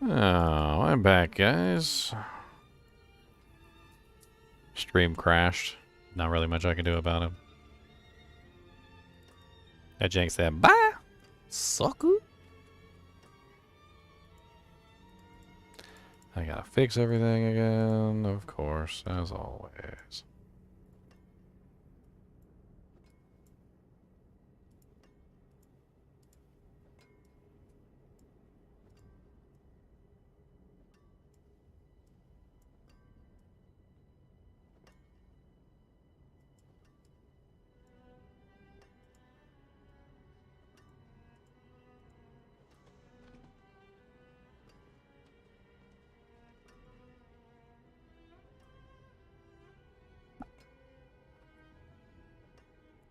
Oh, I'm back, guys. Stream crashed. Not really much I can do about it. That Jank said, bye, sucker. I gotta fix everything again, of course, as always.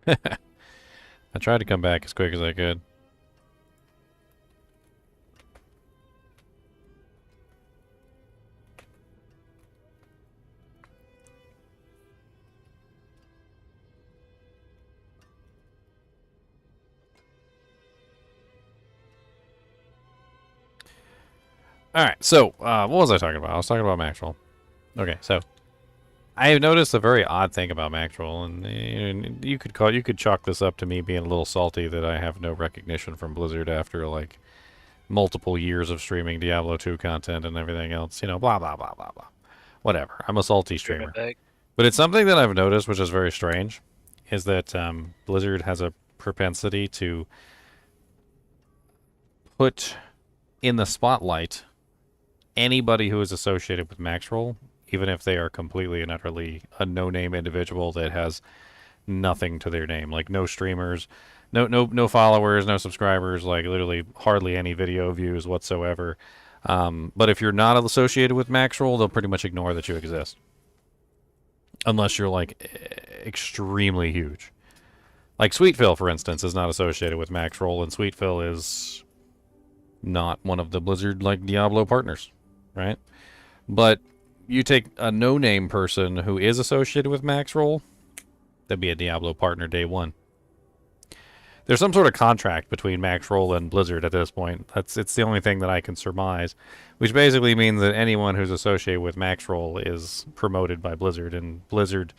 I tried to come back as quick as I could. Alright, so, what was I talking about? I was talking about Maxwell. Okay, so, I have noticed a very odd thing about Maxwell, and you could chalk this up to me being a little salty that I have no recognition from Blizzard after, like, multiple years of streaming Diablo 2 content and everything else, you know, blah, blah, blah, blah, blah. Whatever, I'm a salty streamer. But it's something that I've noticed, which is very strange, is that Blizzard has a propensity to put in the spotlight anybody who is associated with Maxroll, even if they are completely and utterly a no-name individual that has nothing to their name, like no streamers, no followers, no subscribers, like literally hardly any video views whatsoever. But if you're not associated with Maxroll, they'll pretty much ignore that you exist, unless you're like extremely huge. Like Sweetphil, for instance, is not associated with Maxroll, and Sweetphil is not one of the Blizzard like Diablo partners, right? But you take a no-name person who is associated with Maxroll, that'd be a Diablo partner day one. There's some sort of contract between Maxroll and Blizzard at this point. It's the only thing that I can surmise, which basically means that anyone who's associated with Maxroll is promoted by Blizzard, and Blizzard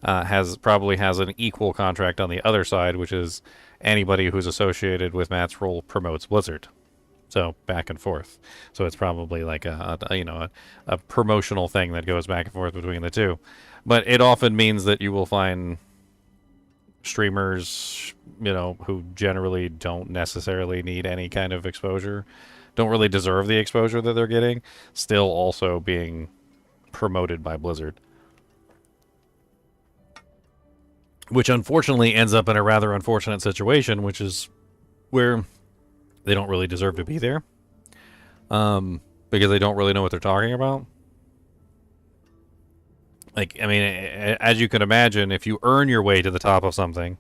probably has an equal contract on the other side, which is anybody who's associated with Maxroll promotes Blizzard. So back and forth. So it's probably like a promotional thing that goes back and forth between the two. But it often means that you will find streamers, you know, who generally don't necessarily need any kind of exposure, don't really deserve the exposure that they're getting, still also being promoted by Blizzard. Which unfortunately ends up in a rather unfortunate situation, which is where they don't really deserve to be there, because they don't really know what they're talking about. Like, I mean, as you can imagine, if you earn your way to the top of something,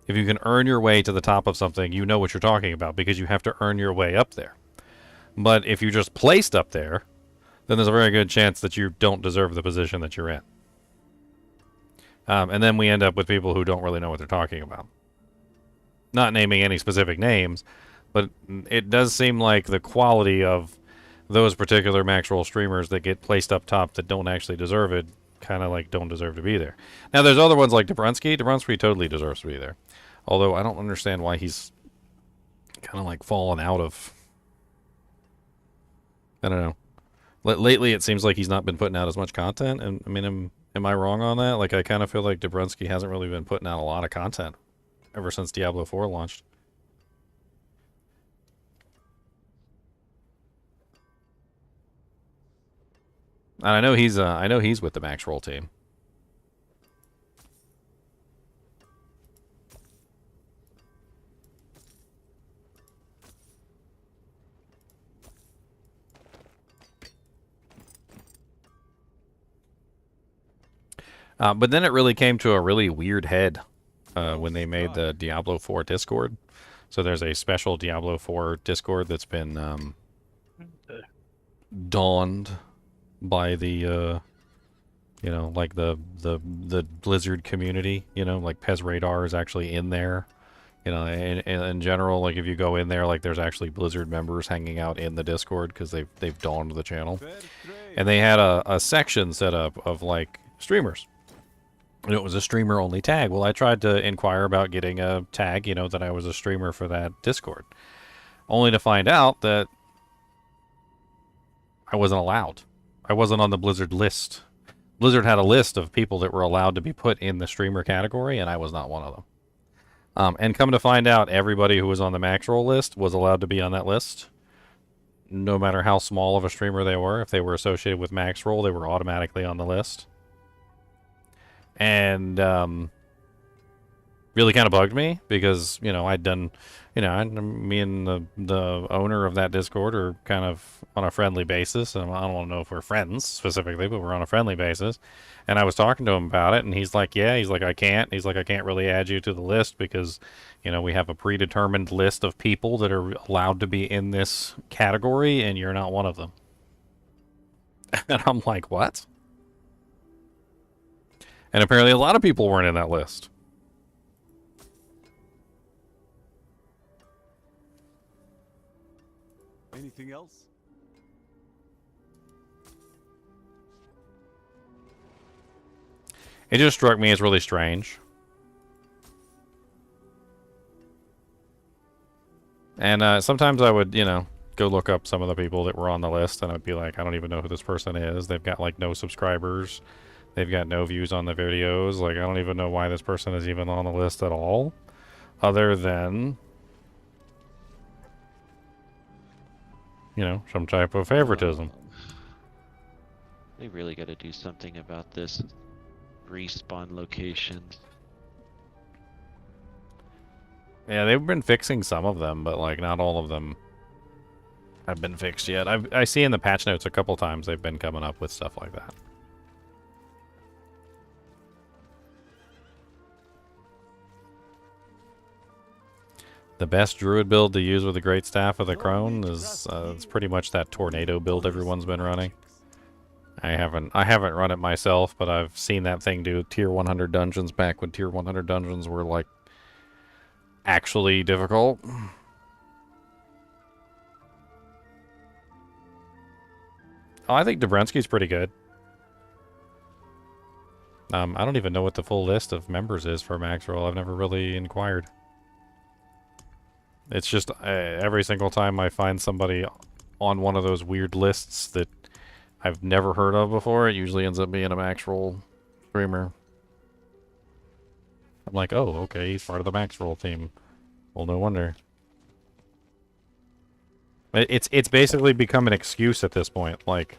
if you can earn your way to the top of something, you know what you're talking about, because you have to earn your way up there. But if you're just placed up there, then there's a very good chance that you don't deserve the position that you're in. And then we end up with people who don't really know what they're talking about. Not naming any specific names, but it does seem like the quality of those particular Maxroll streamers that get placed up top that don't actually deserve it, kind of like don't deserve to be there. Now there's other ones like Dobrunsky. Dobrunsky totally deserves to be there. Although I don't understand why he's kind of like fallen out of... I don't know. Lately it seems like he's not been putting out as much content, and I mean, am I wrong on that? Like, I kind of feel like Dobrunsky hasn't really been putting out a lot of content ever since Diablo 4 launched. And I know he's with the Maxroll team. But then it really came to a really weird head when they made the Diablo 4 Discord. So there's a special Diablo 4 Discord that's been donned by the you know, like the Blizzard community. You know, like Pez Radar is actually in there, You know, in general, like if you go in there, like there's actually Blizzard members hanging out in the Discord because they've donned the channel, and they had a section set up of like streamers. And it was a streamer only tag. Well, I tried to inquire about getting a tag, you know, that I was a streamer for that Discord, only to find out that I wasn't allowed. I wasn't on the Blizzard list. Blizzard had a list of people that were allowed to be put in the streamer category, and I was not one of them. And come to find out, everybody who was on the Maxroll list was allowed to be on that list, no matter how small of a streamer they were. If they were associated with Maxroll, they were automatically on the list. And really kind of bugged me because, you know, I'd done, you know, me and the owner of that Discord are kind of on a friendly basis. And I don't know if we're friends specifically, but we're on a friendly basis. And I was talking to him about it, and he's like, yeah, he's like, I can't. He's like, I can't really add you to the list because, you know, we have a predetermined list of people that are allowed to be in this category, and you're not one of them. And I'm like, what? And apparently a lot of people weren't in that list. Anything else? It just struck me as really strange. And sometimes I would, you know, go look up some of the people that were on the list, and I'd be like, I don't even know who this person is. They've got, like, no subscribers. They've got no views on the videos. Like, I don't even know why this person is even on the list at all. Other than, you know, some type of favoritism. They really got to do something about this respawn locations. Yeah, they've been fixing some of them, but, like, not all of them have been fixed yet. I see in the patch notes a couple times they've been coming up with stuff like that. The best druid build to use with the great staff of the crone is it's pretty much that tornado build everyone's been running. I haven't run it myself, but I've seen that thing do tier 100 dungeons back when tier 100 dungeons were like actually difficult. Oh, I think Dobrensky's pretty good. I don't even know what the full list of members is for Maxroll. I've never really inquired. It's just every single time I find somebody on one of those weird lists that I've never heard of before, it usually ends up being a Maxroll streamer. I'm like, oh, okay, he's part of the Maxroll team. Well, no wonder. It's basically become an excuse at this point. Like,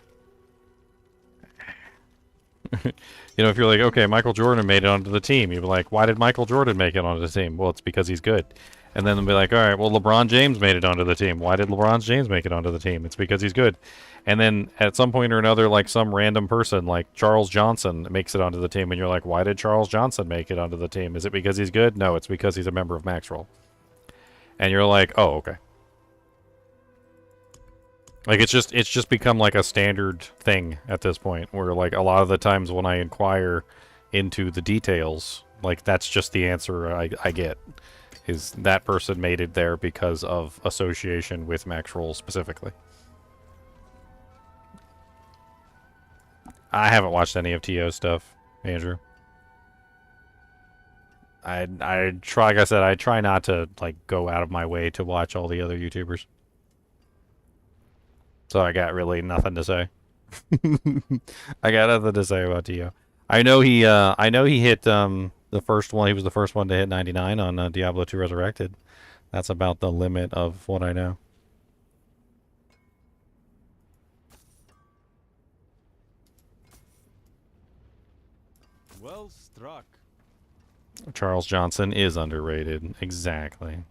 you know, if you're like, okay, Michael Jordan made it onto the team, you'd be like, why did Michael Jordan make it onto the team? Well, it's because he's good. And then they'll be like, all right, well, LeBron James made it onto the team. Why did LeBron James make it onto the team? It's because he's good. And then at some point or another, like some random person, like Charles Johnson, makes it onto the team. And you're like, why did Charles Johnson make it onto the team? Is it because he's good? No, it's because he's a member of Maxroll. And you're like, oh, okay. Like, it's just become like a standard thing at this point, where like a lot of the times when I inquire into the details, like that's just the answer I get. Is that person made it there because of association with Maxroll specifically. I haven't watched any of TO's stuff, Andrew. I try, like I said, I try not to like go out of my way to watch all the other YouTubers. So I got really nothing to say. I got nothing to say about TO. I know he hit the first one. He was the first one to hit 99 on Diablo 2 Resurrected. That's about the limit of what I know. Well struck. Charles Johnson is underrated. Exactly.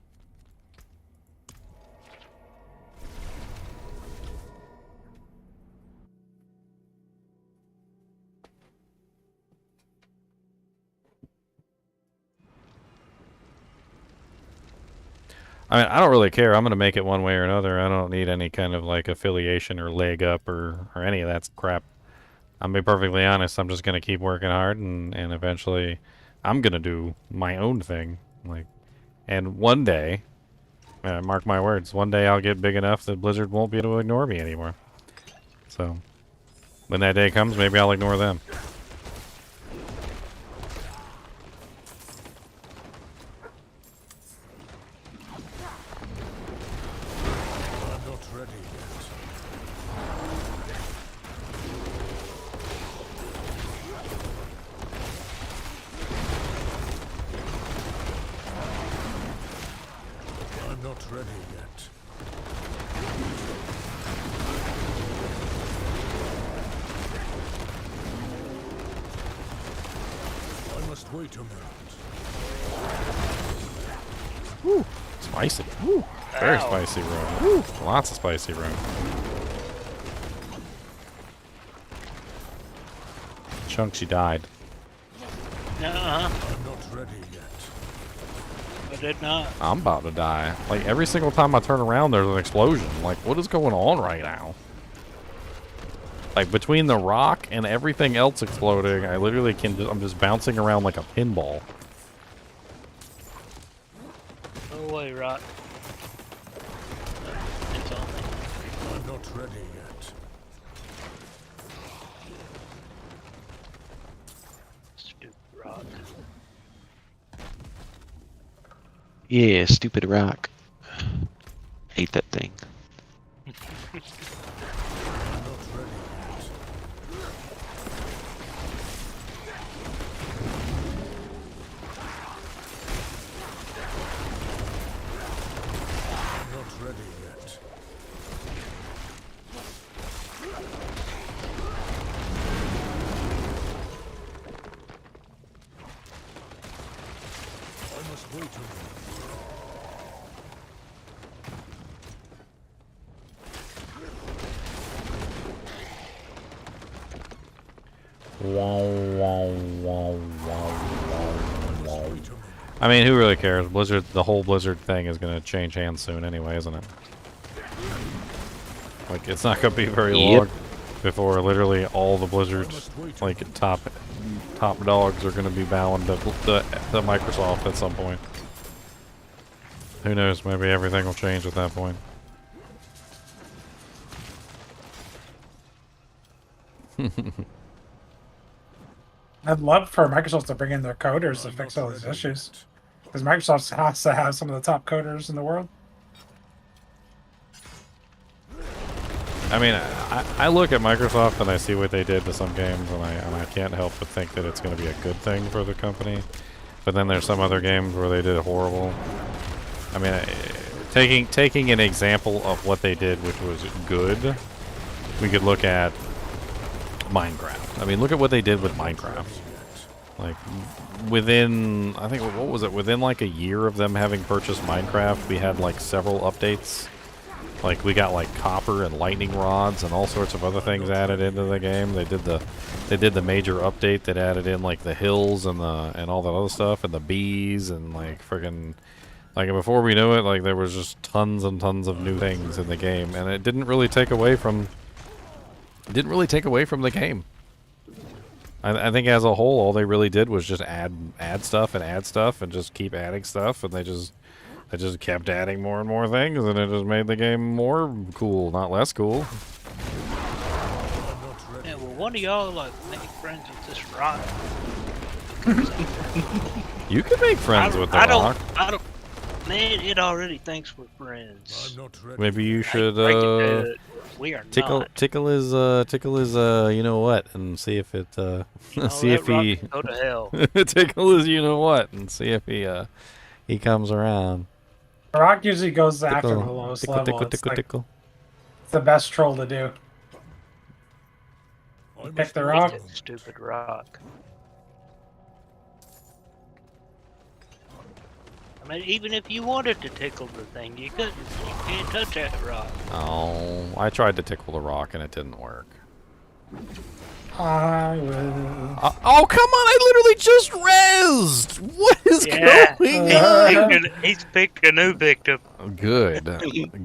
I mean, I don't really care. I'm going to make it one way or another. I don't need any kind of, like, affiliation or leg up or any of that crap. I'm going to be perfectly honest. I'm just going to keep working hard, and eventually I'm going to do my own thing. Like, And one day, mark my words, one day I'll get big enough that Blizzard won't be able to ignore me anymore. So, when that day comes, maybe I'll ignore them. I'm not ready yet. I'm not ready yet. I must wait a minute. Woo! Spicy. Woo! Very Ow. spicy room. Woo! Lots of spicy room. Chunky died. Uh-huh. I'm not ready yet. I did not. I'm about to die. Like, every single time I turn around, there's an explosion. Like, what is going on right now? Like, between the rock and everything else exploding, I literally can just, I'm just bouncing around like a pinball. Go away, Rock. It's on me. I'm not ready yet. Stupid Rock. Yeah, stupid rock. Hate that thing. I'm not ready yet. I'm not ready yet. I must wait a minute. I mean, who really cares? Blizzard, the whole Blizzard thing is going to change hands soon anyway, isn't it? Like, it's not going to be very Yep. long before literally all the Blizzard, like, top dogs are going to be bowing to the Microsoft at some point. Who knows? Maybe everything will change at that point. I'd love for Microsoft to bring in their coders to fix all these issues. Because Microsoft has to have some of the top coders in the world. I mean, I look at Microsoft and I see what they did to some games, and I can't help but think that it's going to be a good thing for the company. But then there's some other games where they did horrible. I mean, taking an example of what they did, which was good, we could look at Minecraft. I mean, look at what they did with Minecraft. Like, within, I think, what was it? Within like a year of them having purchased Minecraft, we had like several updates. Like, we got like copper and lightning rods and all sorts of other things added into the game. They did the major update that added in like the hills and all that other stuff and the bees and like friggin', like, before we knew it, like, there was just tons and tons of new things in the game, and it didn't really take away from the game. I think as a whole, all they really did was just add stuff and just keep adding stuff, and they just kept adding more and more things, and it just made the game more cool, not less cool. Yeah, well, one of y'all like make friends with this Rock. You can make friends with the Rock. I don't. Man, it already thinks we're friends. I'm not ready. Maybe you should Break it to it. We are not. tickle his you know what, and see if it see Let if he Rock go to hell. tickle his you know what, and see if he comes around. Rock usually goes after the Tickle, lowest tickle, level. tickle, It's tickle, like tickle. the best troll to do. I Pick must the wait rock. a minute. Stupid Rock. I mean, even if you wanted to tickle the thing, you couldn't. You can't touch that rock. Oh, I tried to tickle the rock and it didn't work. I will. Oh, come on! I literally just rezzed! What is Yeah. going on? He's picked a new victim. Good.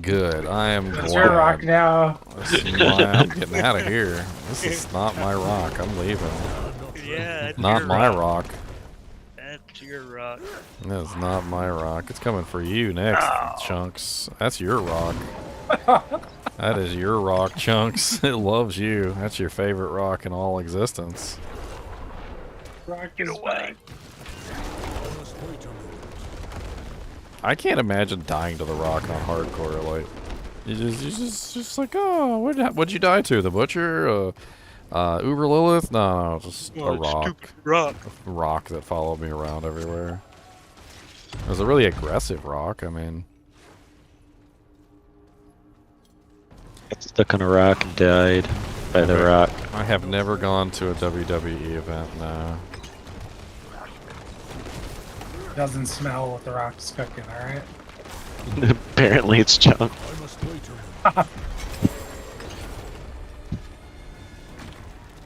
Good. I am It's your rock glad. now. This is why I'm getting out of here. This is not my rock. I'm leaving. Yeah, that's Not your my rock. rock. That's That's your rock. That's not my rock. It's coming for you next, Oh. Chunks. That's your rock. That is your rock, Chunks. It loves you. That's your favorite rock in all existence. Rock Get is away. back. I must wait a moment. I can't imagine dying to the rock on hardcore. Like, you just like, oh, what'd you die to? The butcher? Uber Lilith? No, just Oh, a it's rock. stupid rock. Rock that followed me around everywhere. It was a really aggressive rock. I mean, Got stuck on a rock and died by the Okay. rock. I have never gone to a WWE event. No. Doesn't smell what the rock's cooking, alright? Apparently it's junk. I must wait a moment.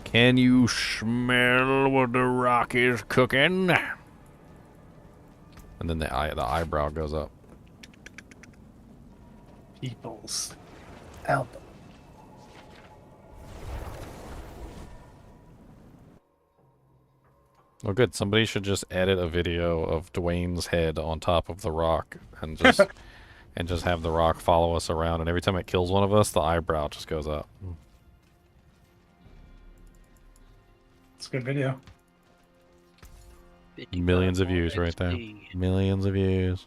Can you smell what the rock is cooking? And then the eyebrow goes up. People's elbow. Oh, good. Somebody should just edit a video of Dwayne's head on top of the rock and just and just have the rock follow us around. And every time it kills one of us, the eyebrow just goes up. It's a good video. 55 Millions of more views right there. XP. Millions of views.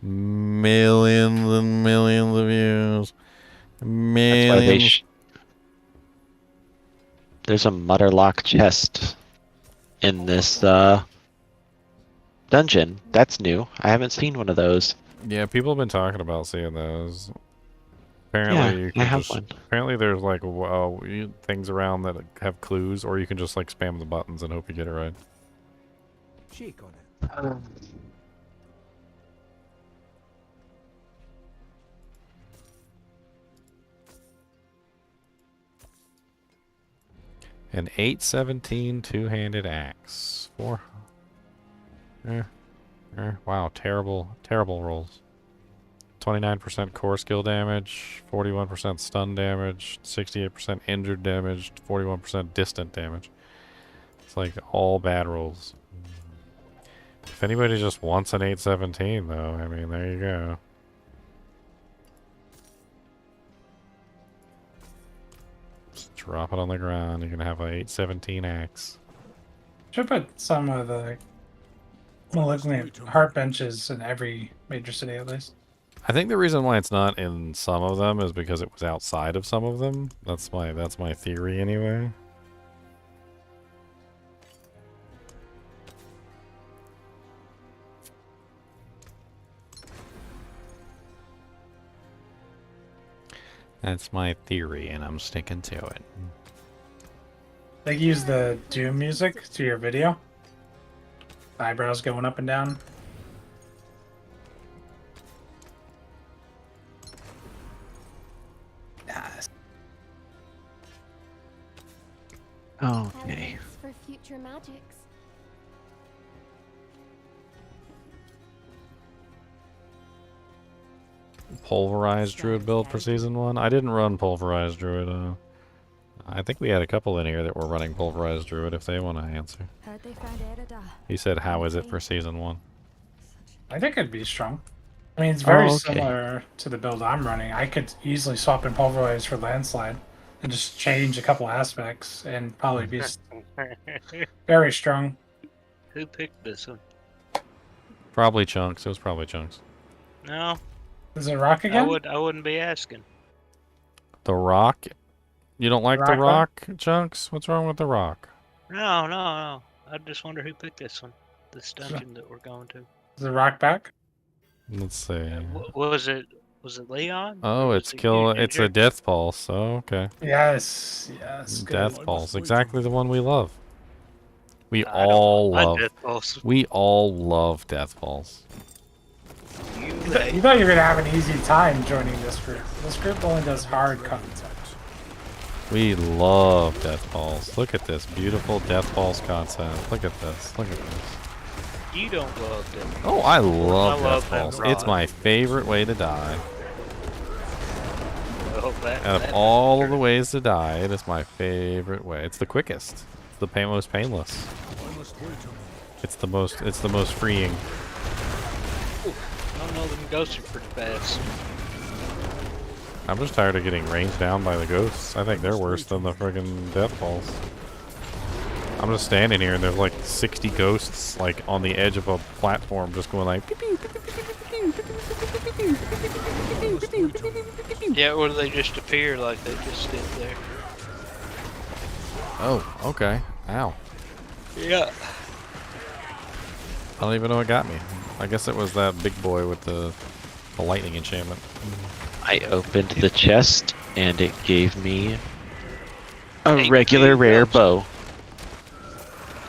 Millions and millions of views. That's why they Millions. There's a Mutterlock chest in this dungeon. That's new. I haven't seen one of those. Yeah, people have been talking about seeing those. Apparently, you I can have just, one. apparently there's like things around that have clues, or you can just like spam the buttons and hope you get it right. Cheek on it. An 817 two-handed axe. Wow, terrible rolls. 29% core skill damage, 41% stun damage, 68% injured damage, 41% distant damage. It's like all bad rolls. If anybody just wants an 817, though, I mean, there you go. Just drop it on the ground. You can have an 817 axe. Should put some of the malignant heart benches in every major city at least. I think the reason why it's not in some of them is because it was outside of some of them. That's my theory anyway. That's my theory, and I'm sticking to it. They use the Doom music to your video. Eyebrows going up and down. Yes. Okay. For future magics. Pulverized Druid build for Season 1? I didn't run Pulverized Druid. I think we had a couple in here that were running Pulverized Druid if they want to answer. Heard they found Erida. He said, how is it for Season 1? I think it'd be strong. I mean, it's very okay. similar to the build I'm running. I could easily swap in Pulverize for Landslide and just change a couple aspects and probably be very strong. Who picked this one? Probably Chunks. It was probably Chunks. No, Is it Rock again? I wouldn't be asking. The Rock? You don't like the Rock Rock, Chunks? What's wrong with the Rock? No. I just wonder who picked this one. This dungeon that we're going to. Is it Rock back? Let's see. Was it Leon? Oh, Or it's was it kill. you, It's a Ginger? Death Pulse. Oh, okay. Yes. Good. Death Pulse. Exactly the one we love. We I don't all know. I love. Death Pulse. We all love Death Pulse. You You thought you were gonna have an easy time joining this group. This group only does hard content. We love Death Pulse. Look at this beautiful Death Pulse content. Look at this. Look at this. You don't love Death Oh, I love I Death love that Pulse. It's rod. my favorite way to die. Pulse. Well, Out of all of the ways to die, it is my favorite way. It's the quickest. the most painless. I must wait a moment. It's the most freeing. I don't know, them ghosts are pretty fast. I'm just tired of getting rained down by the ghosts. I think they're worse than the friggin' death balls. I'm just standing here and there's like 60 ghosts like on the edge of a platform just going like pew, pew, pew, pew, pew, pew, pew, pew, pew, pew, pew, pew. Yeah, or they just appear like they just sit there. Oh, okay. Ow. Yeah. I don't even know what got me. I guess it was that big boy with the lightning enchantment. I opened the chest and it gave me a Hey, regular dude, rare ghost. bow.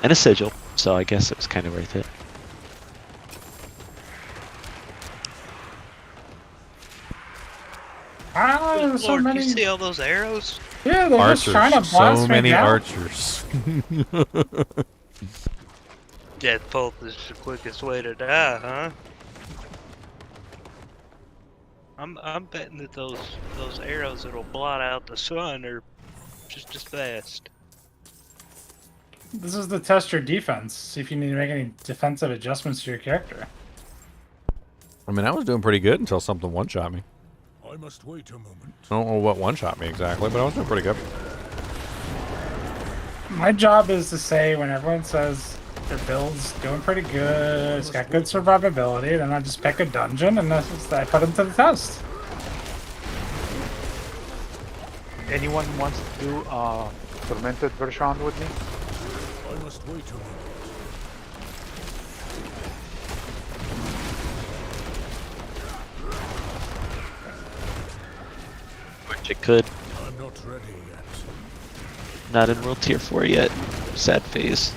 And a sigil, so I guess it was kind of worth it. Ah, Good there's so Lord, many. you see all those arrows? Yeah, they're just trying to Archers. blast So me many down. archers. Death bolt is the quickest way to die, huh? I'm betting that those arrows that'll blot out the sun are just as fast. This is to test your defense. See if you need to make any defensive adjustments to your character. I mean, I was doing pretty good until something one-shot me. I must wait a moment. I don't know what one-shot me exactly, but I was doing pretty good. My job is to say when everyone says their build's doing pretty good, it's got good survivability, then I just pick a dungeon and I put them to the test. Anyone wants to do Tormented version with me? I must wait a moment. Which it could. I'm not ready yet. Not in World Tier 4 yet. Sad phase.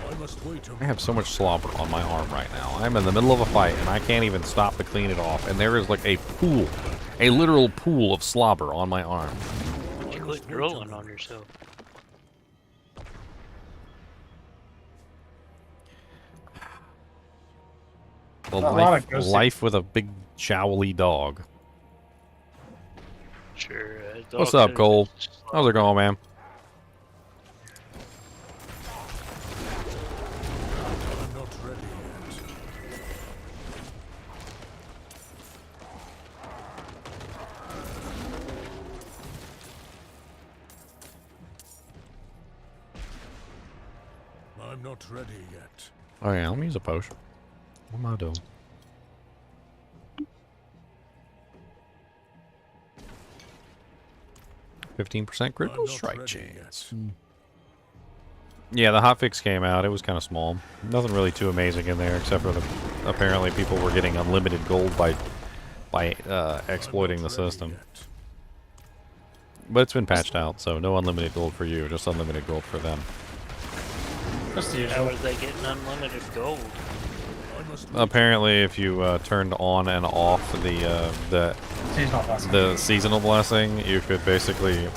I must wait a I moment. have so much slobber on my arm right now. I'm in the middle of a fight and I can't even stop to clean it off. And there is like a pool, a literal pool of slobber on my arm. You quit drooling on yourself. Well, A lot life, of ghosting. life with a big jowly dog. Sure. What's up, Cole? How's it going, man? I'm not ready yet. I'm not ready yet. Oh yeah, let me use a potion. What am I doing? %, I'm critical not strike ready chance. yet. Yeah, the hotfix came out. It was kind of small. Nothing really too amazing in there, except for the apparently people were getting unlimited gold by exploiting I'm the not ready system. yet. But it's been patched out, so no unlimited gold for you, just unlimited gold for them. Just the How usual. are they getting unlimited gold? I must wait. Apparently, if you turned on and off Seasonal blessing. the seasonal blessing, you could basically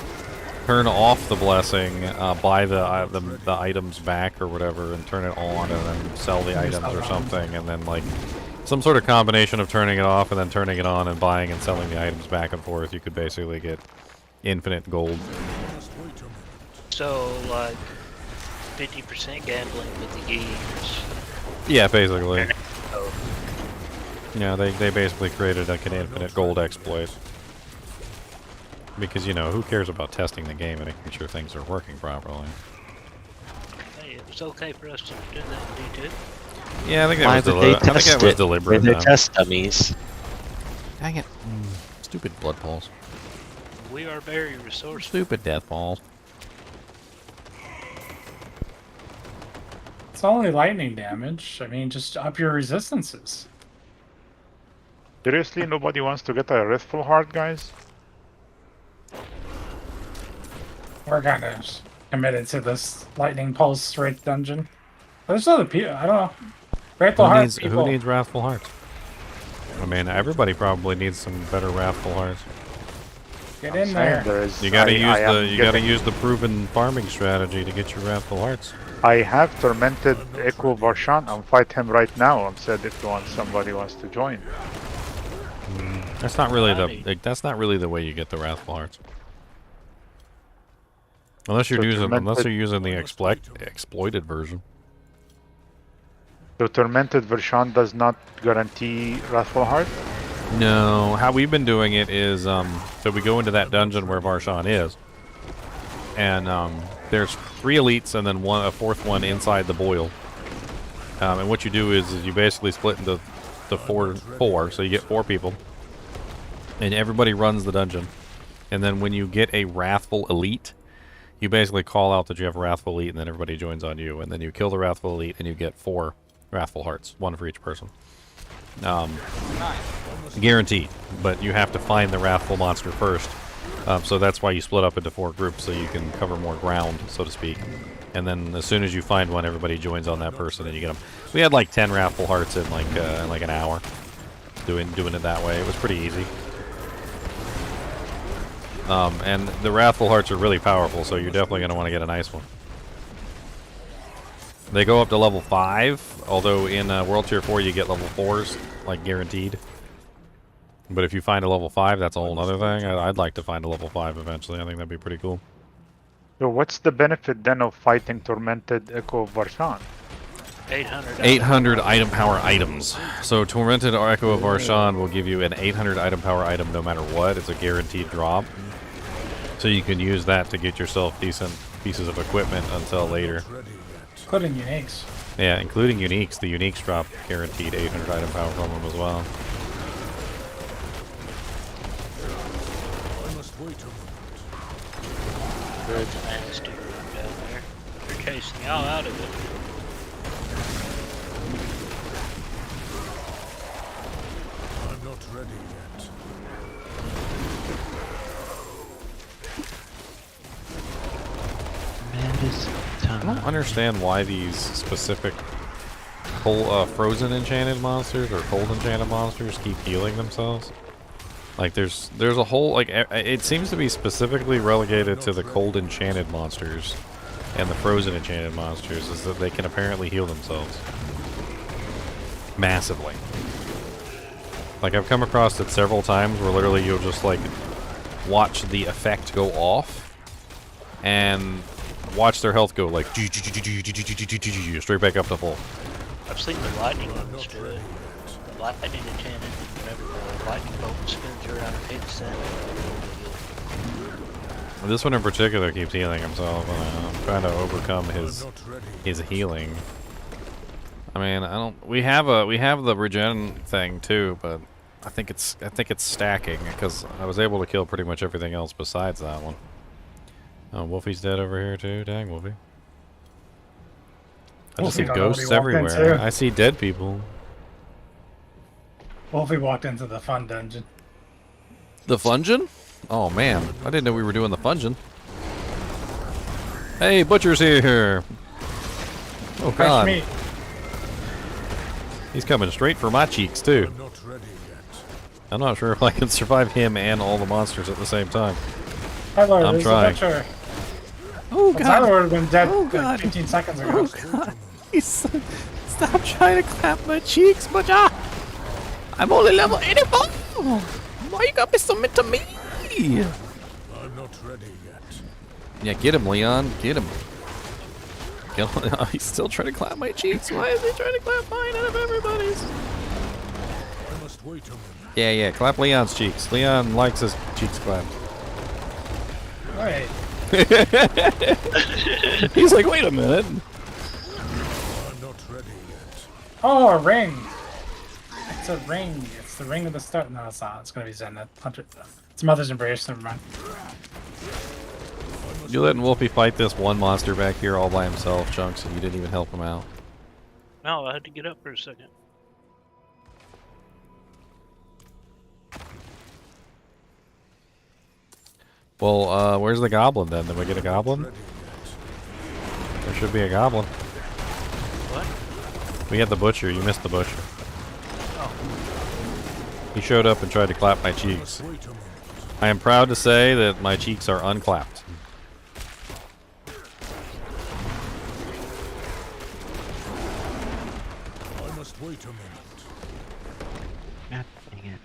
turn off the blessing, buy the items back or whatever, and turn it on, and then sell the items or something, and then like some sort of combination of turning it off and then turning it on and buying and selling the items back and forth. You could basically get infinite gold. I must wait a moment. So, like, 50% gambling with the gears. Yeah, basically. Oh, Yeah, they basically created like an infinite gold exploit. Because, you know, who cares about testing the game and making sure things are working properly? hey, it was okay for us to do that in D2. Yeah, I think Why that was, would they I think test that was it? deliberate. They're though. test dummies. Dang it. Stupid blood balls. We are very resourceful. Stupid death balls. It's only lightning damage. I mean, just up your resistances. Seriously, nobody wants to get a Wrathful Heart, guys? We're kind of committed to this lightning pulse rate dungeon. There's other people. I don't know. Grateful Who Heart needs, people. who needs Wrathful Hearts? I mean, everybody probably needs some better Wrathful Hearts. Get I'm in saying there. there is- You gotta I am use getting- use the proven farming strategy to get your Wrathful Hearts. I have Tormented Echo Varshan. I'm fight him right now. I'm said if somebody wants to join. That's not really Howdy. that's not really the way you get the Wrathful Hearts. Unless you're So unless you're using the Tormented- exploited version. The tormented version does not guarantee Wrathful Heart. No, how we've been doing it is so we go into that dungeon where Varshan is, and there's 3 elites and then a fourth one inside the boil. And what you do is you basically split into the four, so you get 4 people, and everybody runs the dungeon. And then when you get a Wrathful Elite, you basically call out that you have a Wrathful Elite, and then everybody joins on you, and then you kill the Wrathful Elite, and you get 4 Wrathful Hearts, 1 for each person. Guaranteed, but you have to find the Wrathful monster first. So that's why you split up into 4 groups, so you can cover more ground, so to speak. And then as soon as you find one, everybody joins on that person, and you get them. We had like 10 Wrathful Hearts in like an hour, doing it that way. It was pretty easy. And the Wrathful Hearts are really powerful, so you're definitely going to want to get a nice one. They go up to level 5, although in World Tier 4 you get level 4s, like guaranteed. But if you find a level 5, that's a whole other thing. I'd like to find a level 5 eventually. I think that'd be pretty cool. So what's the benefit then of fighting Tormented Echo of Varshan? 800. 800 item power items. So Tormented Echo of Varshan will give you an 800 item power item no matter what. It's a guaranteed drop. So you can use that to get yourself decent pieces of equipment until later. Not ready yet. Including uniques. Yeah, including uniques. The uniques drop guaranteed 800 item power from them as well. I must wait a moment. Good. Man, stupid down there. They're chasing y'all out of it. I'm not ready yet. Madness I time. don't understand why these specific frozen enchanted monsters or cold enchanted monsters keep healing themselves. Like there's a whole like it seems to be specifically relegated to the cold enchanted monsters and the frozen enchanted monsters is that they can apparently heal themselves massively. Like I've come across it several times where literally you'll just like watch the effect go off and watch their health go like straight back up to full. I've seen the lightning ones do it. The lightning enchanted, whenever the lightning bolt spins around and hits that. This one in particular keeps healing himself. I'm trying to overcome I'm his not ready. healing. I mean, I don't. We have the regen thing too, but I think it's stacking because I was able to kill pretty much everything else besides that one. Oh, Wolfie's dead over here too. Dang, Wolfie. I just see Wolfie don't know what he ghosts walked everywhere. into. I see dead people. Wolfie walked into the fun dungeon. The Fungin? Oh man, I didn't know we were doing the Fungin. Hey, Butcher's here. Oh Fresh god, meat. he's coming straight for my cheeks too. I'm not ready yet. I'm not sure if I can survive him and all the monsters at the same time. Hi, Lord, I'm there's trying. a butcher. Oh Tyler would have been dead Oh, like God. 15 seconds ago. god! Stop trying to clap my cheeks, Butcher! I'm only level 84! Why you gotta be so mean to me? I'm not ready yet. Yeah, get him, Leon. Get him. Get him. Oh, he's still trying to clap my cheeks. Why is he trying to clap mine out of everybody's? I must wait a moment. Yeah, clap Leon's cheeks. Leon likes his cheeks clapped. Wait. He's like, wait a minute. I'm not ready yet. Oh, a ring. It's a ring. It's the ring of the star. No, it's not. It's going to be Zenith. It's Mother's Embrace. Never mind. You letting Wolfie fight this one monster back here all by himself, Chunks, and you didn't even help him out. No, I had to get up for a second. Well, where's the goblin then? Did we get a goblin? Ready yet. There should be a goblin. What? We had the butcher. You missed the butcher. Oh, He showed up and tried to clap my cheeks. Wait a moment. I am proud to say that my cheeks are unclapped. I must wait a moment. God dang it.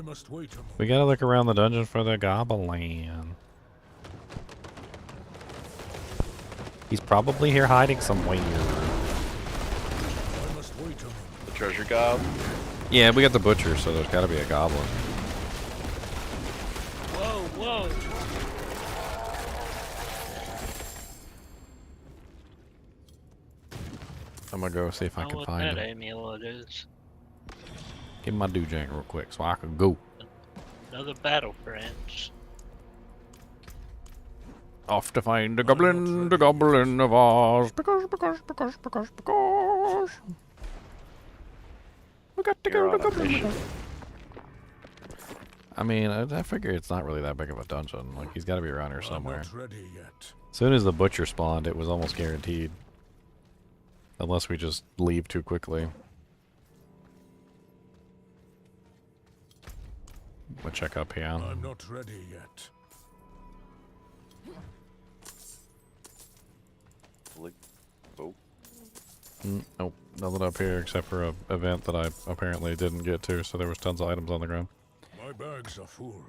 I must wait a moment. We gotta look around the dungeon for the goblin. He's probably here hiding somewhere. I must wait a moment. The treasure gob. Yeah, we got the butcher, so there's gotta be a goblin. Whoa, whoa. I'm gonna go see if I know can what find that him. amulet is. Give me my doojang real quick so I can go. Another battle, friends. Off to find the goblin of Oz. Because. We got to You're go to on a goblin. mission. I mean, I figure it's not really that big of a dungeon. Like, he's gotta be around here I'm somewhere. not ready yet. As soon as the butcher spawned, it was almost guaranteed. Unless we just leave too quickly. We'll check up here. I'm not ready yet. Oh, Nope, nothing up here except for an event that I apparently didn't get to, so there was tons of items on the ground. My bags are full.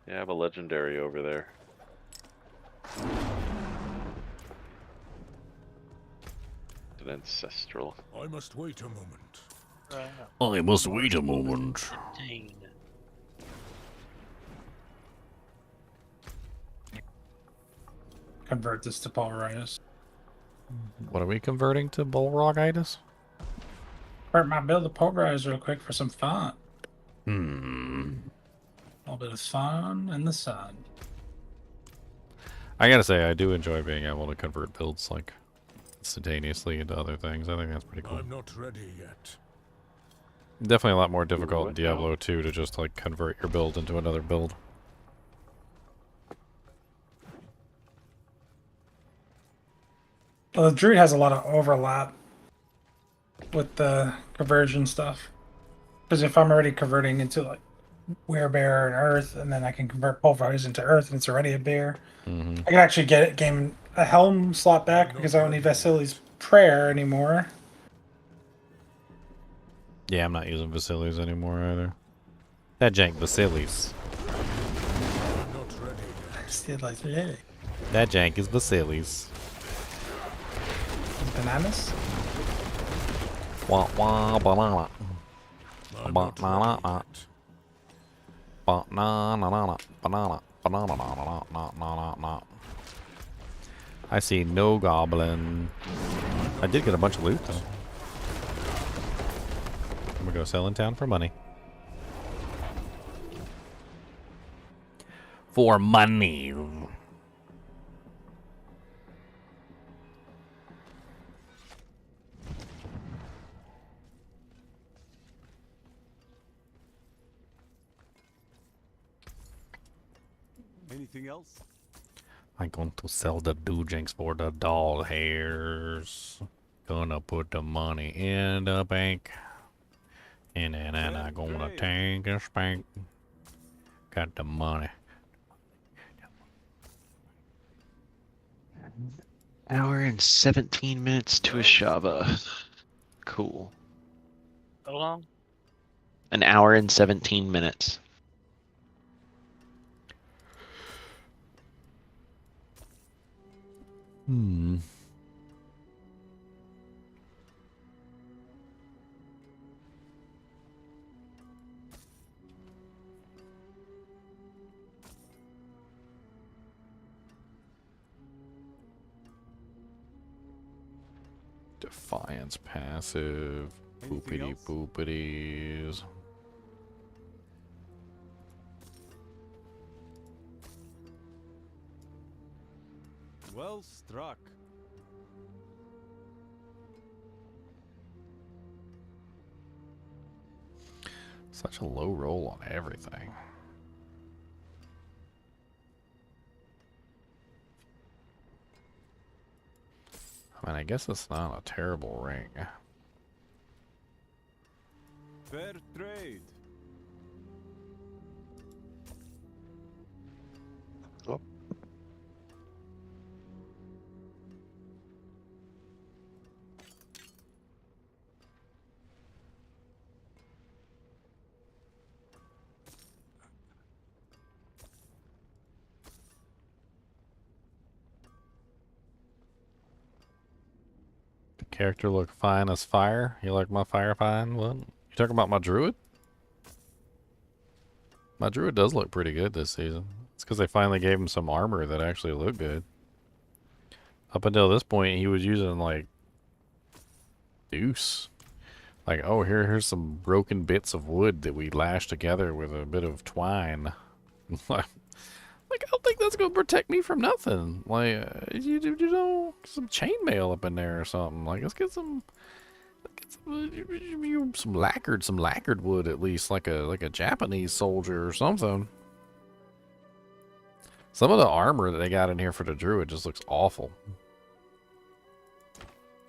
yeah, I have a legendary over there. An ancestral. I must wait a moment. I must wait a moment. Dang. Convert this to pulverize. What are we converting to Bullrogitis? Convert my build to pulverize real quick for some fun. A little bit of fun in the sun. I gotta say, I do enjoy being able to convert builds like instantaneously into other things. I think that's pretty cool. I'm not ready yet. Definitely a lot more difficult in what Diablo 2 to just like convert your build into another build. Well, the druid has a lot of overlap with the conversion stuff. Because if I'm already converting into like werebear and earth, and then I can convert pulverize into earth, and it's already a bear, I can actually gain a helm slot back because I don't need Vasili's prayer anymore. Yeah, I'm not using Vasilis anymore either. That jank Vasilis. I'm not ready yet. Still like lily. That jank is Vasilis. Bananas. Wah wah banana. I'm not Banana. ready yet. Banana. I see no goblin. I did get a bunch of loot though. I'm gonna go sell in town for money. For money. Anything else? I'm going to sell the doojinks for the doll hairs. Gonna put the money in the bank. And then I'm gonna take a spank. Got the money. Hour and 17 minutes to Ashava. Cool. How long? An hour and 17 minutes. Defiance passive. Anything Boopity else? boopities. Well struck. Such a low roll on everything. I mean, I guess it's not a terrible ring. Fair trade. Oh. Character look fine as fire. You like my fire fine? What? You talking about my druid? My druid does look pretty good this season. It's because they finally gave him some armor that actually looked good. Up until this point, he was using, like, deuce. Like, oh, here's some broken bits of wood that we lashed together with a bit of twine. Like, I don't think that's going to protect me from nothing. Like, you know, some chainmail up in there or something. Like, let's get some lacquered wood at least, like a Japanese soldier or something. Some of the armor that they got in here for the druid just looks awful.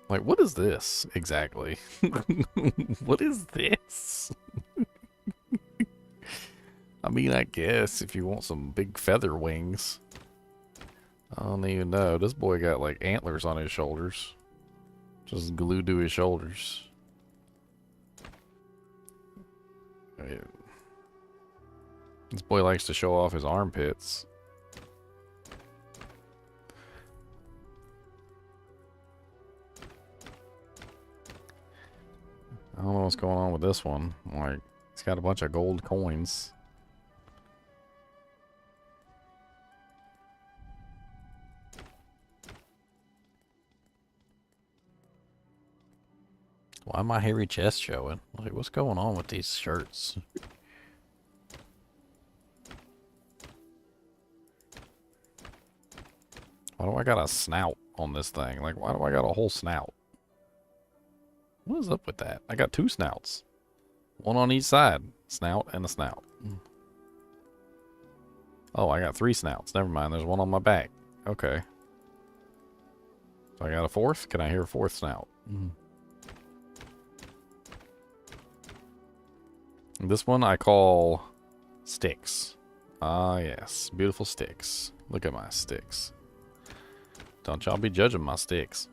Like, what is this exactly? What is this? I mean, I guess if you want some big feather wings. I don't even know. This boy got like antlers on his shoulders. Just glued to his shoulders. This boy likes to show off his armpits. I don't know what's going on with this one. Like, it's got a bunch of gold coins. Why am my hairy chest showing? Like, what's going on with these shirts? Why do I got a snout on this thing? Like, why do I got a whole snout? What is up with that? I got two snouts. One on each side. Snout and a snout. Oh, I got three snouts. Never mind. There's one on my back. Okay. So I got a fourth? Can I hear a fourth snout? This one I call sticks. Ah, yes. Beautiful sticks. Look at my sticks. Don't y'all be judging my sticks.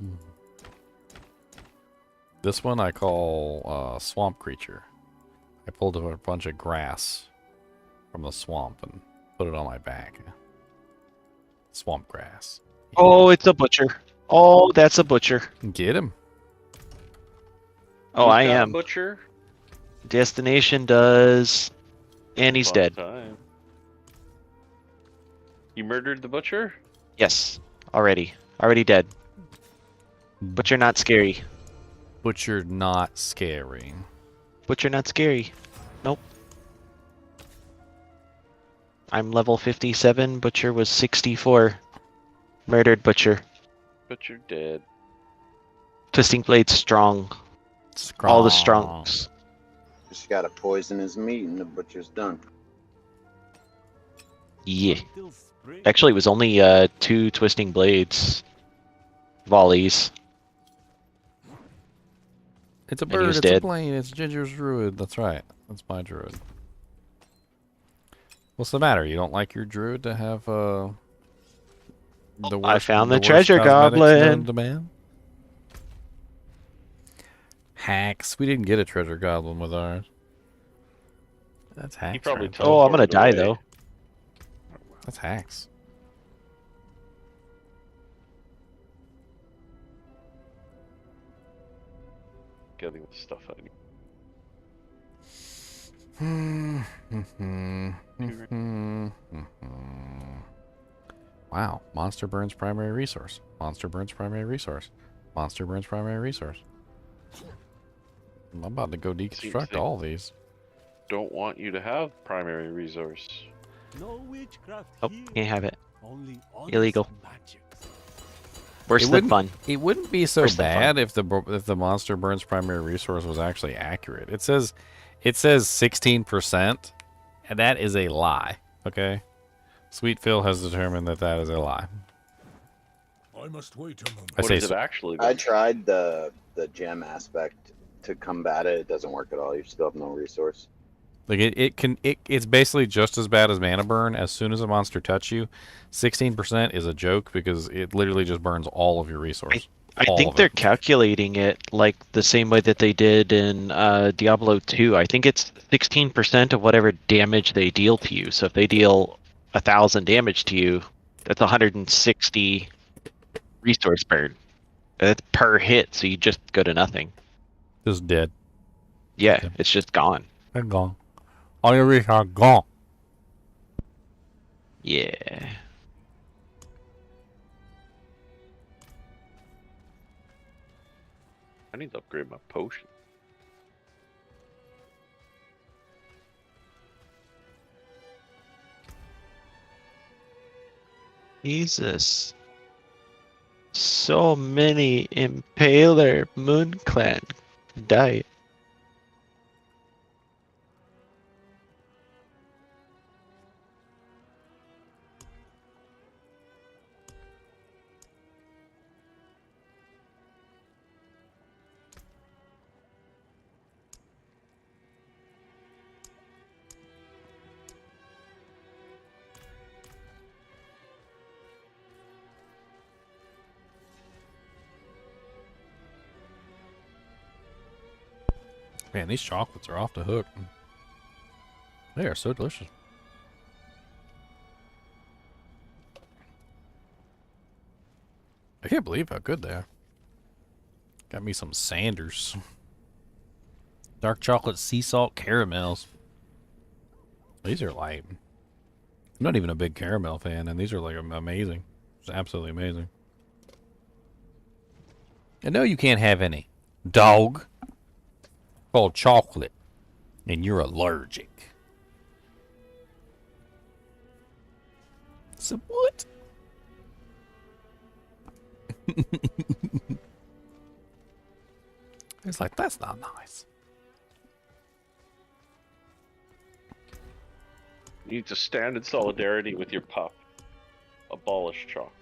This one I call swamp creature. I pulled a bunch of grass from the swamp and put it on my back. Swamp grass. Oh, it's a butcher. Oh, that's a butcher. Get him. Oh, Who's I got am. Butcher. Destination does. And he's Fun dead. time. You murdered the butcher? Yes. Already. Already dead. Butcher not scary. Butcher not scary. Butcher not scary. Nope. I'm level 57. Butcher was 64. Murdered Butcher. Butcher dead. Twisting Blade strong. All the strongs. Just gotta poison his meat and the butcher's done. Yeah. Until spring. Actually, it was only 2 Twisting Blades. Volleys. It's a And he bird, was it's a dead. plane, it's Ginger's druid. That's right. That's my druid. What's the matter? You don't like your druid to have the I found the worst treasure cosmetics known goblin. to man? Hacks. We didn't get a treasure goblin with ours. That's hacks. He probably right? Oh, I'm gonna teleported die away. though. That's hacks. Getting the stuff out of you. Wow. Monster burns primary resource. Monster burns primary resource. Monster burns primary resource. I'm about to go deconstruct they- all these. Don't want you to have primary resource. No witchcraft Oh, here. can't have it. Only honest Illegal. magic. Worse It than wouldn't- fun. It wouldn't be so Worse than fun. bad if the monster burns primary resource was actually accurate. It says 16%, and that is a lie. Okay, Sweet Phil has determined that that is a lie. I must wait a moment. I What say is it so. actually? I then? tried the gem aspect to combat it. It doesn't work at all. You still have no resource. Like it's basically just as bad as mana burn. As soon as a monster touches you, 16% is a joke because it literally just burns all of your resource. I All think of they're it. calculating it like the same way that they did in Diablo 2. I think it's 16% of whatever damage they deal to you. So if they deal 1,000 damage to you, that's 160 resource burn. It's per hit, so you just go to nothing. Just dead. Yeah, Okay. it's just gone. They're gone. All your reach are gone. Yeah. I need to upgrade my potion. Jesus. So many Impaler Moon Clan died. Man, these chocolates are off the hook. They are so delicious. I can't believe how good they are. Got me some Sanders. Dark chocolate sea salt caramels. These are like... I'm not even a big caramel fan, and these are like amazing. It's absolutely amazing. And no, you can't have any. Dog. Called chocolate. And you're allergic. So what? It's like, that's not nice. You need to stand in solidarity with your pup. Abolish chalk.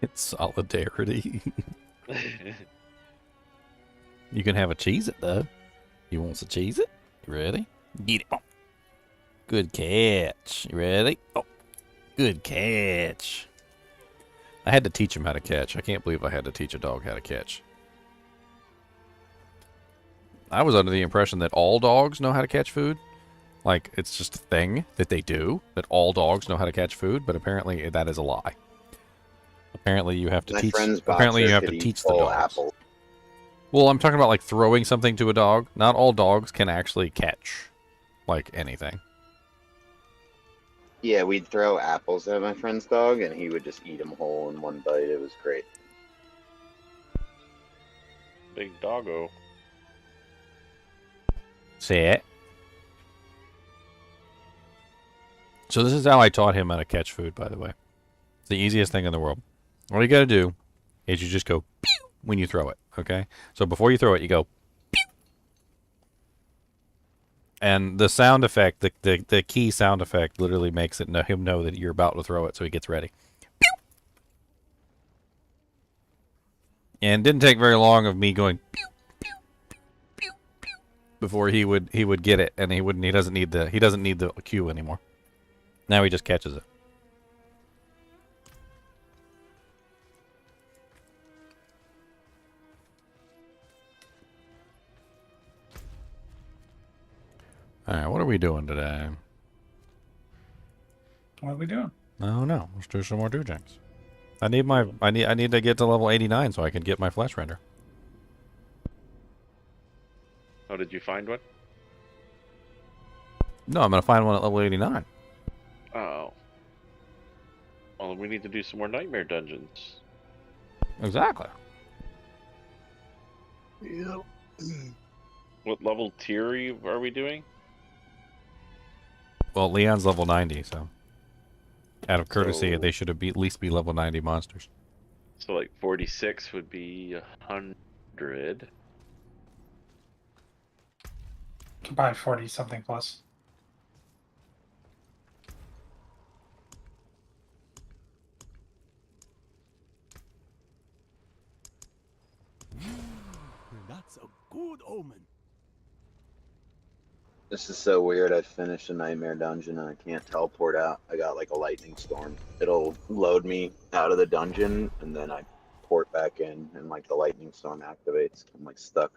It's solidarity. You can have a Cheez-It, though. You want some Cheez-It? You ready? Get it. Oh. Good catch. You ready? Oh, good catch. I had to teach him how to catch. I can't believe I had to teach a dog how to catch. I was under the impression that all dogs know how to catch food. Like, it's just a thing that they do, that all dogs know how to catch food, but apparently that is a lie. Apparently you have to teach... Apparently you have to teach the dogs. Apple. Well, I'm talking about, like, throwing something to a dog. Not all dogs can actually catch, like, anything. Yeah, we'd throw apples at my friend's dog, and he would just eat them whole in one bite. It was great. Big doggo. Say it. So this is how I taught him how to catch food, by the way. It's the easiest thing in the world. All you gotta do is you just go pew when you throw it, okay? So before you throw it, you go pew. And the sound effect, the key sound effect literally makes it him know that you're about to throw it, so he gets ready. Pew! And it didn't take very long of me going pew, pew, pew, pew, pew, before he would get it, and he doesn't need the cue anymore. Now he just catches it. Alright, what are we doing today? What are we doing? Oh no, let's do some more doojangs. I need to get to level 89 so I can get my flesh render. Oh, did you find one? No, I'm gonna find one at level 89. Oh. Well, we need to do some more nightmare dungeons. Exactly. Yep. What level tier are we doing? Well, Leon's level 90, so out of courtesy, So- they should at least be level 90 monsters. So like 46 would be 100. By 40 something plus. That's a good omen. This is so weird. I finished a nightmare dungeon and I can't teleport out. I got like a lightning storm. It'll load me out of the dungeon and then I port back in and like the lightning storm activates. I'm like stuck.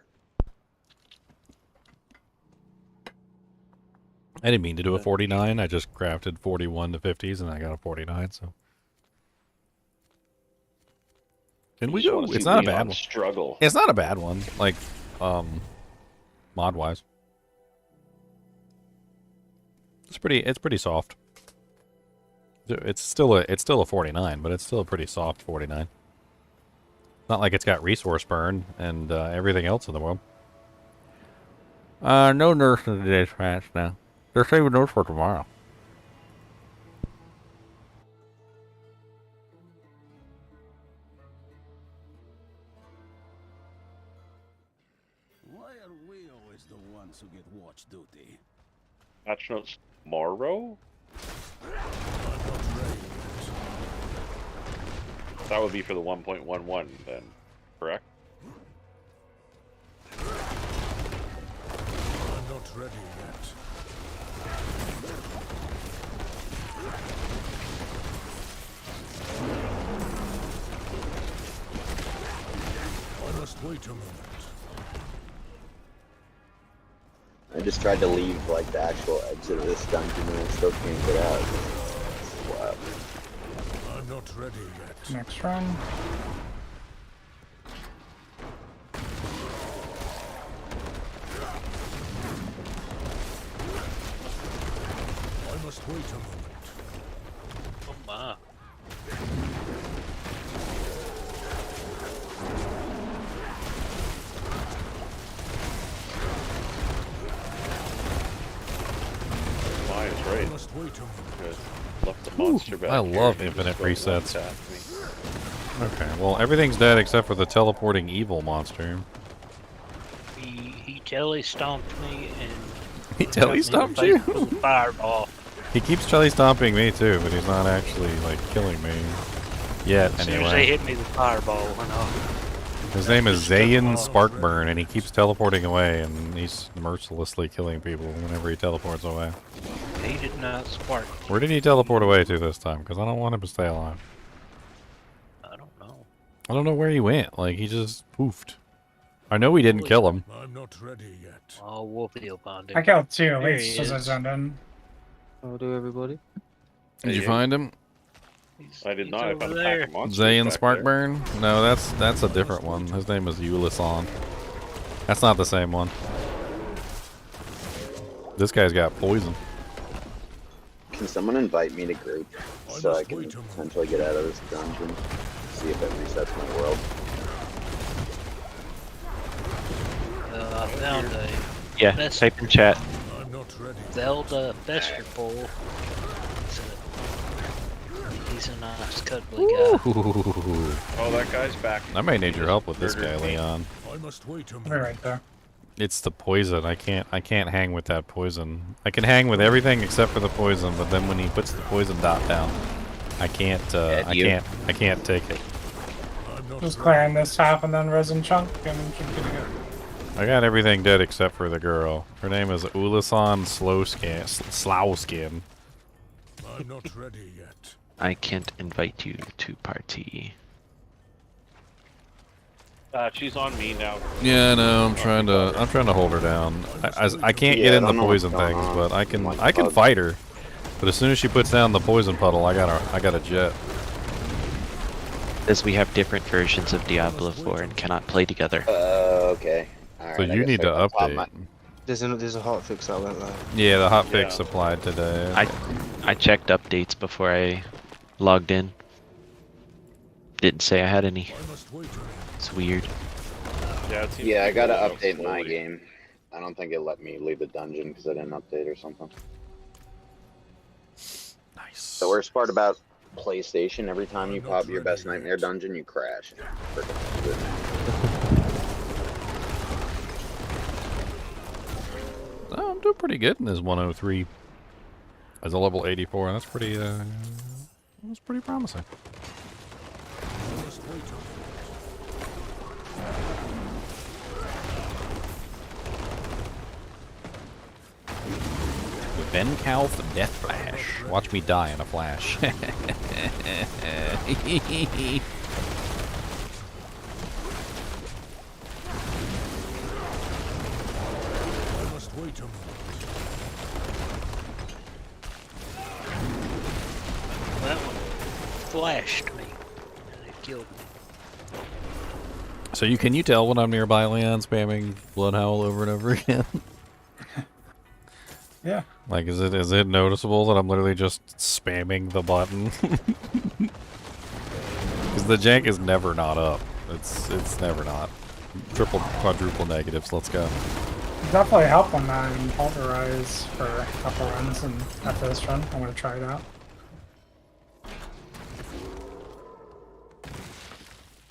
I didn't mean to do a 49. I just crafted 41 to 50s and I got a 49, so. Can we Just go? wanna see It's not a Leon bad one. struggle. It's not a bad one, like, mod wise. It's pretty soft. It's still a 49, but it's still a pretty soft 49. Not like it's got resource burn and everything else in the world. No nurse in today's patch now. They're saving those for tomorrow. Why are we always the ones who get watch duty? Patch notes tomorrow? That would be for the 1.11 then, correct? I'm not ready yet. I must wait a moment. I just tried to leave like the actual exit of this dungeon and I still can't get out. Wow. I'm not ready yet. Next run. I must wait a moment. Oh my. Mine is I right. must wait a moment. Good. Left the monster back I here, love he infinite just went resets. one-tap me. Okay, well, everything's dead except for the teleporting evil monster. He jelly stomped me and He jelly stomped you? with a fireball. He keeps jelly stomping me too, but he's not actually, like, killing me. Yet, As soon as they anyway. hit me, the fireball went off. His name is Zayn Sparkburn, and he keeps teleporting away, and he's mercilessly killing people whenever he teleports away. He did not spark. Where did he teleport away to this time? Because I don't want him to stay alive. I don't know. I don't know where he went. Like, he just poofed. I know we didn't kill him. I'm not ready yet. Oh, Wolfie upon I killed two. There Wait, he so is. that's done. How do everybody? Did you find him? I did not. I over found a there. pack of monsters Zayn back there. Sparkburn? No, that's a different one. His name is Ulysson. That's not the same one. This guy's got poison. Can someone invite me to group so I can wait a moment. potentially get out of this dungeon? See if it resets my world. I found a Yeah, That's- type in chat. I'm not ready. Zelda Festival. He's a nice cuddly guy. Ooh. Oh, that guy's back. I may need your help with this guy, Murdered me. Leon. I must wait a I'll be moment. right there. It's the poison. I can't hang with that poison. I can hang with everything except for the poison, but then when he puts the poison dot down, I can't I can't take it. I'm not Just ready. clearing this half and then resin chunk and should be good. I got everything dead except for the girl. Her name is Ulysson Slowskin. I'm not ready yet. I can't invite you to party. She's on me now. Yeah, I know. I'm trying to hold her down. I can't Yeah, get I in the don't know what's poison going things, on. but I Like can bugs. fight her. But as soon as she puts down the poison puddle, I got a jet. As we have different versions of Diablo 4 and cannot play together. Okay. Alright, So I you guess need to I'll pop update. my- There's a hotfix that went live. Yeah, the hotfix Yeah. applied today. I checked updates before I logged in. Didn't say I had any. I must wait a moment. It's weird. Yeah, it seems Yeah, I to be gotta rolling out update my slowly. game. I don't think it let me leave the dungeon because I didn't update or something. Nice. The worst part about PlayStation, every time you pop your best nightmare dungeon, you crash. Freaking good. Oh, I'm doing pretty good in this 103. As a level 84, that's pretty promising. I must wait a moment. Ben Calf Death Flash. Watch me die in a flash. I must wait a moment. That one flashed me and it killed me. So can you tell when I'm nearby, Leon, spamming Bloodhowl over and over again? Yeah. Like, is it noticeable that I'm literally just spamming the button? Because the jank is never not up. It's never not. Triple, quadruple negatives. Let's go. Definitely help on that and pulverize for a couple runs, and after this run, I'm gonna try it out.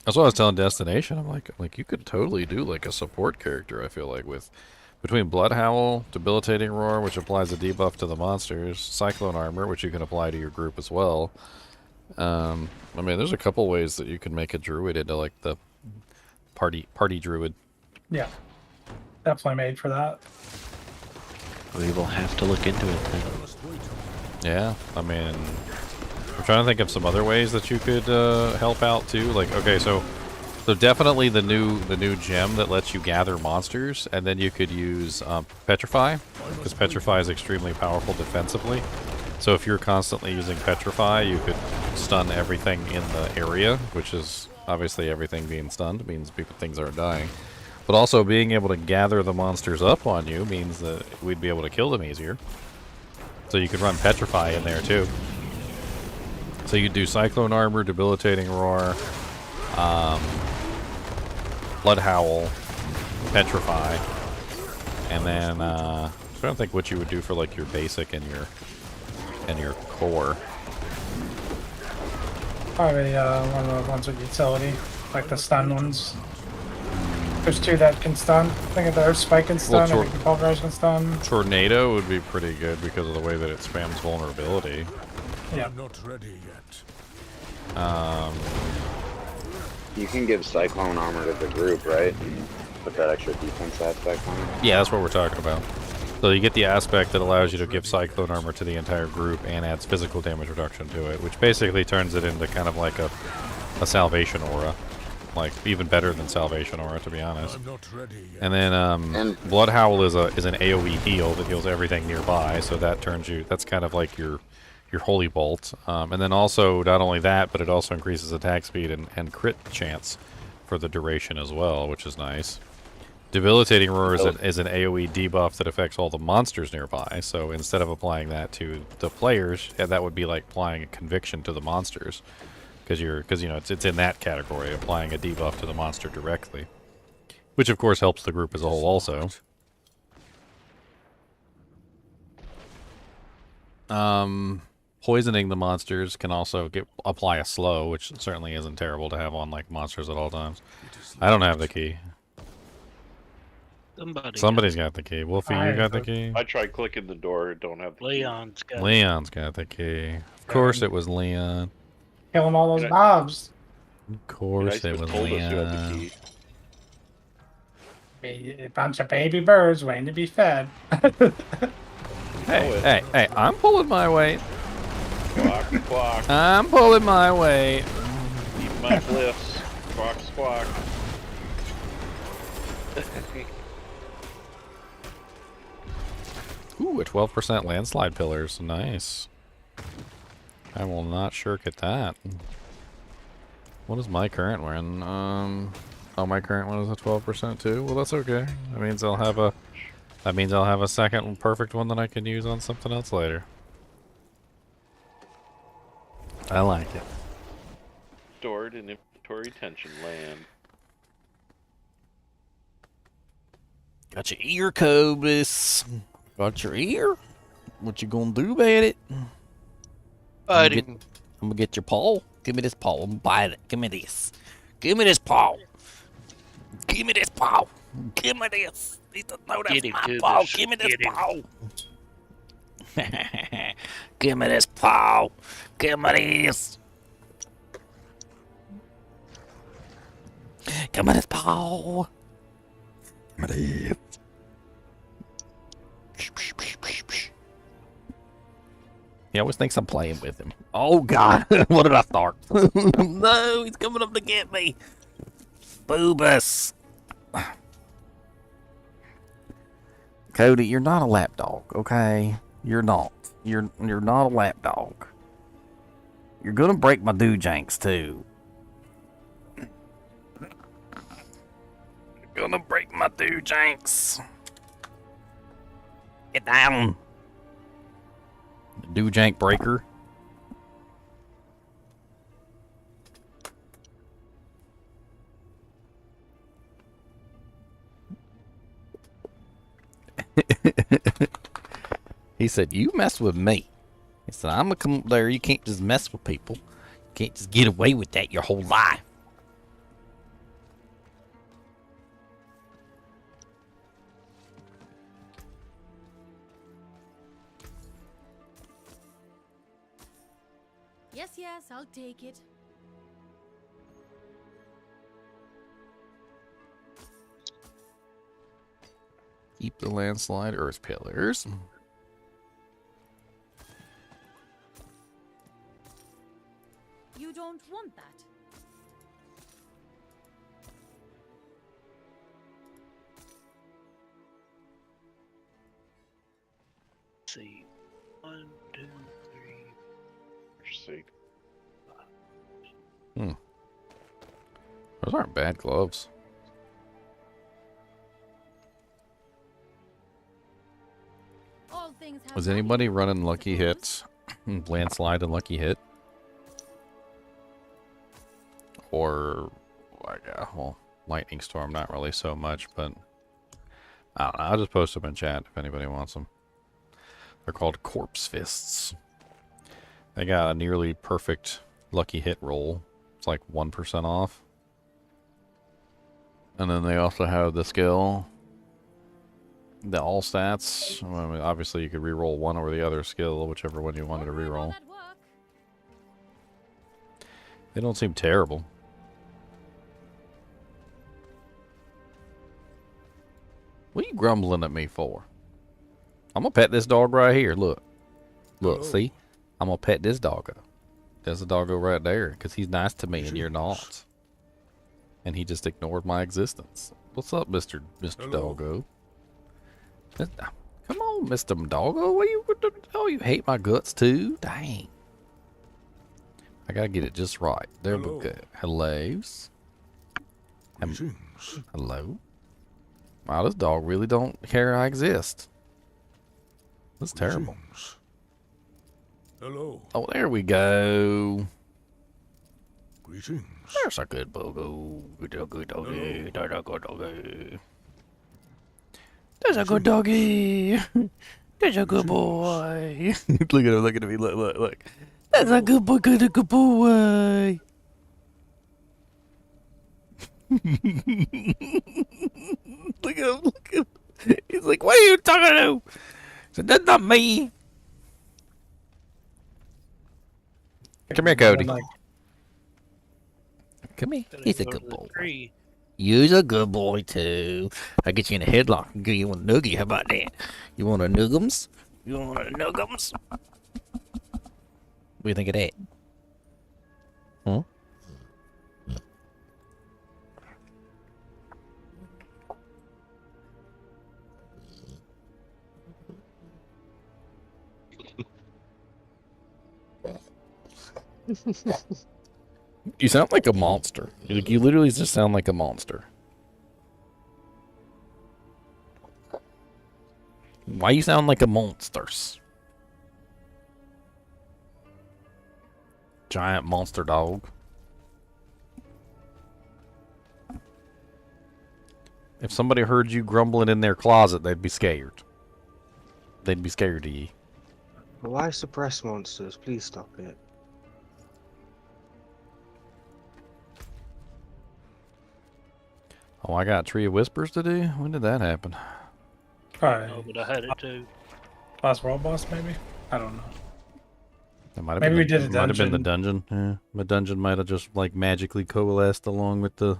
That's what I was telling Destination. I'm like you could totally do like a support character. I feel like with between Bloodhowl, Debilitating Roar, which applies a debuff to the monsters, Cyclone Armor, which you can apply to your group as well. I mean, there's a couple ways that you can make a druid into like the party druid. Yeah, definitely made for that. We will have to look into it then. Yeah, I mean, I'm trying to think of some other ways that you could help out too. Like, okay, so definitely the new gem that lets you gather monsters, and then you could use Petrify, because Petrify is extremely powerful defensively. So if you're constantly using Petrify, you could stun everything in the area, which is obviously everything being stunned means things aren't dying. But also being able to gather the monsters up on you means that we'd be able to kill them easier. So you could run Petrify in there too. So you do Cyclone Armor, Debilitating Roar, Bloodhowl, Petrify, and then I'm trying to think what you would do for like your basic and your core. Probably one of the ones with utility, like the stun ones. There's two that can stun. I think there's Spike can stun, Well, and the Pulverize can stun. Tornado would be pretty good because of the way that it spams vulnerability. Yeah. I'm not ready yet. You can give Cyclone Armor to the group, right? Put that extra defense aspect on it. Yeah, that's what we're talking about. So you get the aspect that allows you to give Cyclone Armor to the entire group and adds physical damage reduction to it, which basically turns it into kind of like a Salvation Aura. Like, even better than Salvation Aura, to be honest. I'm not ready yet. And then Bloodhowl is an AoE heal that heals everything nearby, so that turns you, that's kind of like your Holy Bolt. And then also, not only that, but it also increases attack speed and crit chance for the duration as well, which is nice. Debilitating Roar is an AoE debuff that affects all the monsters nearby, so instead of applying that to the players, that would be like applying a conviction to the monsters. Because you know, it's in that category, applying a debuff to the monster directly. Which of course helps the group as a whole also. Poisoning the monsters can also apply a slow, which certainly isn't terrible to have on like monsters at all times. I don't have the key. Somebody's got the key. Wolfie, you got the key? I tried clicking the door, don't have the key. Leon's got the key. Of course it was Leon. Killing all those mobs. Of course it was Leon. A bunch of baby birds waiting to be fed. Hey, I'm pulling my weight. Squawk, squawk. I'm pulling my weight. Keep my cliffs. Squawk, squawk. Ooh, a 12% landslide pillars. Nice. I will not shirk at that. What is my current one? Oh, my current one is a 12% too. Well, that's okay. That means I'll have a second perfect one that I can use on something else later. I like it. Stored in inventory tension land. Got your ear, Cobus. Got your ear? What you gonna do about it? I'm gonna get your paw. Give me this paw. I'm gonna bite it. Give me this. Give me this paw. Give me this paw. Give me this. No, that's my paw. Give me this paw. Give me this paw. Give me this. Give me this paw. Give me this. He always thinks I'm playing with him. Oh God, what did I start? No, he's coming up to get me. Boobus. Cody, you're not a lapdog, okay? You're not. You're not a lapdog. You're gonna break my doojanks too. Gonna break my Doojanks. Get down. Doojank breaker. He said, "You mess with me." He said, "I'm gonna come up there. You can't just mess with people. You can't just get away with that your whole life." Yes, yes, I'll take it. Keep the landslide earth pillars. You don't want that. Let's see. 1, 2, 3. For sake. Those aren't bad gloves. All things have Was value, anybody running I lucky suppose. hits? Landslide and lucky hit? Or, well, lightning storm, not really so much, but I don't know. I'll just post them in chat if anybody wants them. They're called corpse fists. They got a nearly perfect lucky hit roll. It's like 1% off. And then they also have the skill, the all stats. I mean, obviously, you could reroll one or the other skill, whichever one you wanted to Wondering how reroll. that work. They don't seem terrible. What are you grumbling at me for? I'm gonna pet this dog right here. Look. Look, Hello. see? I'm gonna pet this doggo. There's a doggo right there, because he's nice to me and you're not. And he just ignored my existence. What's up, Mr. Hello. Doggo? Come on, Mr. Doggo. What you? Oh, you hate my guts too? Dang. I gotta get it just right. There we Hello. go. Hellos. Greetings. Hello. Wow, this dog really don't care I exist. That's terrible. Greetings. Hello. Oh, there we go. Greetings. There's a good bogo. Good doggy. There's a good doggy. There's a good doggy. There's a good boy. Look at me. Look. That's a good boy. Good boy. Look at him. He's like, what are you talking to? I said, that's not me. Come here, Cody. Like, Come here. Gotta He's a go good to the boy. tree. You's a good boy, too. I get you in a headlock and give you a noogie. How about that? You want a noogums? You want a noogums? What do you think of that? Huh? You sound like a monster. You literally just sound like a monster. Why you sound like a monster? Giant monster dog. If somebody heard you grumbling in their closet, they'd be scared. They'd be scared of you. Why suppress monsters? Please stop it. Oh, I got a Tree of Whispers to do? When did that happen? Oh, probably but I had it too. last world boss, maybe. I don't know. It might have Maybe been we did a might have been the dungeon. Yeah, the dungeon might have just like magically coalesced along with the.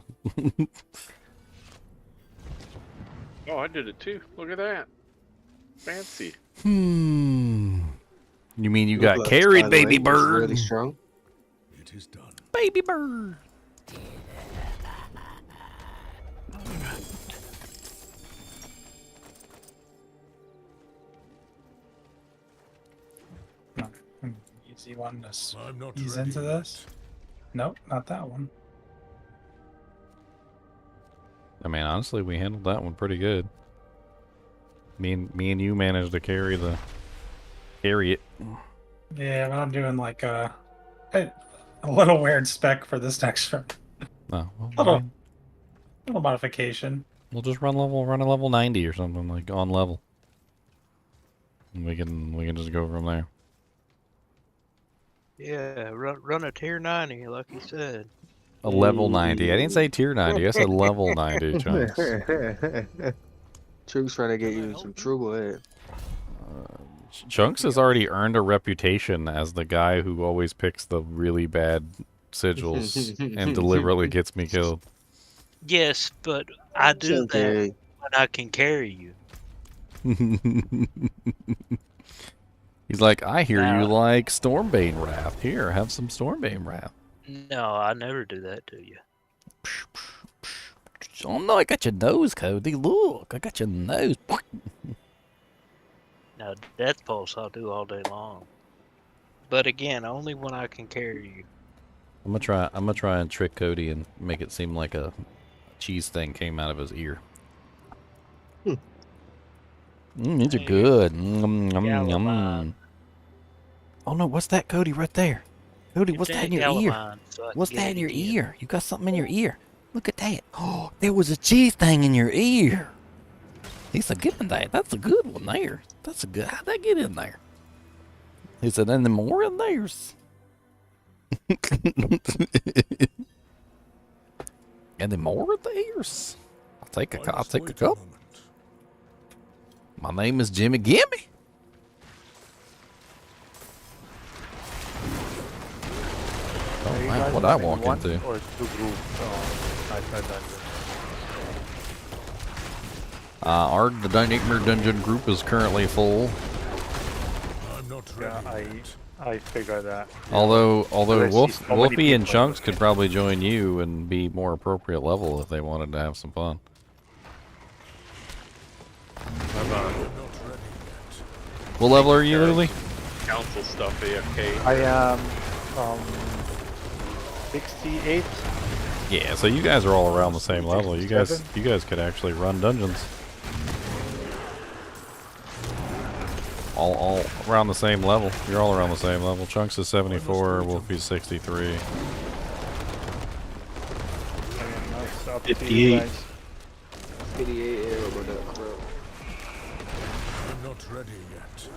Oh, I did it too. Look at that. Fancy. You mean you Your got gloves, carried, by the baby way, was bird? Really strong. It is done. Baby bird. Easy one to I'm not ease ready into yet. this. Nope, not that one. I mean, honestly, we handled that one pretty good. Me and you managed to carry it. Yeah, but I'm doing like a little weird spec for this next run. No, well, I Little mean, little modification. we'll just run a level 90 or something, like on level. And we can just go from there. Yeah, run a tier 90, like you said. A level 90. I didn't say tier 90. I said level 90, Chunks. Chunks trying to get you in some trouble here. Chunks has already earned a reputation as the guy who always picks the really bad sigils and deliberately gets me killed. Yes, but I do okay. that when I can carry you. He's like, I hear you like Stormbane Raft. Here, have some Stormbane Raft. No, I never do that to you. Oh no, I got your nose, Cody. Look, I got your nose. Now, Death Pulse I'll do all day long. But again, only when I can carry you. I'm gonna try and trick Cody and make it seem like a cheese thing came out of his ear. These are good. Oh no, what's that, Cody, right there? Cody, what's that in your ear? What's that in your ear? You got something in your ear. Look at that. Oh, there was a cheese thing in your ear. He's a good one there. That's a good one there. That's a good. How'd that get in there? Is it any more in theirs? Any more of theirs? I'll take a cup. My name is Jimmy Gimme. Oh man, what I walk into? Or two groups outside dungeon. Our Nightmare Dungeon group is currently full. I'm not ready. Yeah, I figured that. Although I see so many Wolfie and people. Chunks could probably join you and be more appropriate level if they wanted to have some fun. I'm not ready yet. What level are you, Lily? Council stuff, AFK. I am 68. Yeah, so you guys are all around the same level. You guys could actually run dungeons. All around the same level. You're all around the same level. Chunks is 74, Wolfie's 63. I am nice up 58. guys. 88 arrow with that crap. I'm not ready yet.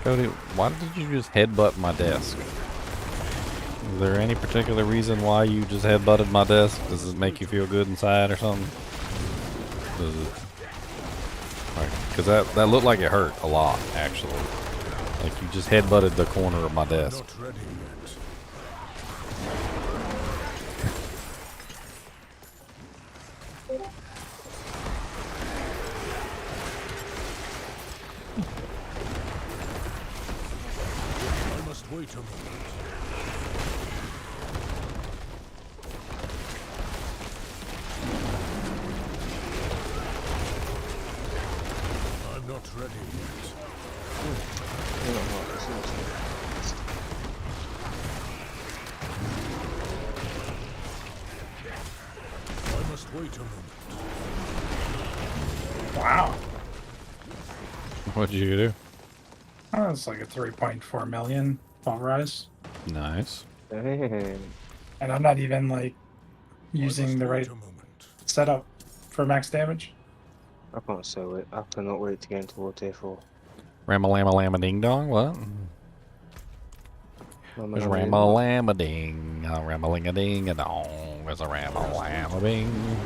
Cody, why did you just headbutt my desk? Is there any particular reason why you just headbutted my desk? Does it make you feel good inside or something? Does it? Because that looked like it hurt a lot, actually. Like you just headbutted the corner of my desk. Not ready yet. I must wait a moment. I'm not ready yet. I must wait a moment. Wow. What did you do? Oh, it's like a 3.4 million pulverize. Nice. Damn. And I'm not even like using the right setup for max damage. I can't sell it. I cannot wait to get into War Tier 4. Rama ding dong, what? There's Rama ding, Rama ding a dong. There's a Rama ding.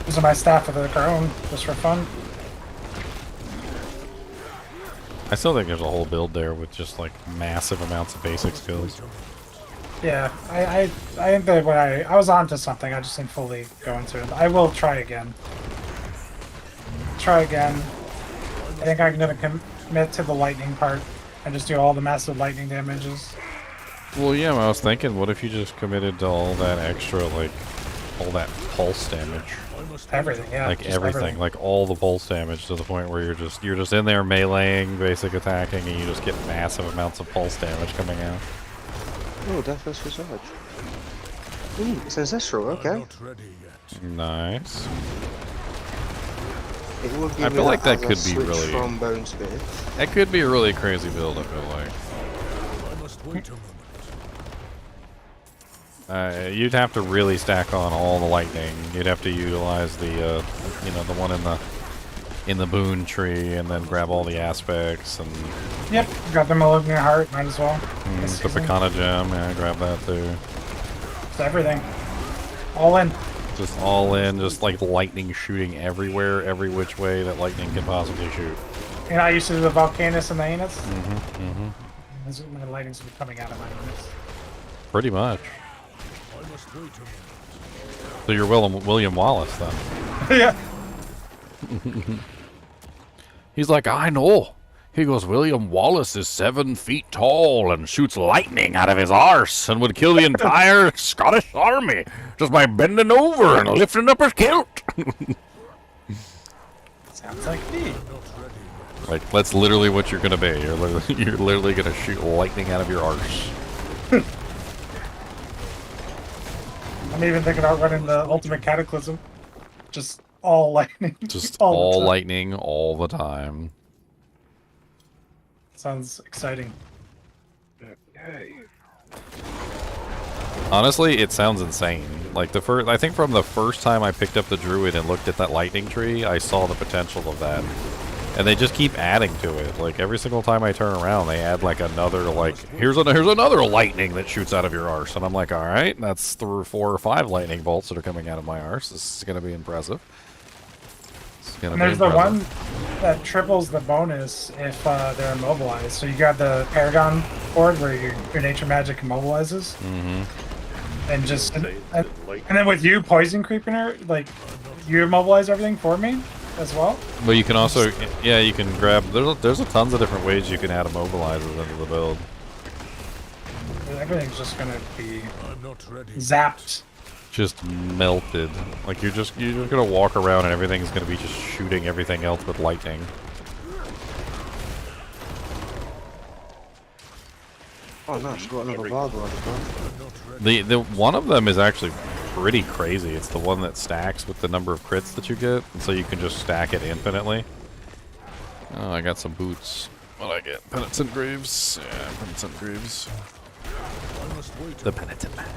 These are my staff of the Crone, just for fun. I still think there's a whole build there with just like massive amounts of basic skills. Yeah, I think that when I was onto something, I just didn't fully go into it. I will try again. I think I'm gonna commit to the lightning part and just do all the massive lightning damages. Well, yeah, I was thinking, what if you just committed to all that extra, like, all that pulse damage? Everything, yeah. Like everything, like all the pulse damage to the point where you're just in there meleeing, basic attacking, and you just get massive amounts of pulse damage coming out. Oh, Deathless Visage. Ooh, it's ancestral, I'm okay. not ready yet. Nice. It will give I me feel like that as a could be switch really- from bone spear. That could be a really crazy build, I feel like. I must wait a moment. You'd have to really stack on all the lightning. You'd have to utilize the, you know, the one in the boon tree, and then grab all the aspects and Yep, got the Malignant Heart, might as well. This the season. Picana gem. Yeah, grab that too. It's everything. All in. Just all in, just like lightning shooting everywhere, every which way that lightning can possibly shoot. You know, I used to do the Volcanus and the Anus. Mm-hmm. This is when the lightning's been coming out of my Anus. Pretty much. I must wait a moment. So you're William Wallace then. Yeah. He's like, I know. He goes, William Wallace is 7 feet tall and shoots lightning out of his arse and would kill the entire Scottish army just by bending over and lifting up his kilt. Sounds like me. Like, that's literally what you're gonna be. You're literally gonna shoot lightning out of your arse. I'm even thinking about running the Ultimate Cataclysm. Just all lightning. Just all the all time. lightning all the time. Sounds exciting. Honestly, it sounds insane. Like I think from the first time I picked up the druid and looked at that lightning tree, I saw the potential of that. And they just keep adding to it. Like every single time I turn around, they add like another here's another lightning that shoots out of your arse, and I'm like, all right, that's 4 or 5 lightning bolts that are coming out of my arse. This is gonna be impressive. And there's the one that triples the bonus if they're immobilized. So you got the Paragon board where your nature magic immobilizes. Mm-hmm. And just and then with you poison creeping her, like you immobilize everything for me as well. But you can also, yeah, you can grab. There's a tons of different ways you can add immobilizers into the build. Everything's just gonna be I'm not ready. zapped. Just melted. Like you're just gonna walk around and everything's gonna be just shooting everything else with lightning. Oh nice, got another Vargo on the The one of them is actually pretty crazy. It's the one that stacks with the number of crits that you get, and so you can just stack it infinitely. Oh, I got some boots. What I get? Penitent Greaves. Yeah, Penitent Greaves. The Penitent Man.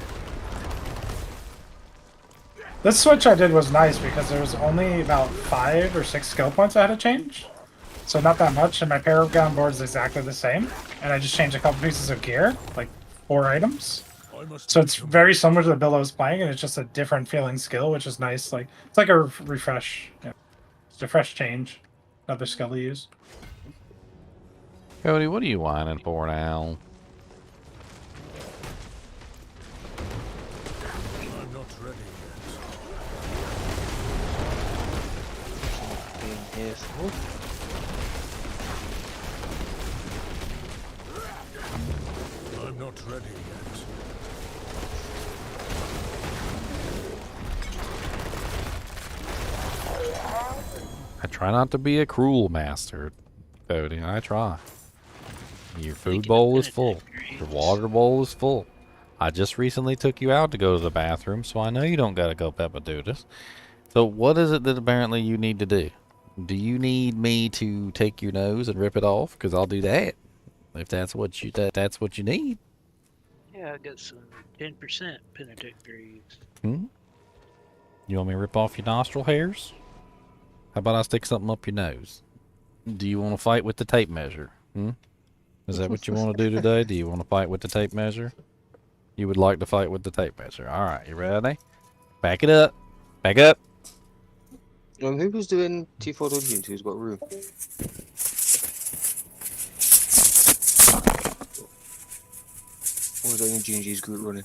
This switch I did was nice because there was only about 5 or 6 skill points I had to change. So not that much, and my Paragon board is exactly the same. And I just changed a couple pieces of gear, like 4 items. So it's very similar to the build I was playing, and it's just a different feeling skill, which is nice. Like it's like a refresh. Yeah. It's a fresh change. Another skill to use. Cody, what are you whining for now? I'm not ready Yes. yet. I'm not ready yet. I try not to be a cruel master, Cody. I try. Your food bowl is full. Your water bowl is full. I just recently took you out to go to the bathroom, so I know you don't gotta go Peppa do this. So what is it that apparently you need to do? Do you need me to take your nose and rip it off? Because I'll do that. If that's what you need. Yeah, I got some 10% penitent greaves. Hmm? You want me to rip off your nostril hairs? How about I stick something up your nose? Do you want to fight with the tape measure? Hmm? Is that what you want to do today? Do you want to fight with the tape measure? You would like to fight with the tape measure. Alright, you ready? Back it up. Back up. Who was doing T4 Dungeons? Who's got room? Or was only Gingy's group running?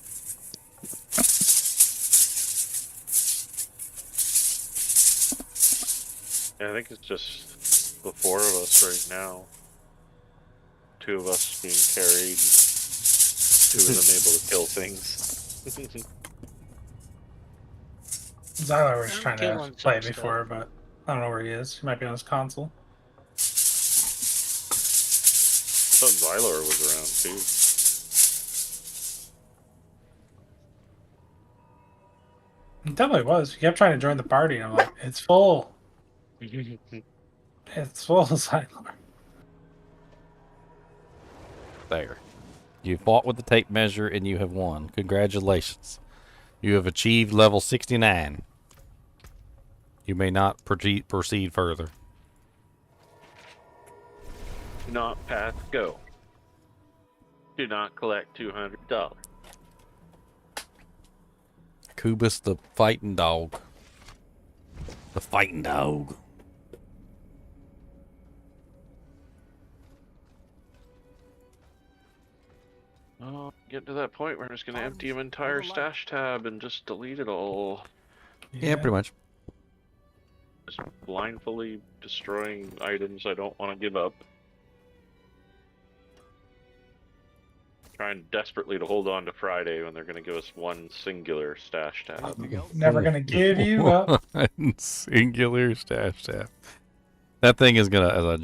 Yeah, I think it's just the 4 of us right now. 2 of us being carried, 2 of them able to kill things. Zyler was I'm trying to killing play some before, but I don't know where he is. He might be on his console. I thought Xylor was around too. It definitely was. He kept trying to join the party, and I'm like, it's full. It's full of Xylor. There. You fought with the tape measure and you have won. Congratulations. You have achieved level 69. You may not proceed further. Do not pass go. Do not collect $200. Kubus the fighting dog. The fighting dog. Oh, get to that point where I'm just gonna empty an entire stash tab and just delete it all. Yeah, pretty much. Just blindly destroying items I don't want to give up. Trying desperately to hold on to Friday when they're gonna give us one singular stash tab. Never gonna give you up. Singular stash tab. That thing is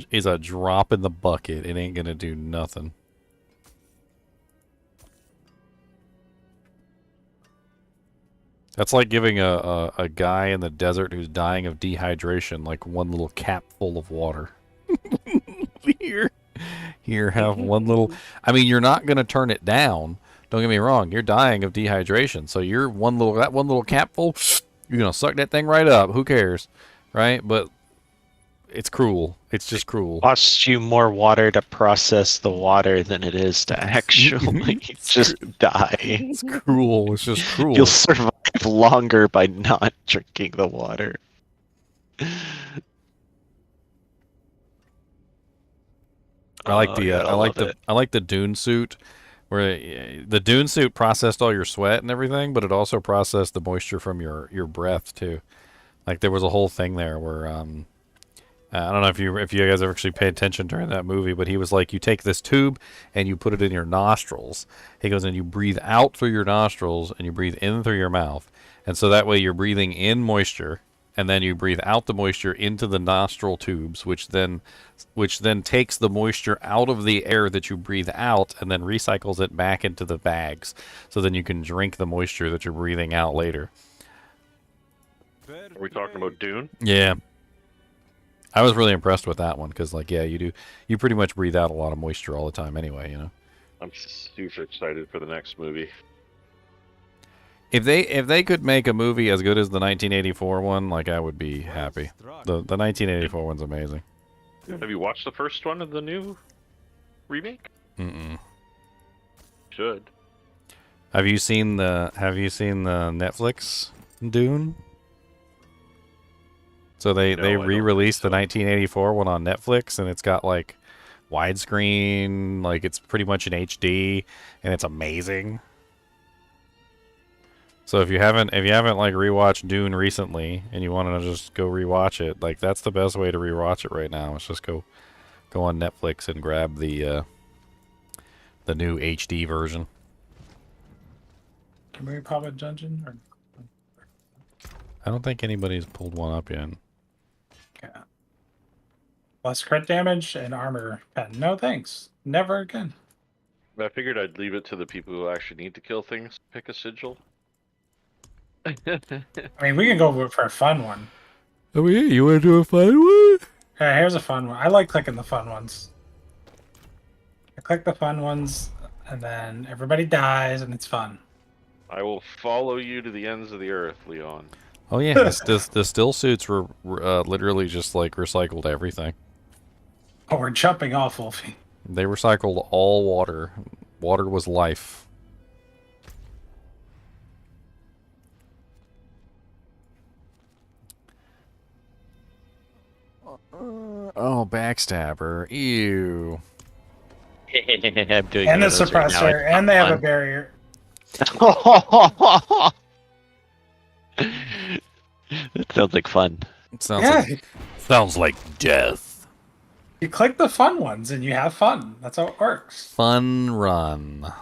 is a drop in the bucket. It ain't gonna do nothing. That's like giving a guy in the desert who's dying of dehydration like one little cap full of water. Here, have one little. I mean, you're not gonna turn it down. Don't get me wrong. You're dying of dehydration, so you're that one little capful. You're gonna suck that thing right up. Who cares, right? But it's cruel. It's just cruel. Costs you more water to process the water than it is to actually just die. It's cruel. It's just cruel. You'll survive longer by not drinking the water. I like I like the dune suit, where the dune suit processed all your sweat and everything, but it also processed the moisture from your breath too. Like there was a whole thing there where I don't know if you guys ever actually pay attention during that movie, but he was like, you take this tube and you put it in your nostrils. He goes, and you breathe out through your nostrils and you breathe in through your mouth, and so that way you're breathing in moisture. And then you breathe out the moisture into the nostril tubes, which then takes the moisture out of the air that you breathe out and then recycles it back into the bags. So then you can drink the moisture that you're breathing out later. Are we talking about Dune? Yeah. I was really impressed with that one because, like, yeah, you pretty much breathe out a lot of moisture all the time anyway, you know. I'm super excited for the next movie. If they could make a movie as good as the 1984 one, like, I would be happy. The 1984 one's amazing. Have you watched the first one of the new remake? Mm-mm. Should. Have you seen the Netflix Dune? So they re-released the 1984 one on Netflix, and it's got like widescreen, like it's pretty much in HD, and it's amazing. So if you haven't like rewatched Dune recently and you want to just go rewatch it, like that's the best way to rewatch it right now. Is just go on Netflix and grab the new HD version. Can we pop a dungeon? Or... I don't think anybody's pulled one up yet. Yeah. Less crit damage and armor pen. No thanks. Never again. I figured I'd leave it to the people who actually need to kill things. Pick a sigil. I mean, we can go for a fun one. Oh yeah, you want to do a fun one? Yeah, here's a fun one. I like clicking the fun ones. I click the fun ones, and then everybody dies, and it's fun. I will follow you to the ends of the earth, Leon. Oh yeah, the still suits were literally just like recycled everything. Oh, we're jumping off, Wolfie. They recycled all water. Water was life. Oh, backstabber. Ew. I'm doing And the one of those right now. suppressor, and they have a barrier. That sounds like fun. It sounds like death. You click the fun ones, and you have fun. That's how it works. Fun run.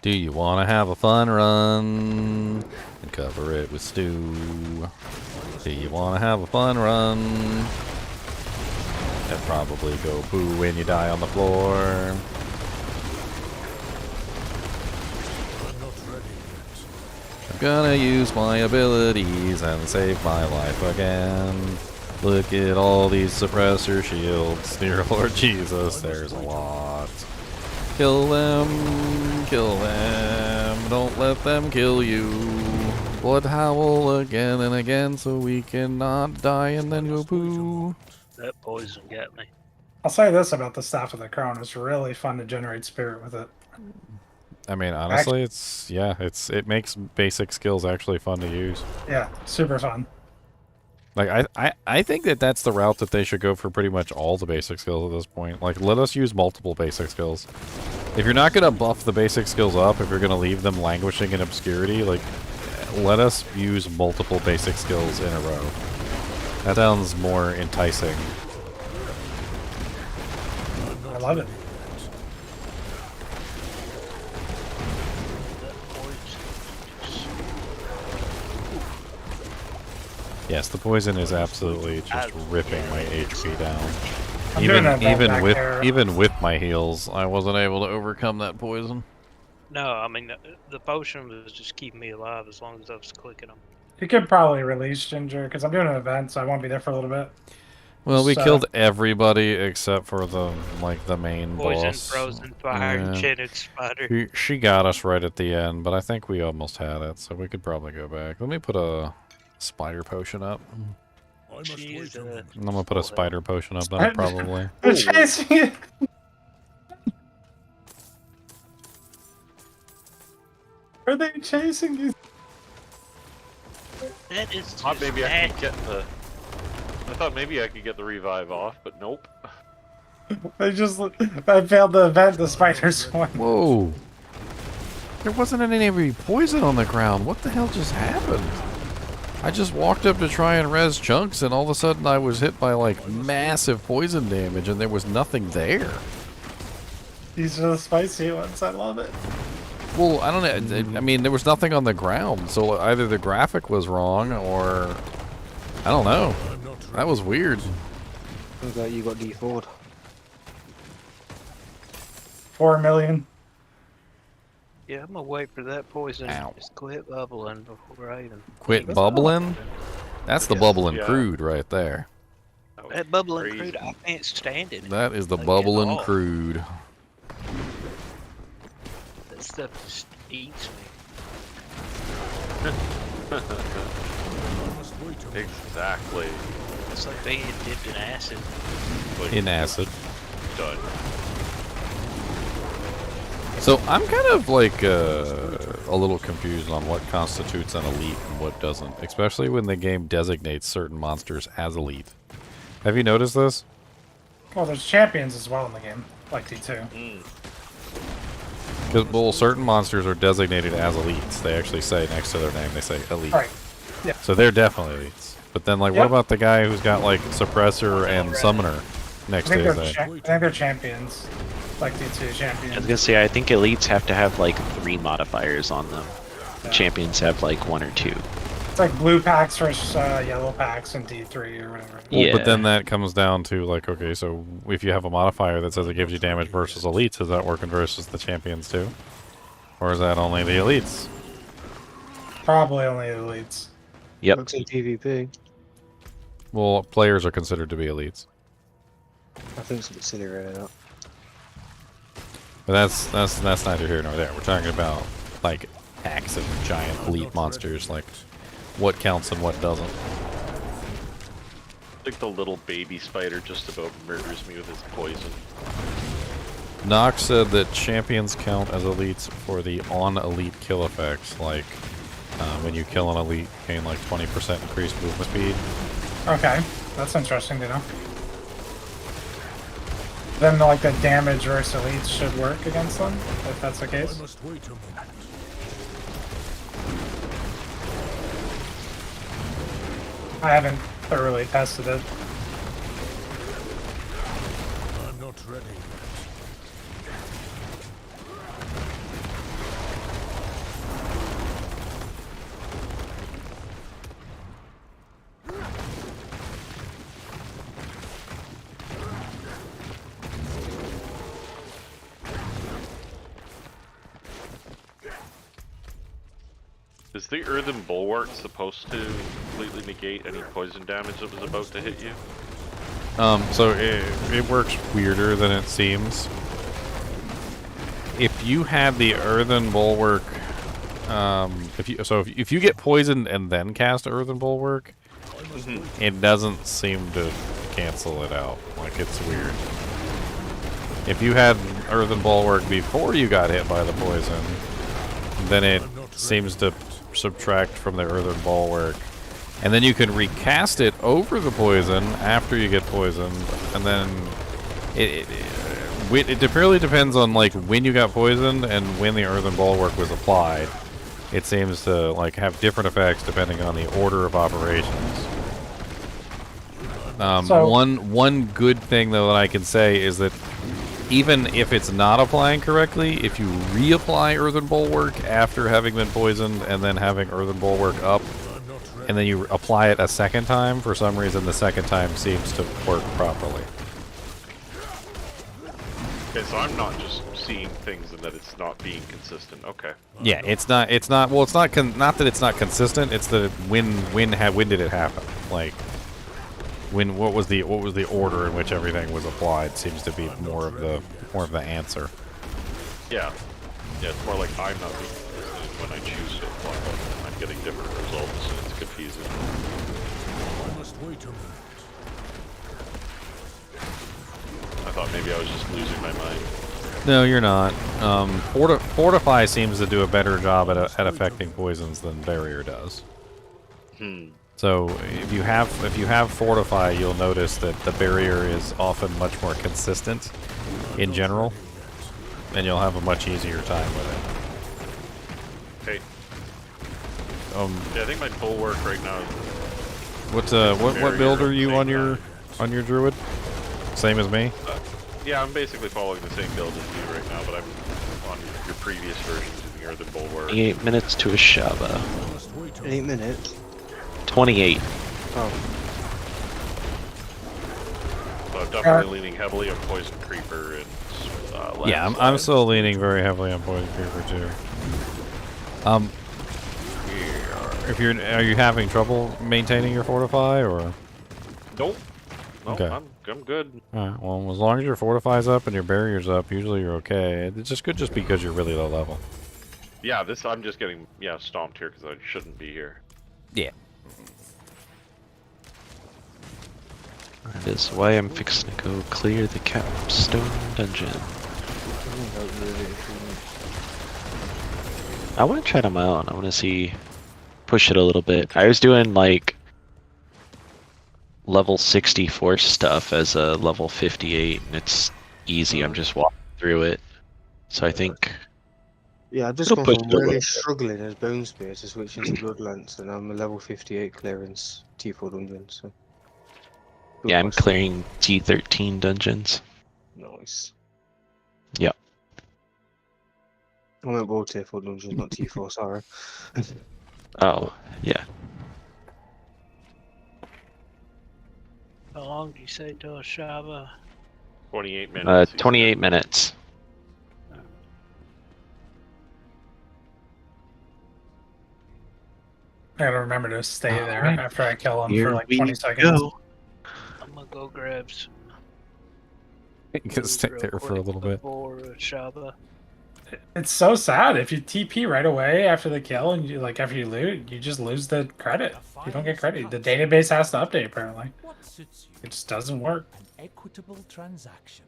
Do you want to have a fun run and cover it with stew? Do you want to have a fun run and probably go poo when you die on the floor? Gonna use my abilities and save my life again. Look at all these suppressor shields. Dear Lord Jesus, there's a lot. Kill them, kill them. Don't let them kill you. Blood howl again and again so we cannot die and then go poo. That poison got me. I'll say this about the Staff of the Crown: it's really fun to generate spirit with it. I mean, honestly, it makes basic skills actually fun to use. Yeah, super fun. Like, I think that that's the route that they should go for pretty much all the basic skills at this point. Like, let us use multiple basic skills. If you're not going to buff the basic skills up, if you're going to leave them languishing in obscurity, like, let us use multiple basic skills in a row. That sounds more enticing. I love it. Yes, the poison is absolutely just ripping my HP down. I'm doing that back with there. even with my heals, I wasn't able to overcome that poison. No, I mean the potion was just keeping me alive as long as I was clicking them. You could probably release Ginger because I'm doing an event, so I won't be there for a little bit. Well, we So- killed everybody except for the main Poison, boss. frozen fire, Yeah. enchanted spider. She got us right at the end, but I think we almost had it, so we could probably go back. Let me put a spider potion up. I must wait a moment. I'm gonna put a spider potion up then, probably. They're chasing you. Are they chasing you? That is Thought just maybe I nasty. could get the. I thought maybe I could get the revive off, but nope. They just. I failed the event. The spiders won. Whoa! There wasn't any poison on the ground. What the hell just happened? I just walked up to try and res chunks, and all of a sudden I was hit by like massive poison damage, and there was nothing there. These are the spicy ones. I love it. Well, I don't know. I mean, there was nothing on the ground, so either the graphic was wrong, or I don't know. That was weird. Looks like you got D4'd. 4 million. Yeah, I'm gonna wait for that poison Ow. to just quit bubbling before I even Quit bubbling? That's the Yes, bubbling yeah. crude right there. That was That bubbling crazy. crude, I can't stand it. That is the Like, at bubbling all. crude. That stuff just eats me. I must wait a moment. Exactly. It's like being dipped in acid. Like, In acid. done. So I'm kind of like a little confused on what constitutes an elite and what doesn't, especially when the game designates certain monsters as elite. Have you noticed this? Well, there's champions as well in the game, like T2. Because, well, certain monsters are designated as elites. They actually say next to their name, they say elite. Right. Yeah. So they're definitely elites. But then, like, what Yep. about the guy who's got, like, suppressor and summoner I next to think his they're name? I think they're champions, like T2 I was champions. gonna say, I think elites have to have like 3 modifiers on them. Yeah. Champions have like 1 or 2. It's like blue packs versus yellow packs in D3 or whatever. Well, Yeah. but then that comes down to, like, okay, so if you have a modifier that says it gives you damage versus elites, is that working versus the champions too? Or is that only the elites? Probably only the elites. Yep. Looks like PvP. Well, players are considered to be elites. I think it's a bit silly right now. But that's neither here nor there. We're talking about, like, packs of giant elite monsters, like what counts and what doesn't. I think the little baby spider just about murders me with his poison. Nox said that champions count as elites for the on-elite kill effects, like when you kill an elite, gain like 20% increased movement speed. Okay, that's interesting to know. Then, like, the damage versus elites should work against them, if that's the I case. must wait a moment. I haven't thoroughly tested it. I'm not ready yet. Is the earthen bulwark supposed to completely negate any poison damage that was about to hit you? So it works weirder than it seems. If you had the earthen bulwark, if you get poisoned and then cast earthen bulwark, it doesn't seem to cancel it out. Like, it's weird. If you had earthen bulwark before you got hit by the poison, then it seems to subtract from the earthen bulwark, and then you can recast it over the poison after you get poisoned, and then it really depends on like when you got poisoned and when the earthen bulwark was applied. It seems to like have different effects depending on the order of operations. One good thing though that I can say is that even if it's not applying correctly, if you reapply earthen bulwark after having been poisoned and then having earthen bulwark up, and then you apply it a second time, for some reason the second time seems to work properly. Okay, so I'm not just seeing things and that it's not being consistent. Okay. Yeah, it's not not that it's not consistent, it's that when did it happen? Like what was the order in which everything was applied seems to be more of the answer. Yeah. Yeah, it's more like I'm not being consistent when I choose to apply it. I'm getting different results and it's confusing. I must wait a minute. I thought maybe I was just losing my mind. No, you're not. Fortify seems to do a better job at affecting poisons than Barrier does. So if you have Fortify, you'll notice that the Barrier is often much more consistent in general, and you'll have a much easier time with it. Okay. Yeah, I think my bulwark right now is... What build are you on your druid? Same as me? Yeah, I'm basically following the same build as you right now, but I'm on your previous versions of the Earthen Bulwark. 8 minutes to a Shaba. 8 minutes? 28. Oh. So I'm definitely leaning heavily on Poison Creeper and yeah, I'm still leaning very heavily on Poison Creeper too. Are you having trouble maintaining your Fortify, or? Nope. No, Okay. I'm good. Alright, well, as long as your Fortify's up and your Barrier's up, usually you're okay. It's just good just because you're really low level. Yeah, I'm just getting stomped here because I shouldn't be here. Yeah. That is why I'm fixing to go clear the capstone dungeon. I want to try them out. I want to push it a little bit. I was doing like level 64 stuff as a level 58, and it's easy. I'm just walking through it. So I think... Yeah, I've just gone from really struggling as Bone Spear to switch into Bloodlance, and I'm a level 58 clearance T4 dungeon, so... Yeah, I'm clearing T13 dungeons. Nice. Yeah. I went all tier 4 dungeons, not T4, sorry. Oh, yeah. How long do you say to a Shaba? 28 minutes. 28 minutes. I gotta remember to stay there after I kill him Here for like we 20 seconds. go. I'm gonna go grab some. You can stay there for a little bit. Before Shaba. It's so sad. If you TP right away after the kill and you after you loot, you just lose the credit. You don't get credit. The database has to update apparently. It just doesn't work. An equitable transaction.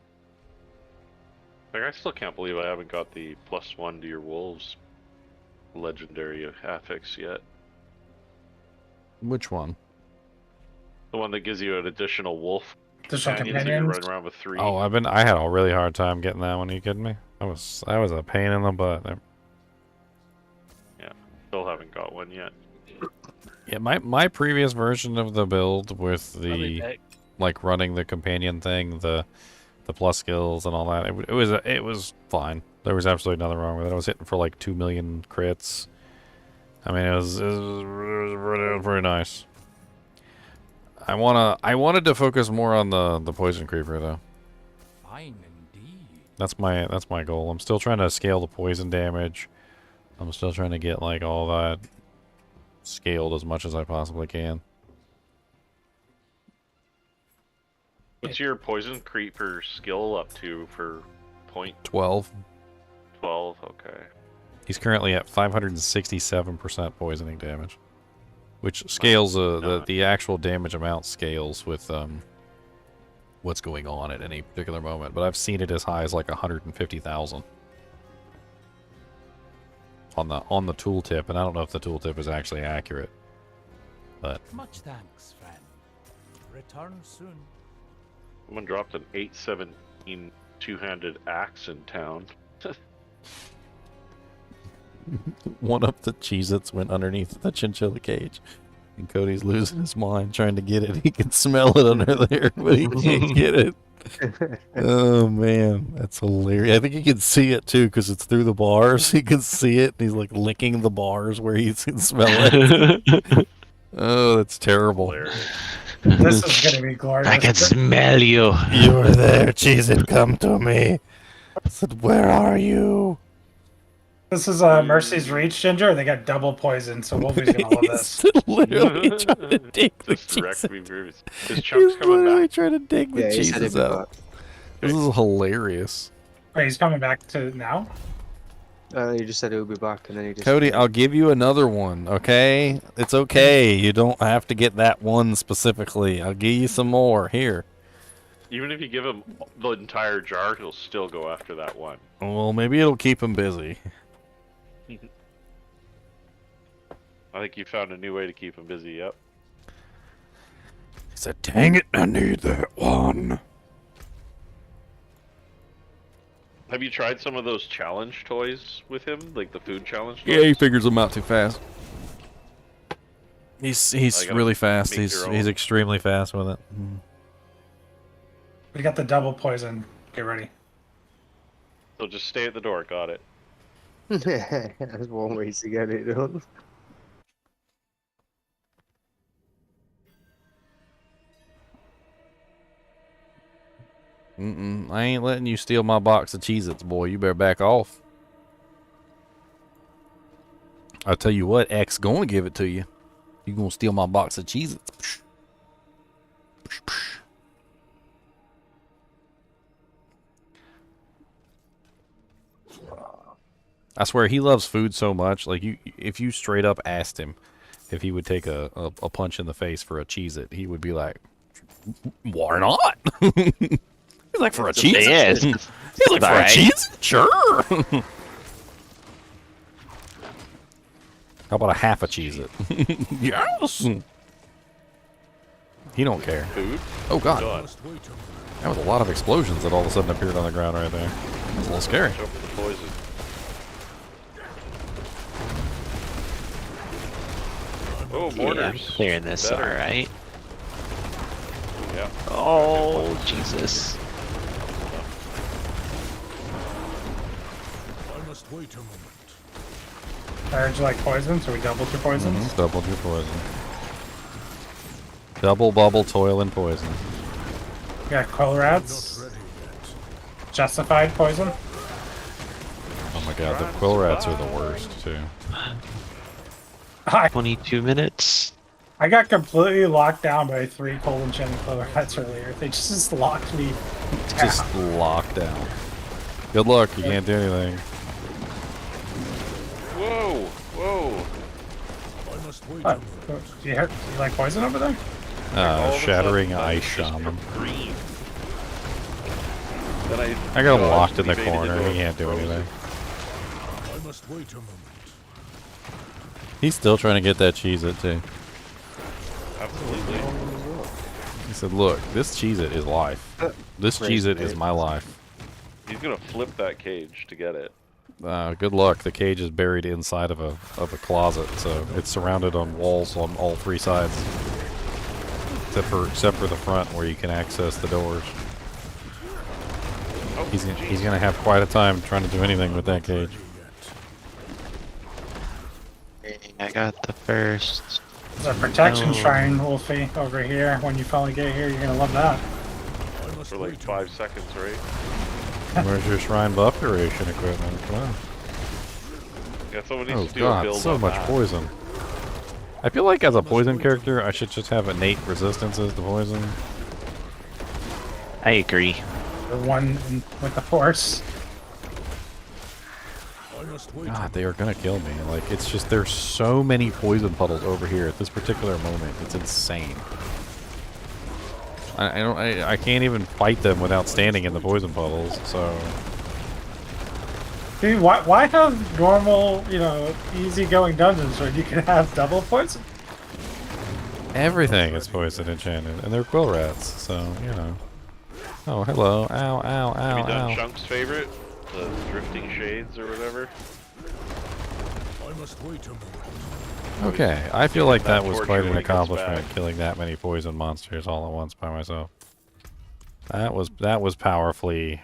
Like, I still can't believe I haven't got the +1 to your wolves legendary affix yet. Which one? The one that gives you an additional wolf Additional companions that you companions? run around with 3. Oh, I had a really hard time getting that one. Are you kidding me? That was a pain in the butt. Yeah, still haven't got one yet. Yeah, my previous version of the build with the like running the companion thing, the plus skills and all that, it was fine. There was absolutely nothing wrong with it. I was hitting for like 2 million crits. I mean, it was very nice. I wanted to focus more on the poison creeper though. Fine indeed. That's my goal. I'm still trying to scale the poison damage. I'm still trying to get like all that scaled as much as I possibly can. What's your poison creeper skill up to for point 12. 12? Okay. He's currently at 567% poisoning damage, which scales the actual damage amount scales with what's going on at any particular moment. But I've seen it as high as like 150,000 on the tooltip, and I don't know if the tooltip is actually accurate. But Much thanks, friend. Return soon. Someone dropped an 817 two-handed axe in town. one of the Cheez-Its went underneath the chinchilla cage, and Cody's losing his mind trying to get it. He can smell it under there, but he can't get it. Oh man, that's hilarious. I think he can see it too because it's through the bars. He can see it, and he's like licking the bars where he can smell it. Oh, that's terrible. This is gonna be glorious. I can smell you. You were there, Cheez-It. Come to me. I said, where are you? This is Mercy's Reach, Ginger. They got double poison, so Wolfie's gonna love this. He's literally trying to dig the Direct me Cheez-Its. Bruce. His chunk's He's coming literally back. trying to dig the Yeah, he said Cheez-Its it'd be out. This is hilarious. Wait, he's coming back to now? He just said he'll be back, and then he just. Cody, I'll give you another one, okay? It's okay. You don't have to get that one specifically. I'll give you some more. Here. Even if you give him the entire jar, he'll still go after that one. Well, maybe it'll keep him busy. I think you found a new way to keep him busy, yep. He said, dang it, I need that one. Have you tried some of those challenge toys with him? Like the food challenge toys? Yeah, he figures them out too fast. He's gotta really fast. make He's your own. extremely fast with it. We got the double poison. Get ready. So just stay at the door, got it. There's one way to get it done. I ain't letting you steal my box of Cheez-Its, boy. You better back off. I'll tell you what, X gonna give it to you. You gonna steal my box of Cheez-Its. I swear he loves food so much. Like if you straight up asked him if he would take a punch in the face for a Cheez-It, he would be like, why not? He's like, for a Cheez-It? Yes. He's like, for a Cheez-It? Sure. How about a half a Cheez-It? Yes. He don't care. Food? Oh god. Done. That was a lot of explosions that all of a sudden appeared on the ground right there. That was a little scary. Watch out for the poison. Oh, Yeah, I'm mortars. clearing this, Better. alright. Yeah. Oh, Jesus. I must wait a moment. Would you like poison? So we doubled your poisons? Doubled your poison. Double bubble, toil, and poison. We got coil Not rats. ready yet. Justified poison. Oh my god, the quill rats are the worst too. 22 minutes. I got completely locked down by 3 cold enchanted coil rats earlier. They just locked me down. Just locked down. Good luck, you can't do anything. Whoa! Whoa! I must wait a What? moment. Do you like poison over there? All of a Shattering sudden, ice just shaman. green. Then I got him dodged locked in and the evaded corner. the He can't do frozen. anything. I must wait a moment. He's still trying to get that Cheez-It too. Absolutely. He said, look, this Cheez-It is life. This Cheez-It is my life. He's gonna flip that cage to get it. Good luck. The cage is buried inside of a closet, so it's surrounded on walls on all 3 sides. Except for the front where you can access the doors. Oh, He's gonna have quite a time trying to do anything with that cage. I got the first. There's a protection Oh. shrine, Wolfie, over here. When you finally get here, you're gonna love that. I must For like wait a 5 seconds, right? Where's your shrine buff duration equipment? Come on. Yeah, someone needs Oh to do a god, build so on much that. poison. I feel like as a poison character, I should just have innate resistances to poison. I agree. The one with the force. I must wait. God, they are gonna kill me. Like, it's just, there's so many poison puddles over here at this particular moment. It's insane. I can't even fight them without standing in the poison puddles, so... Dude, why have normal, you know, easy-going dungeons when you can have double poison? Everything is poison enchanted, and they're quill rats, so, you know. Oh, hello. Ow, ow, Have you ow, done ow. Chunk's favorite? The Drifting Shades or whatever? I must wait a moment. Okay, I feel like that was torture quite an when he gets accomplishment, back. killing that many poison monsters all at once by myself. That was powerfully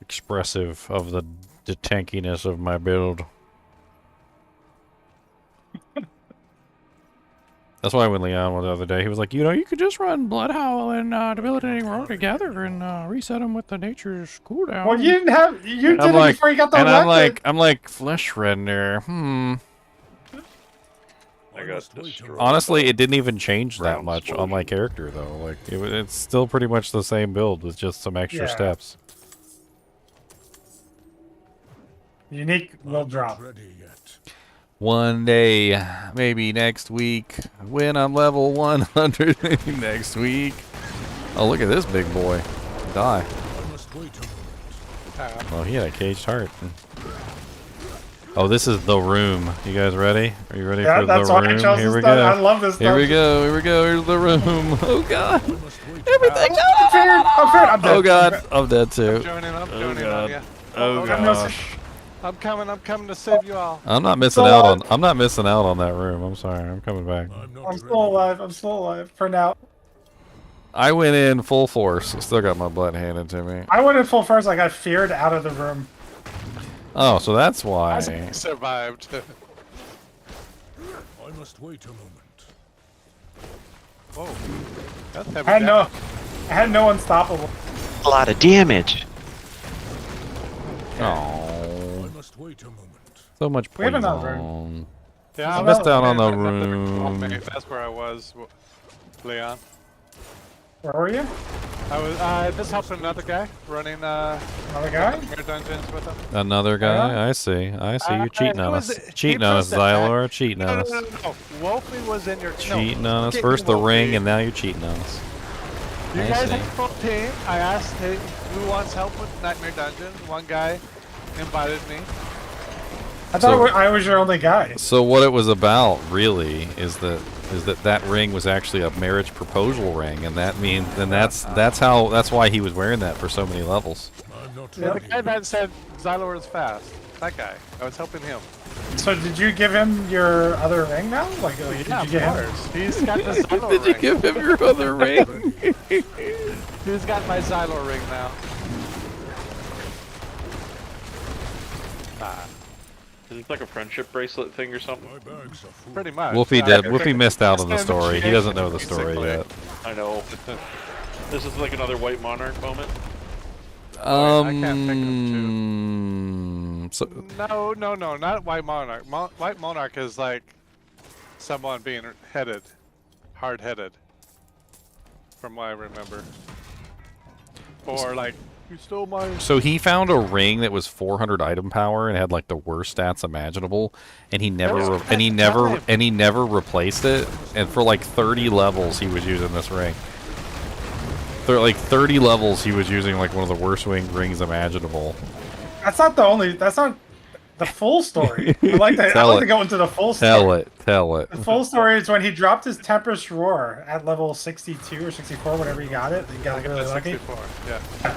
expressive of the tankiness of my build. That's why when Leon was the other day, he was like, you know, you could just run Bloodhowl and Debilitating Roar together and reset them with the nature's cooldown. Well, you didn't have. You did I'm it like, before you got the and weapon. I'm like, Flesh Render, I got destroyed. Honestly, it didn't even change that Ground much on explosion. my character, though. Like, it's still pretty much the same build with just some extra Yeah. steps. Unique will drop. Ready yet? One day, maybe next week, when I'm level 100, maybe next week. Oh, look at this big boy. Die. I must wait a moment. Well, he had a caged heart. Oh, this is the room. You guys ready? Are you ready Yeah, for that's the why I room? chose Here this we dungeon. go. I love this Here we dungeon. go. Here we go. Here's the room. Oh God. I must wait. Everything. I'm feared. I'm dead. Oh God. I'm dead too. Joining, I'm Oh joining God. on you. Oh I'm no- gosh. I'm coming to save you all. I'm not missing out on. I'm not missing out on that room. I'm sorry. I'm coming back. I'm not I'm ready. still alive. I'm still alive for now. I went in full force. Still got my butt handed to me. I went in full force. I got feared out of the room. Oh, so that's why. I survived. I must wait a moment. Whoa. That's heavy I had no unstoppable. A lot of damage. Oh, I must wait a moment. so much We have poison. another room. Yeah, I missed out on the I remember the room. That's where I was, Leon. Where were you? I was just helping another guy running Another guy? air dungeons with him. Another guy. I see. I see you cheating he on was- us. he Cheating on us, pressed that Xylor. Cheating on us. No. Wolfie was in your Cheating no, on us. forget First you, the ring, Wolfie. and now you're cheating on us. You I guys see. had a full team. I asked, hey, who wants help with Nightmare Dungeon? One guy invited me. I thought I was your only guy. So what it was about, really, is that ring was actually a marriage proposal ring, and that means, and that's why he was wearing that for so many levels. I'm not Yeah, the ready. guy that said Xylor is fast. That guy. I was helping him. So did you give him your other ring now? Like Yeah, did you of get him? course. He's got the Xylor Did you ring. give him your other ring? He's got my Xylor ring now. Is it like a friendship bracelet thing or something? My bags are full. Pretty much. Wolfie did. Wolfie missed out on the story. He doesn't know the story Basically. yet. I know. This is like another White Monarch moment. I can't think So No, not White Monarch. White Monarch is like someone being hard-headed, from what I remember. Or like, you stole my... So he found a ring that was 400 item power and had like the worst stats imaginable, and he never replaced it. And for like 30 levels, he was using this ring. For like 30 levels, he was using like one of the worst rings imaginable. That's not the full story. I like to go into the full story. Tell it. The full story is when he dropped his Tempest Roar at level 62 or 64, whatever he got it. He got really lucky. 64, yeah.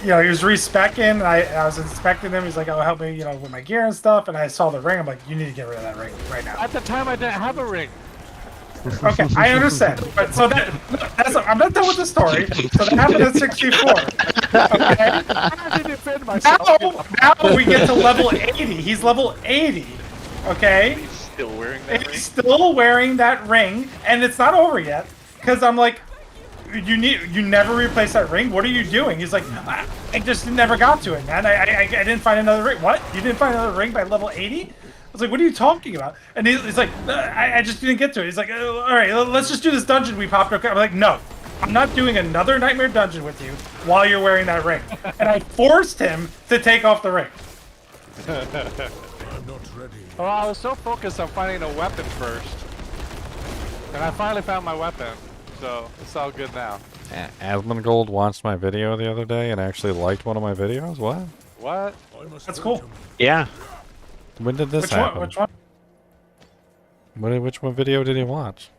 You know, he was respecking, and I was inspecting him. He's like, "Oh, help me, you know, with my gear and stuff." And I saw the ring. I'm like, "You need to get rid of that ring right now." At the time, I didn't have a ring. Okay, I understand. But so I'm not done with the story. So that happened at 64. Okay. I didn't defend myself. Now we get to level 80. He's level 80. Okay. He's still wearing that ring. He's still wearing that ring, and it's not over yet. Because I'm like, you never replace that ring. What are you doing? He's like, I just never got to it, man. I didn't find another ring. What? You didn't find another ring by level 80? was like, what are you talking about? And he's like, I just didn't get to it. He's like, all right, let's just do this dungeon we popped. I'm like, no, I'm not doing another nightmare dungeon with you while you're wearing that ring. And I forced him to take off the ring. I'm not ready. Well, I was so focused on finding a weapon first. And I finally found my weapon. So, it's all good now. Asmongold watched my video the other day and actually liked one of my videos? What? What? That's cool. Yeah. When did this Which happen? one? Which one? Which one video did he watch?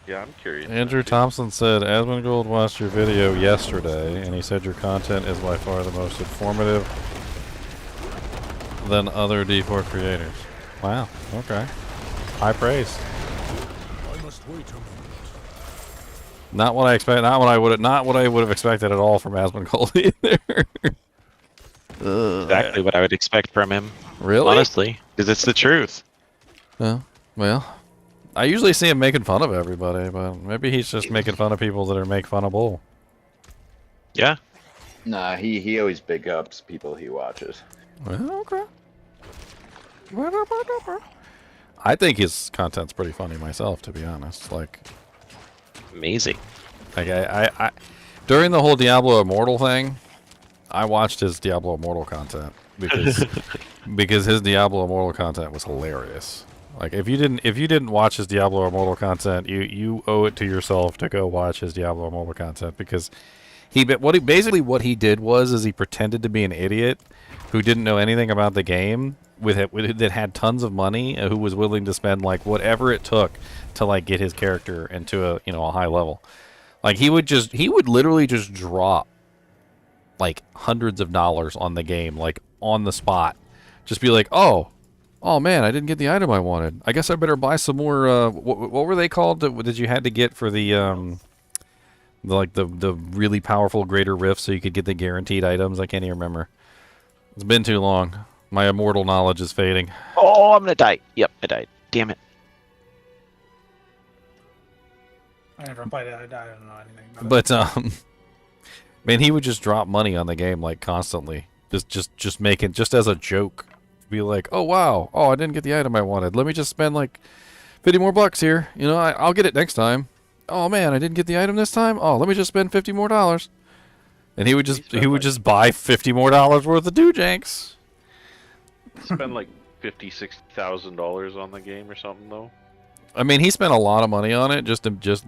Yeah, I'm curious. Andrew Thompson said, Asmongold watched your video yesterday, and he said your content is by far the most informative than other D4 creators. Wow, okay. High praise. I must wait a moment. Not what I expect. Not what I would have expected at all from Asmongold either. Exactly what I would expect from him. Really? Honestly, because it's the truth. Well, I usually see him making fun of everybody, but maybe he's just making fun of people that are make fun of bull. Yeah. Nah, he always big ups people he watches. Well, okay. I think his content's pretty funny myself, to be honest. Like, Amazing. like I during the whole Diablo Immortal thing, I watched his Diablo Immortal content because his Diablo Immortal content was hilarious. Like if you didn't watch his Diablo Immortal content, you owe it to yourself to go watch his Diablo Immortal content because what he did was he pretended to be an idiot who didn't know anything about the game that had tons of money, who was willing to spend like whatever it took to like get his character into a high level. Like he would literally just drop like hundreds of dollars on the game, like on the spot. Just be like, oh man, I didn't get the item I wanted. I guess I better buy some more. What were they called that you had to get for the really powerful greater rift so you could get the guaranteed items? I can't even remember. It's been too long. My immortal knowledge is fading. Oh, I'm gonna die. Yep, I died. Damn it. I never played it. I don't know anything about it. But man, he would just drop money on the game like constantly, just making just as a joke. Be like, oh wow, I didn't get the item I wanted. Let me just spend like 50 more bucks here. I'll get it next time. Oh man, I didn't get the item this time. Oh, let me just spend $50 more. And he would just buy $50 more worth of Doojanks. Spend like $50,000-$60,000 on the game or something though. I mean, he spent a lot of money on it,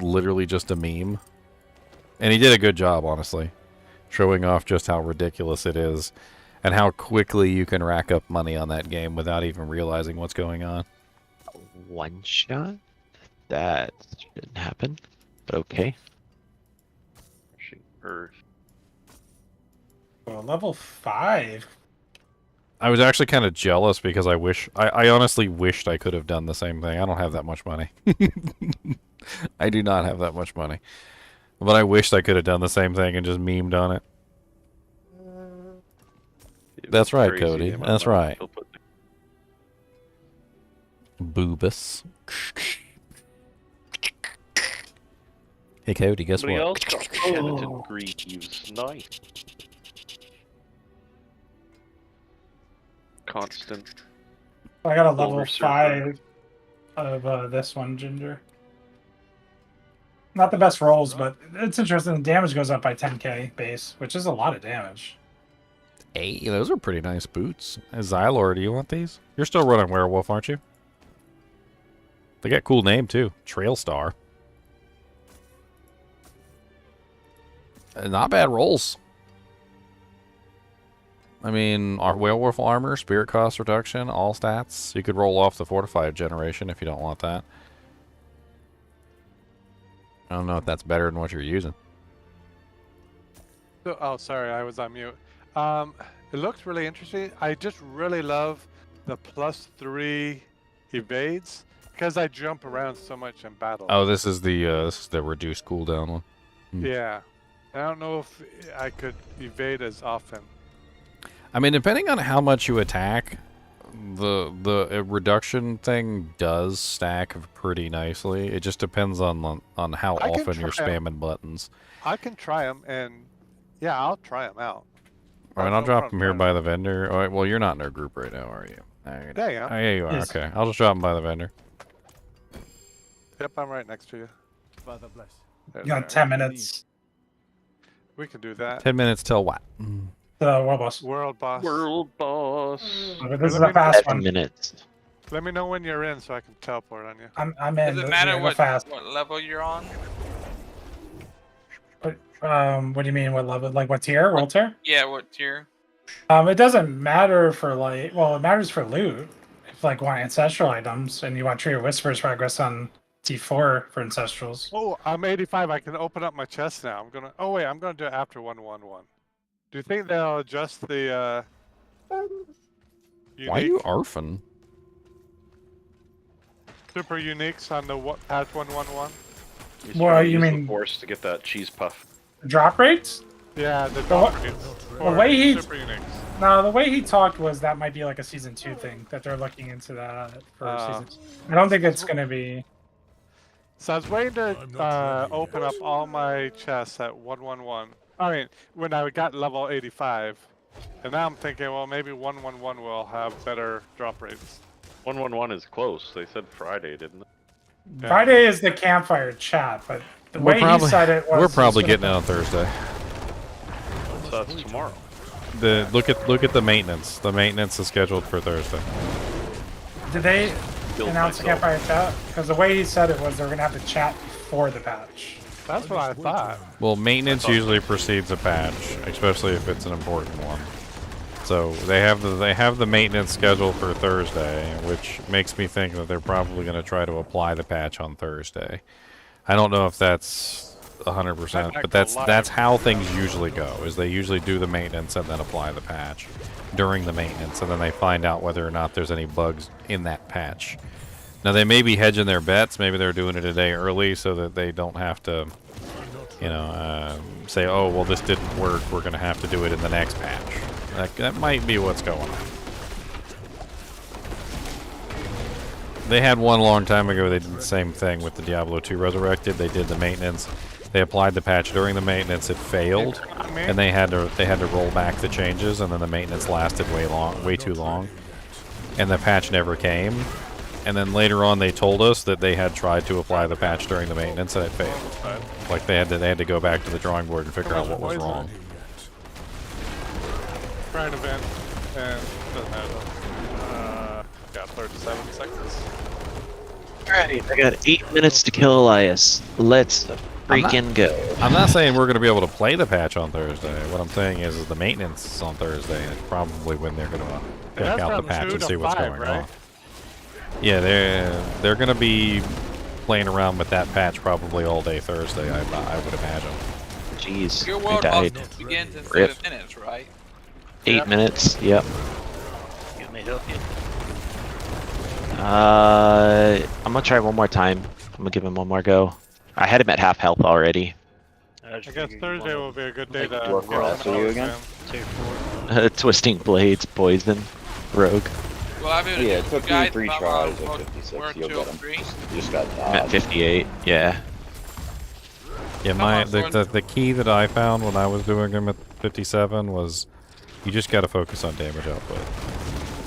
literally just a meme. And he did a good job, honestly, showing off just how ridiculous it is and how quickly you can rack up money on that game without even realizing what's going on. One shot? That shouldn't happen. But okay. Earth. Well, level 5. I was actually kind of jealous because I honestly wished I could have done the same thing. I don't have that much money. I do not have that much money. But I wished I could have done the same thing and just memed on it. That's right, Cody. That's right. Boobus. Hey, Cody, guess Somebody what? else got penitent Greaves. Nice. Constant. I got a level Silver Surfer. 5 of this one, Ginger. Not the best rolls, but it's interesting. The damage goes up by 10k base, which is a lot of damage. Hey, those are pretty nice boots. Xylor, do you want these? You're still running Werewolf, aren't you? They got a cool name, too. Trailstar. Not bad rolls. I mean, our Werewolf armor, spirit cost reduction, all stats. You could roll off the fortified generation if you don't want that. I don't know if that's better than what you're using. Oh, sorry, I was on mute. It looks really interesting. I just really love the +3 evades because I jump around so much in battle. Oh, this is the reduced cooldown one. Yeah, I don't know if I could evade as often. I mean, depending on how much you attack, the reduction thing does stack pretty nicely. It just depends on how often you're spamming buttons. I can try them, and yeah, I'll try them out. All right, Oh, I'll no drop problem, them here man. by the vendor. All right, well, you're not in our group right now, are you? All right. Yeah, yeah. Oh, yeah, you are. Yes. Okay, I'll just drop them by the vendor. Yep, I'm right next to you. Father bless. There You got they 10 are. minutes. We can do that. 10 minutes till what? The world boss. World boss. World boss. Okay, this is let a me- fast 7 one. minutes. Let me know when you're in so I can teleport on you. I'm in. Does it but matter yeah, go what fast. level you're on? But, what do you mean? What level? Like what tier? World tier? Yeah, what tier? It doesn't matter for like. Well, it matters for loot. If like want ancestral items and you want Tree of Whispers progress on T4 for ancestrals. Oh, I'm 85. I can open up my chest now. I'm gonna. Oh wait, I'm gonna do it after 111. Do you think they'll adjust the? Why are you Unique, arfing? super uniques on the patch 111? He's Well, trying to you use mean- the force to get that cheese puff. Drop rates? Yeah, the what- drop rates the for way he- super uniques. No, the way he talked was that might be like a season 2 thing that they're looking into that for season 2. I don't think it's gonna be. So I was waiting I'm to not ready open up yet. all my chests at 111. I mean, when I got level 85. And now I'm thinking, well, maybe 111 will have better drop rates. 111 is close. They said Friday, didn't they? Yeah. Friday is the campfire chat, but the We're way probably- he said it was. We're probably it's getting it gonna- on Thursday. So that's tomorrow. Look at the maintenance. The maintenance is scheduled for Thursday. Did they Killed announce the myself. campfire chat? Because the way he said it was they were gonna have to chat before the patch. That's what I thought. Well, maintenance usually precedes a patch, especially if it's an important one. So they have the maintenance scheduled for Thursday, which makes me think that they're probably going to try to apply the patch on Thursday. I don't know if that's 100%, but that's how things usually go. Is they usually do the maintenance and then apply the patch during the maintenance, and then they find out whether or not there's any bugs in that patch. Now they may be hedging their bets. Maybe they're doing it a day early so that they don't have to, say, "Oh, well, this didn't work. We're going to have to do it in the next patch." That might be what's going on. They had one long time ago. They did the same thing with the Diablo 2 Resurrected. They did the maintenance. They applied the patch during the maintenance. It failed, and they had to roll back the changes, and then the maintenance lasted way too long, and the patch never came. And then later on, they told us that they had tried to apply the patch during the maintenance, and it failed. Like they had to go back to the drawing board and figure out what was wrong. Current event, and doesn't matter. Got 37 seconds. Alright, I got 8 minutes to kill Elias. Let's freaking go. I'm not saying we're going to be able to play the patch on Thursday. What I'm saying is the maintenance is on Thursday, and it's probably when they're going to check that's out the from patch 2 and to see what's 5, going right? on. Yeah, they're going to be playing around with that patch probably all day Thursday, I would imagine. Jeez, Your I world boss died. begins in Rip. 7 minutes, right? 8 minutes, yep. Can they help you? I'm gonna try one more time. I'm gonna give him one more go. I had him at half health already. I guess Thursday will be a good day to What class are you again? Twisting blades, poison, rogue. Well, I've been Yeah, it took me guys 3 about tries world- at 56. world You'll get 203. them. You just got I'm at dodged. 58. Yeah. Yeah, the key that I found when I was doing him at 57 was you just got to focus on damage output.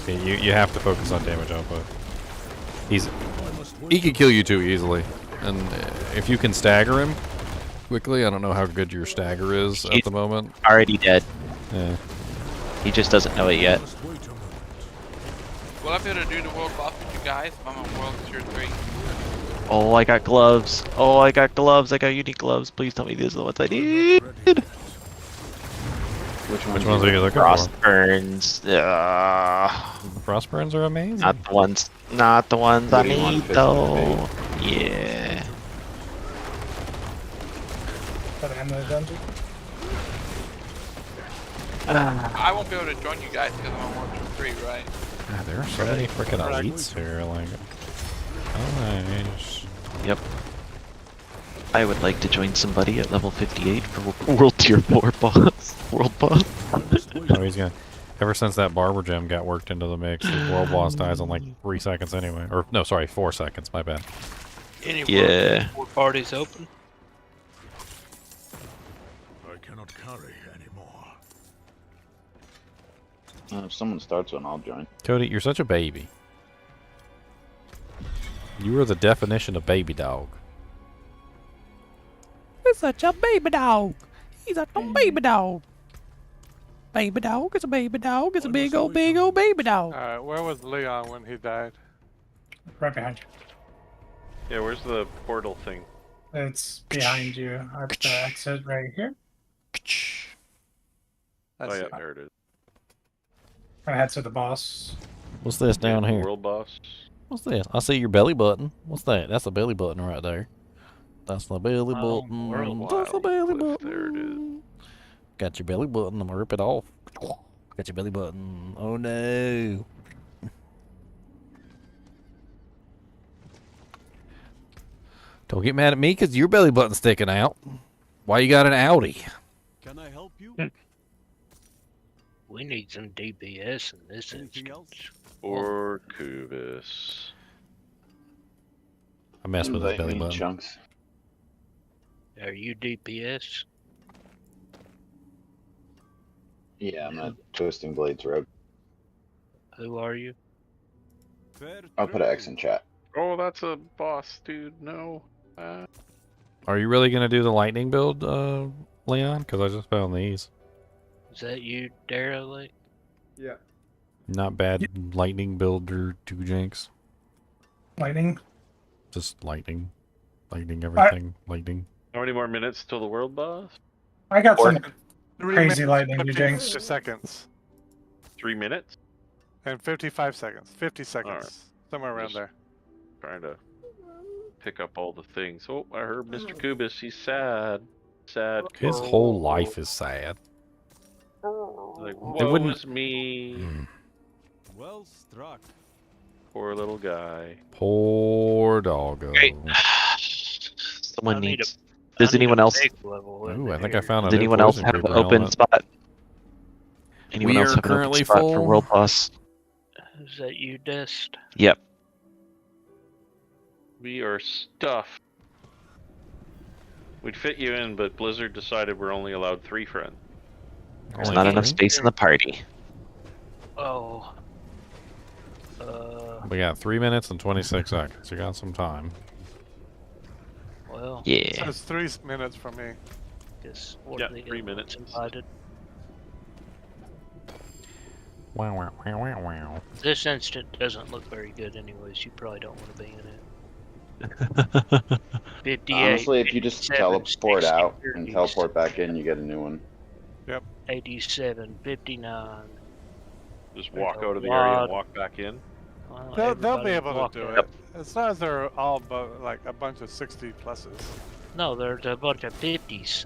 You have to focus on damage output. He can kill you too easily, and if you can stagger him quickly, I don't know how good your stagger is at the moment. Already dead. Yeah. He just doesn't know it yet. Will I be able to do the world boss with you guys if I'm on world tier 3? Oh, I got gloves. Oh, I got gloves. I got unique gloves. Please tell me these are the ones I need. Which ones are you looking Frost for? burns. Frost burns are amazing. Not the ones. Not the ones I What do you want, need fist though. Yeah. For the end of the dungeon. I won't be able to join you guys because I'm on world tier 3, right? God, there are so many freaking elites here. Like, oh nice. Yep. I would like to join somebody at level 58 for World Tier 4 boss. World boss. Oh, he's gonna. Ever since that barber gem got worked into the mix, the world boss dies in like 3 seconds anyway. Or no, sorry, 4 seconds. My bad. Any Yeah. world parties open? I cannot carry anymore. If someone starts one, I'll join. Cody, you're such a baby. You are the definition of baby dog. It's such a baby dog. He's a baby dog. Baby dog, it's a baby dog. It's a big old baby dog. Alright, where was Leon when he died? Right behind you. Yeah, where's the portal thing? It's behind you. At the exit right here. That's Oh yeah, there it is. Gonna head to the boss. What's this down here? World boss. What's this? I see your belly button. What's that? That's a belly button right there. That's the belly button. World That's the Wild belly Cliff, button. there it is. Got your belly button. I'm gonna rip it off. Got your belly button. Oh no. Don't get mad at me because your belly button's sticking out. Why you got an Audi? Can I help you? We need some DPS in this Anything instance. else? Or Kubis. I messed with his Invite belly me, button. Chunks. Are you DPS? Yeah, I'm at Twisting Blades Road. Who are you? Fair I'll put an X trade. in chat. Oh, that's a boss, dude. No. Are you really gonna do the lightning build, Leon? Because I just found these. Is that you, Derelict? Yeah. Not bad lightning builder 2 jinx. Lightning. Just lightning. Lightning everything. Lightning. How many more minutes till the world boss? I got some 3 crazy minutes, lightning, you 50 jinx. seconds. 3 minutes? And 55 seconds. 50 seconds. Alright. Somewhere around Just- there. Trying to pick up all the things. Oh, I heard Mr. Kubis. He's sad. Sad. His whole life is sad. Like, It woe wouldn't- is me. Well struck. Poor little guy. Poor doggo. Great. Someone I need needs. I Does need anyone a else? big level in Ooh, I think I here. found a Does new anyone else poison have an creeper open helmet. spot? Anyone We else are have an open currently spot full. for world boss? Is that you, Dest? Yep. We are stuffed. We'd fit you in, but Blizzard decided we're only allowed 3 friends. There's Only not three? enough space in the party. Oh. We got 3 minutes and 26 seconds. You got some time. Well. It Yeah. says 3 minutes for me. Guess what Yeah, the 3 other minutes. ones invited. Wow, wow, wow, wow, wow. This instant doesn't look very good anyways. You probably don't want to be in it. 58. Honestly, if you just 57, teleport out 60, and teleport back in, you get a new one. 87, 59. Just walk There's a out of the area lot. and walk back in. Well, They'll be everybody able walk to do out. it. As long as they're all like a bunch of 60 pluses. No, there's a bunch of 50s.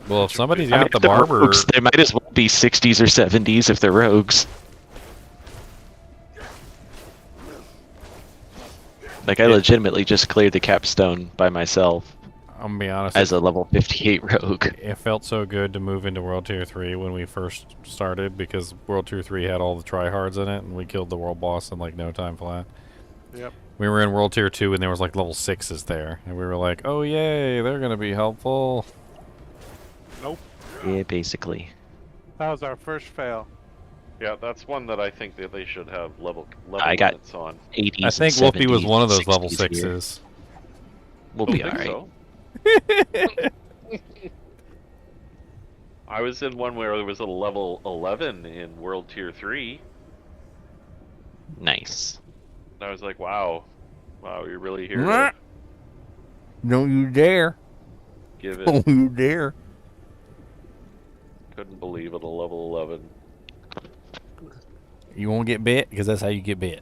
Well, if somebody's I mean, got the if they're barber, rogues, they might as well be 60s or 70s if they're rogues. Like, I legitimately just cleared the capstone by myself I'm gonna be honest. as a level 58 rogue. It felt so good to move into World Tier 3 when we first started because World Tier 3 had all the tryhards in it and we killed the world boss in like no time flat. Yep. We were in World Tier 2 and there was like level 6s there and we were like, oh yay, they're gonna be helpful. Nope. Yeah, basically. That was our first fail. Yeah, that's one that I think that they should have level I got limits on. 80s I think and Whoopi was 70s, one of those level 60s here. 6s. We'll Don't be think alright. so. I was in one where there was a level 11 in World Tier 3. Nice. And I was like, wow. Wow, you're really here Mwah. to Don't you dare. give it. Don't you dare. Couldn't believe it, a level 11. You won't get bit because that's how you get bit.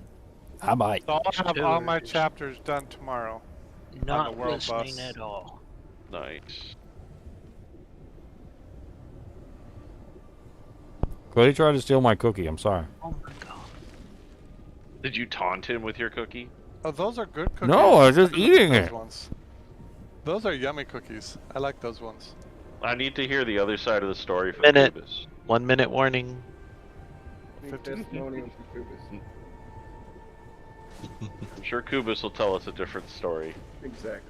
I bite. So I'll have all my Stewards. chapters done tomorrow. Not world listening boss. at all. Nice. Cody tried to steal my cookie. I'm sorry. Oh my god. Did you taunt him with your cookie? Oh, those are good cookies. No, I was just eating Those it. ones. Those are yummy cookies. I like those ones. I need to hear the other side of the story from Minute. Kubis. 1 minute warning. Testimonial from Kubis. I'm sure Kubis will tell us a different story. Exactly.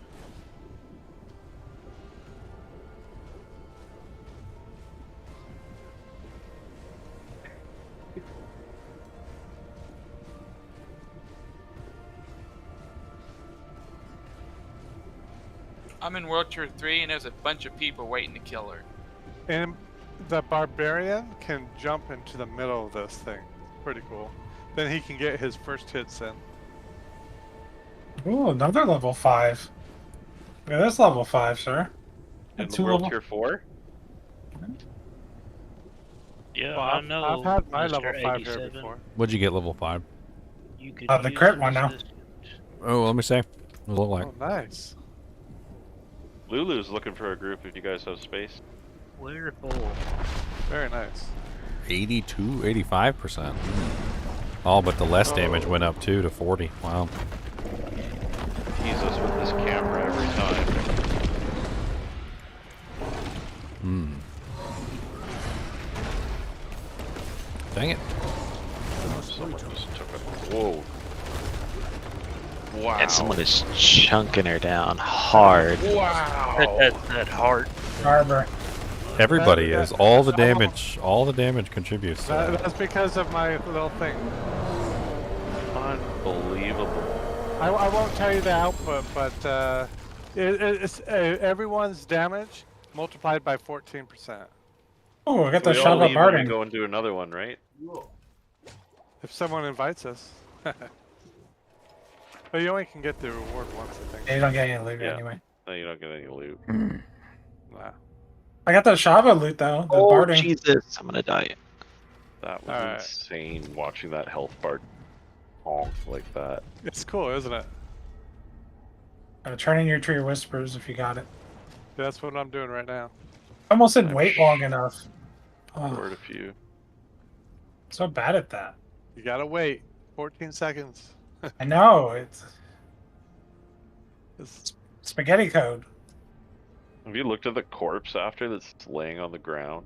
I'm in World Tier 3 and there's a bunch of people waiting to kill her. And the barbarian can jump into the middle of this thing. Pretty cool. Then he can get his first hits in. Ooh, another level 5. Yeah, that's level 5, sir. In That's the two World level- Tier 4? Yeah, Well, I I've, know. I've had my Mr. level 5 here 87. before. What'd you get level 5? You could The use crit an one now. assistant. Oh, let me say. What does it look like? Oh, nice. Lulu's looking for a group if you guys have space. Wonderful. Very nice. 82, 85%. Oh, but the less damage went up too to 40. Wow. Tease us with this camera every time. Hmm. Dang it. Someone just took a... Whoa. Wow. And someone is chunking her down hard. Wow. That heart. Harbor. Everybody That- is. All the that's damage contributes. That's because of my little thing. Unbelievable. I won't tell you the output, but it's everyone's damage multiplied by 14%. Oh, I got We the all shove up leave when we Barden. go and do another one, right? If someone invites us. But you only can get the reward once, I think. Yeah, you don't get any loot Yeah. anyway. No, you don't get any loot. Nah. I got the Shava loot though. The Oh, Barding. Jesus. I'm gonna die. That was Alright. insane watching that health bar honk like that. It's cool, isn't it? Turn in your tree whispers if you got it. That's what I'm doing right now. Almost didn't wait long enough. Oh, Scored a few. so bad at that. You gotta wait 14 seconds. I know it's It's- spaghetti code. Have you looked at the corpse after that's laying on the ground?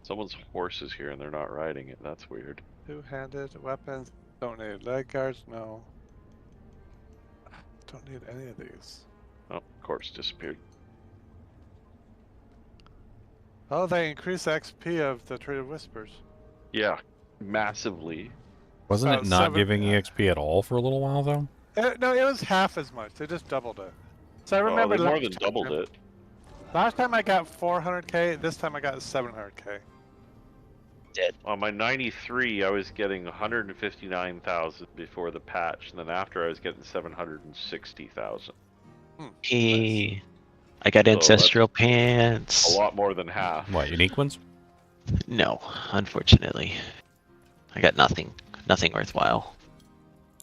Someone's horse is here and they're not riding it. That's weird. Two-handed weapons. Don't need leg guards. No. Don't need any of these. Oh, corpse disappeared. Oh, they increase the XP of the Tree of Whispers. Yeah, massively. Wasn't About it not 7 giving EXP at all for a little while though? No, it was half as much. They just doubled it. So I Oh, remember they more last than doubled it. Last time I got 400k. This time I got 700k. On my 93, I was getting 159,000 before the patch, and then after I was getting 760,000. Hey, I got So ancestral A pants. lot more than half. What, unique ones? No, unfortunately. I got nothing. Nothing worthwhile.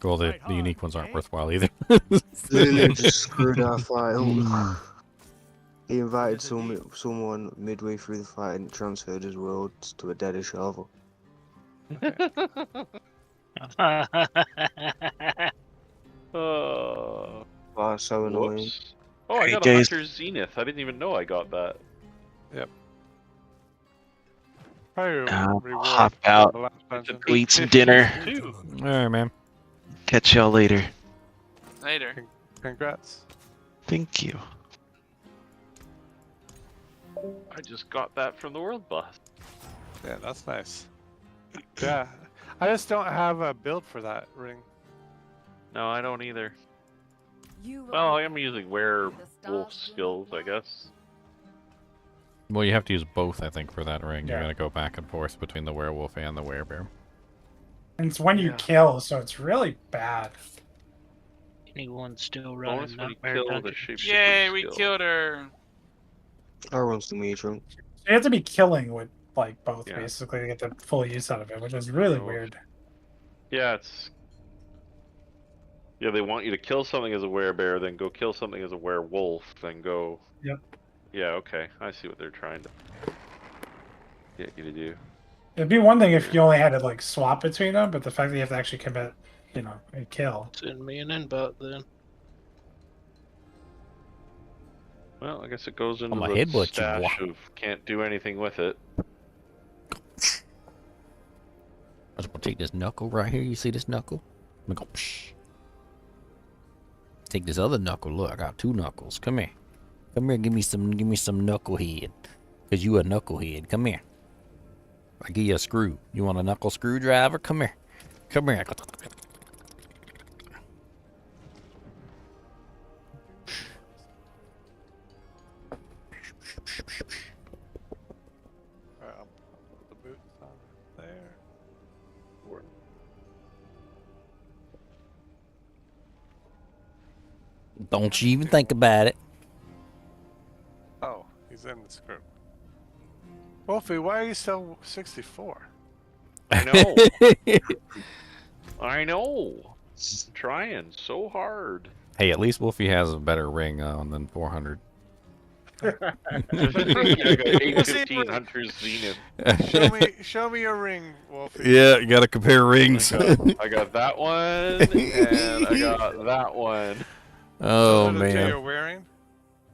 Well, the unique ones aren't worthwhile either. Lulu just screwed our fight up. He invited someone midway through the fight and transferred his world to a dead shovel. Wow, so annoying. Whoops. Oh, I Hey, got a guys. Hunter's Zenith. I didn't even know I got that. Probably reward hop for out. the last dungeon. Go eat some dinner. Too. Alright, man. Catch y'all later. Later. Congrats. Thank you. I just got that from the World Boss. Yeah, that's nice. Yeah, I just don't have a build for that ring. No, I don't either. You Well, I am using werewolf skills, I guess. Well, you have to use both, I think, for that ring. You're Yeah. gonna go back and forth between the werewolf and the werebear. And it's when you Yeah. kill, so it's really bad. Anyone still Bonus running when you Nightmare kill the Dungeon? shapeshifter Yay, we skill. killed her. I want some meat drunk. So you have to be killing with like both Yeah. basically to get the full use out of it, which is really Oh. weird. Yeah, it's... Yeah, they want you to kill something as a werebear, then go kill something as a werewolf, then go... Yep. Yeah, okay. I see what they're trying to get you to do. It'd be one thing if you only had to like swap between them, but the fact that you have to actually commit, a kill. Send me an invite then. Well, I guess it goes into my the head, but you stash wa- of can't do anything with it. I'm just gonna take this knuckle right here. You see this knuckle? I'm gonna go psh. Take this other knuckle. Look, I got two knuckles. Come here. Come here, give me some knucklehead. Cause you a knucklehead. Come here. I give you a screw. You want a knuckle screwdriver? Come here. Come here. Put the boots on there. Don't you even think about it. Oh, he's in this group. Wolfie, why are you still 64? I know. I know. I'm trying so hard. Hey, at least Wolfie has a better ring on than 400. I got 815 Hunter's Zenith. Show me your ring, Wolfie. Yeah, you gotta compare rings. I got that one, and I got that one. Oh, Those are the two man. you're wearing?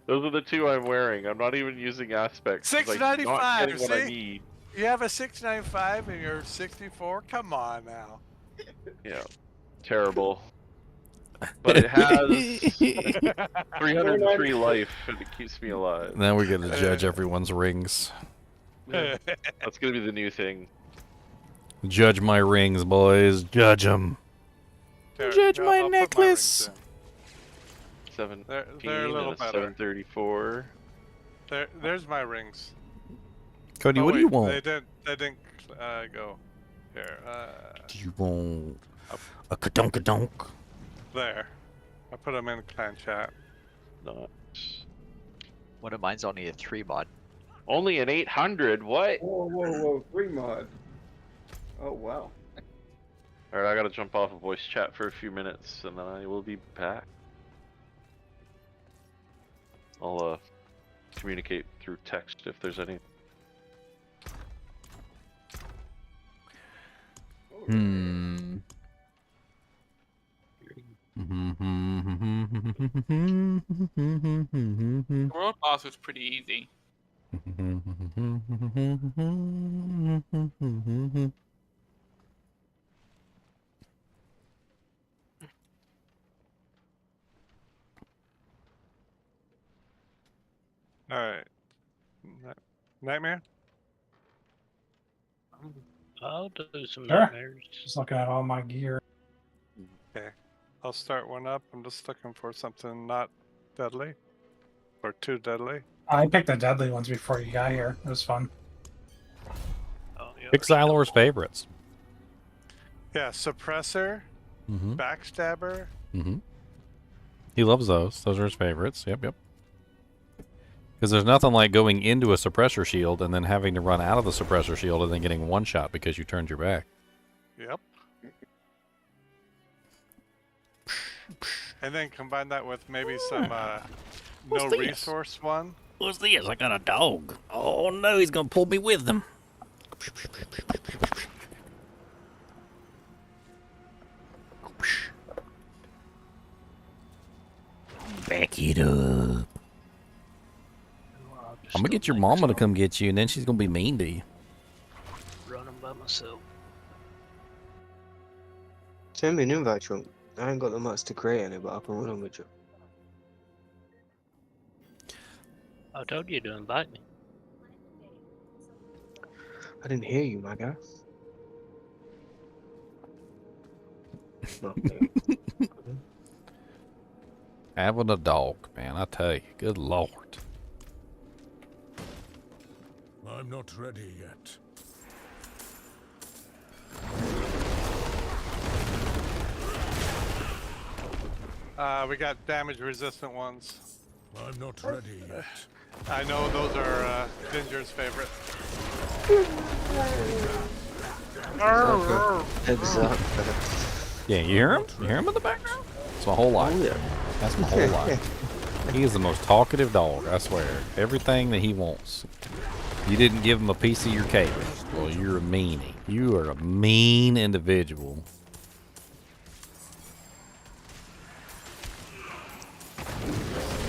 Those are the two I'm wearing. I'm not even using aspects. 'cause I'm not $6.95, getting what I see? need. You have a 695 and you're 64? Come on now. Yeah, terrible. But it has 303 life, and it keeps me alive. Now we get to judge everyone's rings. Yeah. That's gonna be the new thing. Judge my rings, boys. Judge them. Judge my I'll put necklace. rings 17 they're a little and a better. 734. There's my rings. Cody, Oh, what do you wait, want? They didn't go. Here. Do you want a kadonk-a-donk? There. I put them in clan chat. Nice. One of mine's only a 3 mod. Only an 800. What? Whoa, 3 mod. Oh wow. Alright, I gotta jump off of voice chat for a few minutes, and then I will be back. I'll communicate through text if there's any. Hmm. The world boss was pretty easy. Alright. Nightmare? I'll do some Sure. nightmares. Just looking at all my gear. Okay. I'll start one up. I'm just looking for something not deadly. Or too deadly. I picked the deadly ones before you got here. It was fun. Oh, yeah, Pick Xylor's favorites. Yeah, suppressor, Mm-hmm. backstabber. Mm-hmm. He loves those. Those are his favorites. Yep, yep. Because there's nothing like going into a suppressor shield and then having to run out of the suppressor shield and then getting one shot because you turned your back. Yep. And then combine that with maybe some What's no this? resource one. What's this? I got a dog. Oh no, he's gonna pull me with him. Back it up. I'm gonna get your mama to come get you, and then she's gonna be mean to you. Running by myself. Send me an invite, Trunk. I ain't got the much to create any, but I can run on with you. I told you to invite me. I didn't hear you, my guy. Okay. Having a dog, man, I tell you, good lord. I'm not ready yet. We got damage resistant ones. I'm not ready yet. I know those are Ginger's favorite. Exactly. Yeah, you hear him? You hear him in the background? It's my whole life. Oh, yeah. That's my whole life. He is the most talkative dog, I swear. Everything that he wants. You didn't give him a piece of your cake. Well, you're a meanie. You are a mean individual.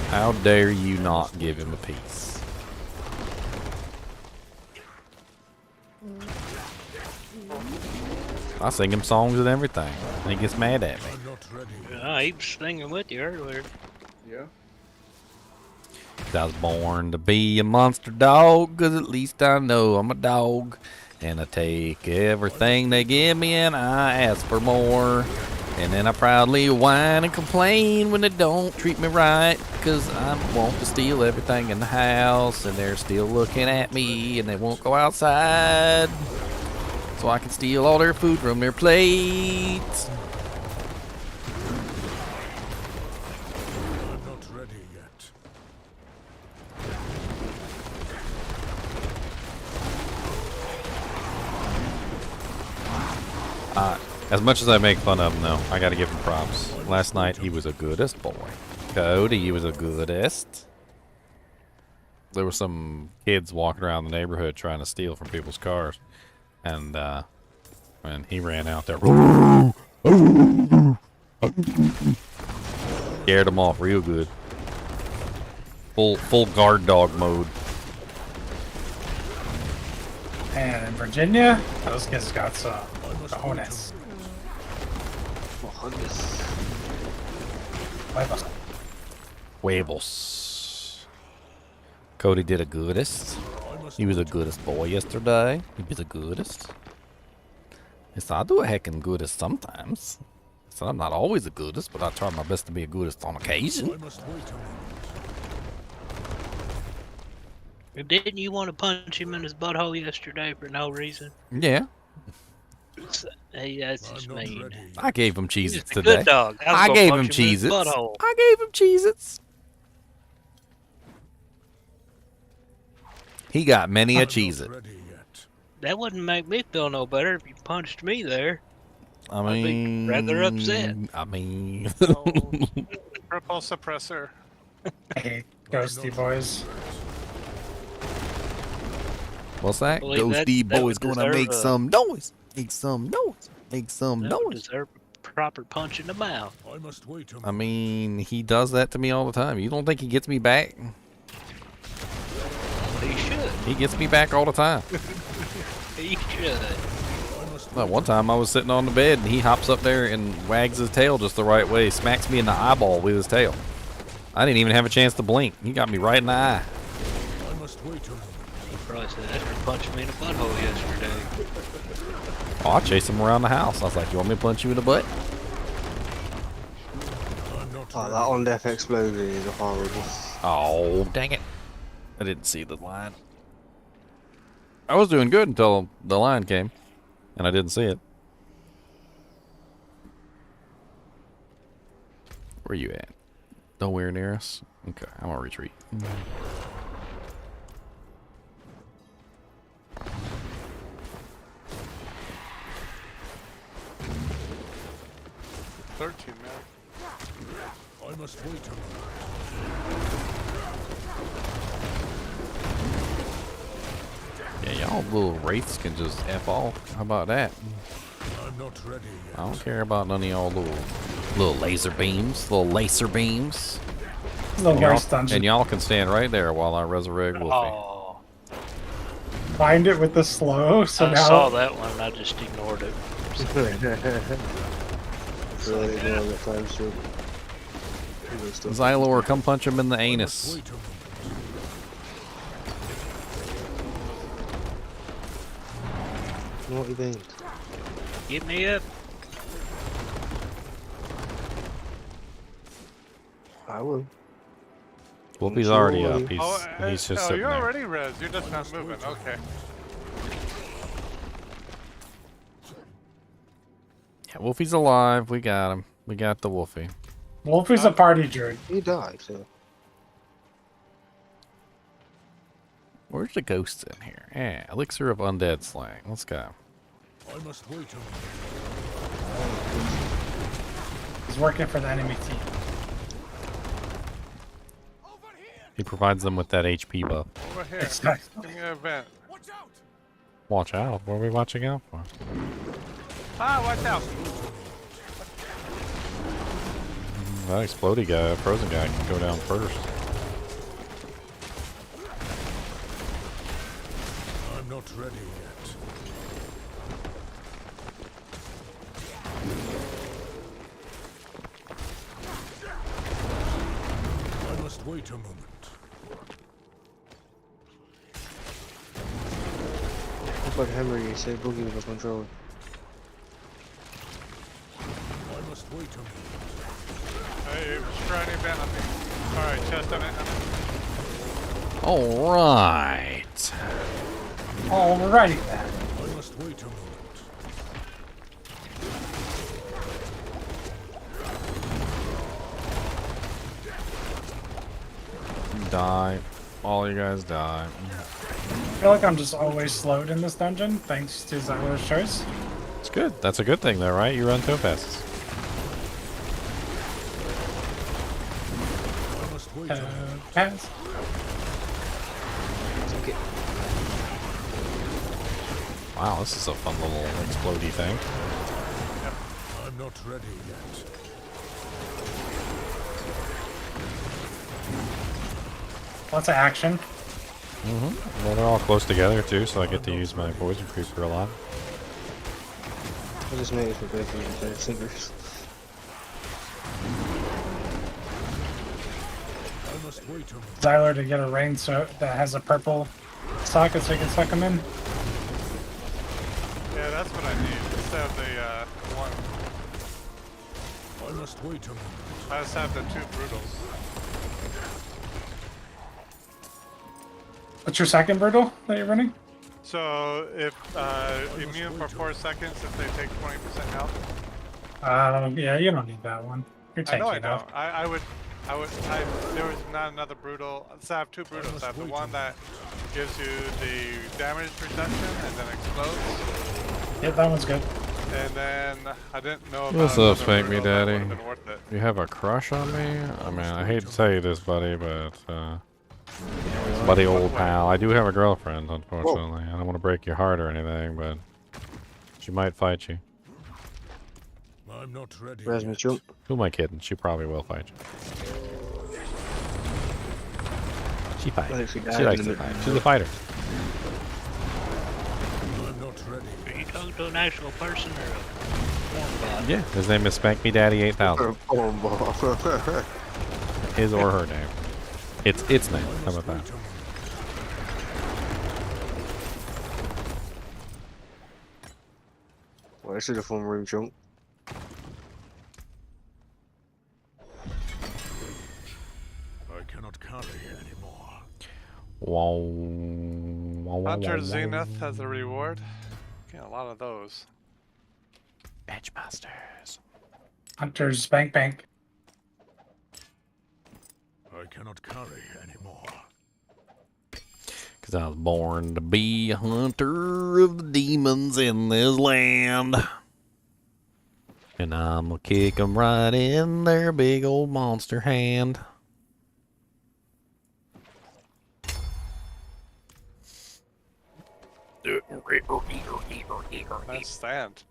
How dare you not give him a piece? I sing him songs and everything. And he gets mad at me. I'm not ready. I was singing with you earlier. Yeah. I was born to be a monster dog, 'cause at least I know I'm a dog. And I take everything they give me and I ask for more. And then I proudly whine and complain when they don't treat me right. Because I want to steal everything in the house and they're still looking at me and they won't go outside. So I can steal all their food from their plates. I'm not ready yet. As much as I make fun of him, though, I gotta give him props. Last night, he was a goodest boy. Cody, he was a goodest. There were some kids walking around the neighborhood trying to steal from people's cars. And, when he ran out there, scared them off real good. Full guard dog mode. And in Virginia, those kids got some cojones. Huevos. Cody did a goodest. He was a goodest boy yesterday. He was a goodest. Yes, I do a heckin' goodest sometimes. So I'm not always a goodest, but I try my best to be a goodest on occasion. Didn't you want to punch him in his butthole yesterday for no reason? Yeah. Hey, that's just mean. I gave him Cheez-Its He's a today. good dog. I gave him Cheez-Its. I gave him Cheez-Its. He got many a Cheez-It. That wouldn't make me feel no better if you punched me there. I mean, I'd be rather upset. I mean, Purple suppressor. I hate ghosty boys. What's that? Believe Ghosty that boy's would gonna deserve make a- some noise. Make some noise. Make some That would noise. deserve a proper punch in the mouth. I must wait a I mean, he does that to me all the time. You don't think he gets me back? He should. He gets me back all the time. He should. Well, one time I was sitting on the bed and he hops up there and wags his tail just the right way, smacks me in the eyeball with his tail. I didn't even have a chance to blink. He got me right in the eye. I must wait a moment. He probably said, "After punching me in the butthole yesterday." Oh, I chased him around the house. I was like, "You want me to punch you in the butt?" Oh, that on-death explosion is horrible. Oh, dang it. I didn't see the line. I was doing good until the line came, and I didn't see it. Where you at? Nowhere near us? Okay, I'm gonna retreat. 13 now. I must wait a moment. Yeah, y'all little wraiths can just F off. How about that? I'm not ready yet. I don't care about none of y'all little laser beams. Little laser beams. The And y'all- worst dungeon. And y'all can stand right there while I resurrect Wolfie. Oh, Find it with the slow, so I now saw that one and I just ignored it. Really doing the time stream. Xylor, come punch him in the anus. Wait a moment. What do you think? Get me up. I will. Wolfie's already up. He's Oh, just oh, sitting you're there. already res. You're just not moving. Okay. Yeah, Wolfie's alive. We got him. We got the Wolfie. Wolfie's a party druid. He died, so. Where's the ghosts in here? Yeah, elixir of undead slaying. Let's go. I must wait a moment. He's working for the enemy team. He provides them with that HP buff. Over here. Exactly. Give me an event. Watch out. What are we watching out for? Ah, watch out. That explodey guy, frozen guy, can go down first. I'm not ready yet. I must wait a moment. But Henry, you say boogie with a controller. I must wait a moment. Hey, try any event on me. Alright, chest event on me. All right. Alrighty then. I must wait a moment. Die. All you guys die. I feel like I'm just always slowed in this dungeon, thanks to Zyler's choice. It's good. That's a good thing, though, right? You run topazes. I must wait a moment. Pass. Okay. Wow, this is a fun little explodey thing. I'm not ready yet. Lots of action. Well, they're all close together, too, so I get to use my poison creeper a lot. I just made it for breaking the fingers. I must wait a moment. Zyler to get a rain so that has a purple socket so you can suck them in. Yeah, that's what I need. Instead of the one. I must wait a moment. I just have the 2 brutals. What's your second brutal that you're running? So if immune for 4 seconds if they take 20% health. Yeah, you don't need that one. You're I tanky know I enough. don't. There was not another brutal. So I have 2 brutals. I have the one that gives you the damage reduction and then explodes. Yep, that one's good. And then I didn't know about What's up, another Spank Me brutal that Daddy? would've been worth it. You have a crush on me? I mean, I hate to tell you this, buddy, but, buddy old pal, I do have a girlfriend, unfortunately. I don't want to break your heart or anything, but she might fight you. I'm not ready Where's my yet. jump? Who am I kidding? She probably will fight you. She fights. Well, if she She died likes in to the fight. middle. She's a fighter. I'm not ready. Are you talking to an actual person or a porn bot? Yeah, his name is Spank Me Daddy 8000. Oh, ball. His or her name. Its name. How about that? Well, I should have formed room jump. I cannot carry anymore. Wow. Hunter Zenith has a reward. Get a lot of those. Edgebusters. Hunter's Bank Bank. I cannot carry anymore. Because I was born to be a hunter of the demons in this land. And I'm going to kick 'em right in their big old monster hand. Nice stand.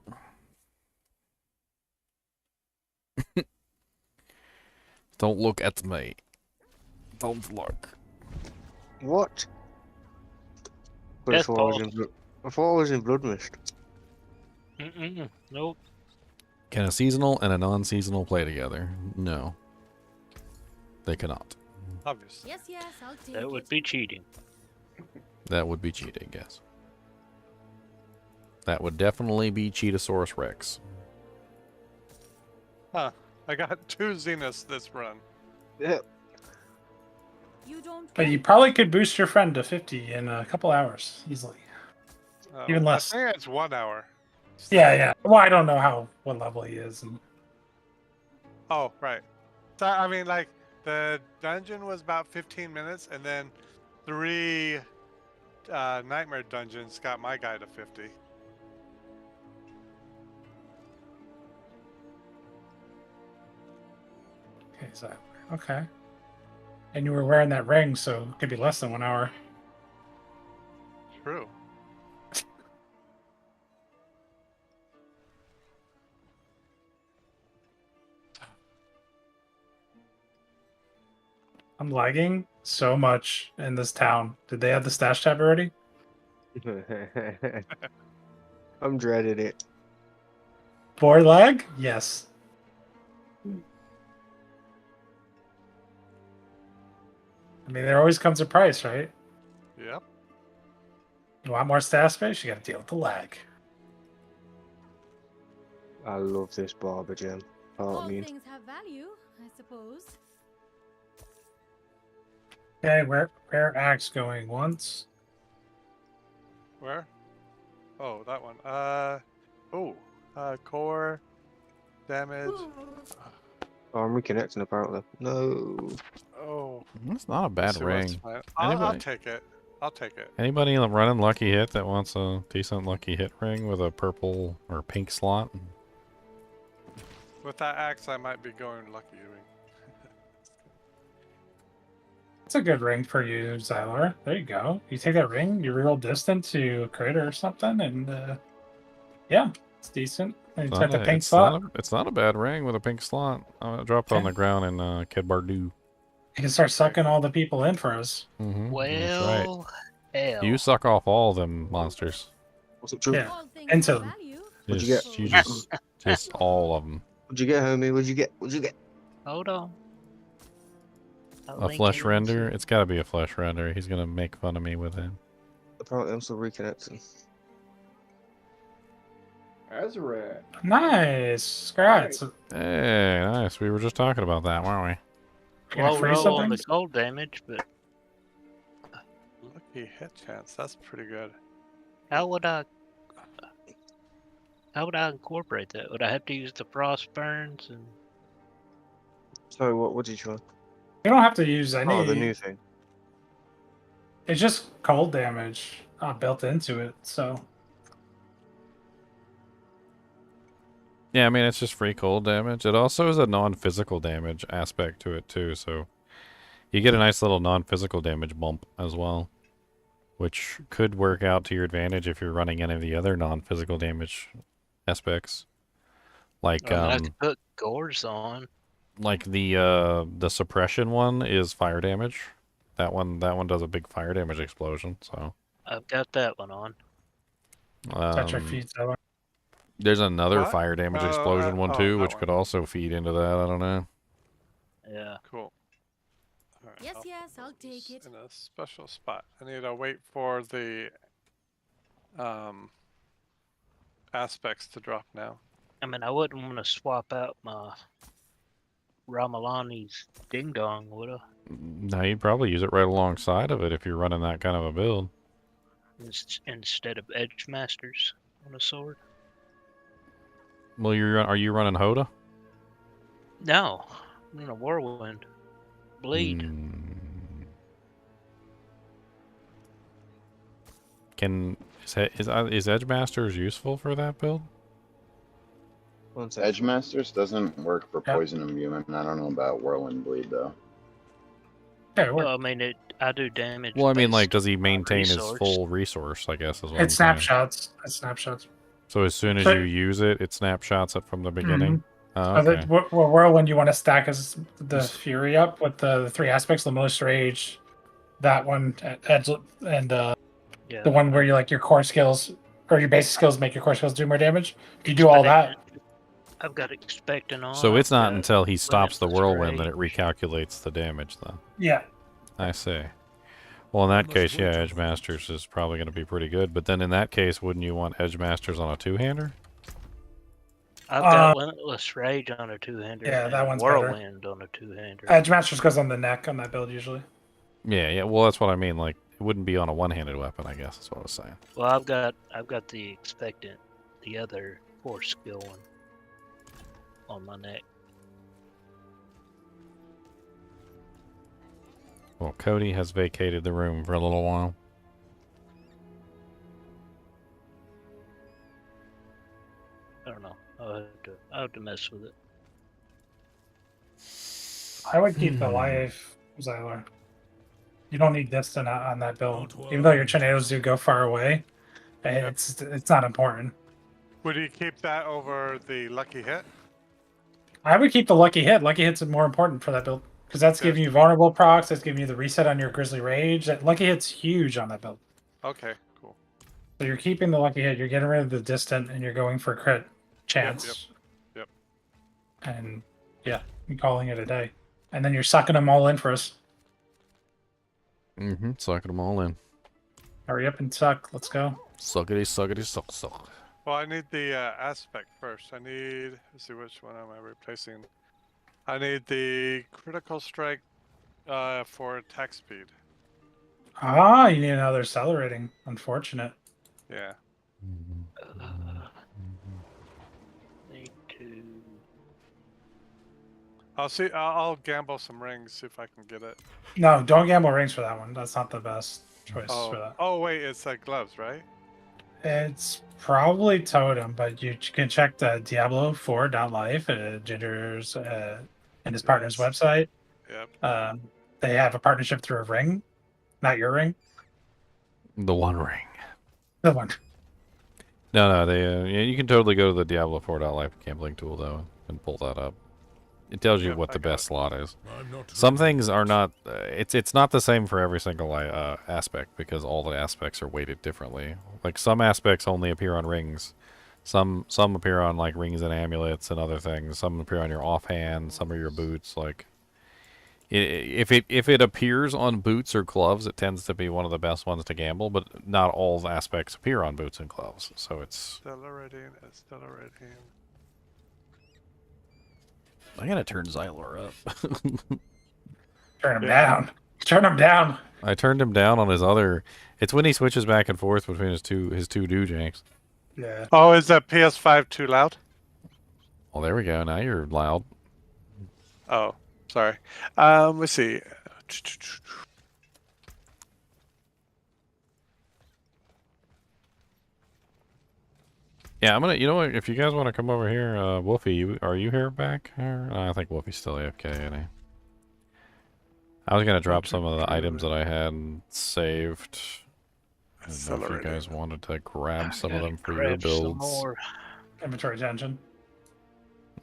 Don't look at me. Don't look. What? But Death I thought I was ball. in I thought I was in Blood Mist. Nope. Can a seasonal and a non-seasonal play together? No. They cannot. Obviously. Yes, yes, I'll take That it. would be cheating. That would be cheating, yes. That would definitely be Cheetosaurus Rex. Huh. I got 2 Zeniths this run. Yeah. You don't But you probably could boost your friend to 50 in a couple hours easily. Even less. I think it's 1 hour. Yeah, yeah. Well, I don't know what level he is. And... Oh, right. So, I mean, like, the dungeon was about 15 minutes, and then 3 nightmare dungeons got my guy to 50. Okay, so okay. And you were wearing that ring, so it could be less than 1 hour. True. I'm lagging so much in this town. Did they have the stash tab already? I'm dreading it. Board lag? Yes. I mean, there always comes a price, right? Yep. You want more staff space? You got to deal with the lag. I love this barber gem. Oh, All I mean, things have value, I suppose. Okay, where axe going once? Where? Oh, that one. Core damage. I'm reconnecting apparently. No. Oh, It's not a bad see what's ring. fine. I'll Anybody, take it. I'll take it. anybody running Lucky Hit that wants a decent Lucky Hit ring with a purple or pink slot? With that axe, I might be going lucky ring. It's a good ring for you, Xylor. There you go. You take that ring, you reroll distant to crit or something, and yeah, it's decent. And you take the pink slot. It's not a bad ring with a pink slot. Drop it on the ground in Kid Bardu. You can start sucking all the people in for us. Mm-hmm. Well, hell. You suck off all them monsters. Was it true? Yeah, All things into have them. value. What'd you get? You just all of them. What'd you get, homie? What'd you get? What'd you get? Hold on. I'll A link flesh it. render? It's got to be a flesh render. He's gonna make fun of me with it. Apparently, I'm still reconnecting. Azarad. Nice. Congrats. Hey, nice. We were just talking about that, weren't Can I Low freeze roll on something? the cold damage, but Lucky hit chance. That's pretty good. how would I incorporate that? Would I have to use the frost burns and Sorry, what did you try? You don't have to use any. Oh, the new thing. It's just cold damage built into it. So Yeah, I mean, it's just free cold damage. It also is a non-physical damage aspect to it, too, so you get a nice little non-physical damage bump as well, which could work out to your advantage if you're running any of the other non-physical damage aspects. Like, I could put gores on? like the suppression one is fire damage. That one does a big fire damage explosion, so... I've got that one on. touch your feet, Xylor. There's another What? fire damage Oh, explosion one oh, too, that which one. could also feed into that. I don't know. Yeah. Cool. Alright, Yes, I'll yes, put I'll those take it. in a special spot. I need to wait for the aspects to drop now. I mean, I wouldn't want to swap out my Ramalani's Ding Dong, would I? Now you'd probably use it right alongside of it if you're running that kind of a build. Instead of Edge Masters on a sword? Well, are you running Hoda? No, I'm in a Whirlwind. Bleed. Is Edge Masters useful for that build? Edge Masters doesn't work for Poison Imbuement. I don't know about Whirlwind Bleed though. Well, I mean, I do damage. Well, I mean, like, based does he on maintain his resource. full resource? I guess is what I'm It's saying. snapshots. It's snapshots. So as soon as But- you use it, it snapshots it from the beginning. Oh, So okay. Whirlwind, you want to stack as the Fury up with the three aspects: the most rage, that one, edge, and the one where you like your core skills or your basic skills make your core skills do more damage. If you do all that, I've got expecting on. So it's I've not got until he stops the Limitless whirlwind that Rage. it recalculates the damage, though. yeah. I see. Well, in that case, yeah, Edge Masters is probably going to be pretty good. But then in that case, wouldn't you want Edge Masters on a two-hander? I've got Limitless Rage on a two-hander. Yeah, and that one's better. Whirlwind on a two-hander. Edge Masters goes on the neck on that build usually. Yeah. Well, that's what I mean. Like, it wouldn't be on a one-handed weapon, I guess. That's what I was saying. Well, I've got the expectant, the other 4-skill one on my neck. Well, Cody has vacated the room for a little while. I don't know. I'll have to mess with it. I would keep the life, Xylor. You don't need distant on that build, even though your tornadoes do go far away. It's not important. Would you keep that over the lucky hit? I would keep the lucky hit. Lucky hit's more important for that build because that's giving you vulnerable procs. That's giving you the reset on your Grizzly Rage. That lucky hit's huge on that build. Okay, cool. So you're keeping the lucky hit. You're getting rid of the distant, and you're going for crit chance. Yep. And yeah, you're calling it a day. And then you're sucking them all in for us. Mm-hmm. Sucking them all in. Hurry up and suck. Let's go. Suckity, suckity, suck, suck. Well, I need the aspect first. I need. Let's see, which one am I replacing? I need the critical strike for attack speed. Ah, you need another accelerating. Unfortunate. Yeah. Need to. I'll see. I'll gamble some rings, see if I can get it. No, don't gamble rings for that one. That's not the best choice for that. Oh wait, it's like gloves, right? It's probably Totem, but you can check the Diablo 4.life, Ginger's and his partner's website. Yep. They have a partnership through a ring, not your ring. The One Ring. The one. No, they. Yeah, you can totally go to the Diablo 4.life gambling tool though and pull that up. It tells you Yep, what I the got best it. slot is. I'm not Some ready. things are not. It's not the same for every single aspect because all the aspects are weighted differently. Like some aspects only appear on rings. Some appear on like rings and amulets and other things. Some appear on your offhand. Some are your boots. Like if it appears on boots or gloves, it tends to be one of the best ones to gamble. But not all the aspects appear on boots and gloves. So it's. Accelerating. I gotta turn Xylor up. Turn him down. Turn him down. I turned him down on his other. It's when he switches back and forth between his two doojanks. Yeah. Oh, is that PS5 too loud? Well, there we go. Now you're loud. Oh, sorry. Let's see. Yeah, I'm gonna. You know what? If you guys want to come over here, Wolfie, are you here back? Or, I think Wolfie's still AFK. Isn't he? I was gonna drop some of the items that I had saved. I don't know if you guys wanted to grab some of them for your builds. Inventory attention.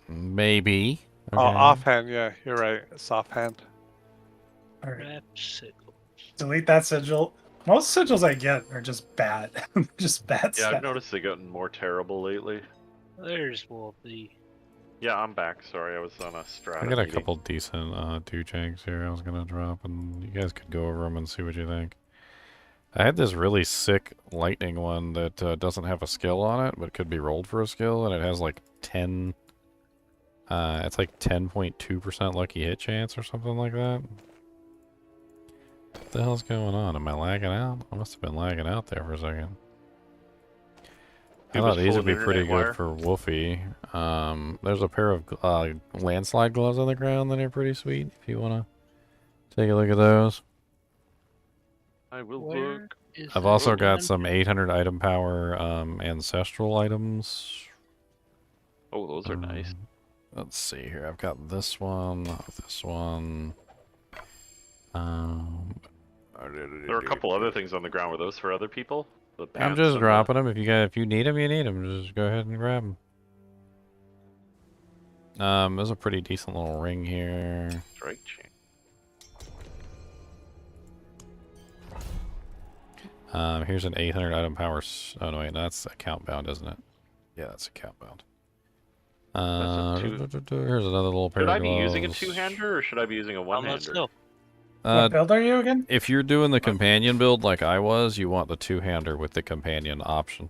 Maybe. Oh, offhand. Yeah, you're right. It's offhand. All right. Wrap sigil. Delete that sigil. Most sigils I get are just bad. Just bad Yeah, stuff. I've noticed they've gotten more terrible lately. There's Wolfie. Yeah, I'm back. Sorry, I was on a strata I got a meeting. couple decent doojanks here I was gonna drop, and you guys could go over them and see what you think. I had this really sick lightning one that doesn't have a skill on it, but could be rolled for a skill, and it has like 10. It's like 10.2% lucky hit chance or something like that. What the hell's going on? Am I lagging out? I must have been lagging out there for a second. I He thought was these would pulling be pretty internet wire. good for Wolfie. There's a pair of landslide gloves on the ground that are pretty sweet. If you want to take a look at those. I will Where look. is I've the also got one? some 800 item power ancestral items. Oh, those are nice. Let's see here. I've got this one, this one. There are a couple other things on the ground. Were those for other people? The I'm pants just and dropping them. If you need them, you need them. Just go ahead and grab them. There's a pretty decent little ring here. Strike chain. Here's an 800 item power. Oh no, wait, that's account bound, isn't it? Yeah, that's account bound. Here's another little pair Should of I be using a gloves. two-hander or should I be using a one-hander? Let's go. What build are you again? If you're doing the companion build like I was, you want the two-hander with the companion option,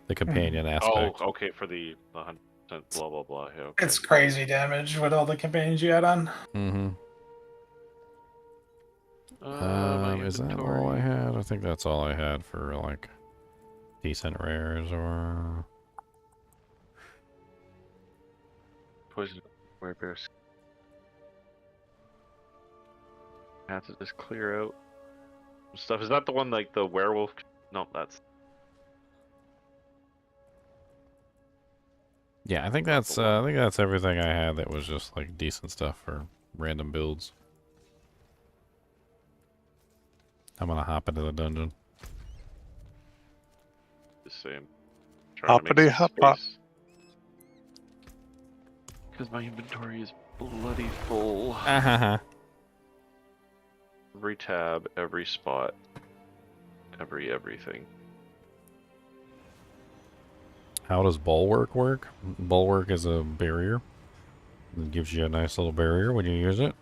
the companion aspect. Oh, okay, for the 100% blah blah blah. Yeah, okay. It's crazy damage with all the companions you had on. Mm-hmm. My Is that all I had? I think that's all I had for like decent rares or. Poison bears. I have to just clear out some stuff. Is that the one like the werewolf? No, that's. Yeah, I think that's everything I had that was just like decent stuff for random builds. I'm gonna hop into the dungeon. Just saying. Hoppity hop hop. Because my inventory is bloody full. Every tab, every spot, everything. How does Bulwark work? Bulwark is a barrier. It gives you a nice little barrier when you use it.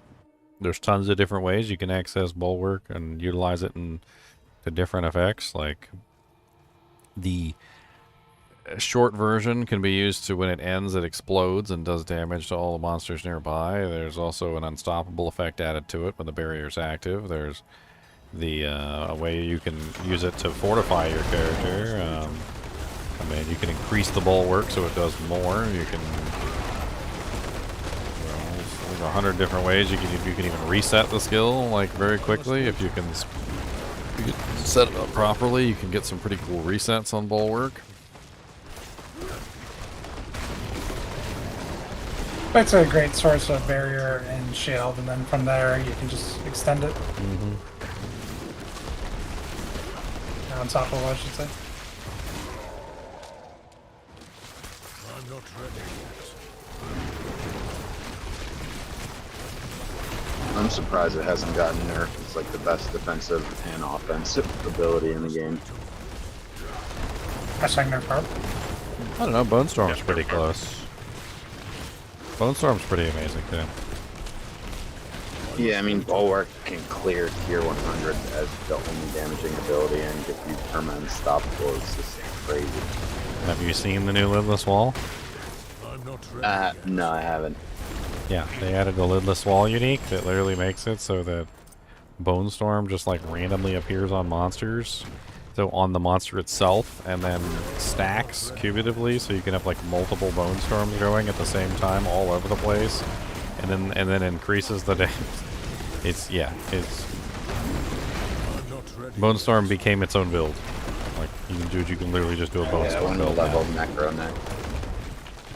There's tons of different ways you can access Bulwark and utilize it in the different effects. Like the short version can be used to when it ends, it explodes and does damage to all the monsters nearby. There's also an unstoppable effect added to it when the barrier's active. There's the a way you can use it to fortify your character. I mean, you can increase the bulwark so it does more. You can, well, there's 100 different ways. You can even reset the skill like very quickly if you can set it up properly. You can get some pretty cool resets on bulwark. It's a great source of barrier and shield, and then from there you can just extend it. On top of, I should say. I'm not ready yet. I'm surprised it hasn't gotten nerfed. It's like the best defensive and offensive ability in the game. Hashtag nerf harp. I don't know, Bone Storm's pretty close. Bone Storm's pretty amazing too. Yeah, I mean, Bulwark can clear tier 100 as the only damaging ability and give you permanent unstoppable. It's just crazy. Have you seen the new lidless wall? I'm not ready. No, I haven't. Yeah, they added a lidless wall unique that literally makes it so that Bone Storm just like randomly appears on monsters. So on the monster itself, and then stacks cumulatively, so you can have like multiple Bone Storms going at the same time all over the place, and then increases the damage. It's Bone Storm became its own build. Like you can literally just do a Bone Storm build. Level Necro Neck.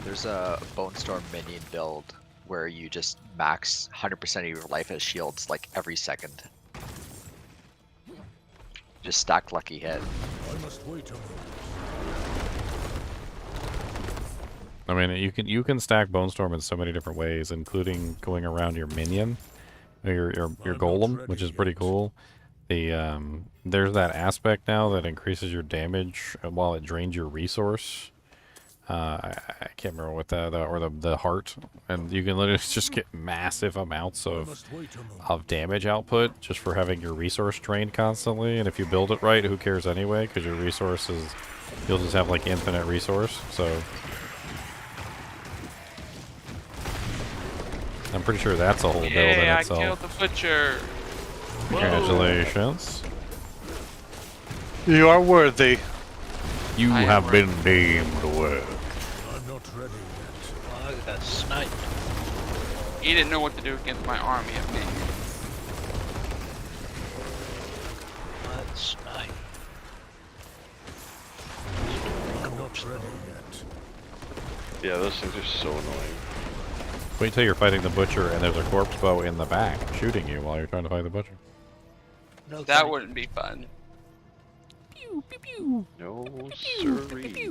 There's a Bone Storm minion build where you just max 100% of your life as shields like every second. Just stack lucky hit. I must wait a moment. I mean, you can stack Bone Storm in so many different ways, including going around your minion, your golem, which is pretty cool. The there's that aspect now that increases your damage while it drains your resource. I can't remember what that or the heart, and you can literally just get massive amounts of damage output just for having your resource drained constantly. And if you build it right, who cares anyway? Because your resources, you'll just have like infinite resource. So I'm pretty sure that's a whole build in Yeah, I itself. killed the butcher. Congratulations. You are worthy. You have been deemed to work. I'm not ready yet. Oh, I got sniped. He didn't know what to do against my army of men. Got sniped. I'm not ready yet. Yeah, those things are so annoying. Wait till you're fighting the butcher and there's a corpse bow in the back shooting you while you're trying to fight the butcher. No, That wouldn't be fun. No, sirree.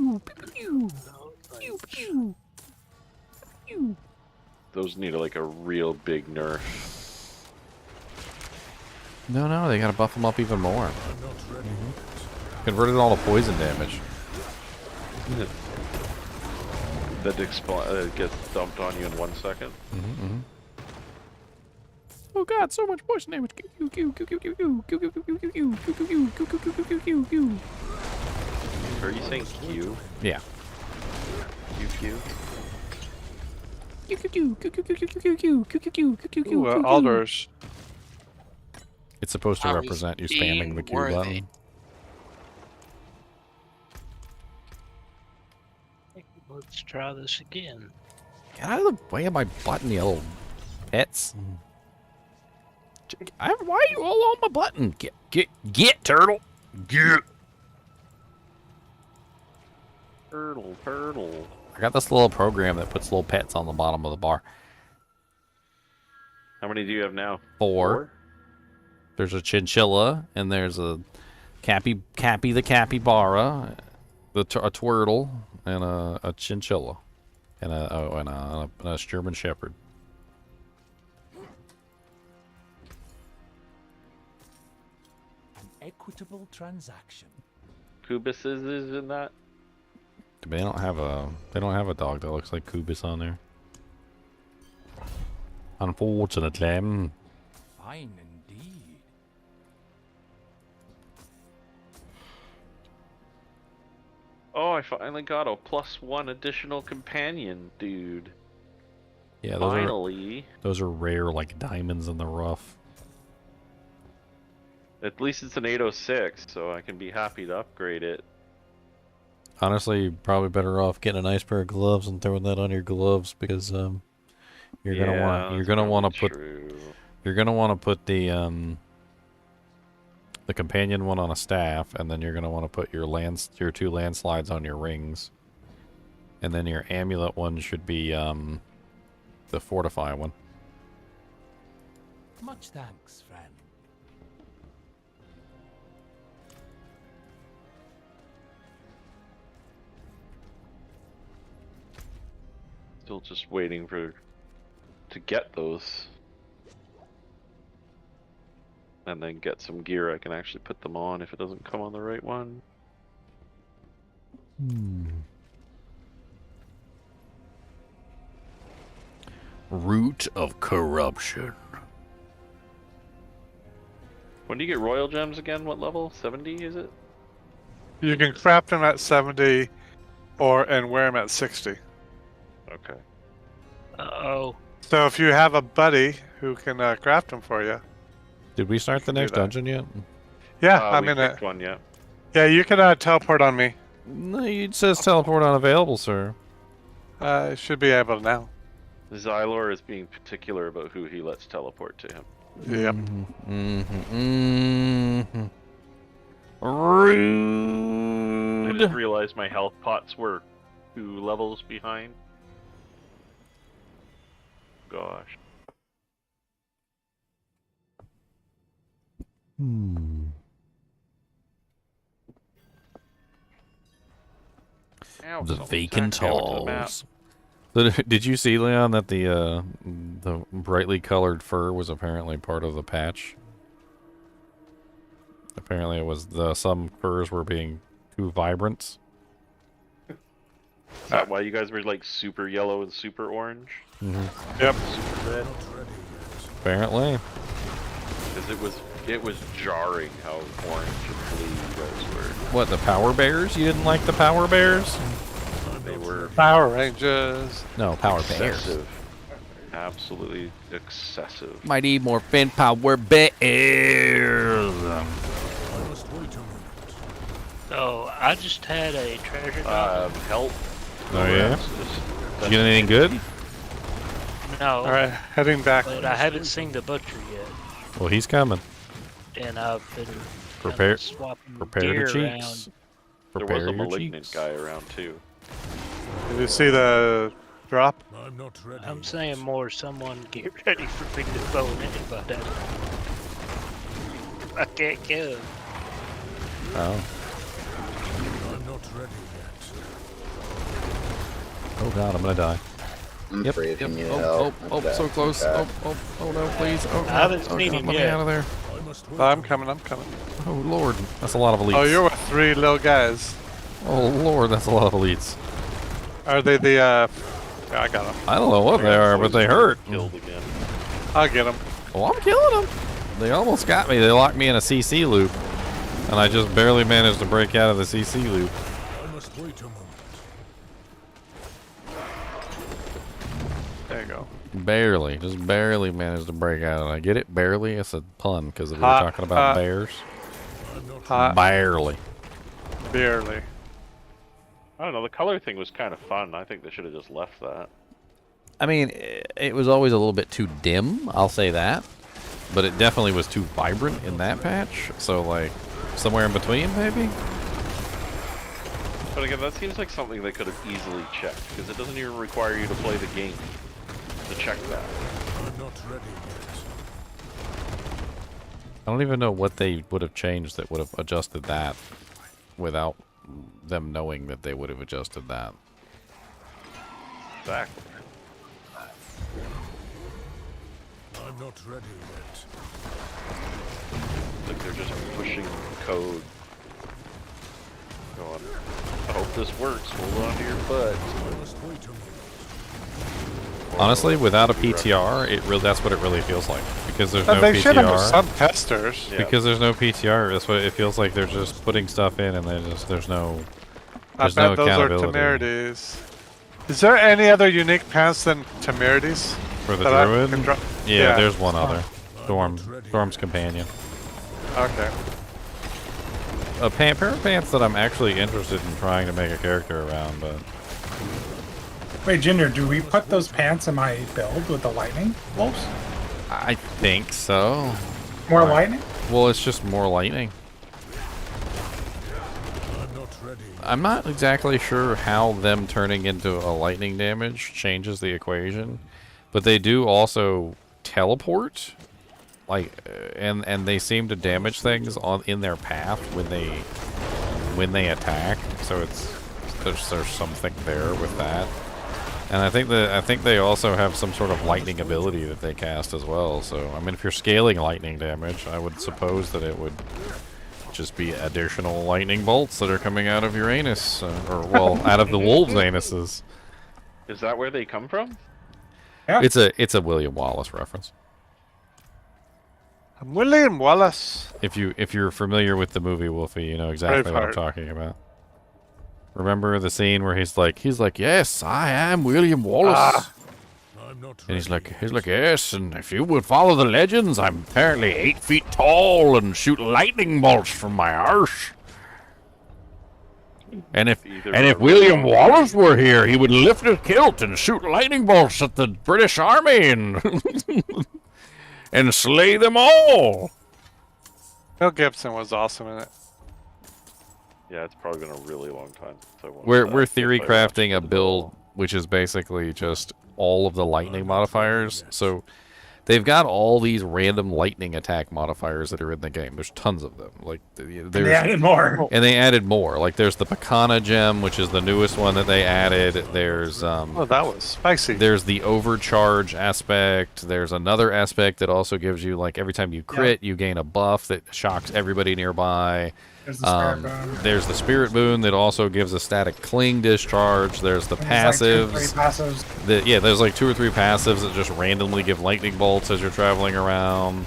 Those need like a real big nerf. No, they gotta buff them up even more. I'm not ready yet. Converted all to poison damage. That gets dumped on you in 1 second. Oh god, so much poison damage. Are you saying Q? Yeah. Q? Ooh, Alders. It's supposed to I was represent you being spamming the Q worthy. button. Let's try this again. Get out of the way of my button, you little pets. Why are you all on my button? Get, turtle. Get. Turtle. I got this little program that puts little pets on the bottom of the bar. How many do you have now? 4. There's a chinchilla, and there's a Cappy the capybara, a twirtle, and a chinchilla, and a German shepherd. Equitable transaction. Kubus is in that? They don't have a dog that looks like Kubus on there. Unfortunately. Fine indeed. Oh, I finally got a +1 additional companion, dude. Yeah, Finally. those are rare, like diamonds in the rough. At least it's an 806, so I can be happy to upgrade it. Honestly, you're probably better off getting a nice pair of gloves and throwing that on your gloves because you're gonna want to put the companion one on a staff, and then you're gonna want to put your two landslides on your rings, and then your amulet one should be the fortify one. Much thanks, friend. Still just waiting to get those. And then get some gear I can actually put them on if it doesn't come on the right one. Root of corruption. When do you get royal gems again? What level? 70 is it? You can craft them at 70 and wear them at 60. Okay. Uh-oh. So if you have a buddy who can craft them for you. Did we start the next dungeon yet? Yeah, I'm in it. One yet. Yeah, you can teleport on me. No, it says teleport unavailable, sir. Should be able now. Xylor is being particular about who he lets teleport to him. Yep. Rude. I just realized my health pots were 2 levels behind. Gosh. Ow, The something's vacant hacked out to the map. halls. So did you see, Leon, that the brightly colored fur was apparently part of the patch? Apparently, it was some furs were being too vibrant. Is that why you guys were like super yellow and super orange? Yep. Super red? Apparently. Because it was jarring how orange and blue you guys were. What, the Power Bears? You didn't like the Power Bears? They were Power Rangers. No, Power Bears. excessive. Absolutely excessive. Mighty Morphin Power Bears. I must wait a minute. So I just had a treasure drop. Help. Oh yeah? You get anything good? No. Alright, heading back. But I haven't seen the butcher yet. Well, he's coming. And I've been Prepare swapping your gear cheeks. around. There Prepare was a your malignant cheeks. guy around too. Did you see the drop? I'm not ready. I'm saying more someone get ready for me to throw an anybody at it. I can't kill him. Oh. I'm not ready yet. Oh god, I'm gonna die. I'm Yep, free if yep. you need Oh, help. oh, Okay, so close. okay. Oh no, please. Oh, I haven't oh, seen God, him let me yet. out of there. I must wait. I'm coming. Oh lord, that's a lot of elites. Oh, you're with 3 little guys. Oh lord, that's a lot of elites. Are they the, yeah, I got them. I don't know what they are, but they hurt. Killed again. I'll get them. Oh, I'm killing them. They almost got me. They locked me in a CC loop, and I just barely managed to break out of the CC loop. I must wait a moment. There you go. Barely, just barely managed to break out. And I get it, barely. It's a pun because we were Hot, talking about hot. bears. I'm not Hot. Barely. Barely. I don't know, the color thing was kind of fun. I think they should have just left that. I mean, it was always a little bit too dim. I'll say that, but it definitely was too vibrant in that patch. So like, somewhere in between, maybe. But again, that seems like something they could have easily checked, because it doesn't even require you to play the game to check that. I'm not ready yet. I don't even know what they would have changed that would have adjusted that without them knowing that they would have adjusted that. Exactly. I'm not ready yet. Like they're just pushing code. Going, I hope this works. Hold on to your butt. I must wait a minute. Honestly, without a PTR, that's what it really feels like. Because there's no They should have PTR. some testers. Yeah. Because there's no PTR, that's what it feels like. They're just putting stuff in, and there's no I There's bet no those are accountability. temerities. Is there any other unique pants than temerities? For the that I druid? can draw- Yeah, there's one other. Storm's companion. Okay. A pair of pants that I'm actually interested in trying to make a character around, but Wait, Ginger, do we put those pants in my build with the lightning bolts? I think so. More lightning? Well, it's just more lightning. I'm not exactly sure how them turning into a lightning damage changes the equation, but they do also teleport, like, and they seem to damage things in their path when they attack. So there's something there with that, and I think they also have some sort of lightning ability that they cast as well. So I mean, if you're scaling lightning damage, I would suppose that it would just be additional lightning bolts that are coming out of your anus, or well, out of the wolves' anuses. Is that where they come from? Yeah. It's a William Wallace reference. I'm William Wallace. If you're familiar with the movie Wolfie, you know exactly what I'm Braveheart. talking about. Remember the scene where he's like, yes, I am William Wallace. And he's like, yes, and if you would follow the legends, I'm apparently 8 feet tall and shoot lightning bolts from my arse. And if William Wallace were here, he would lift his kilt and shoot lightning bolts at the British Army and slay them all. Mel Gibson was awesome in it. Yeah, it's probably been a really long time since I watched We're that. theory If I watched crafting a build which is basically just all of the lightning modifiers. So they've got all these random lightning attack modifiers that are in the game. There's tons of them. Like They added more. And they added more. Like there's the Pekana gem, which is the newest one that they added. There's Oh, that was spicy. There's the overcharge aspect. There's another aspect that also gives you, like, every time you crit, you gain a buff that shocks everybody nearby. There's the spirit boon. There's the spirit boon that also gives a static cling discharge. There's the There's passives. like 2 or 3 passives. Yeah, there's like 2 or 3 passives that just randomly give lightning bolts as you're traveling around.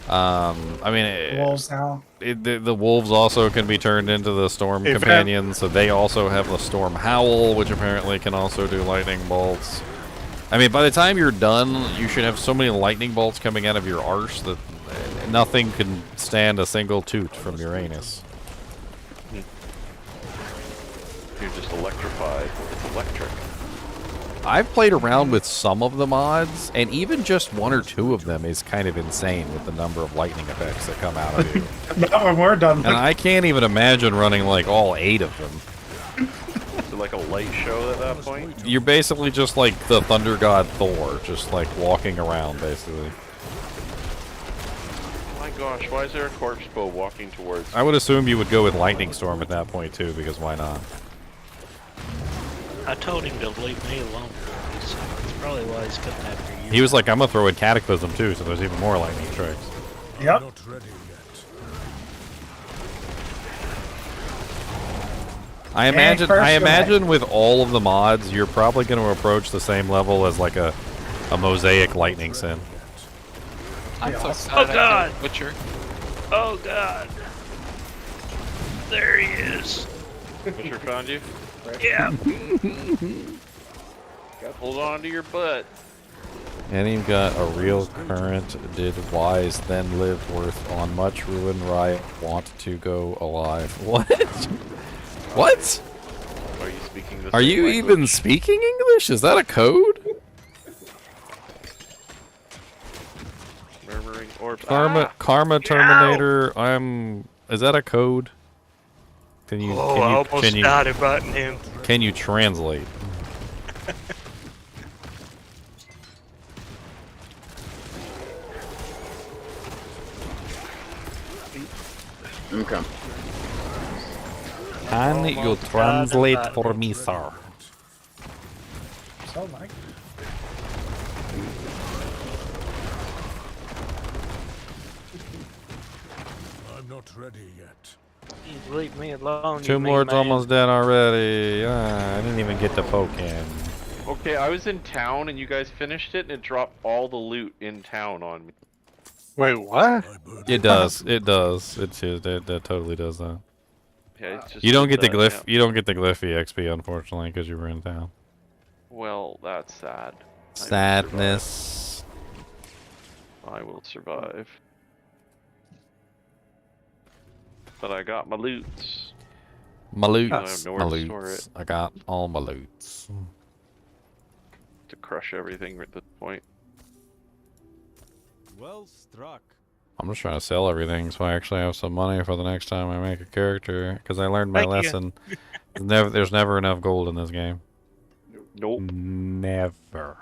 I mean, Wolves now. the wolves also can be turned into the storm companions, so they also have the storm howl, which apparently can also do lightning bolts. I mean, by the time you're done, you should have so many lightning bolts coming out of your arse that nothing can stand a single toot from your anus. You're just electrified. It's electric. I've played around with some of the mods, and even just 1 or 2 of them is kind of insane with the number of lightning effects that come out of you. Not when we're done. And I can't even imagine running like all 8 of them. Is it like a light show at that point? You're basically just like the thunder god Thor, just like walking around, basically. Oh my gosh, why is there a corpse bow walking towards I would assume you would go with lightning storm at that point too, because why not? I told him to leave me alone, so that's probably why he's coming after you. He was like, I'm gonna throw in cataclysm too, so there's even more lightning strikes. Yep. Not ready yet. I imagine with all of the mods, you're probably going to approach the same level as like a mosaic lightning sin. I'm so Oh excited. God! Butcher. Oh God! There he is. Butcher found you? Yeah. Hold on to your butt. And you've got a real current, did wise, then lived worth, on much ruin riot, want to go alive. What? What? Are you speaking the Are same you language? even speaking English? Is that a code? Murmuring orbs. Karma Terminator, is that a code? Can you, Oh, I almost died inviting him. Can you translate? Okay. Can you translate for me, sir? So, Mike. I'm not ready yet. You leave me alone. you Tomb mean Lord's man. almost dead already. I didn't even get to poke him. Okay, I was in town and you guys finished it and it dropped all the loot in town on me. Wait, what? It does. It does. That totally does that. Yeah, it's just You don't did get the that, glyph. yeah. You don't get the glyph EXP, unfortunately, because you were in town. Well, that's sad. Sadness. I will survive. But I got my loots. My Even though I have loots. nowhere My to store loots. it. I got all my loots. To crush everything at this point. Well struck. I'm just trying to sell everything so I actually have some money for the next time I make a character. Because I learned my Thank you. lesson. There's never enough gold in this game. Nope. Never.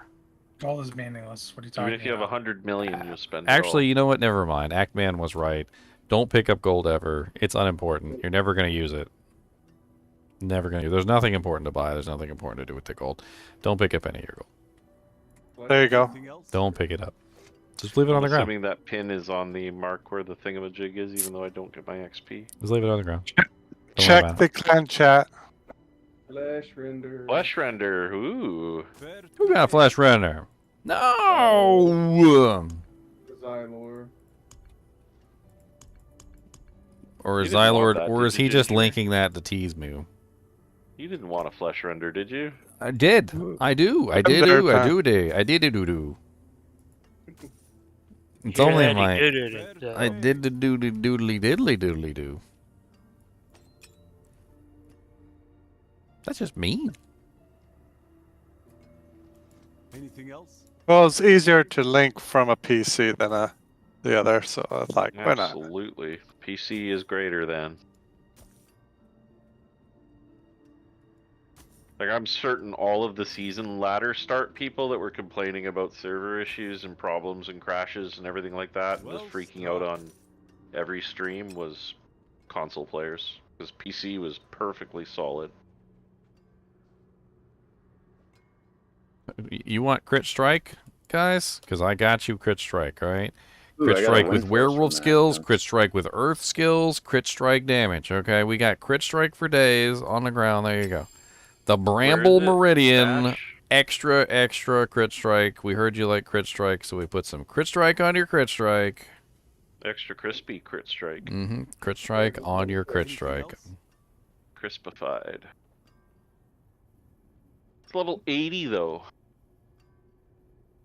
Gold is meaningless. What are you talking Even if you have about? 100 million, you'll spend Actually, it you know what? Never mind. Ackman was right. Don't pick up gold ever. It's unimportant. You're never going to use it. Never going to. There's nothing important to buy. There's nothing important to do with the gold. Don't pick up any of your gold. There you go. Don't pick it up. Just leave it all. on the ground. Assuming that pin is on the mark where the thingamajig is, even though I don't get my XP. Just leave it on the ground. Check the clan chat. Flash render. Flesh render. Ooh. Who got a flash render? No. Xylor. Or is You didn't want Xylord, that, or did is you, he just Ginger? linking that to Teasmoo? You didn't want a flesh render, did you? I did. I do. I did do. I do. I did do. It's You're only that my. good at it, though. I did the doodly diddly do. That's just mean. Anything else? Well, it's easier to link from a PC than the other, so I was like, why not? Absolutely. PC is greater than. Like, I'm certain all of the season ladder start people that were complaining about server issues and problems and crashes and everything like that, and just freaking out on every stream was console players. Because PC was perfectly solid. You want crit strike, guys? Because I got you crit strike, all right? Ooh, Crit I got a strike win with force werewolf from that, skills, yeah. crit strike with earth skills, crit strike damage, okay? We got crit strike for days on the ground. There you go. The Bramble Where is it? Meridian, Dash? extra crit strike. We heard you like crit strike, so we put some crit strike on your crit strike. Extra crispy crit strike. Crit strike on your crit Anything strike. else? Crispified. It's level 80 though.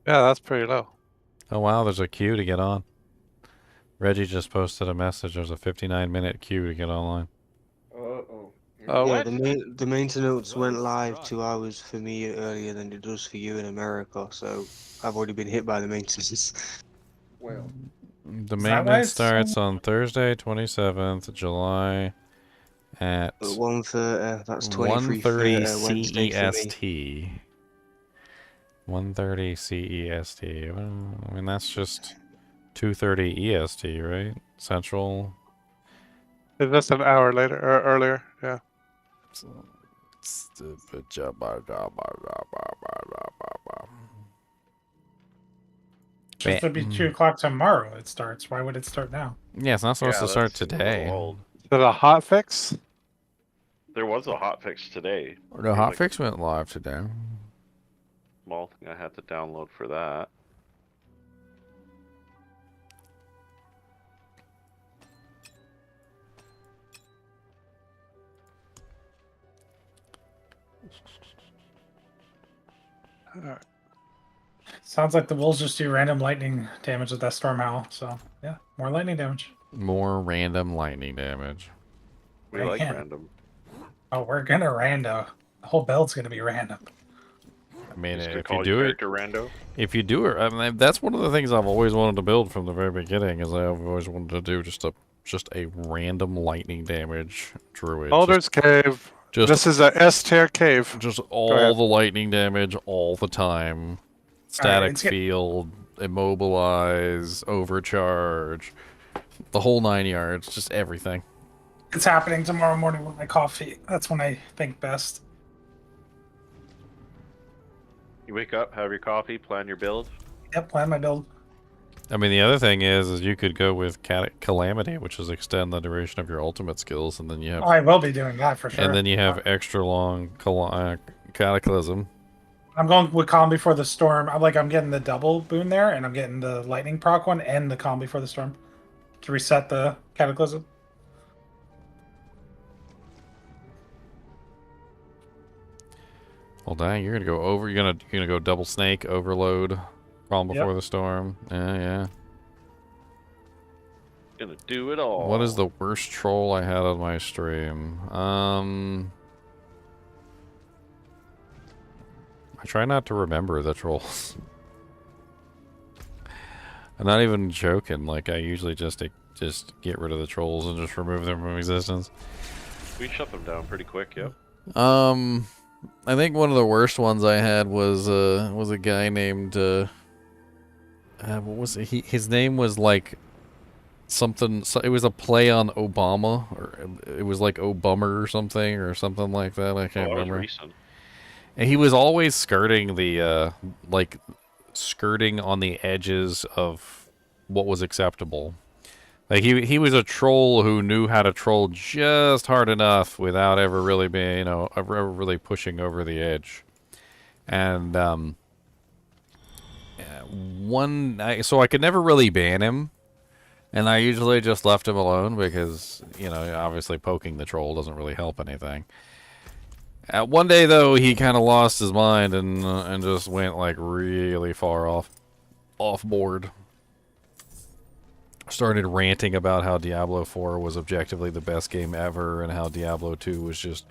Yeah, that's pretty low. Oh wow, there's a queue to get on. Reggie just posted a message. There's a 59-minute queue to get online. Uh-oh. Oh, Yeah, the maintenance went live 2 hours for me earlier than it does for you in America, so I've already been hit by the maintenance. Well, The Is that why maintenance it's so starts on Thursday, 27th July at At 1:30, that's 1:30 Wednesday for me. CEST. 1:30 CEST. Well, I mean, that's just 2:30 EST, right? Central. it's just an hour later or earlier. Yeah. Stupid Just to be 2 o'clock tomorrow it starts. Why would it start now? Yeah, it's not supposed Yeah, to start that's a little today. old. Is it a hot fix? There was a hotfix today. The hotfix went live today. Small thing I had to download for that. Alright. Sounds like the wolves just do random lightning damage with that storm howl. So yeah, more lightning damage. More random lightning damage. We like Man. random. Oh, we're gonna rando. The whole build's gonna be random. I mean, Just to if call you do it, character rando. if you do it, I mean, that's one of the things I've always wanted to build from the very beginning. Is I've always wanted to do just a random lightning damage druid. Boulder's Cave. just This is a S tier cave. just ahead. all the lightning damage all the time. Static it's get- field, immobilize, overcharge, the whole 9 yards, just everything. It's happening tomorrow morning with my coffee. That's when I think best. You wake up, have your coffee, plan your build. Yep, plan my build. I mean, the other thing is you could go with Calamity, which is extend the duration of your ultimate skills, and then you have Oh, I will be doing that for sure. and then you have extra long Cataclysm. I'm going with Calm Before the Storm. I'm getting the double boon there, and I'm getting the lightning proc one and the Calm Before the Storm to reset the Cataclysm. Well, dang, you're gonna go over. You're gonna go double snake overload. Calm before the storm. Yeah. Gonna do it all. What is the worst troll I had on my stream? I try not to remember the trolls. I'm not even joking. Like, I usually just get rid of the trolls and just remove them from existence. We shut them down pretty quick. Yep. I think one of the worst ones I had was a guy named what was it? His name was like something. So it was a play on Obama, or it was like Obummer or something like that. I can't remember. Recent. And he was always skirting the skirting on the edges of what was acceptable. Like he was a troll who knew how to troll just hard enough without ever really being, ever really pushing over the edge. And so I could never really ban him, and I usually just left him alone because, obviously poking the troll doesn't really help anything. One day though, he kind of lost his mind and just went like really far off board. Started ranting about how Diablo 4 was objectively the best game ever, and how Diablo 2 was just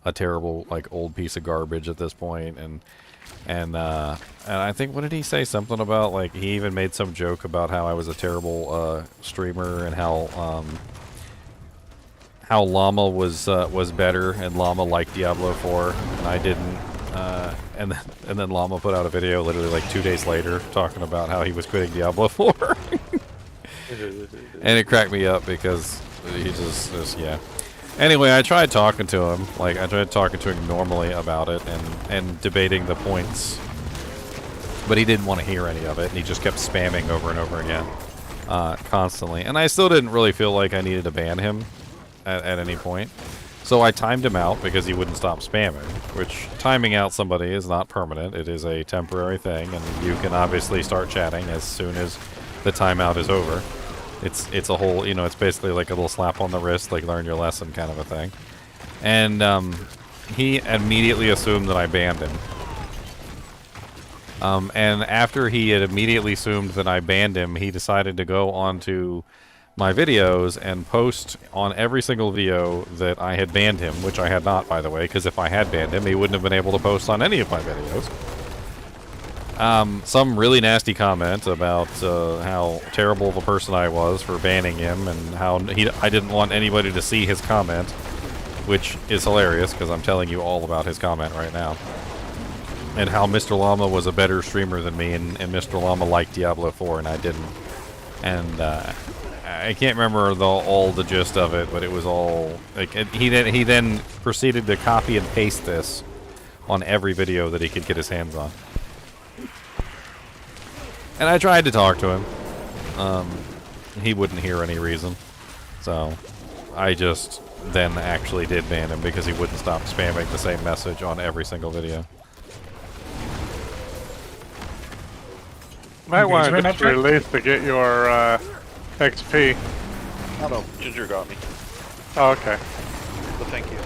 a terrible, like, old piece of garbage at this point. And I think, what did he say? Something about, like, he even made some joke about how I was a terrible streamer, and how Llama was better, and Llama liked Diablo 4 and I didn't. And then Llama put out a video literally like 2 days later talking about how he was quitting Diablo 4. And it cracked me up because he just yeah. Anyway, I tried talking to him. Like, I tried talking to him normally about it and debating the points. But he didn't want to hear any of it, and he just kept spamming over and over again. Constantly. And I still didn't really feel like I needed to ban him at any point. So I timed him out because he wouldn't stop spamming. Which, timing out somebody is not permanent. It is a temporary thing, and you can obviously start chatting as soon as the timeout is over. It's a whole, it's basically like a little slap on the wrist, like learn your lesson kind of a thing. And he immediately assumed that I banned him. And after he had immediately assumed that I banned him, he decided to go onto my videos and post on every single video that I had banned him, which I had not, by the way, because if I had banned him, he wouldn't have been able to post on any of my videos. Some really nasty comment about how terrible of a person I was for banning him, and how I didn't want anybody to see his comment, which is hilarious because I'm telling you all about his comment right now. And how Mr. Llama was a better streamer than me, and Mr. Llama liked Diablo 4 and I didn't. And I can't remember all the gist of it, but it was all like he then proceeded to copy and paste this on every video that he could get his hands on. And I tried to talk to him. He wouldn't hear any reason. So I just then actually did ban him because he wouldn't stop spamming the same message on every single video. Might want to just release to get your XP. No, Ginger got me. Oh, okay. But thank you.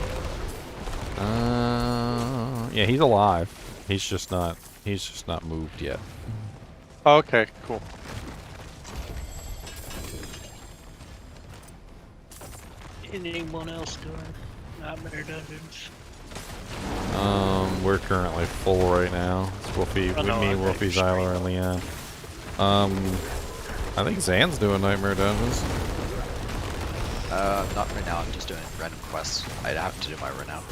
Yeah, he's alive. He's just not moved yet. Okay, cool. Anyone else doing Nightmare Dungeons? We're currently full right now. It's Wolfie, Wolfie, Zyler, and Leon. I think Zan's doing Nightmare Dungeons. Not right now. I'm just doing random quests. I'd have to do my renown.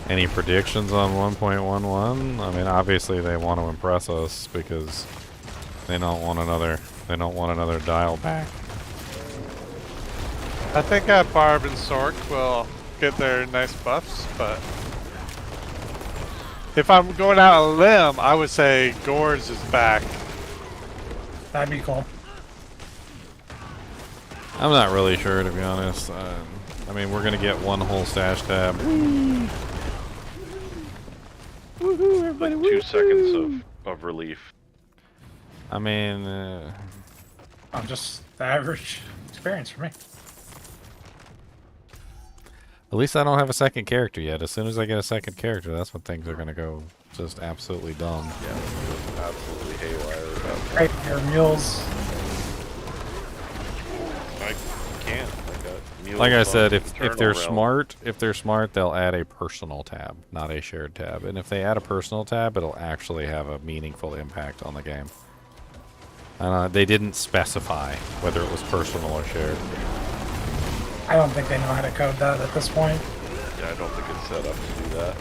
Any predictions on 1.11? I mean, obviously they want to impress us because they don't want another dial back. I think Barb and Sork will get their nice buffs, but If I'm going out on a limb, I would say Gord's is back. That'd be cool. I'm not really sure, to be honest. I mean, we're gonna get one whole stash tab. Woohoo, everybody! Like 2 seconds of relief. I mean, Just the average experience for me. at least I don't have a second character yet. As soon as I get a second character, that's when things are gonna go just absolutely dumb. Yeah, just absolutely haywire about that. Right, your mules. I can't. Like I said, if Eternal they're Realm. smart, they'll add a personal tab, not a shared tab. And if they add a personal tab, it'll actually have a meaningful impact on the game. They didn't specify whether it was personal or shared. I don't think they know how to code that at this point. Yeah, I don't think it's set up to do that.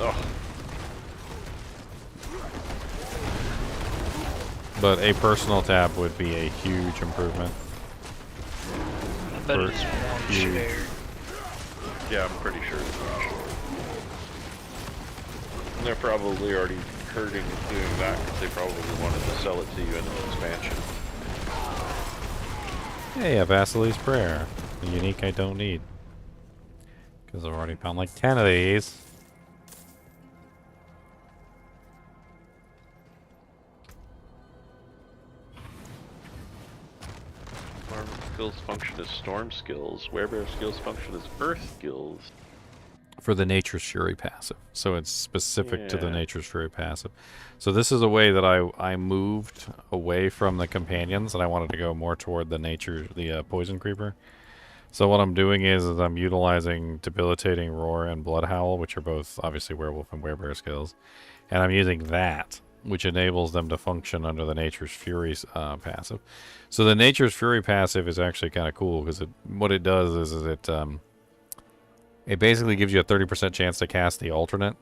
Ugh. But a personal tab would be a huge improvement. I bet it's one shared. Yeah, I'm pretty sure it's not sure. And they're probably already hurting doing that because they probably wanted to sell it to you in an expansion. Hey, a Vasily's Prayer. A unique I don't need. Because I've already found like 10 of these. Farm skills function as storm skills. Werebear skills function as earth skills. For the Nature's Fury passive. So it's specific to the Yeah. Nature's Fury passive. So this is a way that I moved away from the companions and I wanted to go more toward the Poison Creeper. So what I'm doing is I'm utilizing Debilitating Roar and Blood Howl, which are both obviously werewolf and werebear skills. And I'm using that, which enables them to function under the Nature's Fury passive. So the Nature's Fury passive is actually kind of cool because what it does is it basically gives you a 30% chance to cast the alternate,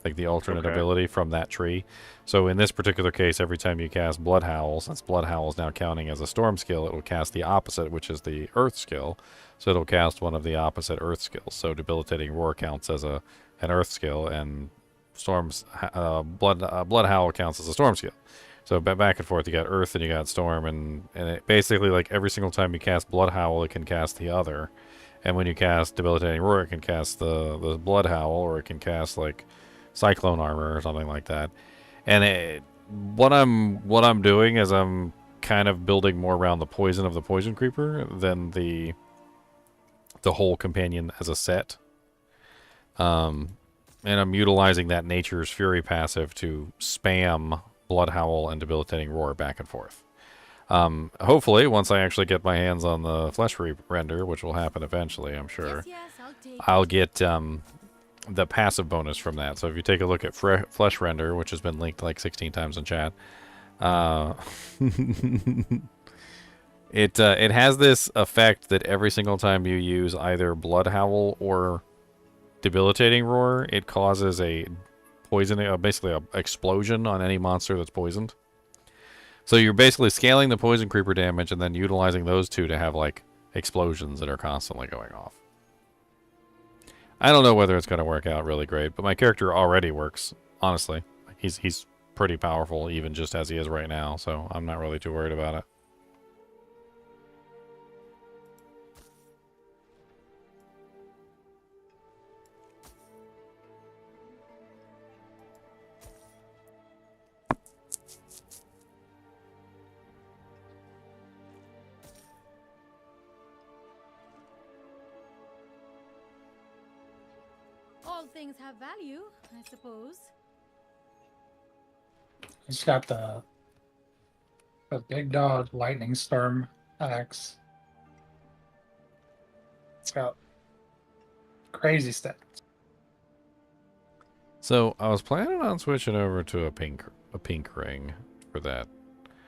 like the alternate ability from that tree. So in this particular case, every time you cast Blood Howl, since Blood Howl is now counting as a storm skill, it will cast the opposite, which is the earth skill. So it'll cast one of the opposite earth skills. So Debilitating Roar counts as an earth skill, and Blood Howl counts as a storm skill. So back and forth, you got earth and you got storm, and it basically, like, every single time you cast Blood Howl, it can cast the other. And when you cast Debilitating Roar, it can cast the Blood Howl, or it can cast like Cyclone Armor or something like that. And what I'm doing is I'm kind of building more around the poison of the Poison Creeper than the whole companion as a set. And I'm utilizing that Nature's Fury passive to spam Blood Howl and Debilitating Roar back and forth. Hopefully, once I actually get my hands on the flesh render, which will happen eventually, I'm sure, I'll get the passive bonus from that. So if you take a look at flesh render, which has been linked like 16 times in chat, it has this effect that every single time you use either Blood Howl or Debilitating Roar, it causes a poisoning, basically an explosion on any monster that's poisoned. So you're basically scaling the Poison Creeper damage and then utilizing those two to have, like, explosions that are constantly going off. I don't know whether it's going to work out really great, but my character already works, honestly. He's pretty powerful, even just as he is right now, so I'm not really too worried about it. All things have value, I suppose. It's got the big dog lightning storm axe. It's got crazy stats. So I was planning on switching over to a pink ring for that.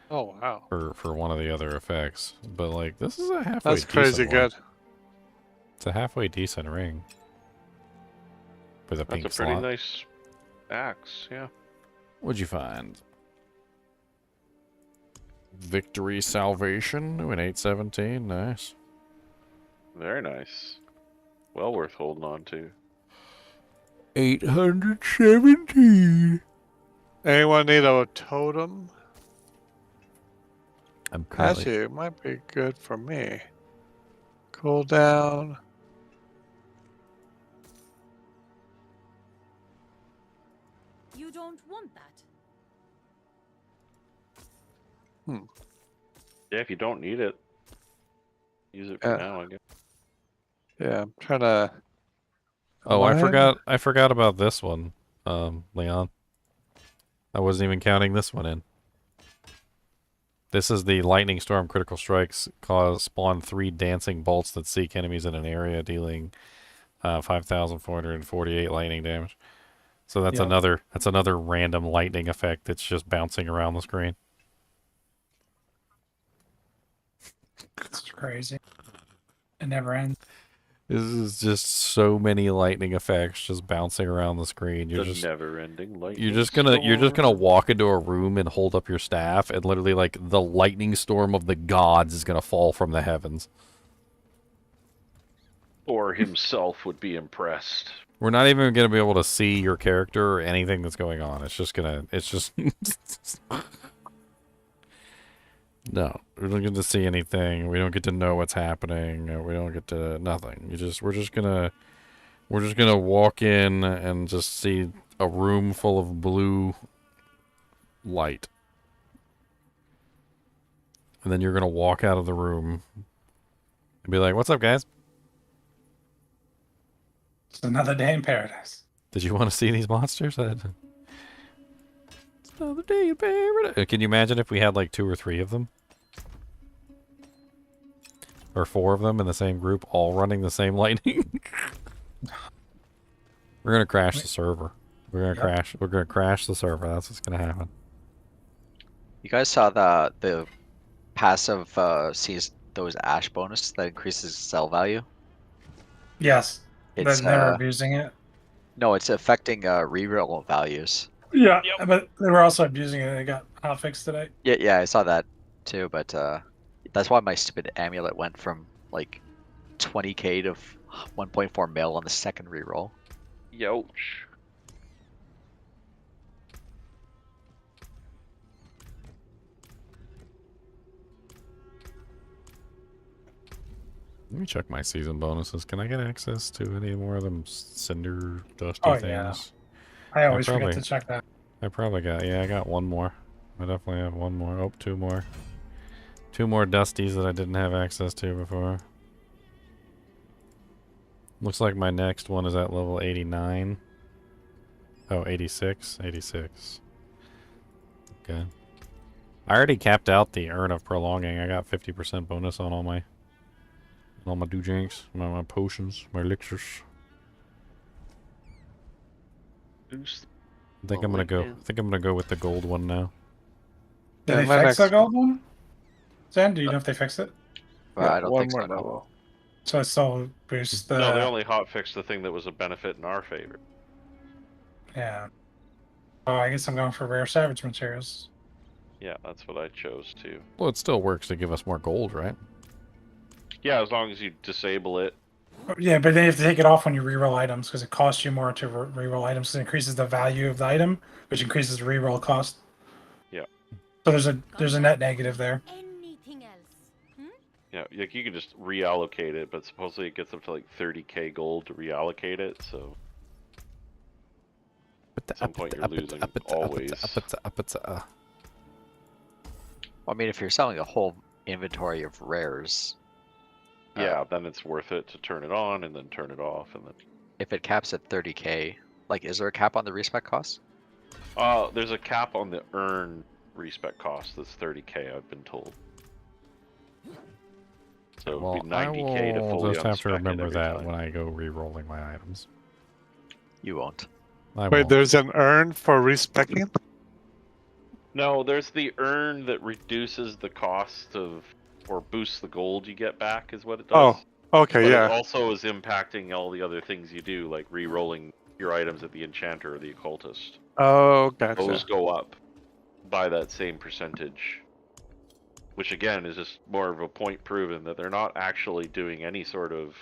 Oh wow! For one of the other effects, but like this is a halfway. That's crazy decent good. one. It's a halfway decent ring. With a pink That's a pretty slot. nice axe, yeah. What'd you find? Victory Salvation, an 817, nice. Very nice. Well worth holding on to. 817. Anyone need a totem? I'm currently. Actually, it might be good for me. Cool down. You don't want that. Yeah, if you don't need it, use it for now, I guess. Yeah, I'm trying to. Oh, I forgot about this one, Leon. I wasn't even counting this one in. This is the Lightning Storm critical strikes spawn 3 dancing bolts that seek enemies in an area, dealing 5,448 lightning damage. So that's another random lightning effect that's just bouncing around the screen. It's crazy. It never ends. This is just so many lightning effects just bouncing around the screen. You're The just never-ending lightning you're just gonna walk into a room and hold up your staff, and literally like the lightning storm of the gods is gonna fall from the heavens. Or himself would be impressed. We're not even gonna be able to see your character or anything that's going on. It's just No, we don't get to see anything. We don't get to know what's happening. We don't get to nothing. We're just gonna walk in and just see a room full of blue light. And then you're gonna walk out of the room and be like, "What's up, guys? It's another day in paradise." Did you want to see these monsters?" It's another day in paradise. Can you imagine if we had like 2 or 3 of them? Or 4 of them in the same group, all running the same lightning? We're gonna crash the server. We're gonna crash the server. That's what's gonna happen. You guys saw the passive sees those ash bonus that increases cell value? Yes. It's They're abusing it. No, it's affecting reroll values. Yeah, but they were also abusing it. They got hotfixed today. Yeah, I saw that too, but that's why my stupid amulet went from like 20k to 1.4 mil on the second reroll. Youch. Let me check my season bonuses. Can I get access to any more of them cinder dusty things? Yeah. I always forget to check that. I probably got, I got 1 more. I definitely have 1 more. Oh, 2 more. 2 more dusties that I didn't have access to before. Looks like my next one is at level 89. Oh, 86. 86. Okay. I already capped out the Urn of Prolonging. I got 50% bonus on all my doojanks, my potions, my elixirs. I think I'm gonna go with the gold one now. Did they fix the gold one? Zen, do you know if they fixed it? I don't think so. Level. So it still boosts the... No, they only hotfixed the thing that was a benefit in our favor. Yeah. Oh, I guess I'm going for rare savage materials. Yeah, that's what I chose too. Well, it still works to give us more gold, right? Yeah, as long as you disable it. Yeah, but then you have to take it off when you reroll items because it costs you more to reroll items. It increases the value of the item, which increases the reroll cost. Yeah. So there's a net negative there. Anything else? Yeah, like you can just reallocate it, but supposedly it gets up to like 30k gold to reallocate it, so at some point you're losing always. I mean, if you're selling a whole inventory of rares, yeah, then it's worth it to turn it on and then turn it off, and then. If it caps at 30k, like, is there a cap on the respec cost? There's a cap on the earn respec cost that's 30k, I've been told. So Well, it'd be 90k to I will fully just have to unspec it remember every that time. when I go re-rolling my items. You won't. I Wait, won't. there's an urn for respecing? No, there's the earn that reduces the cost of, or boosts the gold you get back, is what it does. Oh, okay, but yeah. It also is impacting all the other things you do, like re-rolling your items at the enchanter or the occultist. Oh, gotcha. Those go up by that same percentage. Which again is just more of a point proven that they're not actually doing any sort of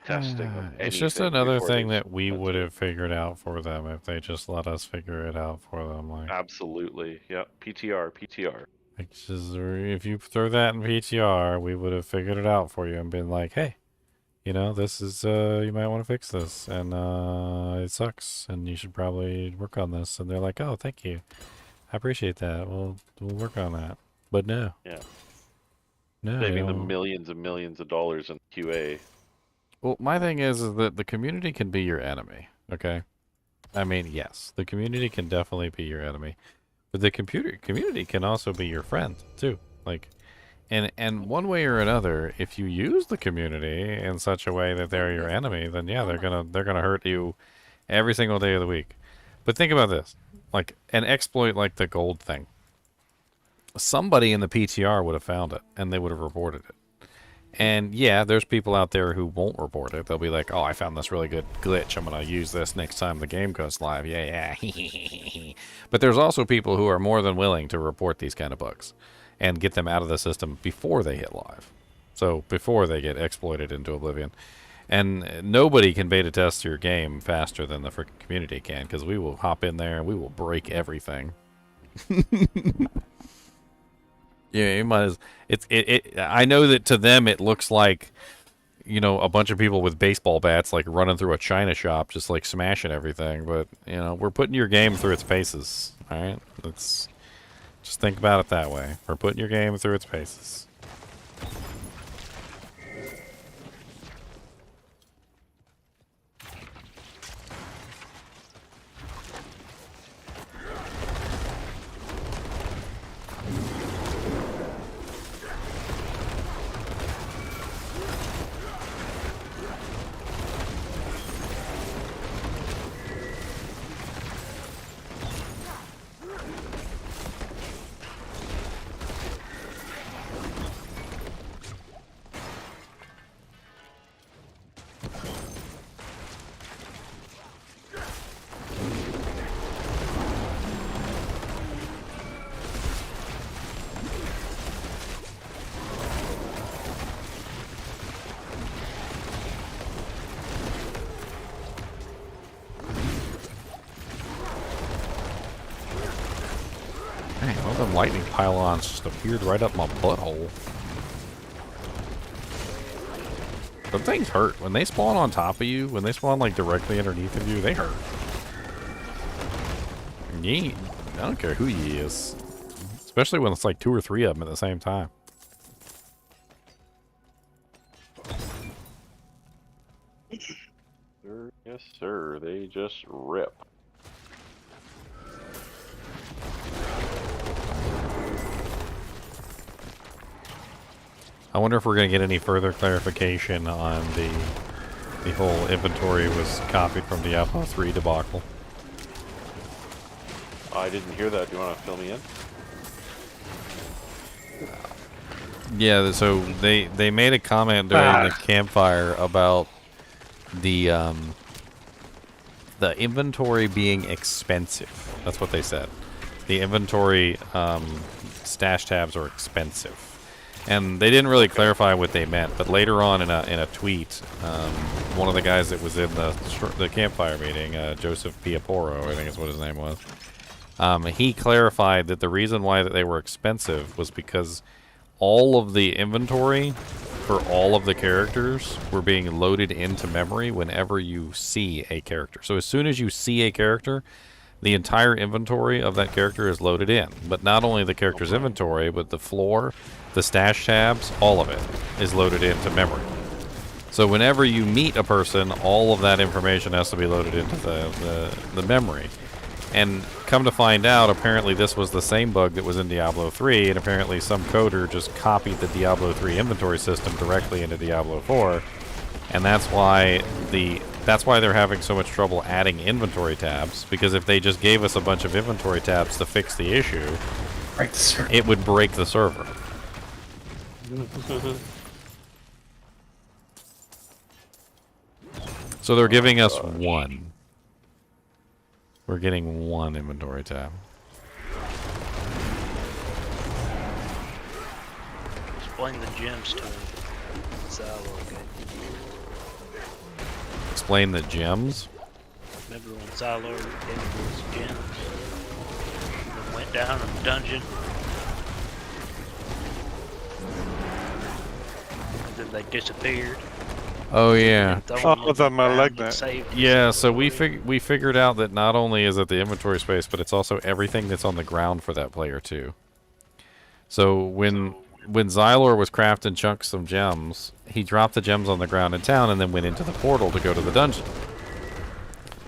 testing of anything. It's just another before thing they that we implement would it. have figured out for them if they just let us figure it out for them. Like, Absolutely. Yep. PTR. if you throw that in PTR, we would have figured it out for you and been like, hey, you know, this is, you might want to fix this, and it sucks, and you should probably work on this. And they're like, oh, thank you. I appreciate that. We'll work on that. But no. Yeah. No. Saving them millions and millions of dollars in QA. Well, my thing is that the community can be your enemy, okay? I mean, yes, the community can definitely be your enemy, but the community can also be your friend too. Like, and one way or another, if you use the community in such a way that they're your enemy, then yeah, they're gonna hurt you every single day of the week. But think about this, like an exploit like the gold thing. Somebody in the PTR would have found it, and they would have reported it. And yeah, there's people out there who won't report it. They'll be like, oh, I found this really good glitch. I'm going to use this next time the game goes live. Yeah. But there's also people who are more than willing to report these kind of bugs and get them out of the system before they hit live. So before they get exploited into oblivion. And nobody can beta test your game faster than the freaking community can, because we will hop in there and we will break everything. Yeah, you might as I know that to them it looks like, you know, a bunch of people with baseball bats like running through a china shop, just like smashing everything. But you know, we're putting your game through its paces. All right, let's just think about it that way. We're putting your game through its paces. Dang, all them lightning pylons just appeared right up my butthole. The things hurt. When they spawn on top of you, when they spawn like directly underneath of you, they hurt. I don't care who he is. Especially when it's like 2 or 3 of them at the same time. Sir, yes, sir. They just rip. I wonder if we're going to get any further clarification on the whole inventory was copied from Diablo 3 debacle. I didn't hear that. Do you want to fill me in? Yeah, so they made a comment during the campfire about the inventory being expensive. That's what they said. The inventory stash tabs are expensive. And they didn't really clarify what they meant, but later on in a tweet, one of the guys that was in the campfire meeting, Joseph Piaporo, I think is what his name was, he clarified that the reason why that they were expensive was because all of the inventory for all of the characters were being loaded into memory whenever you see a character. So as soon as you see a character, the entire inventory of that character is loaded in. But not only the character's inventory, but the floor, the stash tabs, all of it is loaded into memory. So whenever you meet a person, all of that information has to be loaded into the memory. And come to find out, apparently this was the same bug that was in Diablo 3, and apparently some coder just copied the Diablo 3 inventory system directly into Diablo 4, and that's why they're having so much trouble adding inventory tabs, because if they just gave us a bunch of inventory tabs to fix the issue, it would break the server. So they're giving us one. We're getting one inventory tab. Explain the gems to him. So, okay. explain that gems. Remember when Xylor gave those gems? And went down in the dungeon? And then they disappeared. Oh yeah. Oh, the malignant. Yeah, so we figured out that not only is it the inventory space, but it's also everything that's on the ground for that player too. So when Xylor was crafting chunks of gems, he dropped the gems on the ground in town and then went into the portal to go to the dungeon.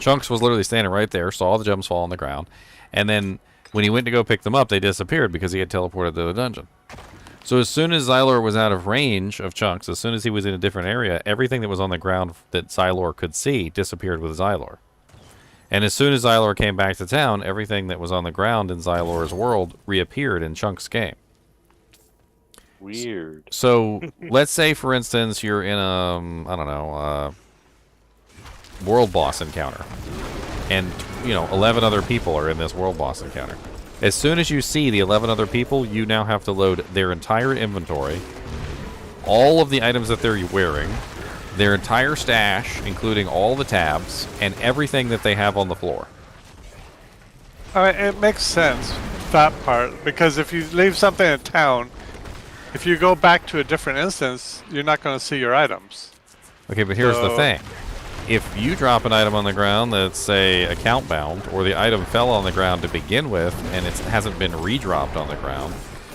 Chunks was literally standing right there, saw the gems fall on the ground, and then when he went to go pick them up, they disappeared because he had teleported to the dungeon. So as soon as Xylor was out of range of Chunks, as soon as he was in a different area, everything that was on the ground that Xylor could see disappeared with Xylor. And as soon as Xylor came back to town, everything that was on the ground in Xylor's world reappeared in Chunks' game. Weird. So let's say, for instance, you're in a, I don't know, world boss encounter. And, 11 other people are in this world boss encounter. As soon as you see the 11 other people, you now have to load their entire inventory, all of the items that they're wearing, their entire stash, including all the tabs, and everything that they have on the floor. I mean, it makes sense, that part, because if you leave something in town, if you go back to a different instance, you're not going to see your items. Okay, but here's the thing. If you drop an item on the ground that's, say, account bound, or the item fell on the ground to begin with, and it hasn't been redropped on the ground,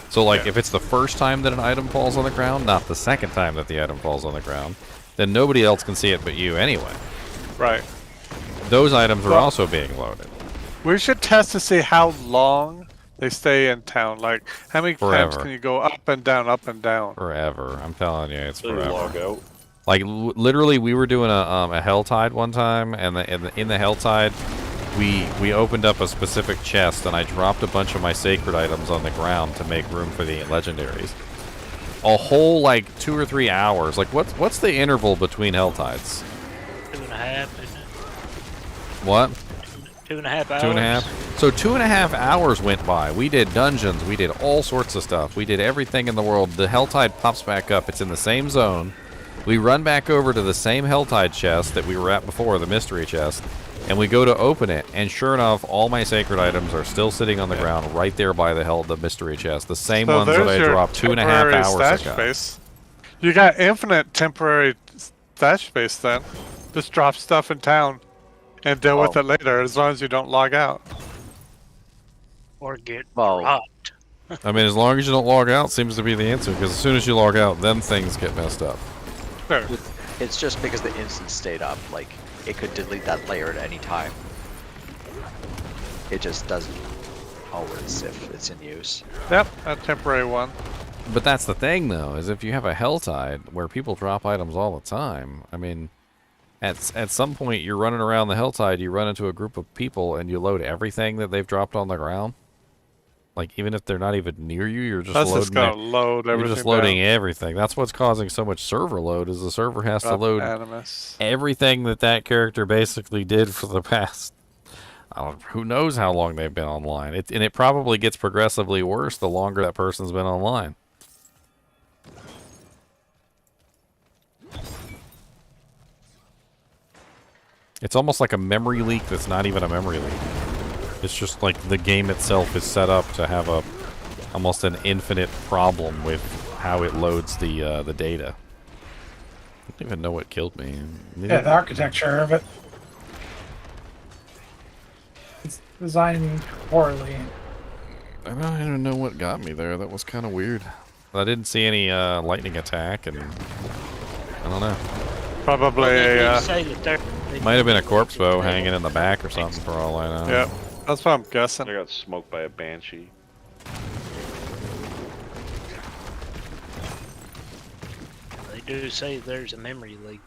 so like if it's the first time that an item falls on the ground, not the second time that the item falls on the ground, then nobody else can see it but you anyway. Right. Those items are also being loaded. We should test to see how long they stay in town. Like, how many times can you go up and down, up and down? Forever. I'm telling you, it's forever. Log out. Like, literally, we were doing a HellTide one time, and in the HellTide, we opened up a specific chest, and I dropped a bunch of my sacred items on the ground to make room for the legendaries. A whole, 2 or 3 hours. Like, what's the interval between HellTides? 2.5, isn't it? What? 2.5 hours. 2.5? So 2.5 hours went by. We did dungeons. We did all sorts of stuff. We did everything in the world. The HellTide pops back up. It's in the same zone. We run back over to the same HellTide chest that we were at before, the mystery chest, and we go to open it, and sure enough, all my sacred items are still sitting on the ground right there by the mystery chest. The same ones that I dropped 2.5 hours ago. Space. You got infinite temporary stash space then. Just drop stuff in town and deal with it later, as long as you don't log out. Or get robbed. I mean, as long as you don't log out seems to be the answer, because as soon as you log out, then things get messed up. Sure. It's just because the instance stayed up. Like, it could delete that layer at any time. It just doesn't always if it's in use. Yep, a temporary one. But that's the thing, though, is if you have a HellTide where people drop items all the time, I mean, at some point you're running around the HellTide, you run into a group of people and you load everything that they've dropped on the ground. Like, even if they're not even near you, you're just loading. You're just loading everything. That's what's causing so much server load, is the server has to load everything that character basically did for the past, who knows how long they've been online. And it probably gets progressively worse the longer that person's been online. It's almost like a memory leak that's not even a memory leak. It's just like the game itself is set up to have almost an infinite problem with how it loads the data. I don't even know what killed me. Yeah, the architecture of it. It's designed poorly. I don't even know what got me there. That was kind of weird. I didn't see any lightning attack, and I don't know. Probably might have been a corpse bow hanging in the back or something, for all I know. Yeah, that's what I'm guessing. I got smoked by a banshee. They do say there's a memory leak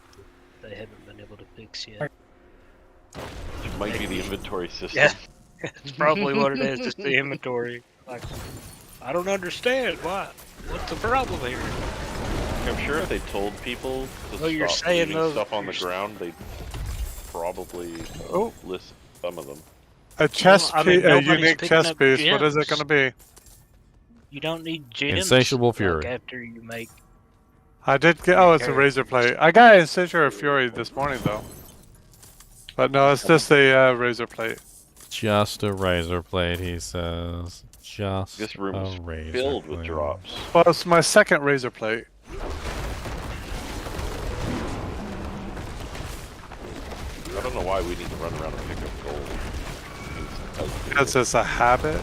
they haven't been able to fix yet. It might be the inventory system. Yeah, it's probably what it is, just the inventory. Like, I don't understand. What's the problem here? I'm sure if they told people to you're stop saying leaving stuff on the ground, they'd probably list some of them. A chest piece, a unique chest piece. What is it going to be? You don't need gems. Insatiable Fury. After you make. I did get. Oh, it's a razor blade. I got Insatiable Fury this morning though. But no, it's just a razor plate. Just a razor plate, he says. Just This room a is razor filled with plate. drops. Well, it's my second razor plate. I don't know why we need to run around and pick up gold. Because it's a habit.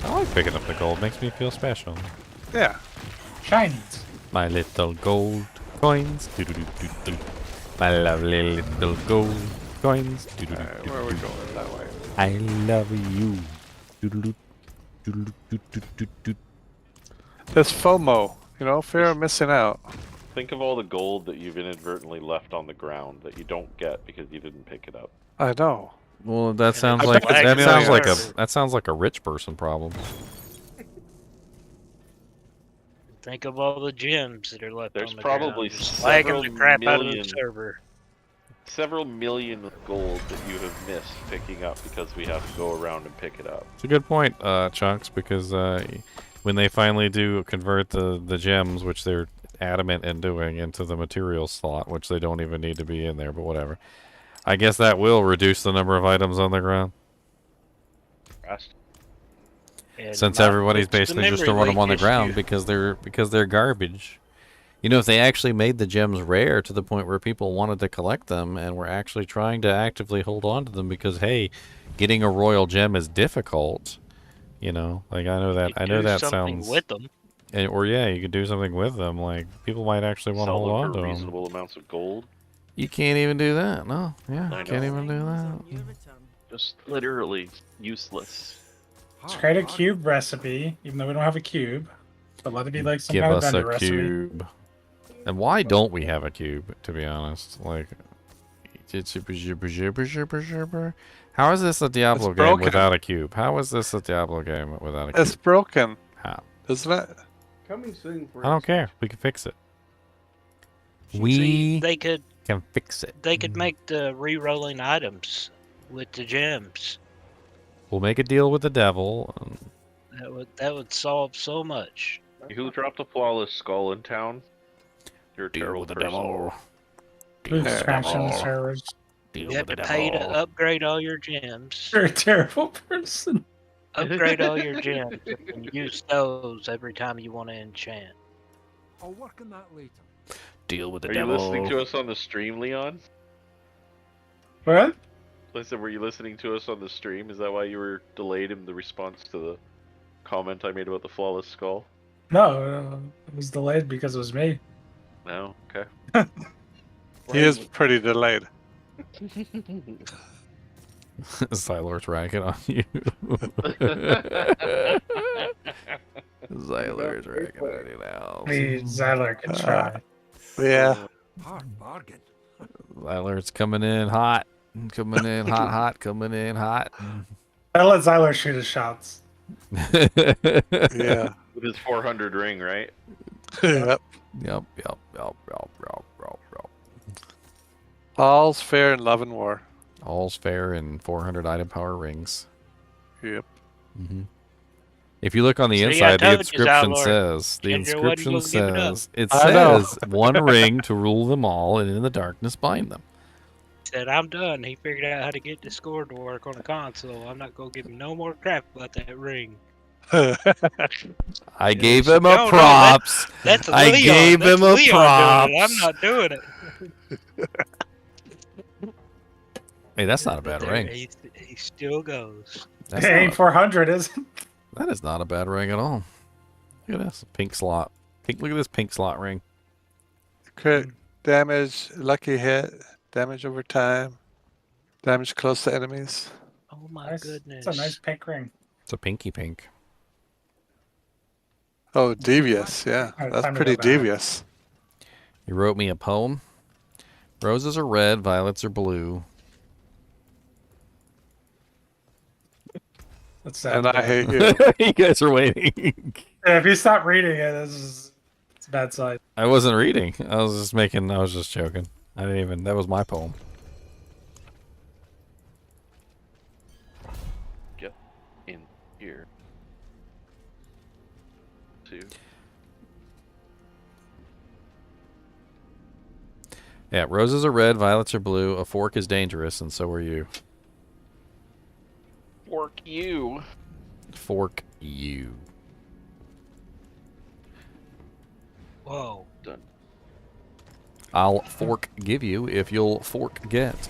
I like picking up the gold. Makes me feel special. Yeah. Shinies. My little gold coins. Doo-doo-doo-doo-doo. My lovely little gold coins. Alright, where are we going? That way. I love you. Doo-doo-doo. Doo-doo-doo-doo-doo-doo. It's FOMO, you know, fear of missing out. Think of all the gold that you've inadvertently left on the ground that you don't get because you didn't pick it up. I know. Well, that sounds I like bet it's that sounds like a rich person problem. Think of all the gems that are left There's on the probably ground. Just lagging several the crap out of the million- server. Several million gold that you have missed picking up because we have to go around and pick it up. It's a good point, Chunks, because when they finally do convert the gems, which they're adamant in doing, into the material slot, which they don't even need to be in there, but whatever. I guess that will reduce the number of items on the ground. And Since not everybody's fix the basically just memory throwing them on the leak ground issue. because they're garbage. You know, if they actually made the gems rare to the point where people wanted to collect them and were actually trying to actively hold on to them because, hey, getting a royal gem is difficult. You know, like I know that Do that something sounds. with them. Or yeah, you could do something with them. Like people might actually want to Sell hold them on for to them. reasonable amounts of gold. You can't even do that. No, yeah, I can't know. even do that. Just literally useless. Let's create a cube recipe, even though we don't have a cube. But let it be like some Give kind of us vendor a recipe. cube. And why don't we have a cube? To be honest, like, how is this a Diablo game broken. without a cube? How is this a Diablo game without a cube? It's broken. How? Isn't it? Coming soon for I don't care. We can fix it. See, We they could can fix it. they could make the re-rolling items with the gems. We'll make a deal with the devil. That would solve so much. Who dropped a flawless skull in town? You're a terrible person. Who's crashing the servers? You have to pay to upgrade all your gems. You're a terrible person. Upgrade all your gems and use those every time you want to enchant. I'll work on that later. Deal with the Are you listening to us on the stream, Leon? What? Listen, were you listening to us on the stream? Is that why you were delayed in the response to the comment I made about the flawless skull? No, it was delayed because it was me. No? Okay. He is pretty delayed. Xylor's ragging on you. Xylor's ragging on you now. Please, Zyler can try. Yeah. Hard bargain. Xylor's coming in hot. Coming in hot, coming in hot. I let Zyler shoot his shots. Yeah. With his 400 ring, right? Yep. Yep. All's fair in love and war. All's fair in 400 item power rings. Yep. Mm-hmm. If you look on the See, I inside, the told you, inscription Xylor. says, Ginger wasn't gonna give it up. it I know. says, one ring to rule them all, and in the darkness bind them. Said I'm done. He figured out how to get Discord to work on a console. I'm not gonna give him no more crap about that ring. I gave him No, a no, props. That's I Leon. gave That's him a Leon props. doing it. I'm not doing it. Hey, that's not a bad ring. He still goes. That's It ain't not 400, is it? that is not a bad ring at all. Look at this pink slot. Look at this pink slot ring. Crit damage, lucky hit, damage over time, damage close to enemies. Oh my Nice. goodness. It's a nice pink ring. It's a pinky pink. Oh, devious. Yeah, Alright, that's time to pretty go back. devious. You wrote me a poem. Roses are red, violets are blue. That's sad. And I hate you. You guys are waiting. Yeah, if you stop reading it, it's a bad sign. I wasn't reading. I was just joking. I didn't even, that was my poem. Get in here. Two. Yeah, roses are red, violets are blue. A fork is dangerous, and so are you. Fork you. Fork you. Whoa. Done. I'll fork give you if you'll fork get.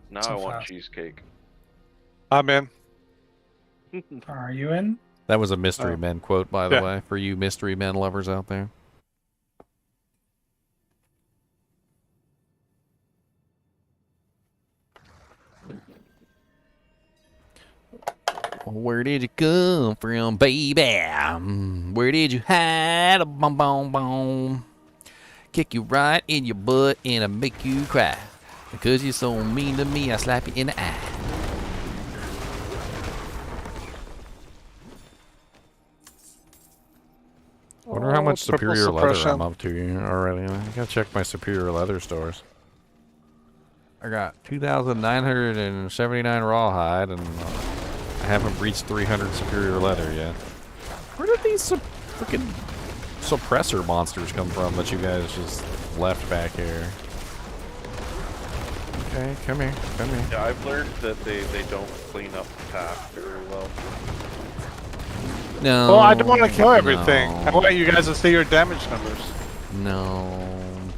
Now So I want fast. cheesecake. I'm in. Are you in? That was a Mystery Men quote, by the Yeah. way, for you Mystery Men lovers out there. Where did you come from, baby? Where did you hide? Boom, boom, boom. Kick you right in your butt and I make you cry. Because you're so mean to me, I slap you in the eye. Wonder how much triple superior leather suppression. I'm up to already. I gotta check my superior leather stores. I got 2,979 rawhide, and I haven't reached 300 superior leather yet. Where did these freaking suppressor monsters come from that you guys just left back here? Okay, come here, come here. Yeah, I've learned that they don't clean up the path very well. No. Well, I don't want to kill everything. no, I want you guys to see your damage numbers. No.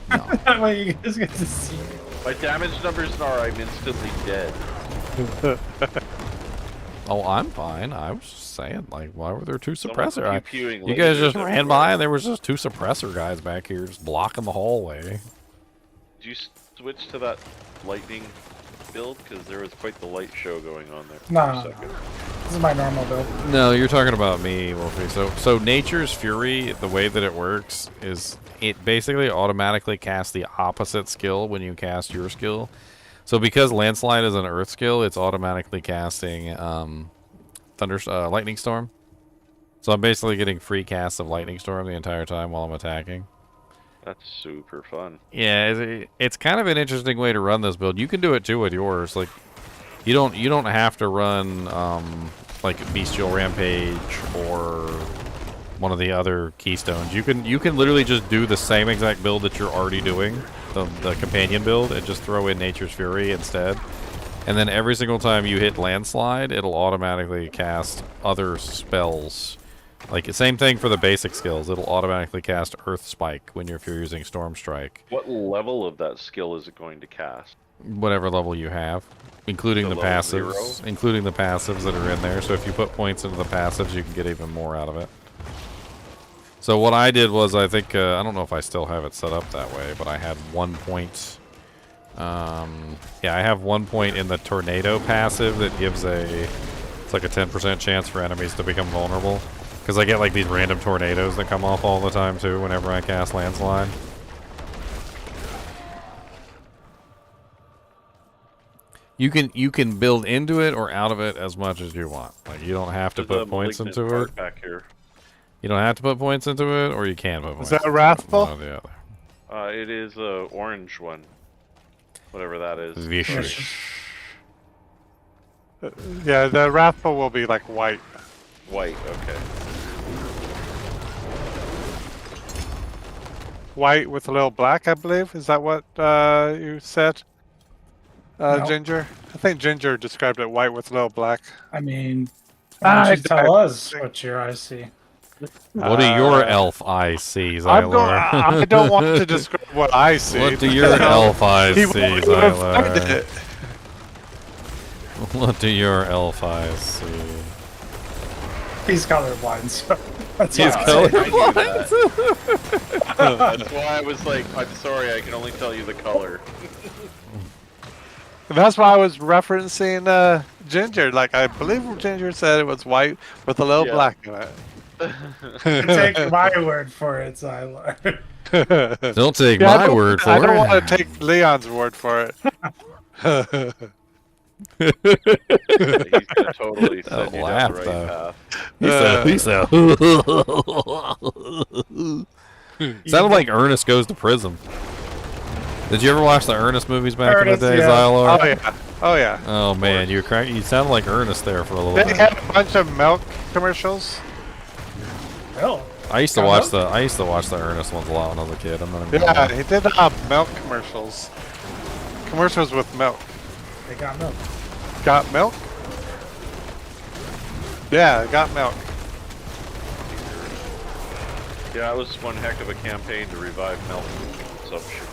That way you guys get to see. My damage numbers are I'm instantly dead. Oh, I'm fine. I was just saying, like, why were there two Someone's suppressor? pew-pewing You guys lasers just ran everywhere. by and there was just two suppressor guys back here just blocking the hallway. Did you switch to that lightning build? Because there was quite the light show going on there for No, a no, second. This is my normal build. No, you're talking about me, Wolfie. So Nature's Fury, the way that it works is it basically automatically casts the opposite skill when you cast your skill. So because Landslide is an Earth skill, it's automatically casting Lightning Storm. So I'm basically getting free casts of Lightning Storm the entire time while I'm attacking. That's super fun. Yeah, it's kind of an interesting way to run this build. You can do it too with yours. Like, you don't have to run like Bestial Rampage or one of the other keystones. You can literally just do the same exact build that you're already doing, the companion build, and just throw in Nature's Fury instead. And then every single time you hit Landslide, it'll automatically cast other spells. Like, same thing for the basic skills. It'll automatically cast Earth Spike when if you're using Storm Strike. What level of that skill is it going to cast? Whatever level you have, including So the level passives, 0? including the passives that are in there. So if you put points into the passives, you can get even more out of it. So what I did was, I think, I don't know if I still have it set up that way, but I had 1 point. Yeah, I have 1 point in the Tornado passive that gives it's like a 10% chance for enemies to become vulnerable. Because I get like these random tornadoes that come off all the time too whenever I cast Landslide. You can build into it or out of it as much as you want. Like, you don't have to There's put a points malignant into card it. back here. You don't have to put points into it, or you can put points. Is that a into it. Wrathful? One or the other. It is a orange one. Whatever that is. Vicious. Yeah, the Wrathful will be like white. White, okay. White with a little black, I believe. Is that what you said, No. Ginger? I think Ginger described it white with a little black. I mean, why don't you tell us what your eyes see? What do your elf eyes see, I Xylar? don't want to describe what I see. What do your elf eyes He see, won't even find Xylar? it. What do your elf eyes see? He's colorblind, so that's He's why. That's why I was like, I'm sorry, I can only tell you the color. That's why I was referencing Ginger. Like, I believe Ginger said it was white with a little Yeah. black in it. Take my word for it, Xylar. Don't take Yeah, my word for it. I don't want to take Leon's word for it. He's gonna totally That'll send you laugh, down the right though. path. He sounded like Ernest Goes to Prison. Did you ever watch the Ernest movies back in the day, Xylar? Oh yeah. Oh yeah. Oh man, you sounded like Ernest there for a little They bit. had a bunch of milk commercials. Oh. I used to watch the Ernest ones a lot when I was a kid. I'm not even gonna Yeah, lie. he did milk commercials. Commercials with milk. They got milk. Got milk? Yeah, got milk. Yeah, it was one heck of a campaign to revive milk consumption.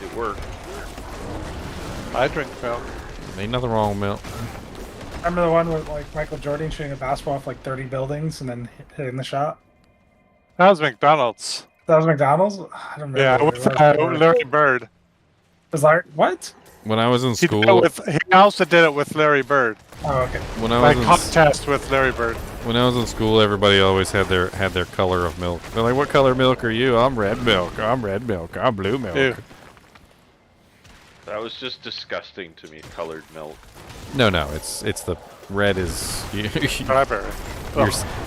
It worked. I drink milk. Ain't nothing wrong with milk. Remember the one with like Michael Jordan shooting a basketball off like 30 buildings and then hitting the shot? That was McDonald's. That was McDonald's? I don't remember. Yeah, what with it was. Larry Bird. It was like, what? When I was in He, school, he also did it with Larry Bird. Oh, okay. when I Like was in contest with Larry Bird. When I was in school, everybody always had their color of milk. They're like, "What color milk are you?" "I'm red milk. I'm red milk. I'm blue milk." Ew. That was just disgusting to me, colored milk. No, it's the red is Strawberry.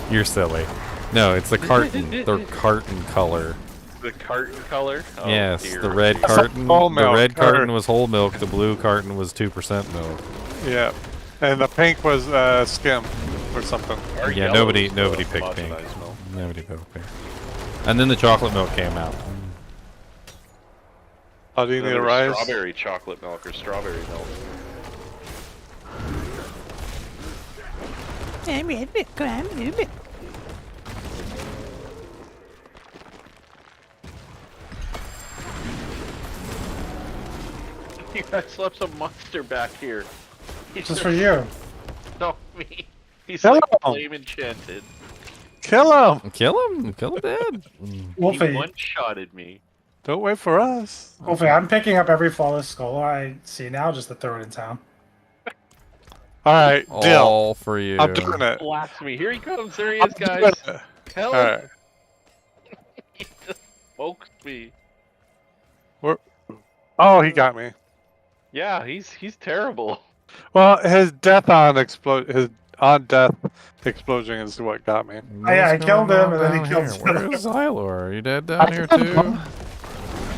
you're silly. No, it's the carton. The carton color. The carton color? Oh, Yes, dear. the red That's like carton. whole The milk, red or- carton was whole milk. The blue carton was 2% milk. Yeah. And the pink was skim or something. Our Yeah, yellow nobody was, picked pink. homogenized milk. Nobody picked pink. And then the chocolate milk came out. Oh, do you Then need a there was rise? strawberry chocolate milk or strawberry milk. I'm red milk. I'm blue milk. You guys left some monster back here. He's Just for you. No, me. He's Kill like him. flame enchanted. Kill him! Kill him dead. He Wolfie, one-shotted me. Don't wait for us. Wolfie, I'm picking up every flawless skull I see now just to throw it in town. Alright, deal. All for you. I'm doing it. Blast me. Here he comes. There he I'm is, doing guys. it. Hell, Alright. he just smokes me. Oh, he got me. Yeah, he's terrible. Well, his death on death explosion is what got me. I killed him and then he Down killed here? Zelda. Where's Xylor? Are you dead down here too?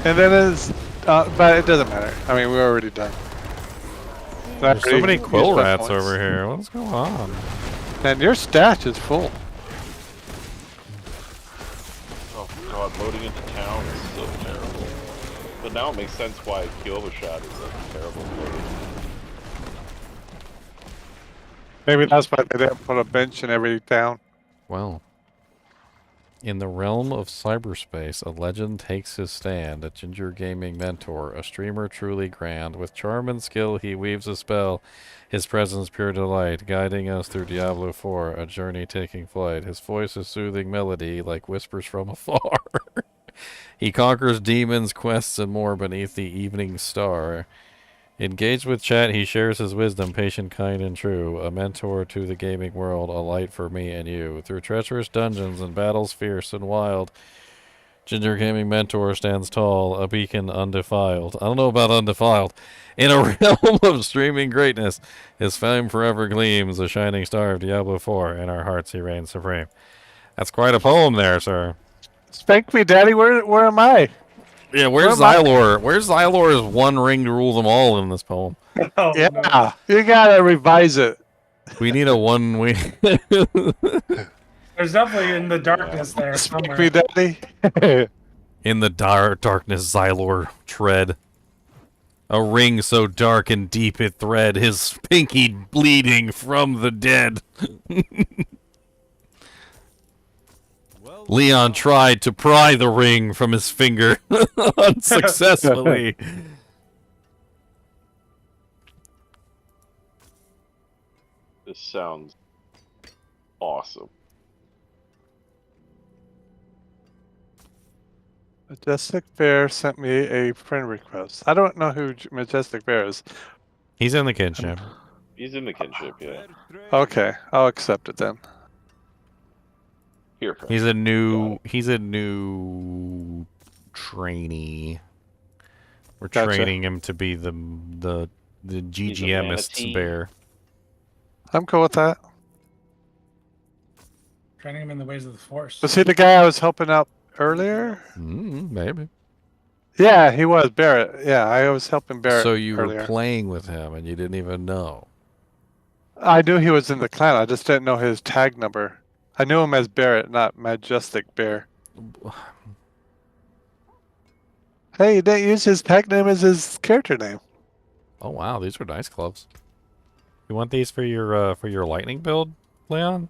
And then his, but it doesn't matter. I mean, we're already done. There's so many Used quill my rats points. over here. What's going on? And your stash is full. Oh god, loading into town is so terrible. But now it makes sense why Kyoba shot is such a terrible loading. Maybe that's why they didn't put a bench in every town. Well, in the realm of cyberspace, a legend takes his stand, a ginger gaming mentor, a streamer truly grand. With charm and skill, he weaves a spell, his presence pure delight, guiding us through Diablo 4, a journey taking flight. His voice is soothing melody, like whispers from afar. He conquers demons, quests, and more beneath the evening star. Engaged with chat, he shares his wisdom, patient, kind, and true. A mentor to the gaming world, a light for me and you. Through treacherous dungeons and battles fierce and wild, Ginger Gaming Mentor stands tall, a beacon undefiled. I don't know about undefiled. In a realm of streaming greatness, his fame forever gleams, a shining star of Diablo 4. In our hearts he reigns supreme. That's quite a poem there, sir. Spank me, Daddy. Where am I? Yeah, where's Xylor? Where's Xylor's one ring to rule them all in this poem? Oh, Yeah, no. you gotta revise it. We need a one wing. There's definitely in the darkness there Spank somewhere. me, Daddy. In the darkness, Xylor tread. A ring so dark and deep it thread, his pinky bleeding from the dead. Leon tried to pry the ring from his finger unsuccessfully. This sounds awesome. Majestic Bear sent me a friend request. I don't know who Majestic Bear is. He's in the kinship. He's in the kinship, yeah. Okay, I'll accept it then. Here, He's a new trainee. We're Gotcha. training him to be the GGMist's manatee. bear. I'm cool with that. Training him in the ways of the Force. Was he the guy I was helping out earlier? Maybe. Yeah, he was Barrett. Yeah, I was helping Barrett. So you earlier. were playing with him and you didn't even know. I knew he was in the clan. I just didn't know his tag number. I knew him as Barrett, not Majestic Bear. Hey, he didn't use his tag name as his character name. Oh wow, these are nice gloves. You want these for your lightning build, Leon?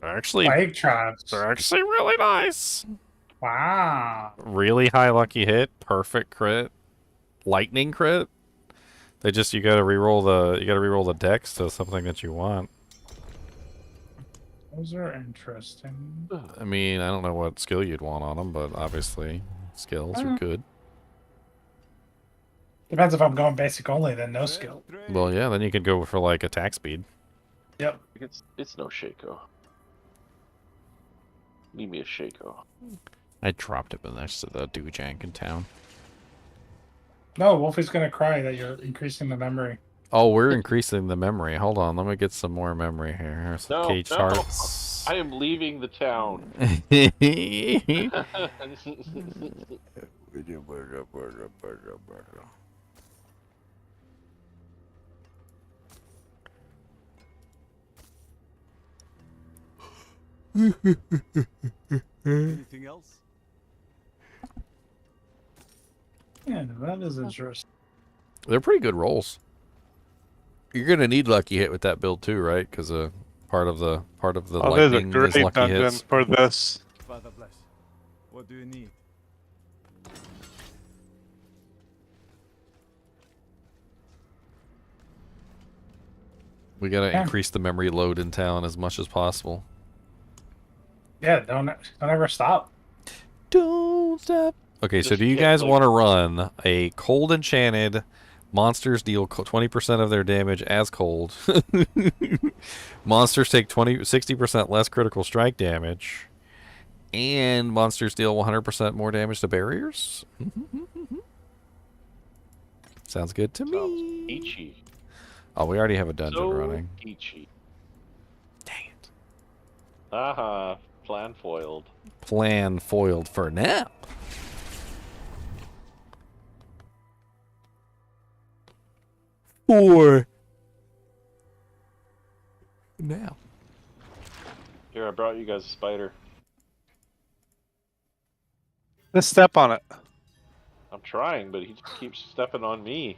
They're actually Plague traps. they're actually really nice. Wow. Really high lucky hit, perfect crit, lightning crit. You gotta reroll the dex to something that you want. Those are interesting. I mean, I don't know what skill you'd want on them, but obviously skills are good. Depends if I'm going basic only, then no skill. Well, yeah, then you could go for like attack speed. Yep. It's no Shaco. Need me a Shaco. I dropped it next to the Doojank in town. No, Wolfie's gonna cry that you're increasing the memory. Oh, we're increasing the memory. Hold on, let me get some more memory here. Here's some caged hearts. I am leaving the town. Anything else? Yeah, that is interesting. They're pretty good rolls. You're gonna need lucky hit with that build too, right? Because part of the There's a lightning great is lucky dungeon hits. for this. Father bless. What do you need? We gotta increase the memory load in town as much as possible. Yeah, don't ever stop. Don't stop. Okay, so Just do you hit, guys like- want to run a cold enchanted monsters deal 20% of their damage as cold? Monsters take 60% less critical strike damage, and monsters deal 100% more damage to barriers? Sounds good to me. Peachy. Oh, we already have a dungeon So running. peachy. Dang it. Haha, plan foiled. Plan foiled for now. For now. Here, I brought you guys a spider. Just step on it. I'm trying, but he just keeps stepping on me.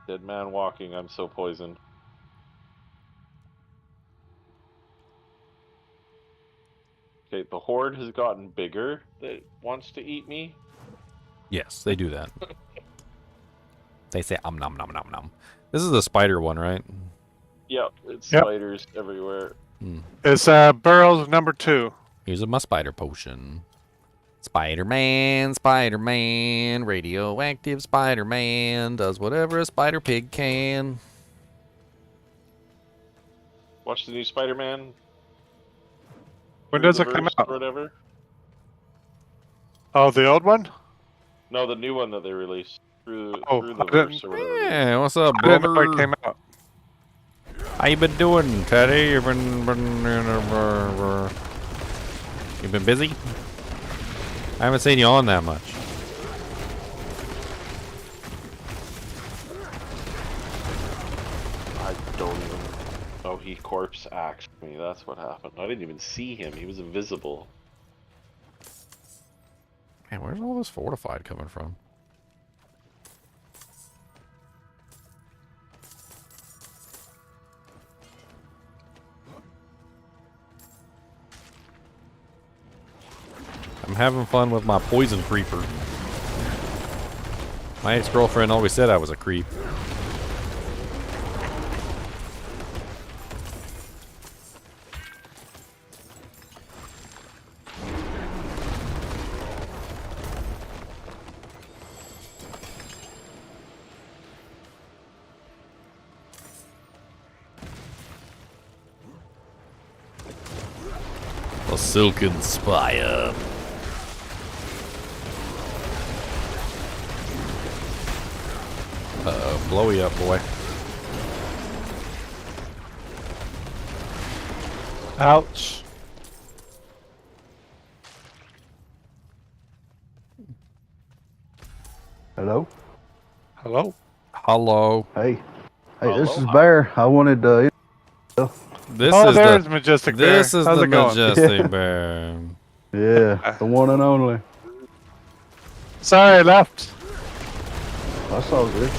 Dead man walking, I'm so poisoned. Okay, the horde has gotten bigger that wants to eat me. Yes, they do that. They say nom nom nom nom. This is the spider one, right? Yep, it's Yep. spiders everywhere. It's Burrow's #2. Using my spider potion. Spider-Man, Spider-Man, radioactive Spider-Man does whatever a spider pig can. Watch the new Spider-Man. When does it come out? Or whatever. Oh, the old one? No, the new one that they released through Oh, the I verse didn't- or whatever. Yeah, what's up, I didn't know brother? it came out. How you been doing, Teddy? You've been busy? I haven't seen you on that much. I don't even. Oh, he corpse axed me. That's what happened. I didn't even see him. He was invisible. Man, where's all this fortified coming from? I'm having fun with my poison creeper. My ex-girlfriend always said I was a creep. A silken spire. Uh-oh, blowy up, boy. Ouch. Hello? Hello? Hello. Hey. Hey, this is Aloha. Bear. I wanted This Oh, is there's the Majestic Bear. this is How's the it going? majestic Yeah. bear. Yeah, the one and only. Sorry, I left. That's all good.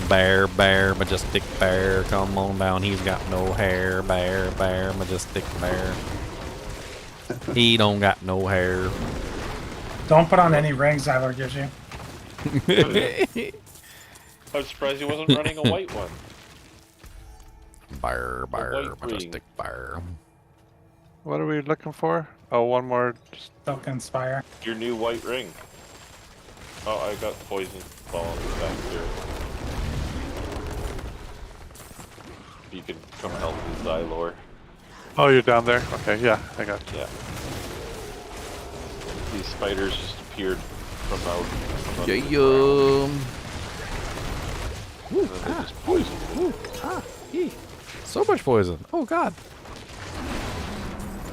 Bear, bear, majestic bear, come on down. He's got no hair. Bear, bear, majestic bear. He don't got no hair. Don't put on any rings Zyler gives you. I'm surprised he wasn't running a white one. Bear, bear, white majestic bear. What are we looking for? Oh, one more. Silk Inspire. Your new white ring. Oh, I got poison falling back here. You can come help me, Xylor. Oh, you're down there? Okay, yeah, I got you. Yeah. These spiders just appeared from out. From under the ground. And then they just poisoned me. So much poison. Oh god.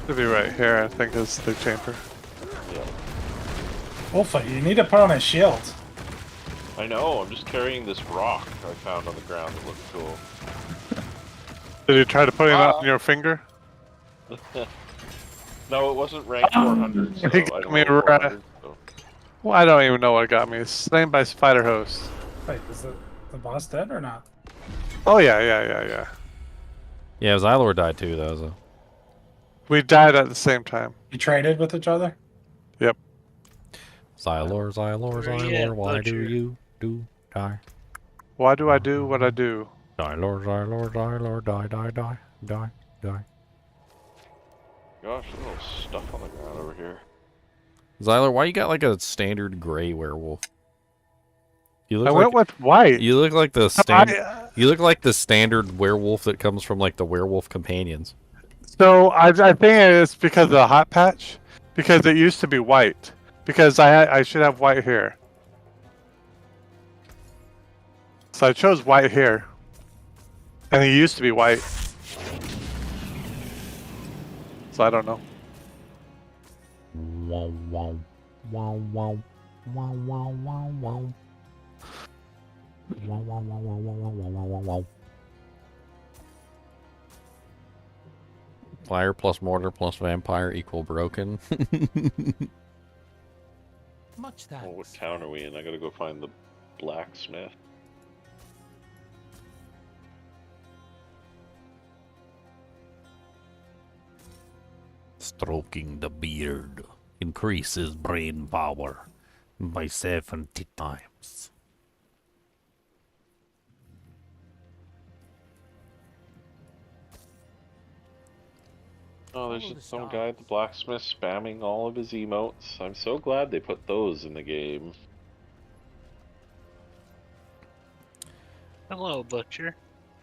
Should be right here, I think, is the chamber. Yeah. Wolfie, you need to put on a shield. I know, I'm just carrying this rock I found on the ground that looks cool. Did you try to put it on your finger? No, it wasn't ranked 400, so I He don't got me know 400, so. Well, I don't even know what got me. It's slain by spider host. Wait, is the boss dead or not? Oh, yeah. Yeah, Xylor died too, though. So. We died at the same time. You traded with each other? Yep. Xylor, Yeah, why do butcher. you die? Why do I do what I do? Xylor, die. Gosh, a little stuff on the ground over here. Xylor, why you got like a standard gray werewolf? You look I like, went with white. You look like the you look like the standard werewolf that comes from like the Werewolf Companions. So I think it's because of the hot patch, because it used to be white. Because I should have white hair. So I chose white hair, and he used to be white. So I don't know. Wow, wow, wow, wow, wow, wow, wow, wow. Wow, wow, wow, wow, wow, wow, wow, wow, wow. Fire plus mortar plus vampire equal broken. Much that. Oh, what town are we in? I gotta go find the blacksmith. Stroking the beard increases brain power by 70 times. Oh, there's just some guy at the blacksmith spamming all of his emotes. I'm so glad they put those in the game. Hello, butcher.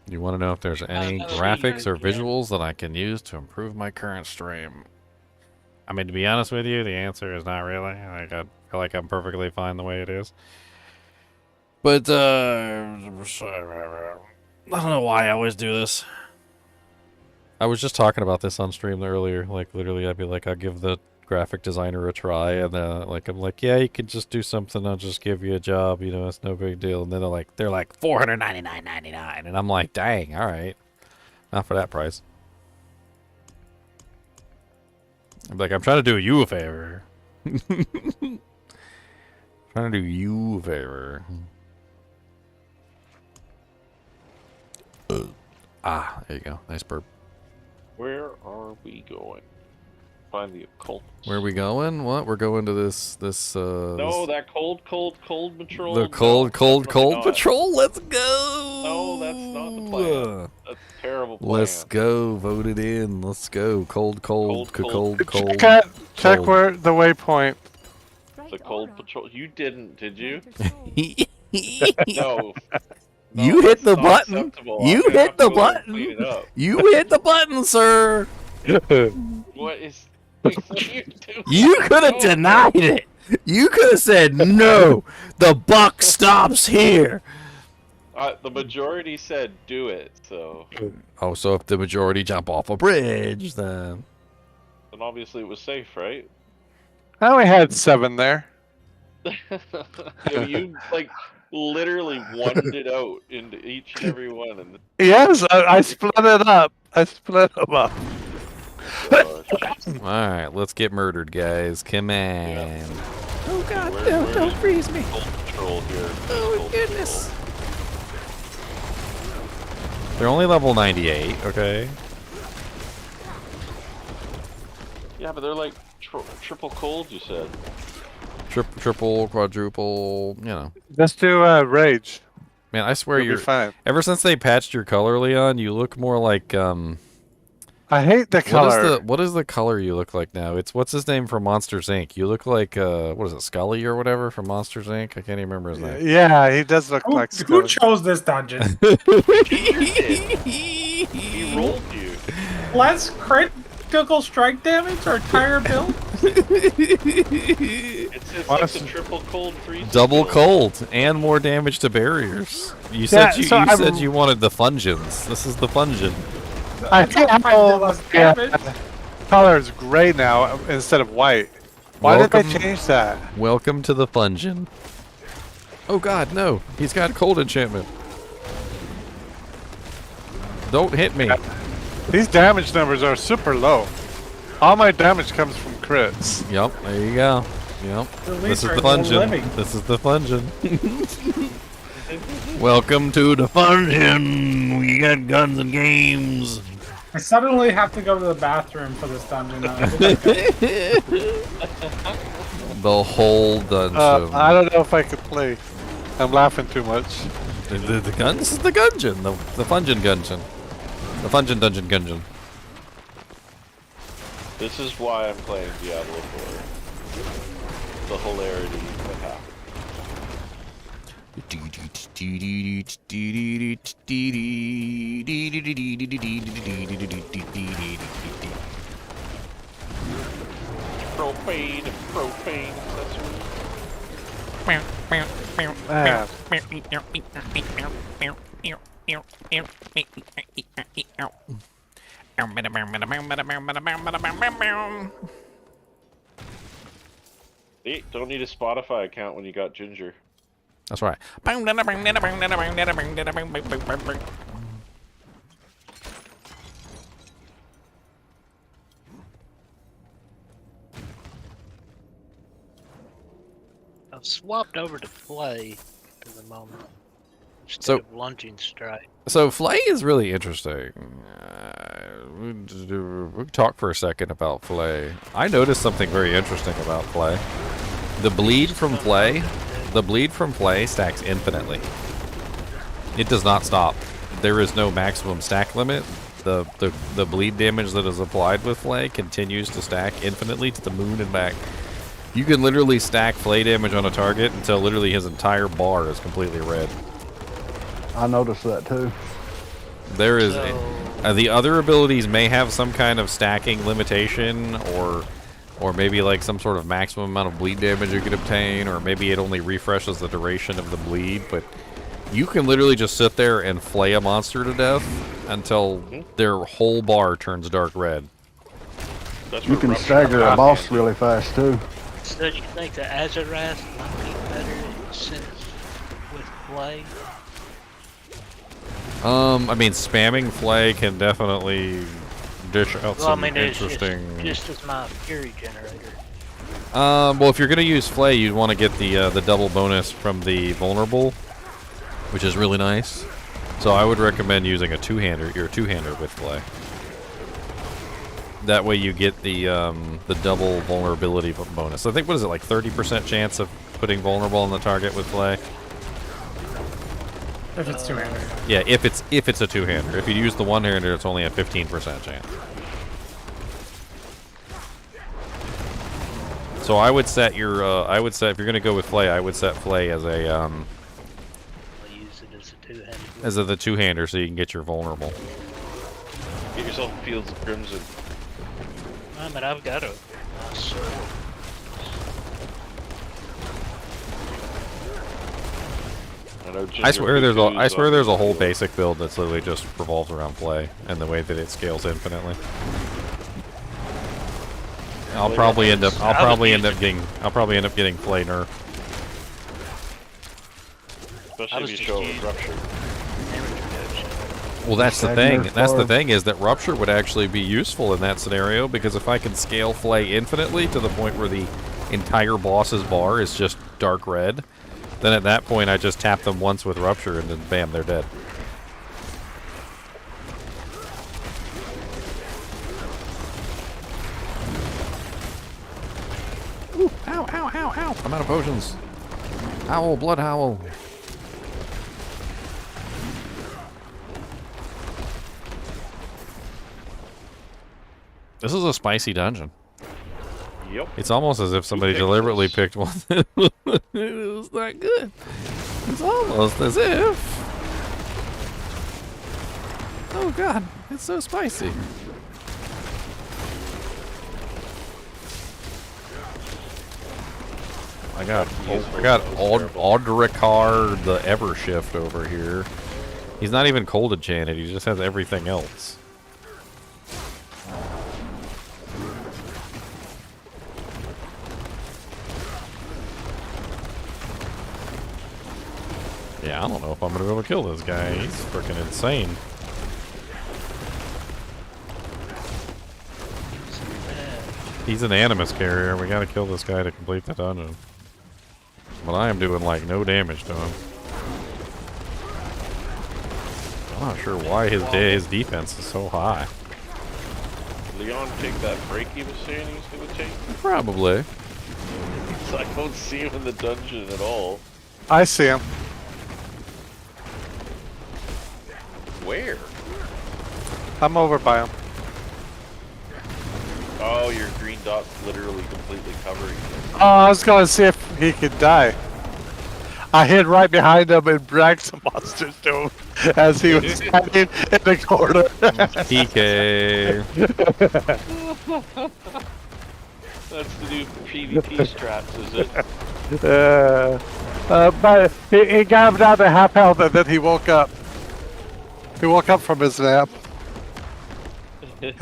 You want to know if there's any graphics or visuals that I can use to improve my current stream? I mean, to be honest with you, the answer is not really. Like, I feel like I'm perfectly fine the way it is. But, I don't know why I always do this. I was just talking about this on stream earlier. Like, literally, I'd be like, I'll give the graphic designer a try. And like, I'm like, yeah, you can just do something. I'll just give you a job. You know, it's no big deal. And then they're like $499.99. And I'm like, dang, all right. Not for that price. I'm like, I'm trying to do you a favor. Trying to do you a favor. Ah, there you go. Nice burp. Where are we going? Find the occult. Where are we going? What? We're going to this No, that cold patrol. the cold not. patrol. Let's go. No, that's not the plan. That's a terrible plan. Let's go. Vote it in. Let's go. Cold. Check where the waypoint. The cold patrol. You didn't, did you? No. You hit the not button. acceptable. You I'm gonna hit have the to go there and button. clean it up. You hit the button, sir. What is? What are you doing? You could have denied it. You could have said no. The buck stops here. The majority said do it, so. Oh, so if the majority jump off a bridge, then Then obviously it was safe, right? I only had 7 there. You like literally wonned it out into each and every one. And Yes, I split it up. I split them up. Alright, let's get murdered, guys. Come on. Oh god, no, don't freeze me. Control here. Oh goodness. They're only level 98, okay? Yeah, but they're like triple cold, you said. Triple, quadruple, you know. Just do rage. Man, I swear You'll be fine. Ever since they patched your color, Leon, you look more like I hate the color. What is the color you look like now? It's what's his name from Monsters Inc. You look like what is it, Scully or whatever from Monsters Inc. I can't even remember his name. Yeah, he does look like Who Scully. chose this dungeon? He rolled you. Less critical strike damage or tire build? It's like the triple cold freeze. Double cold and more damage to barriers. You said you said you wanted the Fungeons. This is the Fungeon. I think color is gray now instead of white. Why did they change that? Welcome to the Fungeon. Oh god, no. He's got cold enchantment. Don't hit me. These damage numbers are super low. All my damage comes from crits. Yep, there you go. Yep. This is the Fungeon. This is the Fungeon. Welcome to the Fungeon. We got guns and games. I suddenly have to go to the bathroom for this dungeon now. The whole dungeon. I don't know if I could play. I'm laughing too much. The gun? This is the Gungeon. The Fungeon Gungeon. The Fungeon Dungeon Gungeon. This is why I'm playing Diablo 4. The hilarity that happened. Propane, propane, Hey, don't need a Spotify account when you got Ginger. That's right. I've swapped over to play for the moment instead So- of lunging strike. So Flay is really interesting. We can talk for a second about Flay. I noticed something very interesting about Flay. The bleed from Flay stacks infinitely. It does not stop. There is no maximum stack limit. The bleed damage that is applied with Flay continues to stack infinitely to the moon and back. You can literally stack Flay damage on a target until literally his entire bar is completely red. I noticed that too. There is the other abilities may have some kind of stacking limitation, or maybe like some sort of maximum amount of bleed damage you could obtain, or maybe it only refreshes the duration of the bleed. But you can literally just sit there and flay a monster to death until their whole bar turns dark red. You can stagger a boss really fast too. So you think the Azaras might be better since with play? I mean, spamming flay can definitely dish out some interesting. It's just as my fury generator. Well, if you're gonna use flay, you'd want to get the double bonus from the vulnerable, which is really nice. So I would recommend using a two-hander with flay. That way you get the double vulnerability bonus. I think, what is it, like 30% chance of putting vulnerable on the target with flay? If it's two-hander. Yeah, if it's a two-hander. If you use the one-hander, it's only a 15% chance. So I would set your if you're gonna go with flay, I would set flay as a Use it as a two-hander. as the two-hander, so you can get your vulnerable. Get yourself Fields of Crimson. But I've got a sword. I swear there's a whole basic build that's literally just revolves around flay and the way that it scales infinitely. I'll probably end up getting flay nerf. Especially was if you just show using rupture. damage reduction. Well, that's the Stagger thing. That's the forward. thing is that Rupture would actually be useful in that scenario because if I can scale Flay infinitely to the point where the entire boss's bar is just dark red, then at that point I just tap them once with Rupture and then bam, they're dead. Ooh, ow, ow, ow, ow. I'm out of potions. Howl, blood howl. This is a spicy dungeon. Yep. It's almost as if somebody deliberately picked one that was not good. It's almost as if... Oh god, it's so spicy. I got Audrikar the Evershift over here. He's not even cold enchanted, he just has everything else. Yeah, I don't know if I'm gonna be able to kill this guy. He's freaking insane. He's an animus carrier. We gotta kill this guy to complete the dungeon. But I am doing like no damage to him. I'm not sure why his defense is so high. Leon take that break he was saying he was going to take? Probably. I don't see him in the dungeon at all. I see him. Where? I'm over by him. Oh, your green dot's literally completely covering him. Oh, I was going to see if he could die. I hid right behind him and bragged some monsters to him as he was hiding in the corner. PK. That's the new PvP strats, is it? But he got him down to half health and then he woke up. He woke up from his nap.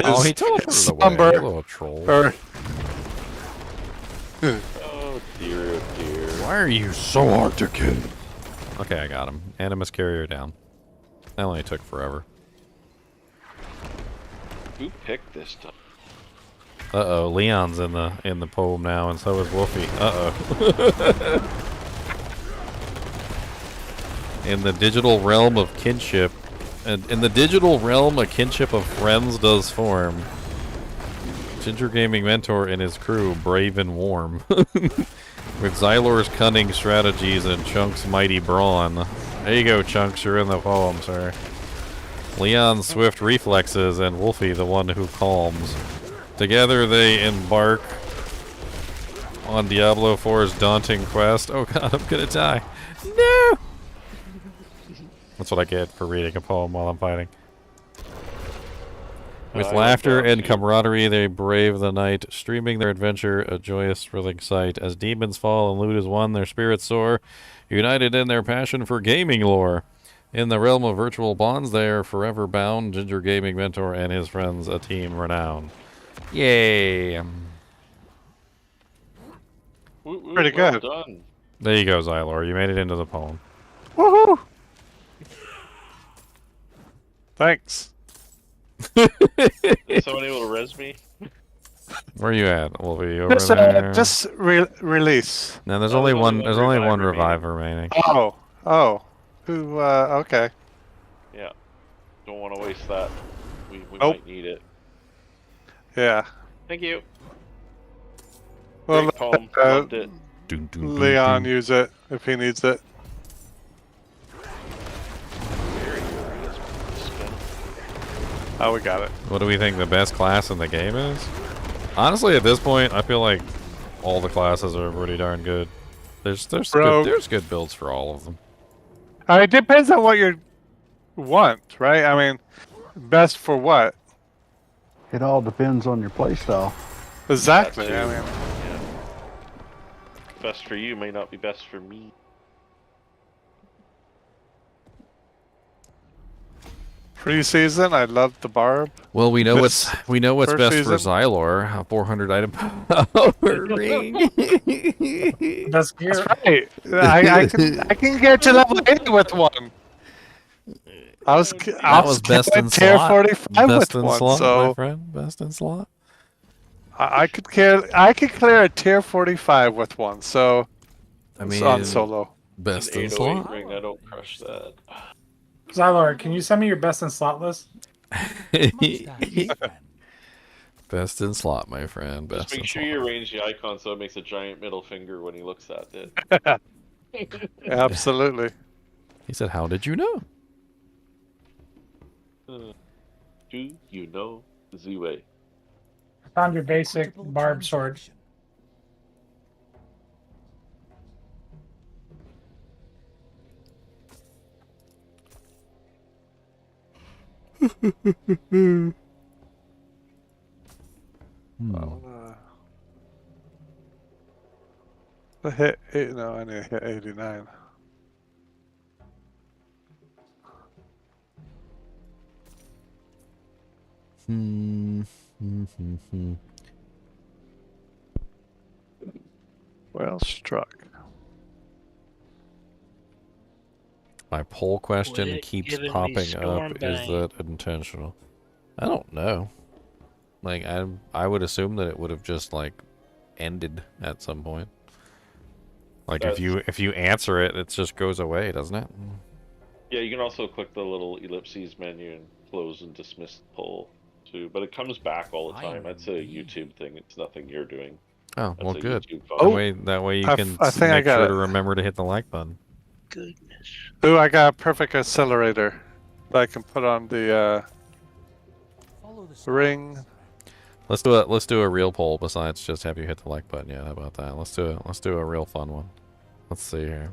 Oh, he teleported away, slumber. you little troll. Or- Oh dear, oh dear. Why are you so hard to kill? Okay, I got him. Animus carrier down. That only took forever. Who picked this stuff? Uh-oh, Leon's in the poem now, and so is Wolfie. Uh-oh. In the digital realm of kinship, and in the digital realm, a kinship of friends does form. Ginger Gaming Mentor and his crew, brave and warm. With Xylor's cunning strategies and Chunk's mighty brawn. There you go, Chunks, you're in the poem, sir. Leon's swift reflexes and Wolfie the one who calms. Together they embark on Diablo 4's daunting quest. Oh god, I'm gonna die. No! That's what I get for reading a poem while I'm fighting. With laughter and camaraderie, they brave the night, streaming their adventure, a joyous, thrilling sight. As demons fall and loot is won, their spirits soar, united in their passion for gaming lore. In the realm of virtual bonds, they are forever bound. Ginger Gaming Mentor and his friends, a team renowned. Yay! Pretty good. Well done. There you go, Xylor. You made it into the poem. Woohoo! Thanks. Is someone able to res me? Where are you at, Wolfie? Over Just, there? just release. No, there's Oh, only there's one. only There's one only one revive revive remaining. Oh. Who, okay. Yeah. Don't want to waste that. We Nope. might need it. Yeah. Thank you. Well, Great poem. uh, Loved it. Leon use it if he needs it. Very good. Spin. Oh, we got it. What do we think the best class in the game is? Honestly, at this point, I feel like all the classes are pretty darn good. There's good builds for all of them. It depends on what you want, right? I mean, best for what? It all depends on your playstyle. Exactly. That too. I mean, Yeah. Best for you may not be best for me. Preseason, I loved the barb. Well, we know what's First best season? for Xylor. A 400 item power ring. That's gear. That's right. I can get to level 80 with one. I was best in tier slot. 45 Best with in one, slot, so my friend. Best in slot. I could clear a tier 45 with one. So I it's mean, on solo. Best in 808 slot. ring, I don't crush that. Xylor, can you send me your best in slot list? Best in slot, my friend. Just Best make in sure slot. you arrange the icon so it makes a giant middle finger when he looks at it. Absolutely. He said, "How did you know?" Do you know Z-Way? Found your basic barb sword. I hit no, I need to hit 89. Well struck. My poll question Quit keeps giving me popping up. storm Is bang. that intentional? I don't know. Like I would assume that it would have just like ended at some point. Like if you answer it, it just goes away, doesn't it? Yeah, you can also click the little ellipses menu and close and dismiss the poll too. But it comes back all the time. That's a YouTube thing. It's nothing you're doing. Oh, That's well, a good. YouTube That way you I can think I make got sure it. to remember to hit the like button. Goodness. Ooh, I got a perfect accelerator that I can put on the ring. Let's do a real poll besides just have you hit the like button. Yeah, how about that? Let's do a real fun one. Let's see here.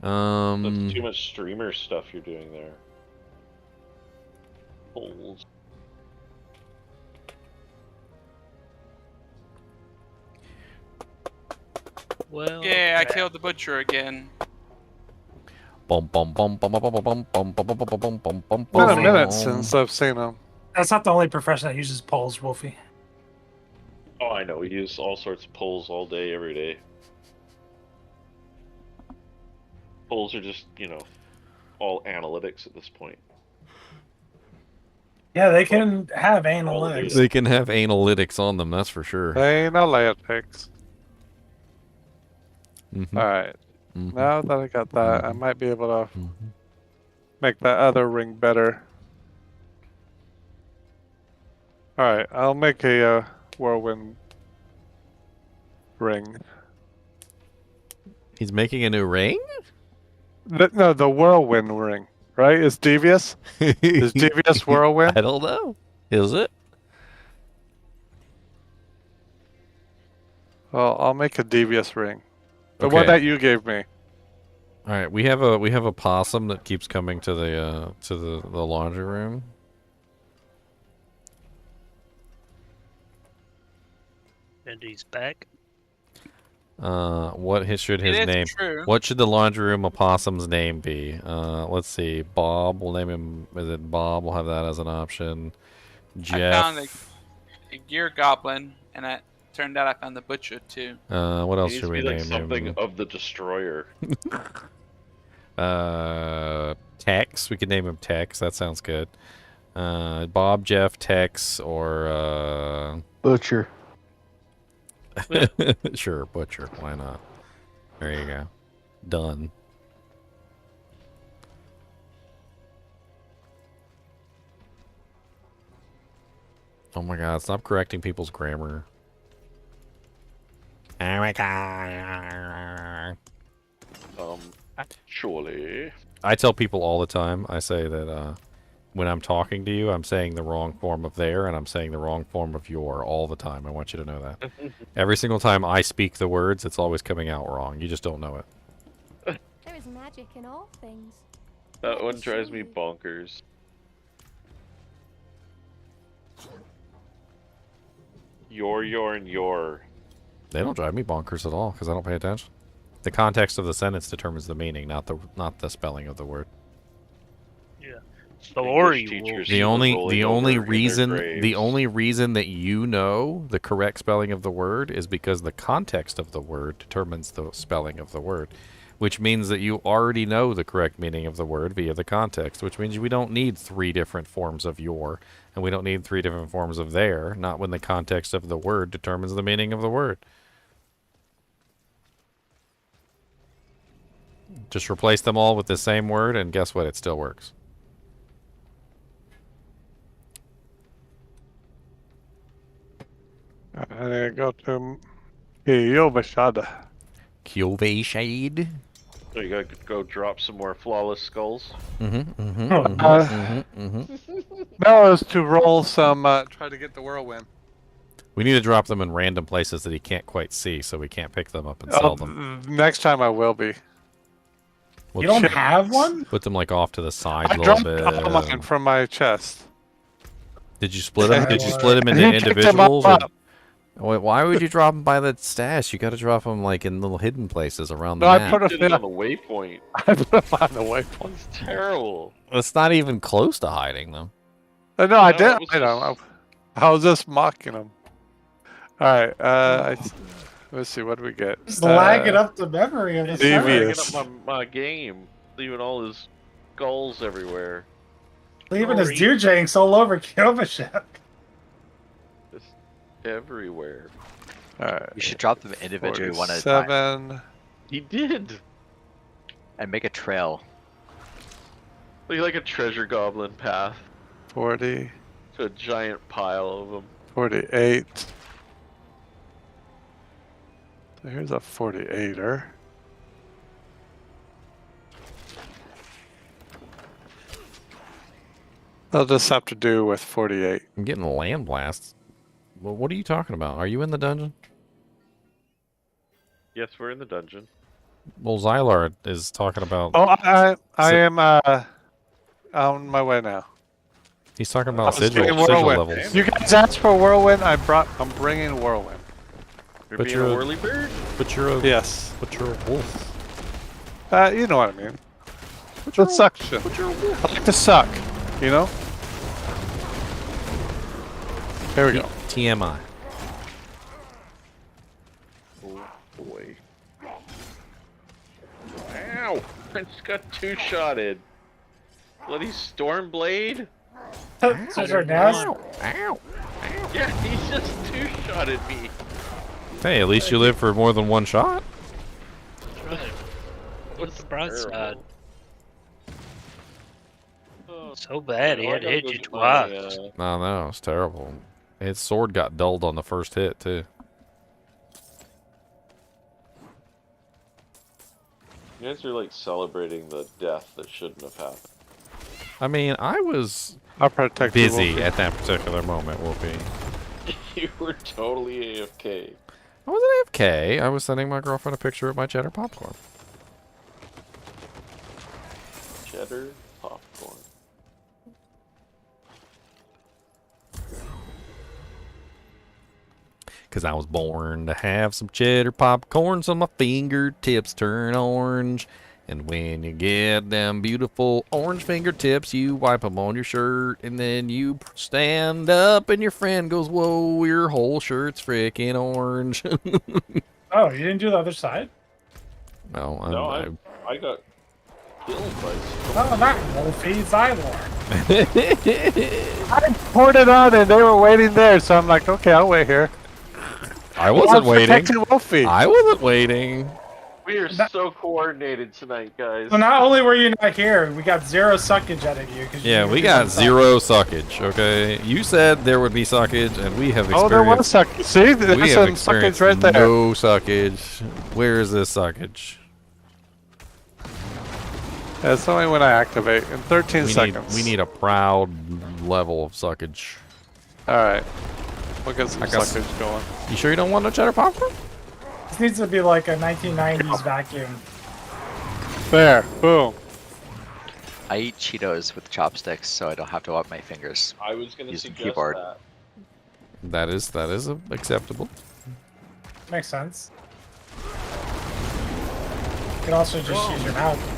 That's too much streamer stuff you're doing there. Polls. Well, Yeah, I killed the butcher again. Bum bum bum bum bum bum bum bum bum bum bum bum bum bum. Been a minute since I've seen them. That's not the only profession that uses polls, Wolfie. Oh, I know. We use all sorts of polls all day, every day. Polls are just, all analytics at this point. Yeah, they can have analytics. They can have analytics on them, that's for sure. Analytics. Mhm. Alright. Mhm. Now that I got that, I might be able to make that other ring better. Alright, I'll make a whirlwind ring. He's making a new ring? No, the whirlwind ring, right? Is devious? Is devious whirlwind? I don't know. Is it? Well, I'll make a devious ring. The Okay. one that you gave me. All right, we have a possum that keeps coming to the laundry room. And he's back. Should his It is name? true. What should the laundry room opossum's name be? Let's see. Bob. We'll name him. Is it Bob? We'll have that as an option. Jeff. I found a gear goblin, and it turned out I found the butcher too. What else It should we needs to be like name something him? of the destroyer. Tex. We could name him Tex. That sounds good. Bob, Jeff, Tex, or Butcher. sure, Butcher. Why not? There you go. Done. Oh my God! Stop correcting people's grammar. Actually, I tell people all the time. I say that when I'm talking to you, I'm saying the wrong form of there, and I'm saying the wrong form of your all the time. I want you to know that. Every single time I speak the words, it's always coming out wrong. You just don't know it. There is magic in all things. that one drives me bonkers. And your. They don't drive me bonkers at all because I don't pay attention. The context of the sentence determines the meaning, not the spelling of the word. Yeah. Sorry, teachers The were only rolling over in their reason graves. that you know the correct spelling of the word is because the context of the word determines the spelling of the word, which means that you already know the correct meaning of the word via the context, which means we don't need 3 different forms of your, and we don't need 3 different forms of their, not when the context of the word determines the meaning of the word. Just replace them all with the same word, and guess what? It still works. I go to Kyovashada. Kyovashade. So you gotta go drop some more flawless skulls. No, it's to roll some. Try to get the whirlwind. We need to drop them in random places that he can't quite see, so we can't pick them up and sell them. Next time I will be. You don't have one? Put them like off to the side I a little dropped all mine bit. from my chest. Did you split them? Did you split them into He picked them individuals? up. Wait, why would you drop them by the stash? You got to drop them like in little hidden places around the No, I map. put Did it on the waypoint. I put them on the waypoint. It's terrible. It's not even close to hiding them. No, I No, did. it was I know. I was just mocking them. All right. Let's see. What do we get? Just lag it up the memory of the Devious. Lagging up my game, leaving all his skulls everywhere. Leaving his Dewjanks all over Kyovashek. Just everywhere. All right. You should drop them individually one at a time. 47. He did. And make a trail. Like a treasure goblin path 40. to a giant pile of them. 48. So here's a 48er. They'll just have to do with 48. I'm getting land blasts. Well, what are you talking about? Are you in the dungeon? Yes, we're in the dungeon. Well, Xylar is talking about. Oh, I am on my way now. He's talking I about was sigil getting whirlwind. levels. You guys asked for whirlwind. I'm bringing whirlwind. You're But being you're a a- whirly bird? But you're a Yes. But you're a wolf. You know what I mean. The suction. I like to suck. You know. There we go. TMI. Oh boy. Ow! I just got two-shotted. Bloody Stormblade? Those are nasty. Ow! Yeah, he just two-shotted me. Hey, at least you live for more than one shot. What's the broadside? Terrible. So bad, he Oh, I had to gotta hit go you get my, twice. No, it's terrible. His sword got dulled on the first hit too. You guys are like celebrating the death that shouldn't have happened. I mean, I was I'll protect you, busy Wolfie. at that particular moment, Wolfie. You were totally AFK. I wasn't AFK. I was sending my girlfriend a picture of my cheddar popcorn. Cheddar popcorn. Cause I was born to have some cheddar popcorn so my fingertips turn orange. And when you get them beautiful orange fingertips, you wipe them on your shirt. And then you stand up and your friend goes, whoa, your whole shirt's freaking orange. Oh, you didn't do the other side? No, I got killed by Oh, not Wolfie, Xylor. I poured it on and they were waiting there, so I'm like, okay, I'll wait here. I wasn't waiting. Protecting Wolfie. I wasn't waiting. We are so coordinated tonight, guys. So not only were you not here, we got 0 suckage out of you. Cause Yeah, you we did got some 0 suckage, okay? You said there would be suckage, and we have experienced... Oh, there was suckage. See, we there's have some suckage experienced right there. no suckage. Where is this suckage? It's only when I activate in 13 seconds. We need a proud level of suckage. Alright. We'll get some I got suckage going. You sure you don't want no cheddar popcorn? This needs to be like a 1990s vacuum. There. Boom. I eat Cheetos with chopsticks, so I don't have to wipe my fingers. I was gonna using suggest keyboard. that. That is acceptable. Makes sense. You can also just use your mouth.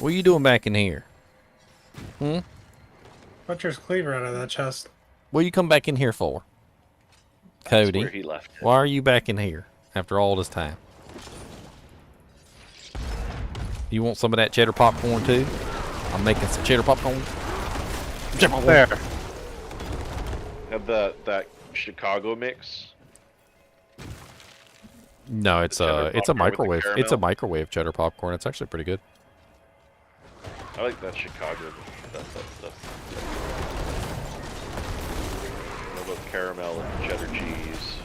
What are you doing back in here? Hmm? Butcher's cleaver out of that chest. What you come back in here for? Cody, where he left it. why are you back in here after all this time? You want some of that cheddar popcorn too? I'm making some cheddar popcorn. There. Have that Chicago mix. No, it's cheddar a popcorn with the microwave. It's a caramel? microwave cheddar popcorn. It's actually pretty good. I like that Chicago. That's what about caramel and cheddar cheese?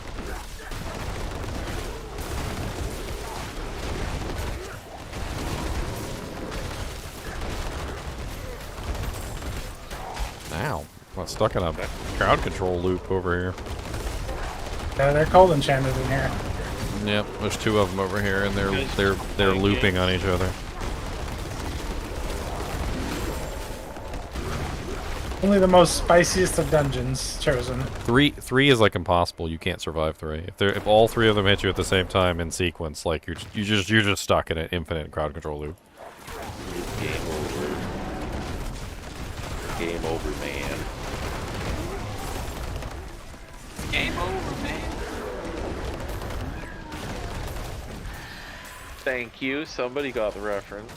Ow. I'm stuck in a crowd control loop over here. Yeah, they're cold enchanted in here. Yep, there's two of them over here, and they're looping on each other. Only the most spiciest of dungeons chosen. Three is like impossible. You can't survive three. If all three of them hit you at the same time in sequence, like you're just stuck in an infinite crowd control loop. Game over. Game over, man. Game over, man. Thank you. Somebody got the reference.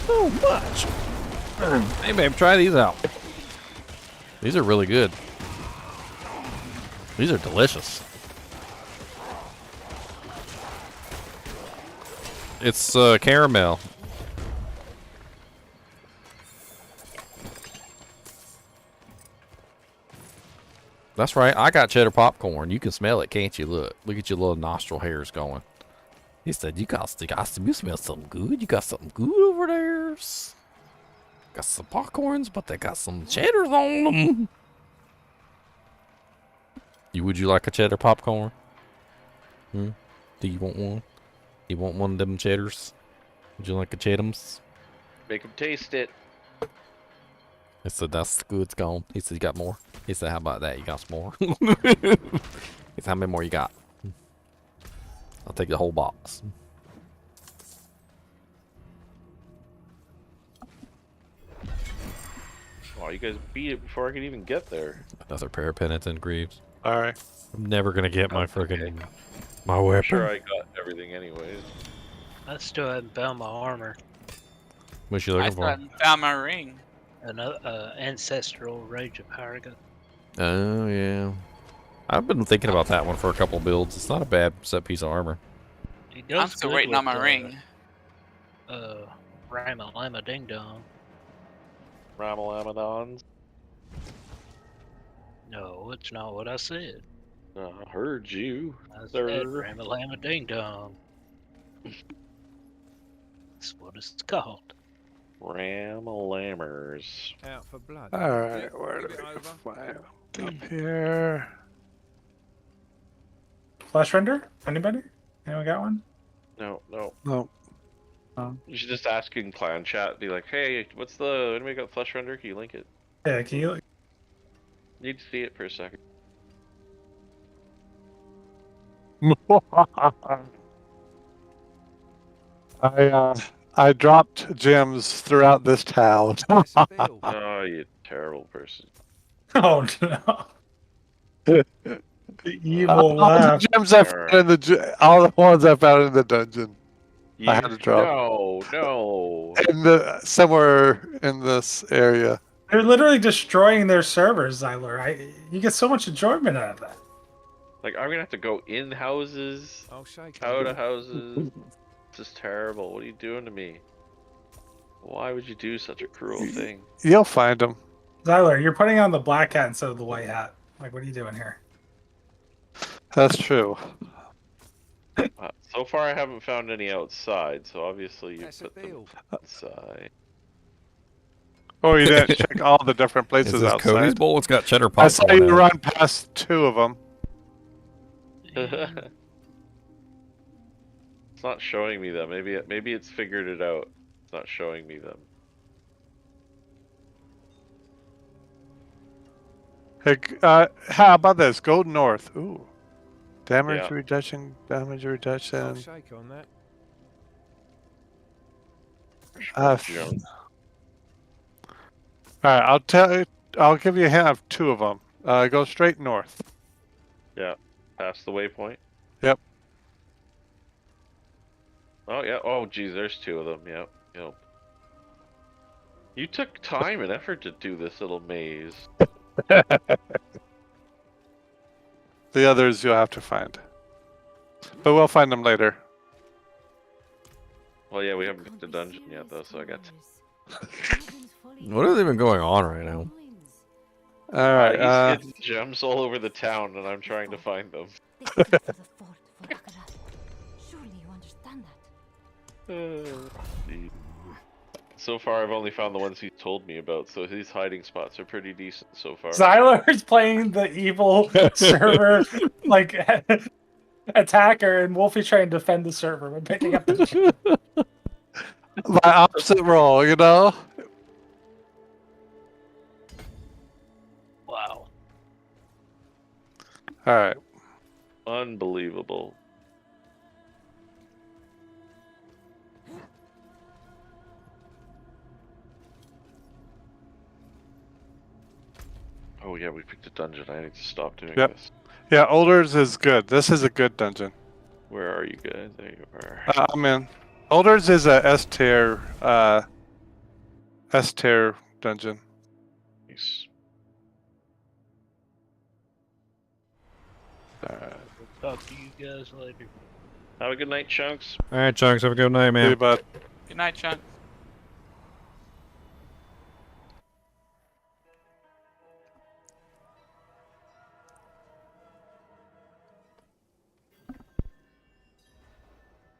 So much. Hey, babe, try these out. These are really good. These are delicious. It's caramel. That's right. I got cheddar popcorn. You can smell it, can't you? Look at your little nostril hairs going. He said, you smell something good. You got something good over there. Got some popcorns, but they got some cheddars on them. Would you like a cheddar popcorn? Do you want one? You want one of them cheddars? Would you like a cheddars? Make him taste it. He said, that's good, it's gone. He said, you got more? He said, how about that? You got some more? He said, how many more you got? I'll take the whole box. Oh, you guys beat it before I could even get there. Another pair of penitent greaves. Alright. I'm never gonna get my friggin' my I'm weapon. sure I got everything anyways. I still haven't found my armor. What's you I looking still for? haven't found my ring. An ancestral rage of Paragon. Oh yeah. I've been thinking about that one for a couple builds. It's not a bad set piece of armor. I'm still waiting on my ring. Rama Lama Ding Dong. Ramalamadons. No, it's not what I said. I heard you, I sir. said Rama Lama Ding Dong. That's what it's called. Ramalammers. Out for blood. Alright, where do we fly up here? Flash render? Anybody? Anyone got one? No. No. You should just ask in clan chat. Be like, hey, what's the... Anybody got flesh render? Can you link it? Yeah, can you? Need to see it for a second. I dropped gems throughout this town. Oh, you terrible person. Oh no. The evil all laugh. the gems I found in all the ones I found in the dungeon. I had to drop. No. Somewhere in this area. They're literally destroying their servers, Zyler. You get so much enjoyment out of that. Like, I'm gonna have to go in houses, out of houses. This is terrible. What are you doing to me? Why would you do such a cruel thing? You'll find them. Zyler, you're putting on the black hat instead of the white hat. Like, what are you doing here? That's true. So far, I haven't found any outside, so obviously you put them inside. Oh, you didn't check all the different places Is this outside. Cody's bowl? It's got cheddar I popcorn saw you in it. run past 2 of them. It's not showing me them. Maybe it's figured it out. It's not showing me them. Hey, how about this? Go north. Ooh. Damage Yeah. reduction, damage reduction. Shake on that. Alright, I'll give you a hint of 2 of them. Go straight north. Yeah, past the waypoint. Yep. Oh yeah. Oh geez, there's 2 of them. Yep. Yep. You took time and effort to do this little maze. The others you'll have to find. But we'll find them later. Well, yeah, we haven't got the dungeon yet though, so I got. What is even going on right now? Alright, he's hidden gems all over the town, and I'm trying to find them. Surely you understand that. So far, I've only found the ones he told me about, so his hiding spots are pretty decent so far. Zyler is playing the evil server, like, attacker, and Wolfie's trying to defend the server by picking up the... my opposite role, you know? Wow. Alright. Unbelievable. Oh yeah, we picked a dungeon. I need to stop doing this. Yeah, Olders is good. This is a good dungeon. Where are you guys? There you are. I'm in. Olders is a S tier dungeon. Nice. Talk to you guys later. Have a good night, Chunks. All right, Chunks. Have a good night, man. See you, bud. Good night, Chunk.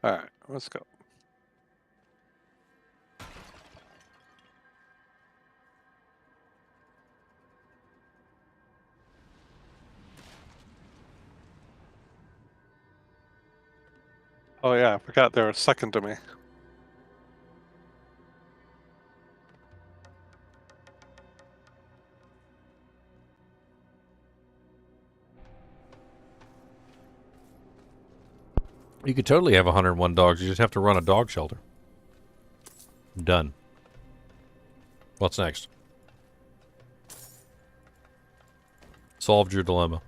Alright, let's go. Oh yeah, I forgot they were second to me. You could totally have 101 dogs. You just have to run a dog shelter. Done. What's next? Solved your dilemma.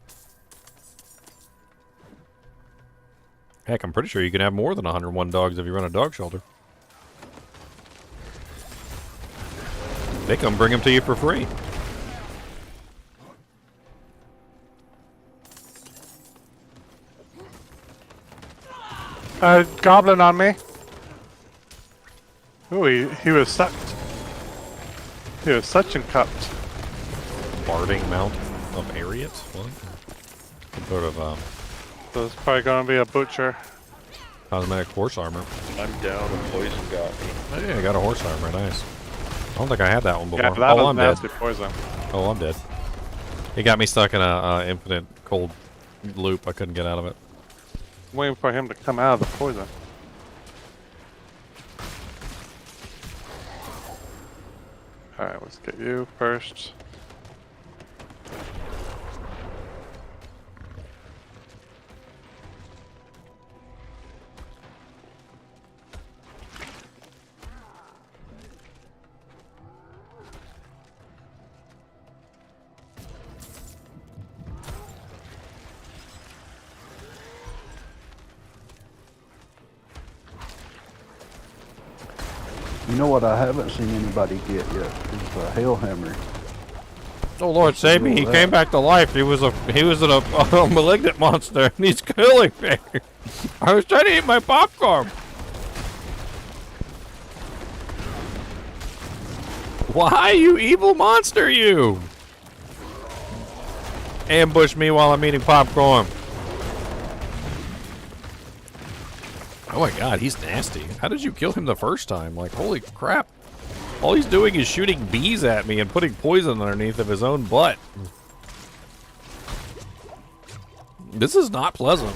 Heck, I'm pretty sure you can have more than 101 dogs if you run a dog shelter. They come bring them to you for free. Goblin on me. Ooh, he was sucked. He was suction cupped. Barding mount of Ariat? What? Some sort of, So it's probably gonna be a butcher. cosmetic horse armor. I'm down. The poison got me. Hey, I got a horse armor. Nice. I don't think I had that one before. Yeah, that was I'm dead. nasty poison. Oh, I'm dead. It got me stuck in a infinite cold loop. I couldn't get out of it. Waiting for him to come out of the poison. Alright, let's get you first. You know what I haven't seen anybody get yet is the Hellhammer. Oh Lord, save me! He came back to life. He was a malignant monster, and he's killing me. I was trying to eat my popcorn. Why, you evil monster, you! Ambush me while I'm eating popcorn. Oh my God, he's nasty. How did you kill him the first time? Like, holy crap. All he's doing is shooting bees at me and putting poison underneath of his own butt. This is not pleasant.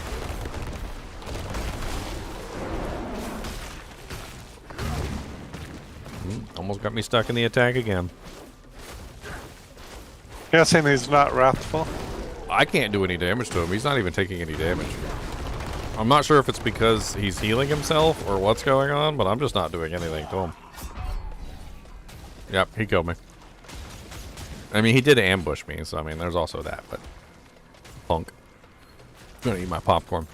Almost got me stuck in the attack again. Guessing he's not wrathful. I can't do any damage to him. He's not even taking any damage. I'm not sure if it's because he's healing himself or what's going on, but I'm just not doing anything to him. Yep, he killed me. I mean, he did ambush me, so I mean, there's also that, but... Punk. I'm gonna eat my popcorn.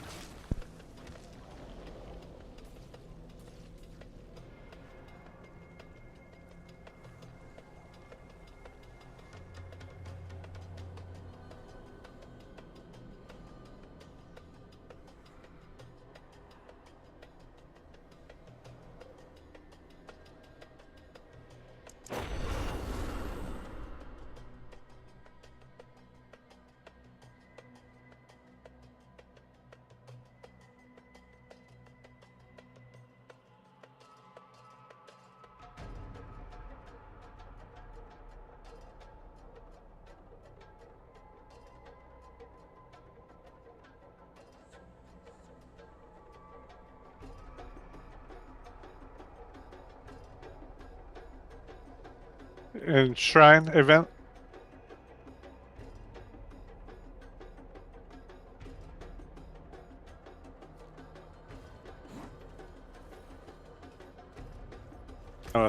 In Shrine event.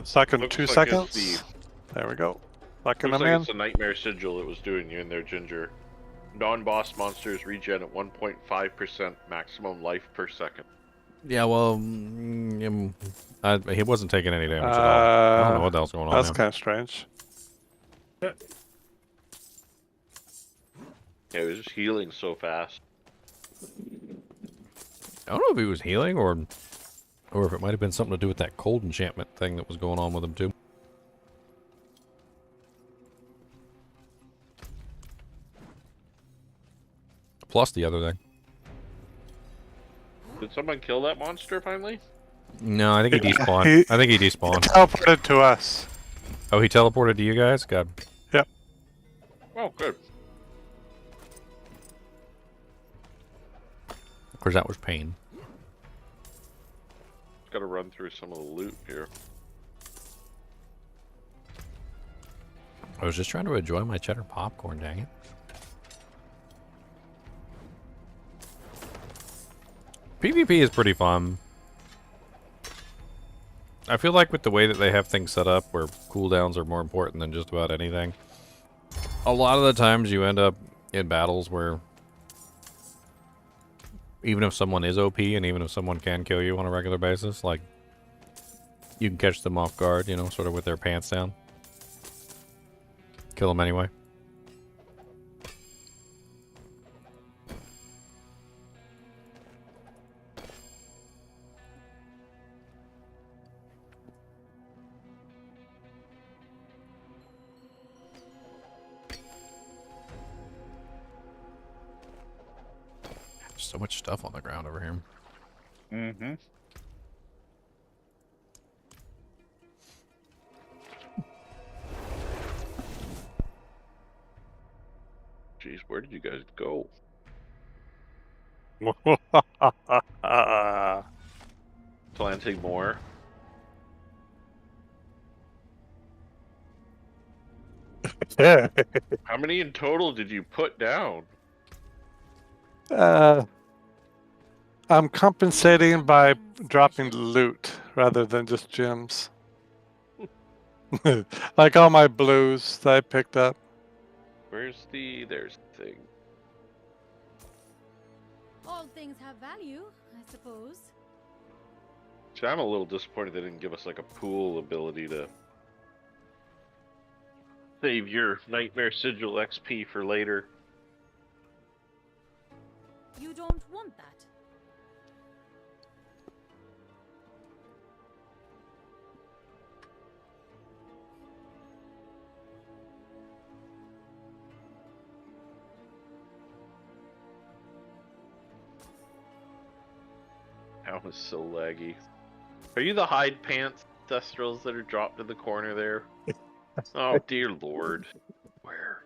Second, Looks 2 like seconds. it's There we go. Locking Looks them like in. it's a Nightmare Sigil that was doing you in there, Ginger. Non-boss monsters regen at 1.5% maximum life per second. Yeah, well, he wasn't taking any damage at all. I don't know what the hell's going on. That's Now. kind of strange. Yeah, he was just healing so fast. I don't know if he was healing or if it might have been something to do with that cold enchantment thing that was going on with him too. Plus the other thing. Did someone kill that monster finally? No, I think he despawned. I think he despawned. He teleported to us. Oh, he teleported to you guys? God. Yep. Oh, good. Of course, that was pain. Got to run through some of the loot here. I was just trying to enjoy my cheddar popcorn, dang it. PvP is pretty fun. I feel like with the way that they have things set up, where cooldowns are more important than just about anything, a lot of the times you end up in battles where even if someone is OP and even if someone can kill you on a regular basis, like, you can catch them off guard, you know, sort of with their pants down. Kill them anyway. So much stuff on the ground over here. Mm-hmm. Jeez, where did you guys go? Planting more. How many in total did you put down? I'm compensating by dropping loot rather than just gems. Like all my blues that I picked up. Where's the... There's the thing. All things have value, I suppose. See, I'm a little disappointed they didn't give us like a pool ability to save your Nightmare Sigil XP for later. You don't want that. That was so laggy. Are you the hide pants Thestrals that are dropped in the corner there? Oh dear lord. Where?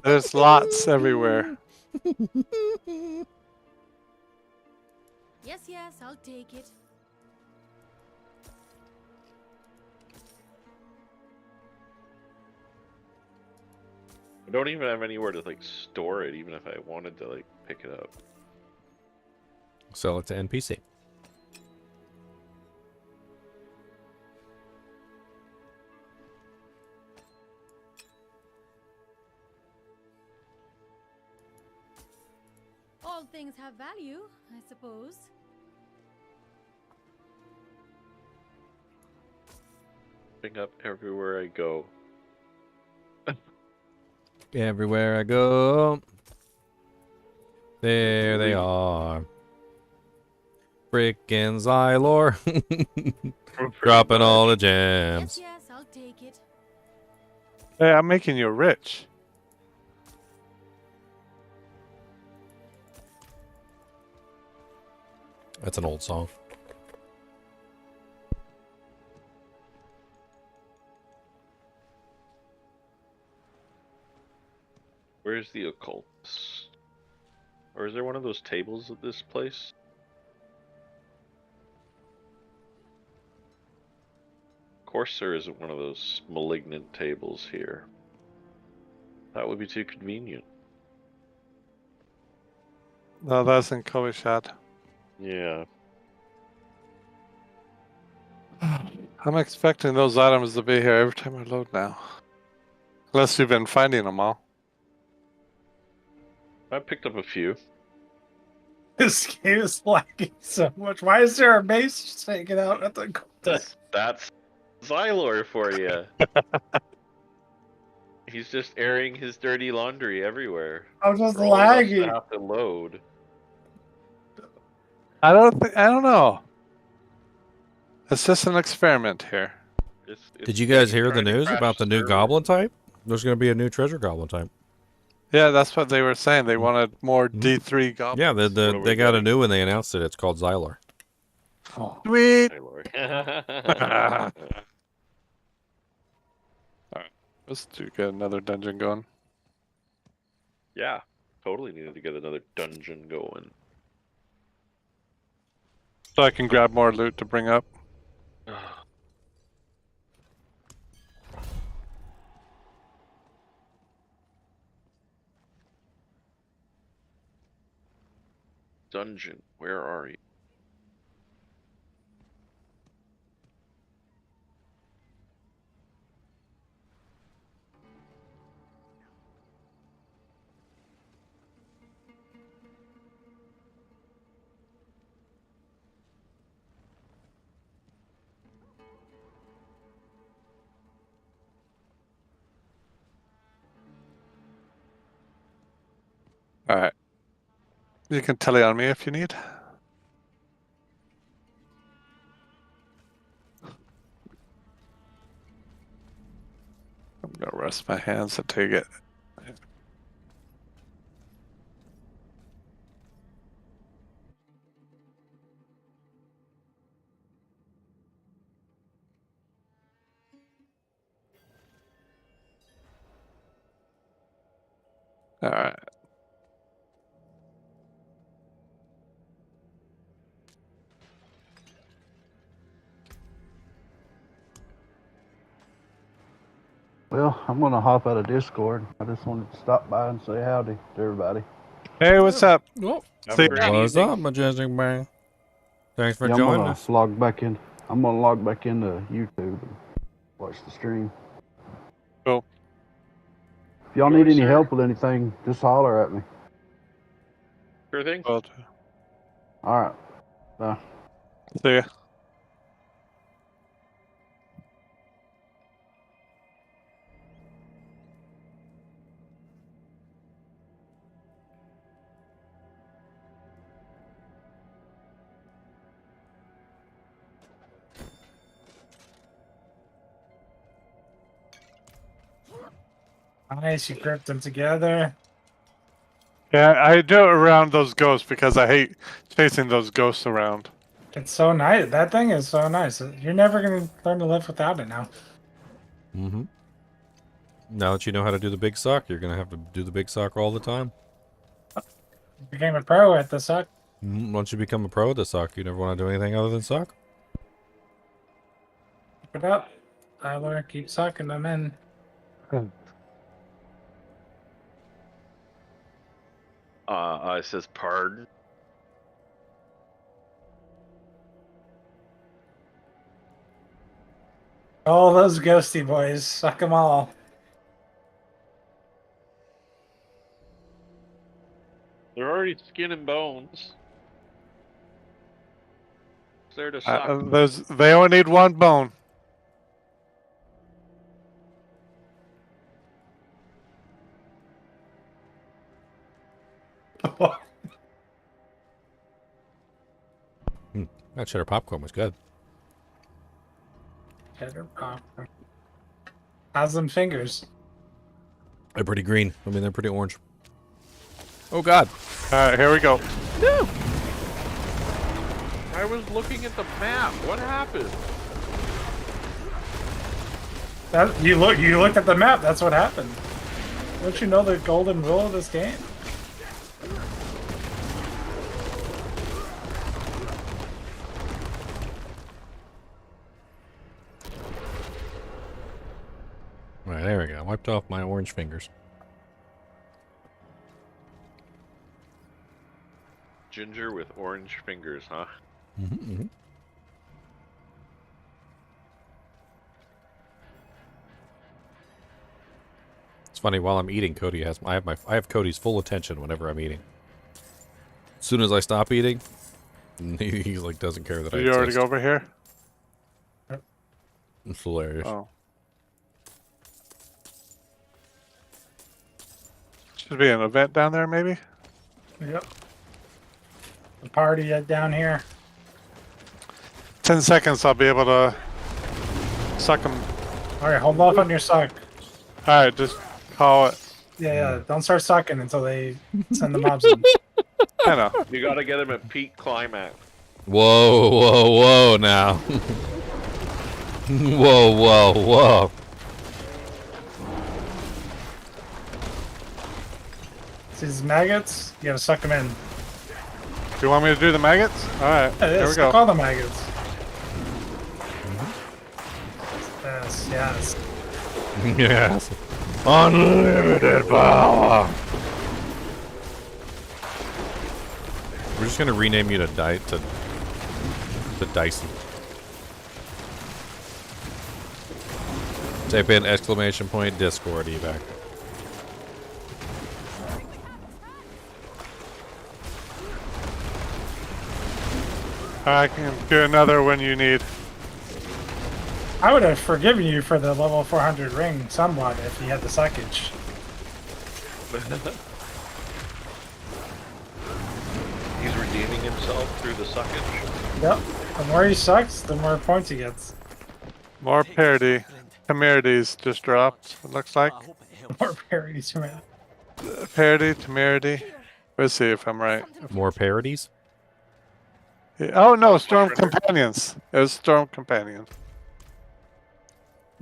There's lots everywhere. Yes, yes, I'll take it. I don't even have anywhere to like store it, even if I wanted to like pick it up. Sell it to NPC. All things have value, I suppose. Pick up everywhere I go. Everywhere I go, there they are. Frickin' Xylor. Dropping all the gems. Yes, yes, I'll take it. Hey, I'm making you rich. That's an old song. Where's the occultist? Or is there one of those tables at this place? Of course there isn't one of those malignant tables here. That would be too convenient. No, that's in Kovishad. Yeah. I'm expecting those items to be here every time I load now. Unless you've been finding them all. I picked up a few. This game is lagging so much. Why is there a base just hanging out at the That's Xylor for you. He's just airing his dirty laundry everywhere. I'm just for all of us to lagging. have to load. I don't know. It's just an experiment here. Did you guys hear the trying to news crash about the new servers. goblin type? There's going to be a new treasure goblin type. Yeah, that's what they were saying. They wanted more D3 goblins. Yeah, What are we they got a getting? new one. They announced it. It's called Xylor. Oh. Sweet. Xylor. Alright, let's get another dungeon going. Yeah, totally needed to get another dungeon going. So I can grab more loot to bring up. Dungeon, where are you? Alright. You can tele on me if you need. I'm gonna rest my hands and take it. Alright. Well, I'm gonna hop out of Discord. I just wanted to stop by and say howdy to everybody. Hey, what's up? Oh, Have a great what's evening. up, Majestic Man? Thanks for Yeah, joining I'm us. gonna log back in. I'm gonna log back into YouTube and watch the stream. Cool. If y'all need any help with anything, just holler at me. Sure thing. All right. Bye. See ya. Nice, you gripped them together. Yeah, I do it around those ghosts because I hate chasing those ghosts around. It's so nice. That thing is so nice. You're never gonna learn to live without it now. Mm-hmm. Now that you know how to do the big suck, you're gonna have to do the big suck all the time. Became a pro at the suck. Once you become a pro at the suck, you never want to do anything other than suck. Keep it up, Tyler. Keep sucking them in. It says pardon. All those ghosty boys, suck them all. They're already skin and bones. It's there to suck. They only need one bone. That cheddar popcorn was good. Cheddar popcorn. How's them fingers? They're pretty green. I mean, they're pretty orange. Oh, God. All right, here we go. No. I was looking at the map. What happened? You looked at the map. That's what happened. Don't you know the golden rule of this game? All right, there we go. Wiped off my orange fingers. Ginger with orange fingers, huh? Mm-hmm. It's funny, while I'm eating, Cody has I have Cody's full attention whenever I'm eating. As soon as I stop eating, he like doesn't care that I You already exist. go over here? It's hilarious. Oh. Should be an event down there, maybe? Yep. The party down here. 10 seconds, I'll be able to suck them. Alright, hold off on your suck. Alright, just call it. Yeah. Don't start sucking until they send the mobs in. I know. You gotta get them at peak climax. Whoa, whoa, whoa now. Whoa, whoa, whoa. See these maggots? You gotta suck them in. Do you want me to do the maggots? Alright, Yeah, here we suck go. all the maggots. Yes, yes. Yes. Unlimited power. We're just gonna rename you to Dyson. Type in ! Discord evac. I can do another when you need. I would have forgiven you for the level 400 ring somewhat if you had the suckage. He's redeeming himself through the suckage. Yep. The more he sucks, the more points he gets. More parody. Temerities just dropped, it looks like. More parodies from it. Parody, temerity. Let's see if I'm right. More parodies? Yeah. Oh no, Storm Companions. It was Storm Companion.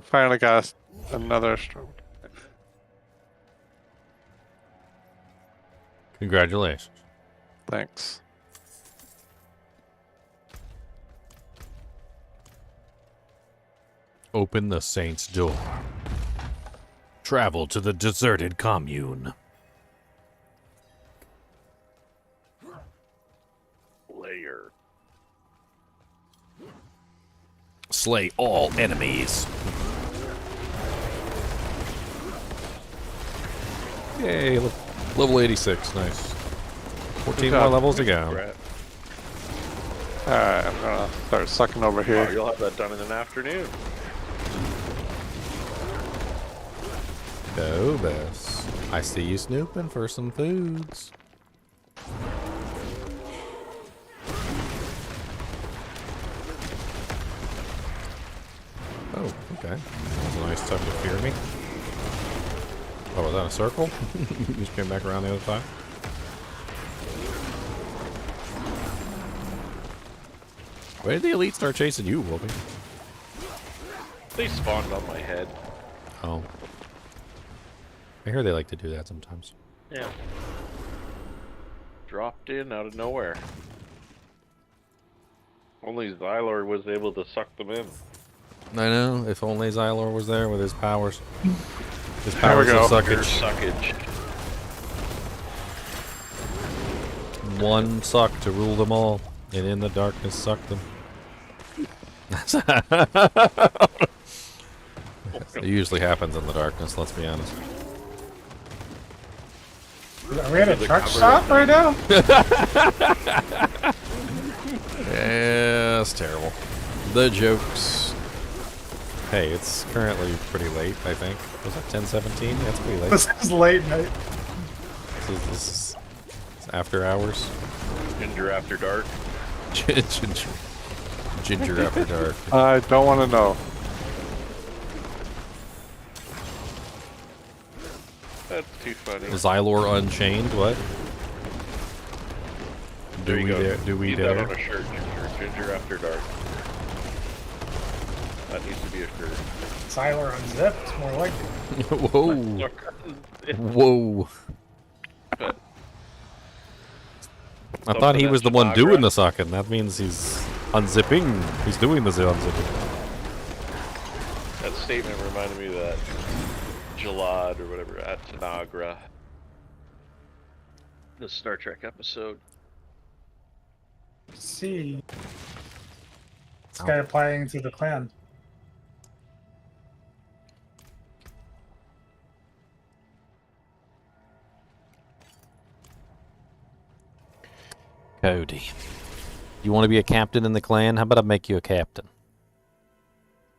Finally got another Storm. Congratulations. Thanks. Open the Saint's door. Travel to the deserted commune. Layer. Slay all enemies. Yay, level 86, nice. 14 Good more job. levels to go. Alright, I'm gonna start sucking over Oh, here. you'll have that done in an afternoon. Cobus, I see you snooping for some foods. Oh, okay. That was a nice time to fear me. Oh, was that a circle? You just came back around the other side? Where did the elite start chasing you, Wolfie? They spawned on my head. Oh. I hear they like to do that sometimes. Yeah. Dropped in out of nowhere. Only Xylor was able to suck them in. I know. If only Xylor was there with his powers. His There we powers go. of Pure suckage. suckage. One suck to rule them all, and in the darkness suck them. It usually happens in the darkness, let's be honest. Are we at a truck stop right now? Yeah, that's terrible. The jokes. Hey, it's currently pretty late, I think. Was it 10:17? That's pretty late. This is late night. This is after hours. Ginger after dark. Ginger after dark. I don't want to know. That's too funny. Xylor Unchained, what? There you go. Do we Need dare? that on a shirt, Ginger after dark. That needs to be a shirt. Siler unzipped, more like it. Whoa. Whoa. I thought he was the one doing the sucking. That means he's unzipping. He's doing the unzipping. That statement reminded me of that Jalad or whatever at Tanagra. The Star Trek episode. See. This guy applying to the clan. Cody. You want to be a captain in the clan? How about I make you a captain?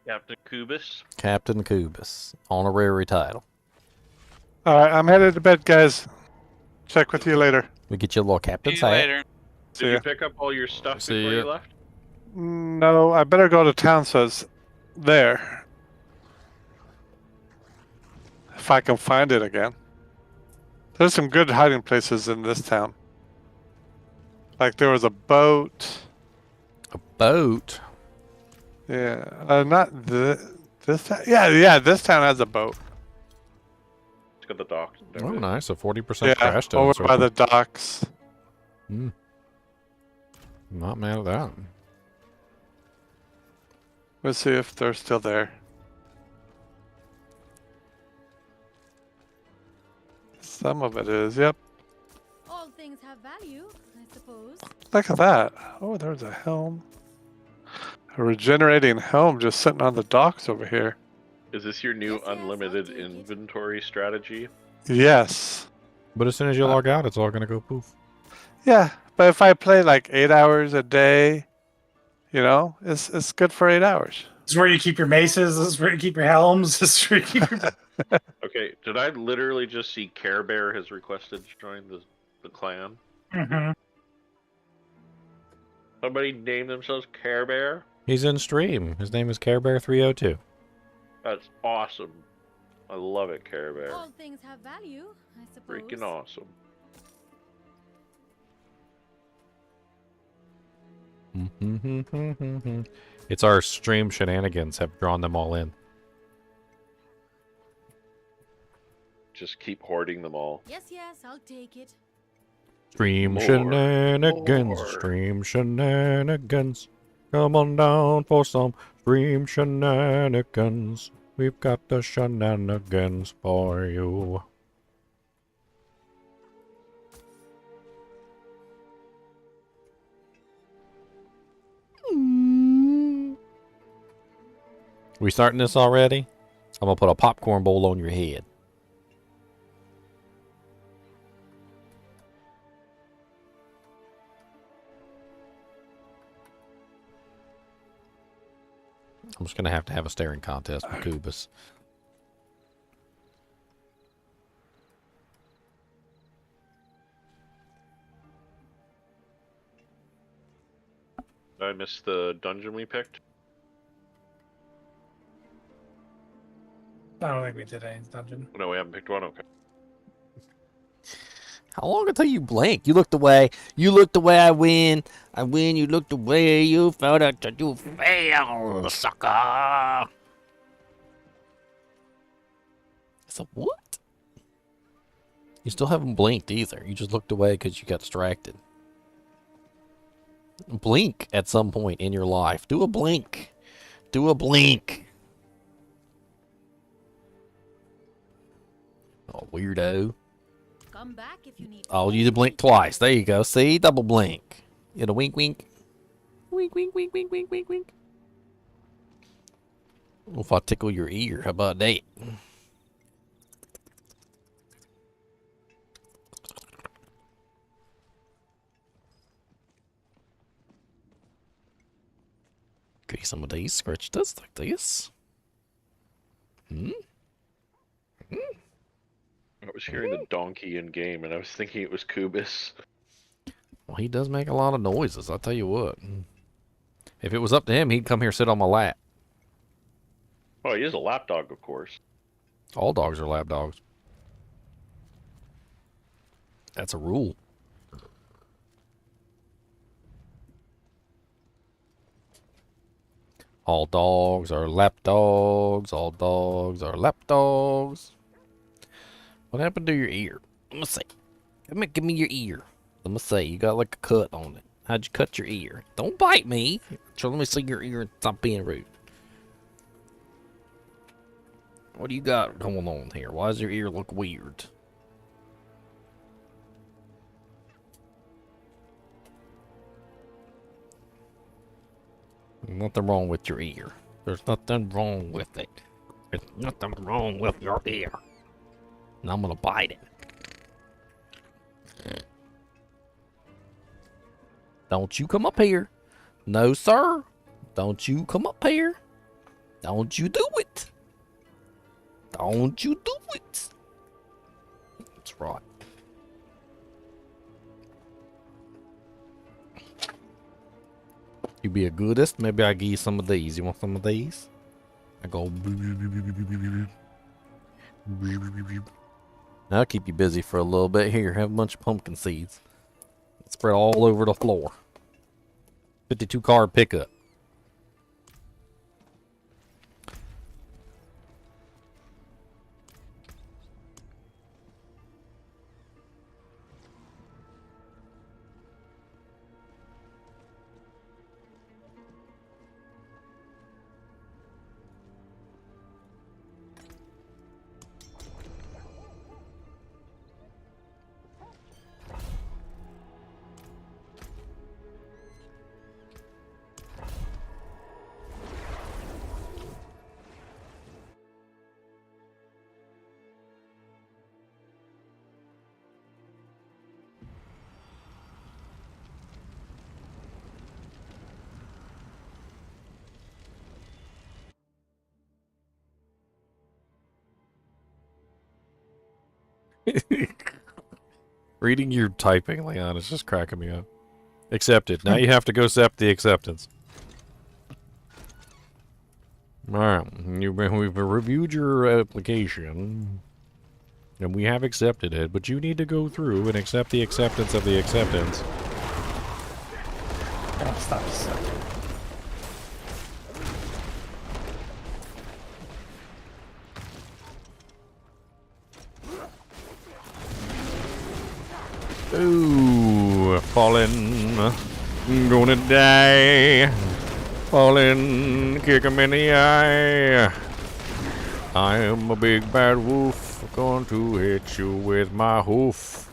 Captain Kubis. Captain Kubis. Honorary title. Alright, I'm headed to bed, guys. Check with you later. We get you a little captain's See you hat. later. Did you pick up all your stuff See before ya. you left? No, I better go to town, so it's there. If I can find it again. There's some good hiding places in this town. Like there was a boat. A boat? Yeah, not this town. Yeah, this town has a boat. It's got the docks. and Oh, everything. nice. A 40% Yeah, crash test. over by the docks. Hmm. Not mad at that. Let's see if they're still there. Some of it is, yep. All things have value, I suppose. Look at that. Oh, there's a helm. A regenerating helm just sitting on the docks over here. Is this your new unlimited inventory strategy? Yes. But as soon as you log out, it's all going to go poof. Yeah, but if I play like 8 hours a day, you know, it's good for 8 hours. This is where you keep your maces. This is where you keep your helms. This is where you keep your... Okay, did I literally just see Care Bear has requested to join the clan? Mhm. Somebody name themselves Care Bear? He's in stream. His name is CareBear302. That's awesome. I love it, Care Bear. All things have value, I suppose. Freaking awesome. It's our stream shenanigans have drawn them all in. Just keep hoarding them all. Yes, yes, I'll take it. Stream More. shenanigans, More. stream shenanigans. Come on down for some stream shenanigans. We've got the shenanigans for you. We starting this already? I'm gonna put a popcorn bowl on your head. I'm just gonna have to have a staring contest with Kubus. Did I miss the dungeon we picked? I don't think we did any dungeon. No, we haven't picked one. Okay. How long until you blink? You looked away. You looked away. I win. I win. You looked away. You felt it. You fail, sucker. It's a what? You still haven't blinked either. You just looked away because you got distracted. Blink at some point in your life. Do a blink. Do a blink. Oh, weirdo. Come back if you need. Oh, you did blink twice. There you go. See? Double blink. Get a wink, wink. Wink, wink, wink, wink, wink, wink, wink. Well, if I tickle your ear, how about that? Okay, some of these scratch does like this. Hmm? I was hearing the donkey in game, and I was thinking it was Kubus. Well, he does make a lot of noises, I'll tell you what. If it was up to him, he'd come here sit on my lap. Oh, he is a lapdog, of course. All dogs are lap dogs. That's a rule. All dogs are lap dogs. All dogs are lap dogs. What happened to your ear? Let me see. Give me your ear. Let me see. You got like a cut on it. How'd you cut your ear? Don't bite me. So let me see your ear and stop being rude. What do you got going on here? Why does your ear look weird? Nothing wrong with your ear. There's nothing wrong with it. There's nothing wrong with your ear. And I'm gonna bite it. Don't you come up here. No, sir. Don't you come up here. Don't you do it. Don't you do it. That's right. You be a goodest. Maybe I'll give you some of these. You want some of these? I go. I'll keep you busy for a little bit. Here, have a bunch of pumpkin seeds. Spread all over the floor. 52 card pickup. Reading your typing, Leon, is just cracking me up. Accepted. Now you have to go accept the acceptance. Alright, we've reviewed your application, and we have accepted it, but you need to go through and accept the acceptance of the acceptance. Oh, stop a second. Ooh, falling, gonna die. Falling, kick him in the eye. I am a big bad wolf, going to hit you with my hoof.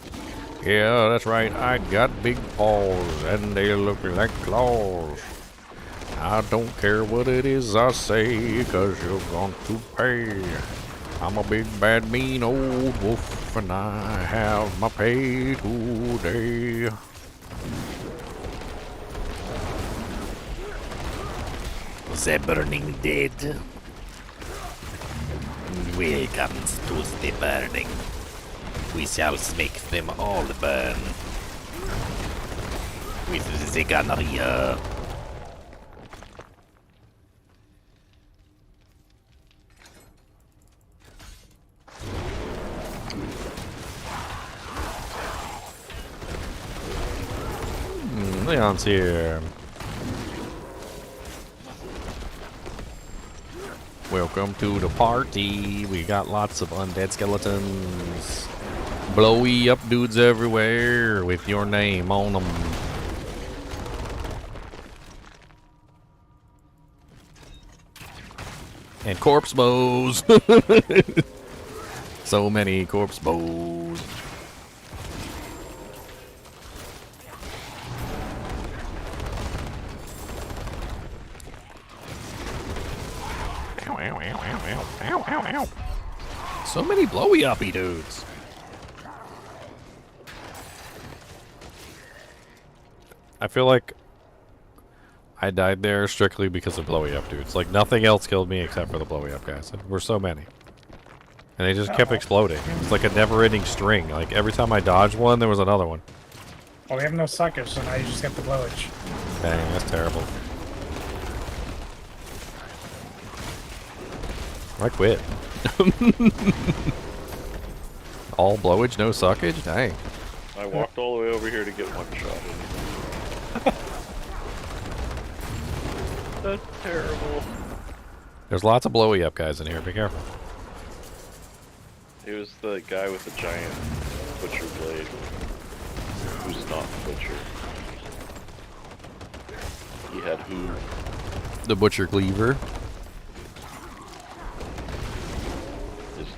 Yeah, that's right, I got big paws, and they look like claws. I don't care what it is I say, 'cause you're going to pay. I'm a big bad mean old wolf, and I have my pay today. The burning dead. Welcome to the burning. We shall make them all burn. With the gunnery. Leon's here. Welcome to the party. We got lots of undead skeletons. Blowy up dudes everywhere with your name on them. And corpse bows. So many corpse bows. So many blowy uppy dudes. I feel like I died there strictly because of blowy up dudes. Like nothing else killed me except for the blowy up guys. There were so many. And they just kept exploding. It's like a never-ending string. Like every time I dodged one, there was another one. Well, we have no suckers, so now you just get the blowage. Dang, that's terrible. I quit. All blowage, no suckage? Dang. I walked all the way over here to get one shot in. That's terrible. There's lots of blowy up guys in here, be careful. It was the guy with the giant butcher blade. Who's not the butcher. He had who? The butcher cleaver. Just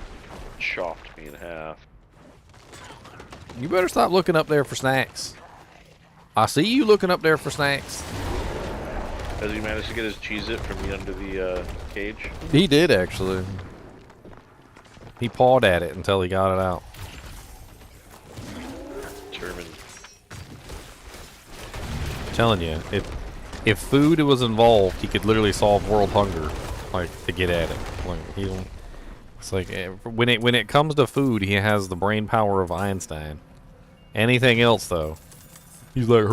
chopped me in half. You better stop looking up there for snacks. I see you looking up there for snacks. Has he managed to get his Cheez-It from the under the cage? He did, actually. He pawed at it until he got it out. Determined. I'm telling you, if food was involved, he could literally solve world hunger, like, to get at it. Like, it's like, when it comes to food, he has the brain power of Einstein. Anything else, though, he's like,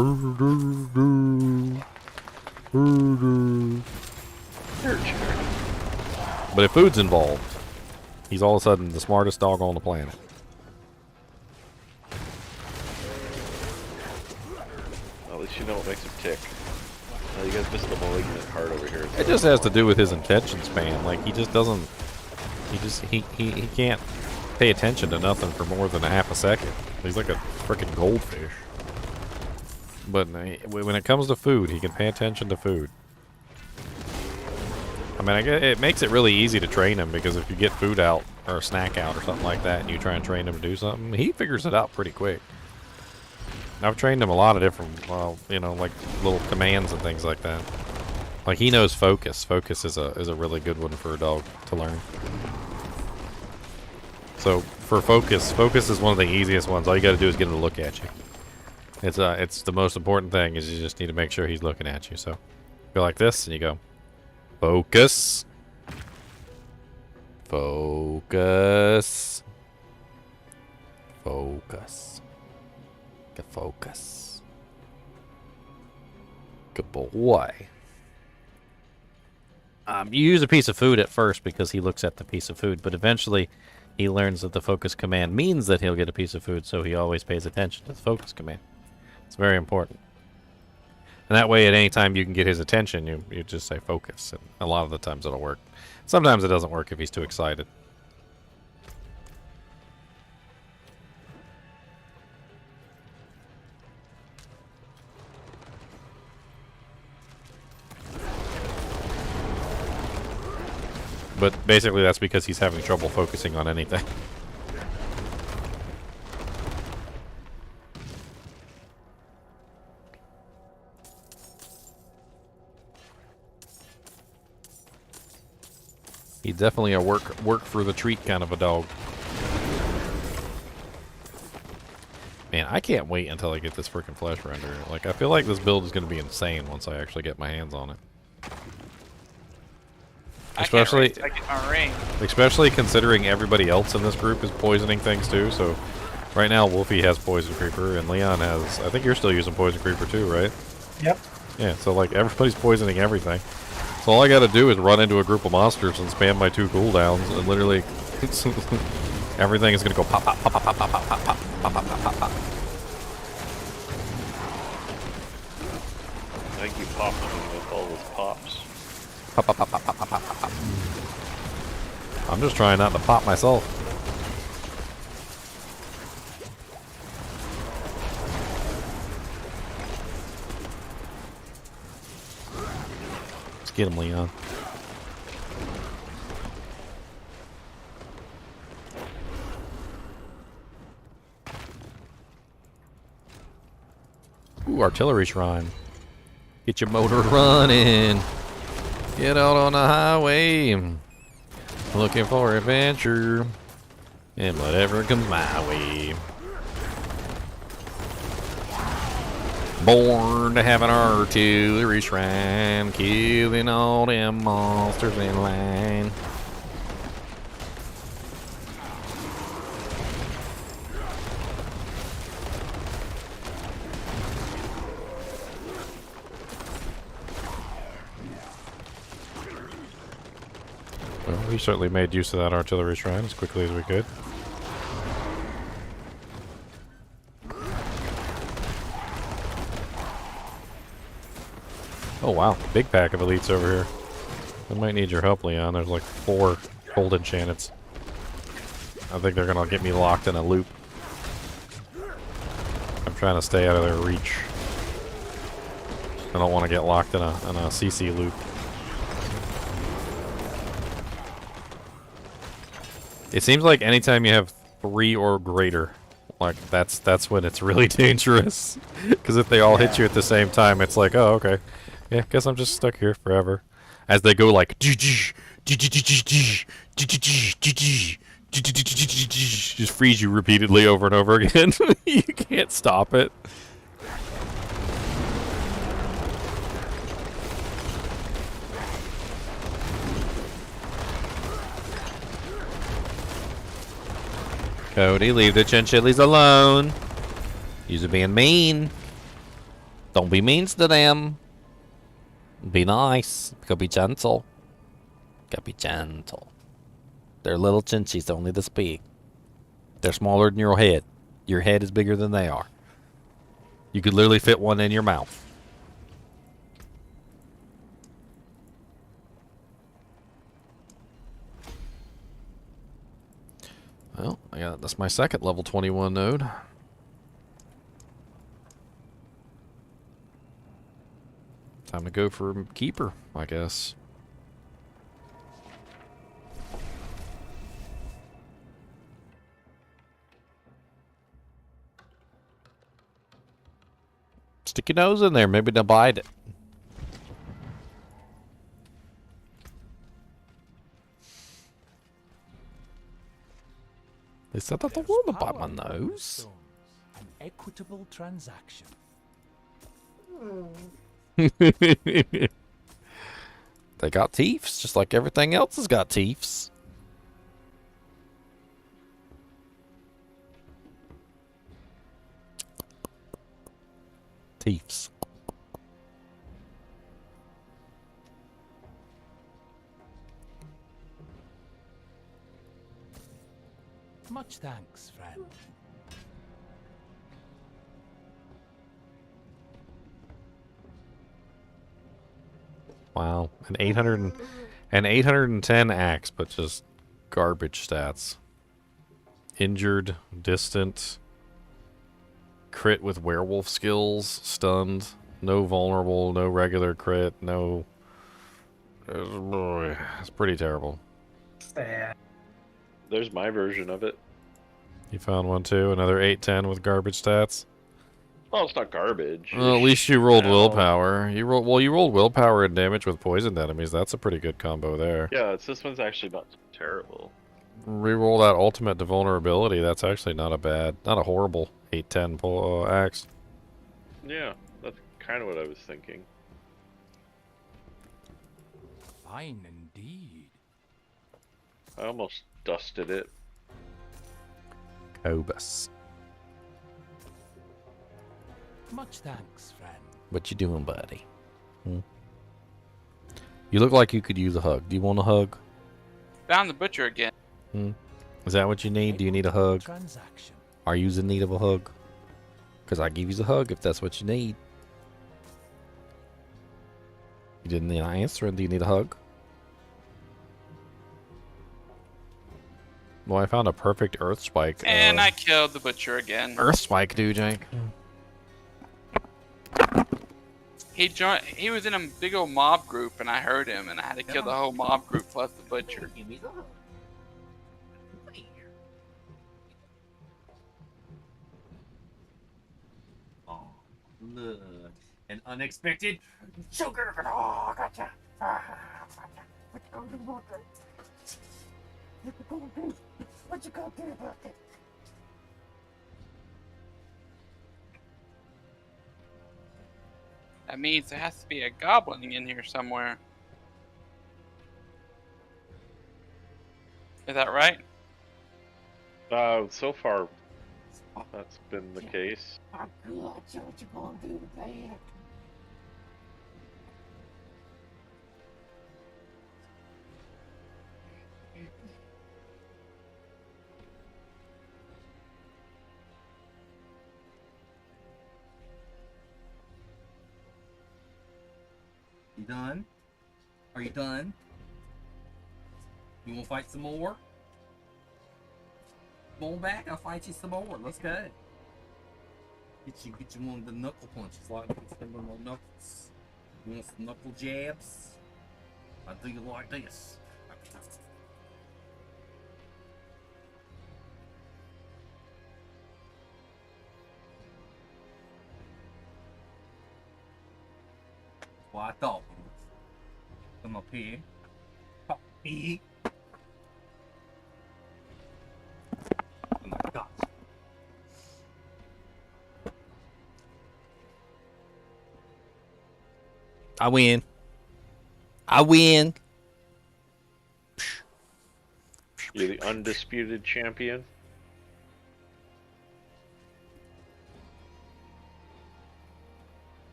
but if food's involved, he's all of a sudden the smartest dog on the planet. At least you know what makes him tick. You guys missed the malignant heart over here. It just has to do with his attention span. Like, he just doesn't... He can't pay attention to nothing for more than a half a second. He's like a freaking goldfish. But when it comes to food, he can pay attention to food. I mean, it makes it really easy to train him, because if you get food out, or a snack out, or something like that, and you try and train him to do something, he figures it out pretty quick. I've trained him a lot of different, well, you know, like little commands and things like that. Like, he knows focus. Focus is a really good one for a dog to learn. So for focus is one of the easiest ones. All you got to do is get him to look at you. It's the most important thing, is you just need to make sure he's looking at you. So go like this, and you go, focus, focus, focus, good focus, good boy. You use a piece of food at first because he looks at the piece of food, but eventually he learns that the focus command means that he'll get a piece of food, so he always pays attention to the focus command. It's very important. And that way, at any time you can get his attention, you just say focus, and a lot of the times it'll work. Sometimes it doesn't work if he's too excited. But basically that's because he's having trouble focusing on anything. He's definitely a work for the treat kind of a dog. Man, I can't wait until I get this freaking flesh render. Like, I feel like this build is going to be insane once I actually get my hands on it. Especially, I get my ring. especially considering everybody else in this group is poisoning things too. So, right now Wolfie has Poison Creeper and Leon has. I think you're still using Poison Creeper too, right? Yep. Yeah. So like everybody's poisoning everything. So all I got to do is run into a group of monsters and spam my 2 cooldowns, and literally everything is gonna go pop, pop, pop, pop, pop, pop, pop, pop, pop, pop, pop, pop, pop. I think you popped me with all those pops. Pop, pop, pop, pop, pop, pop, pop, pop. I'm just trying not to pop myself. Let's get him, Leon. Ooh, artillery shrine. Get your motor running. Get out on the highway. Looking for adventure. And whatever comes my way. Born to have an artillery shrine. Killing all them monsters in line. Well, we certainly made use of that artillery shrine as quickly as we could. Oh wow, big pack of elites over here. I might need your help, Leon. There's like 4 gold enchanteds. I think they're gonna get me locked in a loop. I'm trying to stay out of their reach. I don't want to get locked in a CC loop. It seems like anytime you have 3 or greater, like that's when it's really dangerous. Because if they all hit you at the same time, it's like, oh, okay. Yeah, guess I'm just stuck here forever. As they go like, just freeze you repeatedly over and over again. You can't stop it. Cody, leave the chinchillas alone. You're being mean. Don't be mean to them. Be nice. Gotta be gentle. Gotta be gentle. They're little chinchies, only this big. They're smaller than your head. Your head is bigger than they are. You could literally fit one in your mouth. Well, that's my second level 21 node. Time to go for Keeper, I guess. Stick your nose in there, maybe they'll bite it. They said that the woman bite my nose. An equitable transaction. They got teeths, just like everything else has got teeths. Teeths. Much thanks, friend. Wow, an 810 axe, but just garbage stats. Injured, distant, crit with werewolf skills, stunned, no vulnerable, no regular crit, no. It's pretty terrible. Sad. There's my version of it. You found one too, another 810 with garbage stats. Well, it's not garbage. Well, at least you rolled willpower. You rolled willpower and damage with poisoned enemies. That's a pretty good combo there. Yeah, this one's actually not terrible. Reroll that ultimate to vulnerability. That's actually not a horrible 810 axe. Yeah, that's kind of what I was thinking. Fine indeed. I almost dusted it. Cobus. Much thanks, friend. What you doing, buddy? Hmm? You look like you could use a hug. Do you want a hug? Found the butcher again. Hmm? Is that what you need? Do you need a hug? Transaction. Are you in need of a hug? Because I give you a hug if that's what you need. You didn't answer. Do you need a hug? Well, I found a perfect earth spike. And I killed the butcher again. Earth spike, dude, Jake. He joined. He was in a big old mob group, and I heard him, and I had to kill the whole mob group plus the butcher. Oh, look. An unexpected sugar. Oh, gotcha. What you gonna do about that? What you gonna do about it? That means there has to be a goblin in here somewhere. Is that right? So far, that's been the case. I got you. What you gonna do with that? You done? Are you done? You wanna fight some more? Come on back, I'll fight you some more. Let's go. Get you one of the knuckle punches, like some little knuckles. You want some knuckle jabs? I do you like this. Well, I thought we would come up here. Pop me. And I got you. I win. I win. You're the undisputed champion.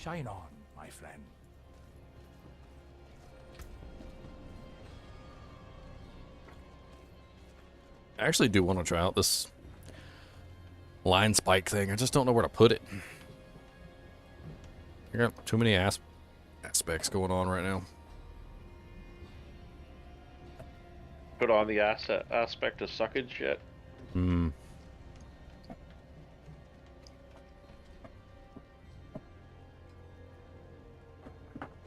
Shine on, my friend. I actually do want to try out this line spike thing. I just don't know where to put it. I got too many aspects going on right now. Put on the aspect of suckage yet? Hmm.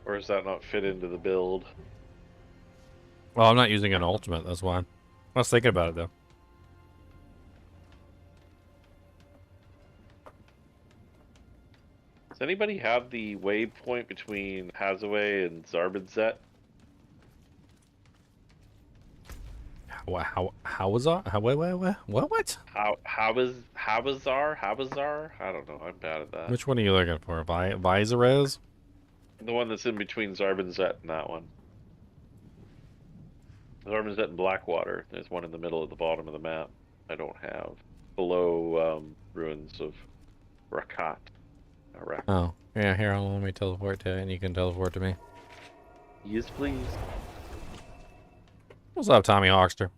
Or does that not fit into the build? Well, I'm not using an ultimate, that's why. I was thinking about it, though. Does anybody have the waypoint between Hazaway and Zarbinzet? How was that? What? Habazar? I don't know. I'm bad at that. Which one are you looking for? Visorez? The one that's in between Zarbinzet and that one. Zarbinzet and Blackwater. There's one in the middle at the bottom of the map. I don't have. Below ruins of Rakat. Oh, yeah, here, let me teleport to it, and you can teleport to me. Yes, please. What's up, Tommy Hawkster?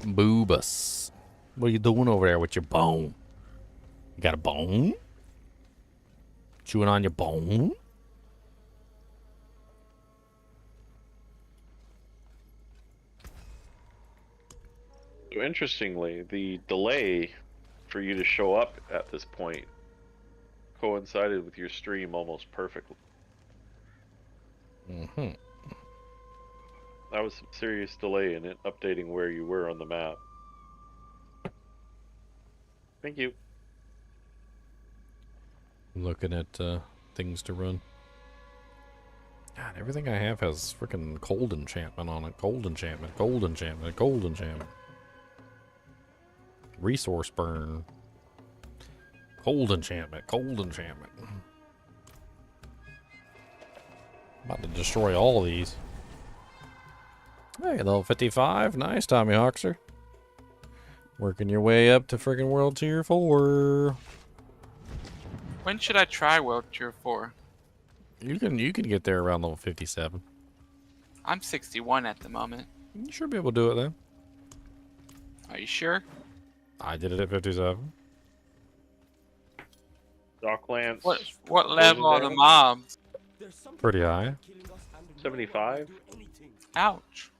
Boobus. What are you doing over there with your bone? You got a bone? Chewing on your bone? So interestingly, the delay for you to show up at this point coincided with your stream almost perfectly. Mm-hmm. That was some serious delay in it updating where you were on the map. Thank you. Looking at things to run. God, everything I have has freaking cold enchantment on it. Cold enchantment, gold enchantment, gold enchantment. Resource burn. Cold enchantment. Cold enchantment. About to destroy all these. Hey, level 55. Nice, Tommy Hawkser. Working your way up to friggin' World Tier 4. When should I try World Tier 4? You can get there around level 57. I'm 61 at the moment. You should be able to do it then. Are you sure? I did it at 57. Docklands. What level are the mobs? Pretty high. 75. Ouch.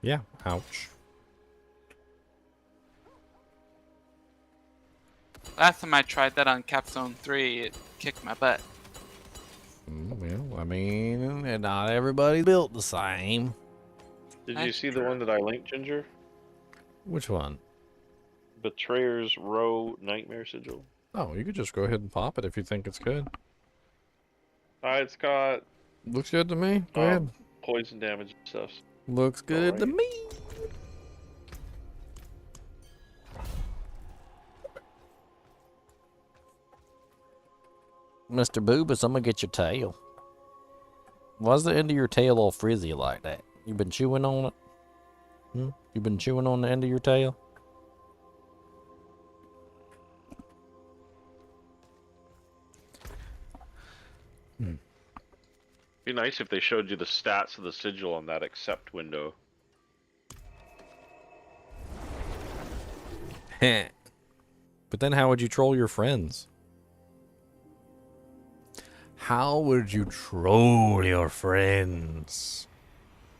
Yeah, ouch. Last time I tried that on Capzone 3, it kicked my butt. Well, I mean, and not everybody's built the same. Did you see the one that I linked, Ginger? Which one? Betrayer's Row Nightmare Sigil. Oh, you could just go ahead and pop it if you think it's good. It's got... Looks good to me. Go ahead. Poison damage and stuff. Looks good to me. Mr. Boobus, I'm gonna get your tail. Why's the end of your tail all frizzy like that? You been chewing on it? You been chewing on the end of your tail? Be nice if they showed you the stats of the sigil on that accept window. But then how would you troll your friends? How would you troll your friends?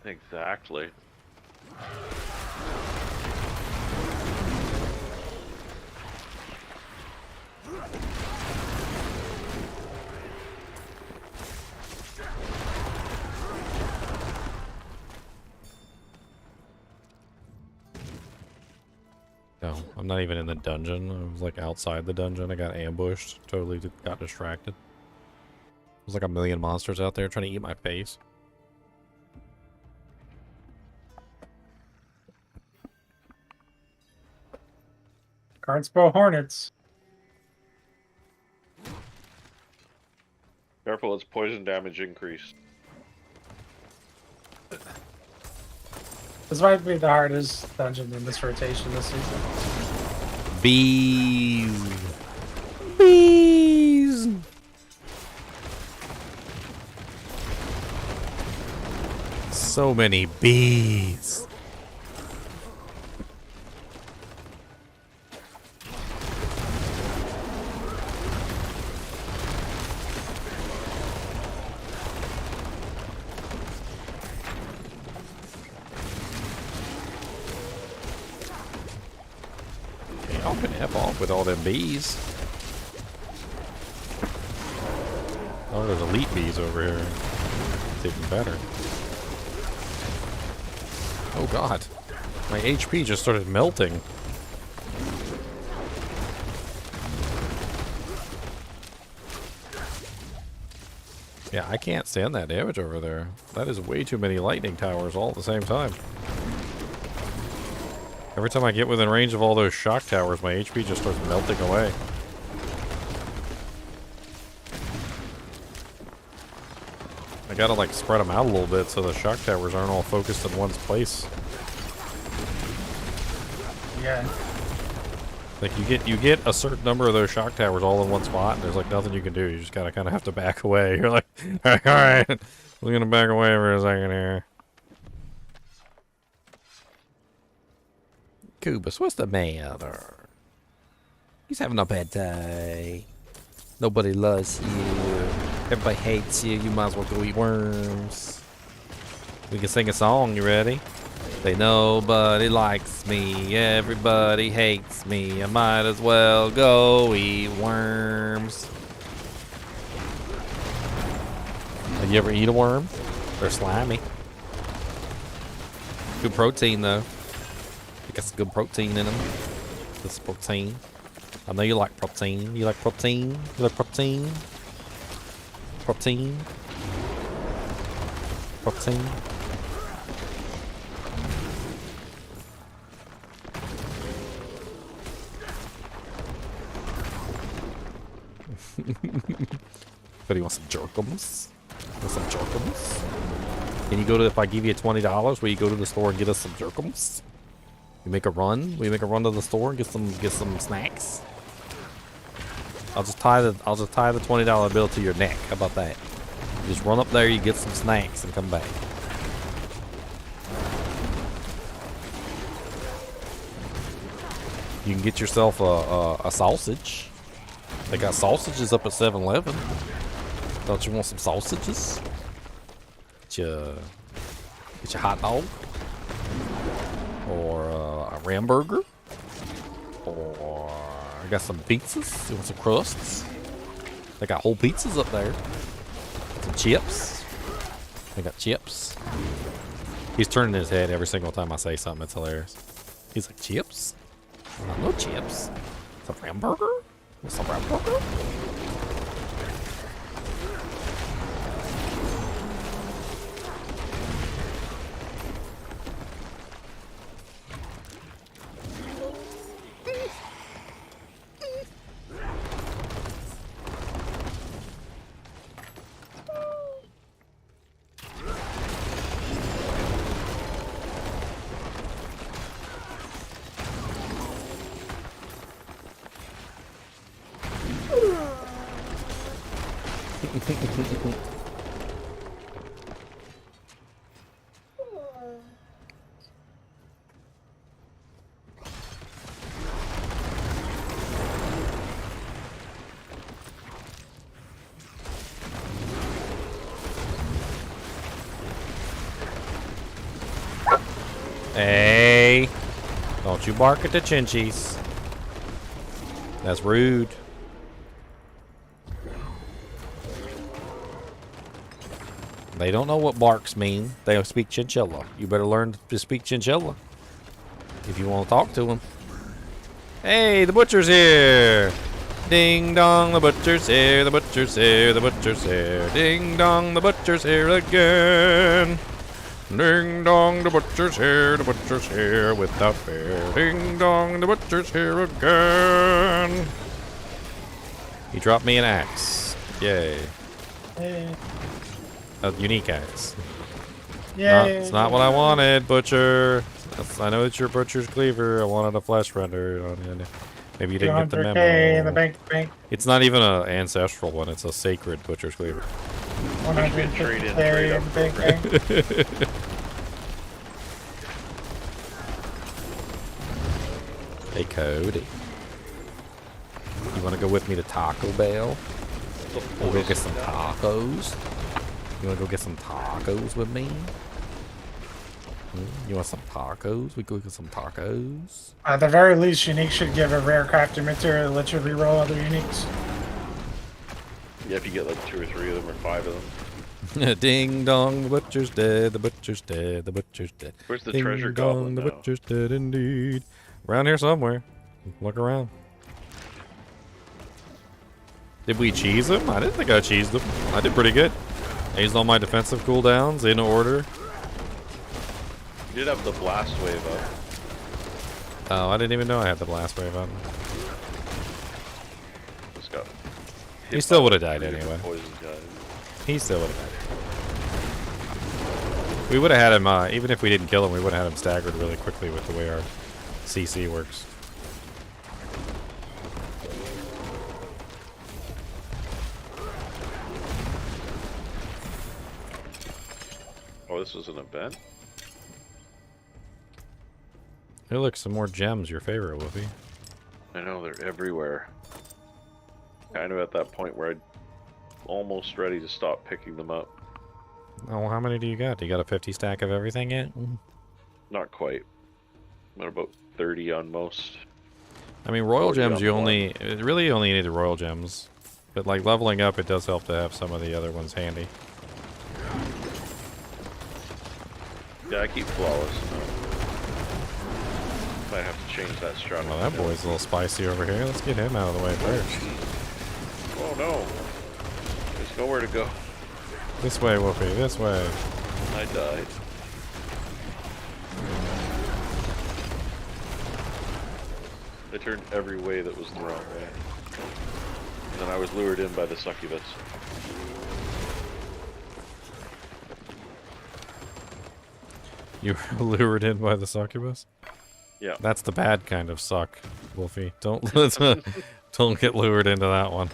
Exactly. No, I'm not even in the dungeon. I was like outside the dungeon. I got ambushed. Totally got distracted. There's like a million monsters out there trying to eat my face. Guards bow hornets. Careful, it's poison damage increase. This might be the hardest dungeon in this rotation this season. Bees. Bees. So many bees. Y'all can F off with all them bees. Oh, there's elite bees over here. It's even better. Oh god. My HP just started melting. Yeah, I can't stand that damage over there. That is way too many lightning towers all at the same time. Every time I get within range of all those shock towers, my HP just starts melting away. I gotta like spread them out a little bit so the shock towers aren't all focused in one place. Yeah. Like you get a certain number of those shock towers all in one spot, and there's like nothing you can do. You just gotta kind of have to back away. You're like, all right, we're gonna back away for a second here. Kubus, what's the matter? He's having a bad day. Nobody loves you. Everybody hates you. You might as well go eat worms. We can sing a song. You ready? Say nobody likes me. Everybody hates me. I might as well go eat worms. Have you ever eat a worm? They're slimy. Good protein though. Got some good protein in them. This is protein. I know you like protein. You like protein? You like protein? Protein? Protein? But he wants some jerkums. Want some jerkums? Can you go to, if I give you $20, will you go to the store and get us some jerkums? We make a run? We make a run to the store and get some snacks? I'll just tie the $20 bill to your neck. How about that? You just run up there, you get some snacks, and come back. You can get yourself a sausage. They got sausages up at 7-Eleven. Don't you want some sausages? Get your hot dog, or a hamburger, or I got some pizzas. You want some crusts? They got whole pizzas up there. Some chips. They got chips. He's turning his head every single time I say something. It's hilarious. He's like, chips? No chips. Some hamburger? Some hamburger? Hey, don't you bark at the Chinchies. That's rude. They don't know what barks mean. They speak Chinchilla. You better learn to speak Chinchilla if you want to talk to them. Hey, the butcher's here. Ding dong, the butcher's here. The butcher's here. The butcher's here. Ding dong, the butcher's here again. Ding dong, the butcher's here. The butcher's here without fear. Ding dong, the butcher's here again. He dropped me an axe. Yay. Hey. A unique axe. Yeah. It's not what I wanted, butcher. I know it's your butcher's cleaver. I wanted a flesh render. Maybe you didn't get the 200K memo. in the bank. It's not even an ancestral one. It's a sacred butcher's cleaver. 150K in the bank. Hey, Cody. You want to go with me to Taco Bell? We'll go get some tacos. You want to go get some tacos with me? You want some tacos? We go get some tacos. At the very least, Unique should give a rare crafting material to let you reroll other Uniques. Yeah, if you get like 2 or 3 of them or 5 of them. Ding dong, the butcher's dead, the butcher's dead, the butcher's dead. Where's the Ding treasure dong, goblin the now? butcher's dead indeed. Around here somewhere. Look around. Did we cheese him? I didn't think I cheesed him. I did pretty good. I used all my defensive cooldowns in order. You did have the blast wave up. Oh, I didn't even know I had the blast wave on. Just got He still would have died anyway. poison guy. He still would have died. We would have had him, even if we didn't kill him, we would have had him staggered really quickly with the way our CC works. Oh, this was an event? Hey, look, some more gems. Your favorite, Wolfie. I know, they're everywhere. Kind of at that point where I'm almost ready to stop picking them up. Oh, how many do you got? Do you got a 50 stack of everything yet? Not quite. I'm at about 30 on most. I mean, royal 40 gems, on you one. really only need the royal gems. But, like, leveling up, it does help to have some of the other ones handy. Yeah, I keep flawless. Might have to change that strategy. Well, that boy's a little spicy over here. Let's get him out of the way first. Oh no! There's nowhere to go. This way, Wolfie, this way. I died. I turned every way that was the wrong way. And then I was lured in by the succubus. You were lured in by the succubus? Yeah. That's the bad kind of suck, Wolfie. Don't don't get lured into that one.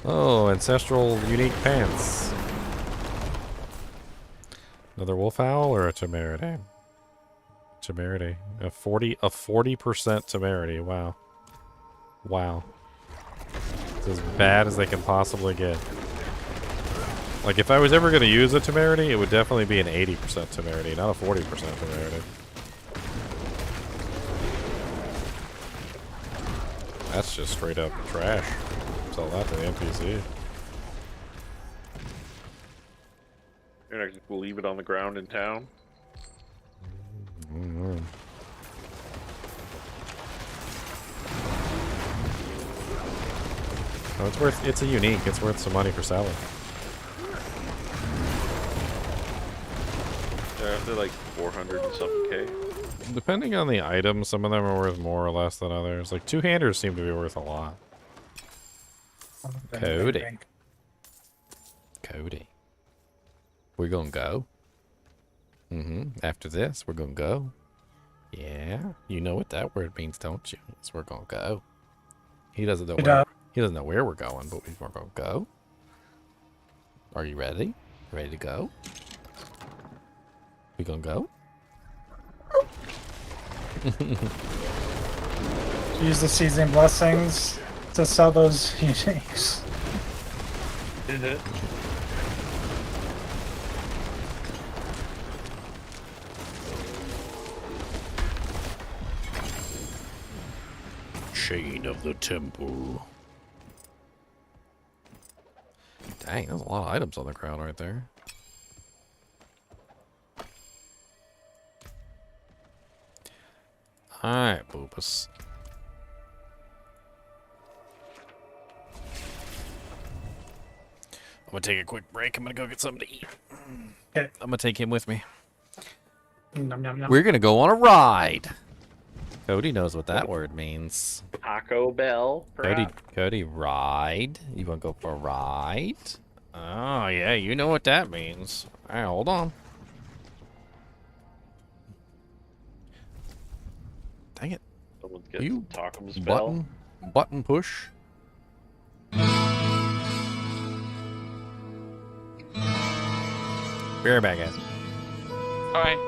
Oh, ancestral unique pants. Another wolf owl or a temerity? Temerity. A 40% temerity. Wow. Wow. It's as bad as they can possibly get. Like, if I was ever going to use a temerity, it would definitely be an 80% temerity, not a 40% temerity. That's just straight up trash. Sell that to the NPC. You're not just leave it on the ground in town? Mm-hmm. Oh, it's a unique. It's worth some money for selling. They're like 400 and something K. Depending on the item, some of them are worth more or less than others. Like, two-handers seem to be worth a lot. Cody. Cody. We're gonna go. After this, we're gonna go. Yeah. You know what that word means, don't you? It's we're gonna go. He doesn't know where he doesn't know where we're going, but we're gonna go. Are you ready? Ready to go? We gonna go? Use the season blessings to sell those uniques. Chain of the Temple. Dang, there's a lot of items on the ground right there. Alright, Boopus. I'm gonna take a quick break. I'm gonna go get something to eat. Okay. I'm gonna take him with me. Nom, nom, nom. We're gonna go on a ride. Cody knows what that word means. Taco Bell, perhaps? Cody, ride? You wanna go for a ride? Oh, yeah, you know what that means. Alright, hold on. Dang it. Someone's getting You some Taco Bell. button push. Be right back, guys. Alright.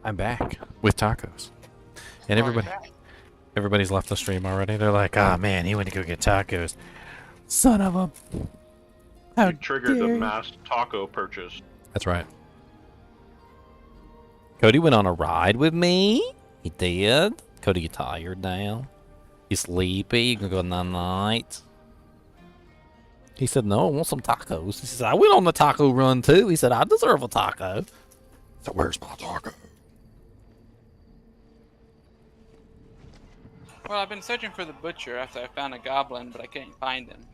I'm back with tacos, and Oh, you're back. everybody's left the stream already. They're like, "Ah, man, he went to go get tacos, son of a." How You triggered the dare you." mass taco purchase. That's right. Cody went on a ride with me. He did. Cody, you tired now? You sleepy? You gonna go night? He said, "No, I want some tacos." He said, "I went on the taco run too." He said, "I deserve a taco." So where's my taco? Well, I've been searching for the butcher after I found a goblin, but I can't find him.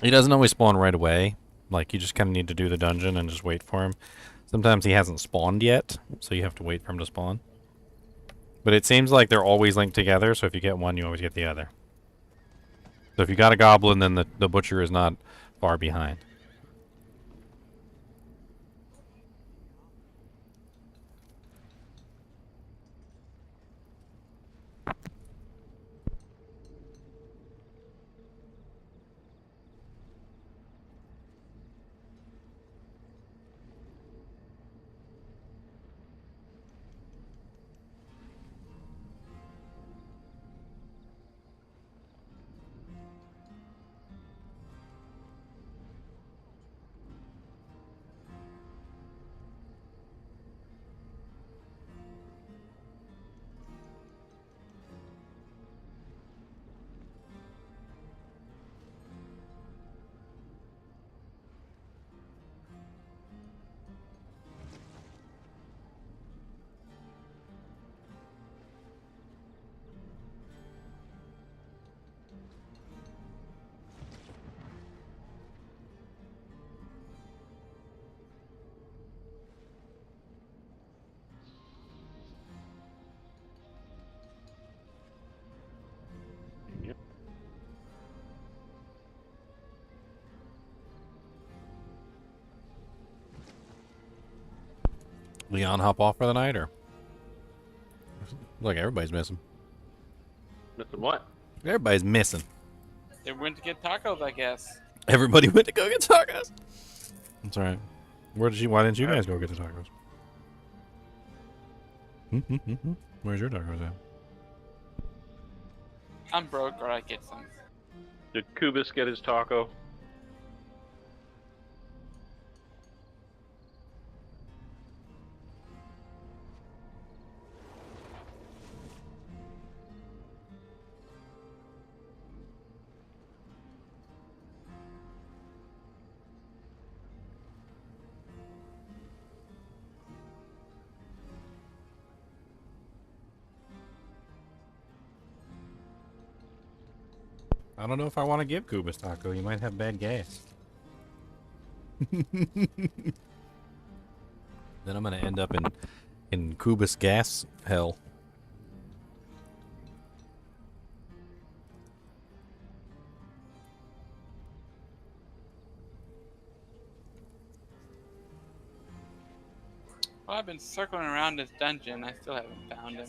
He doesn't always spawn right away. Like, you just kind of need to do the dungeon and just wait for him. Sometimes he hasn't spawned yet, so you have to wait for him to spawn. But it seems like they're always linked together, so if you get one, you always get the other. So if you got a goblin, then the butcher is not far behind. Leon hop off for the night, or? Look, everybody's missing. Missing what? Everybody's missing. They went to get tacos, I guess. Everybody went to go get tacos. That's all right. Why didn't you guys go get the tacos? Where's your tacos at? I'm broke, or I get some. Did Kubis get his taco? I don't know if I want to give Kubis taco. He might have bad gas. Then I'm gonna end up in Kubis gas hell. Well, I've been circling around this dungeon. I still haven't found him.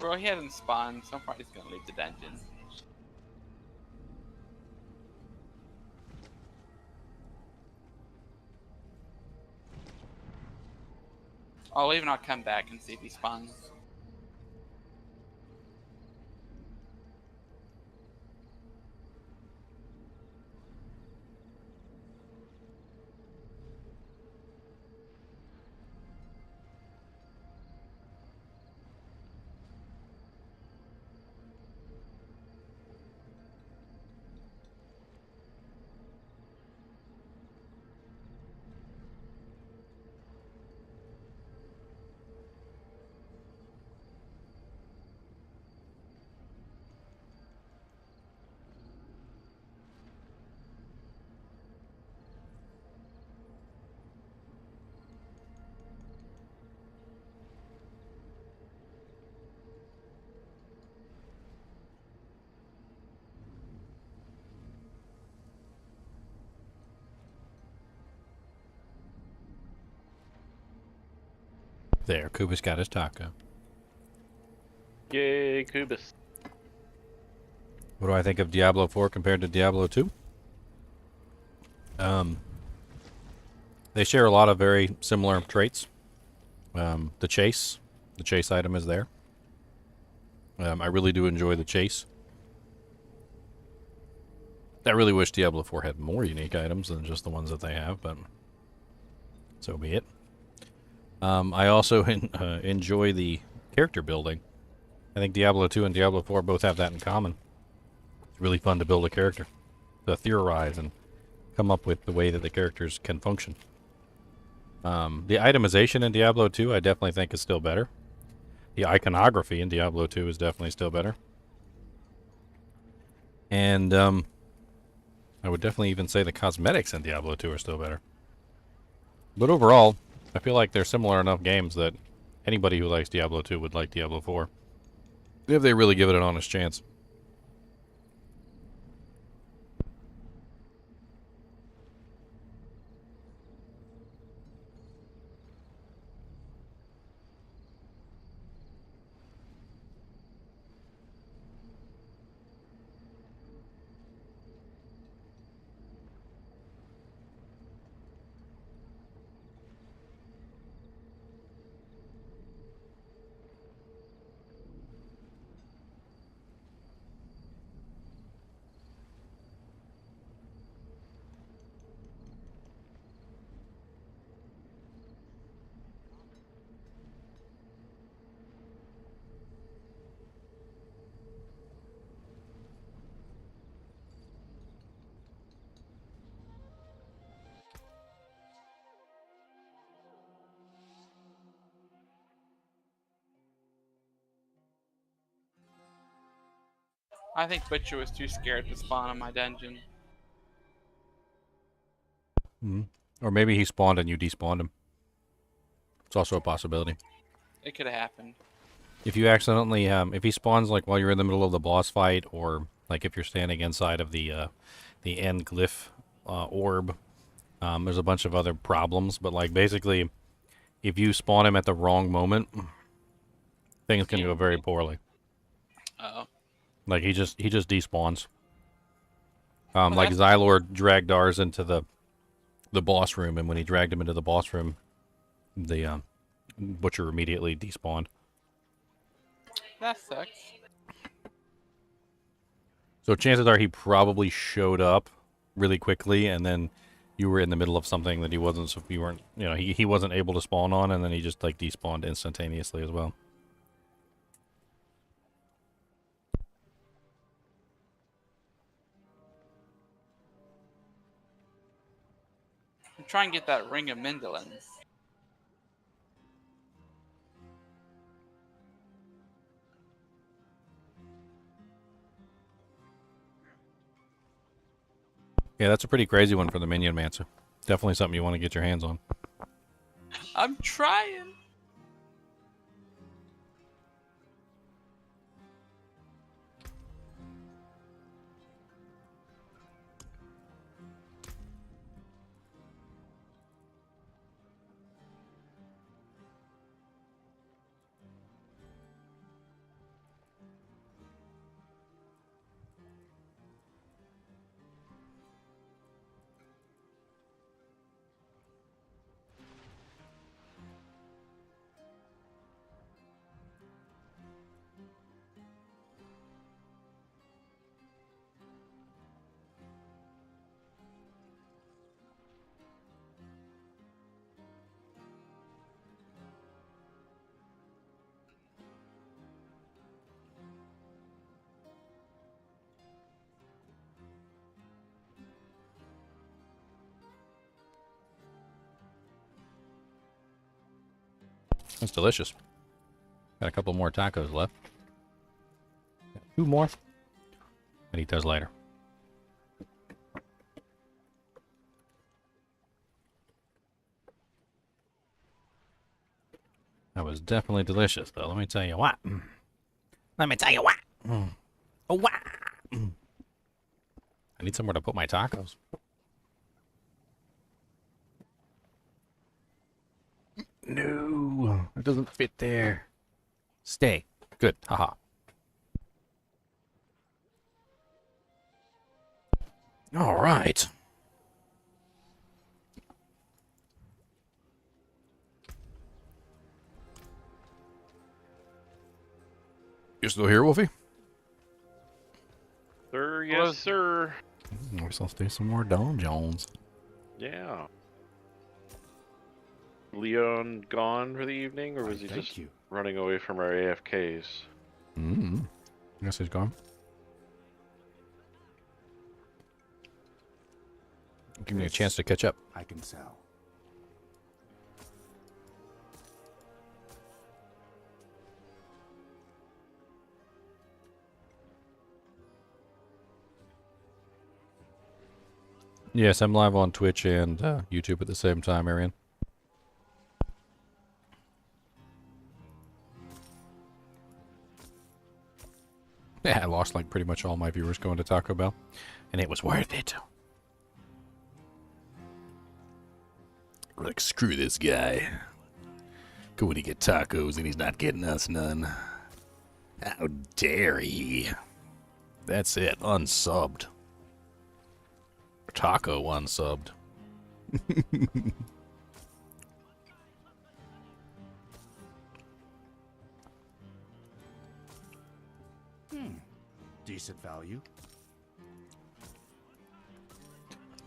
Well, he hasn't spawned, so I'm probably just gonna leave the dungeon. I'll leave and I'll come back and see if he spawns. There, Kubus got his taco. Yay, Kubus. What do I think of Diablo 4 compared to Diablo 2? They share a lot of very similar traits. The chase item is there. I really do enjoy the chase. I really wish Diablo 4 had more unique items than just the ones that they have, but so be it. I also enjoy the character building. I think Diablo 2 and Diablo 4 both have that in common. It's really fun to build a character, to theorize and come up with the way that the characters can function. The itemization in Diablo 2 I definitely think is still better. The iconography in Diablo 2 is definitely still better. And I would definitely even say the cosmetics in Diablo 2 are still better. But overall, I feel like they're similar enough games that anybody who likes Diablo 2 would like Diablo 4. If they really give it an honest chance. I think Butcher was too scared to spawn in my dungeon. Or maybe he spawned and you despawned him. It's also a possibility. It could have happened. If you accidentally, if he spawns like while you're in the middle of the boss fight, or like if you're standing inside of the end glyph orb, there's a bunch of other problems. But like basically, if you spawn him at the wrong moment, things can go very poorly. Uh-oh. Like he just despawns. Like Xylor dragged ours into the boss room, and when he dragged him into the boss room, the Butcher immediately despawned. That sucks. So chances are he probably showed up really quickly, and then you were in the middle of something that he wasn't. So you weren't, you know, he wasn't able to spawn on, and then he just like despawned instantaneously as well. I'm trying to get that Ring of Mindolin. Yeah, that's a pretty crazy one for the Minion Mancer. Definitely something you want to get your hands on. I'm trying. That's delicious. Got a couple more tacos left. Got 2 more. I'll eat those later. That was definitely delicious, though. Let me tell you what. Let me tell you what. Oh, what? I need somewhere to put my tacos. No, it doesn't fit there. Stay. Good. Haha. All right. You still here, Wolfie? Sir, yes, sir. We're supposed to do some more Don Jones. Yeah. Leon gone for the evening, or was he just running away from our AFKs? I guess he's gone. Give me a chance to catch up. I can sell. Yes, I'm live on Twitch and YouTube at the same time, Arian. Yeah, I lost like pretty much all my viewers going to Taco Bell, and it was worth it. Like, screw this guy. Going to get tacos and he's not getting us none. How dare he? That's it, unsubbed. Taco unsubbed. Decent value.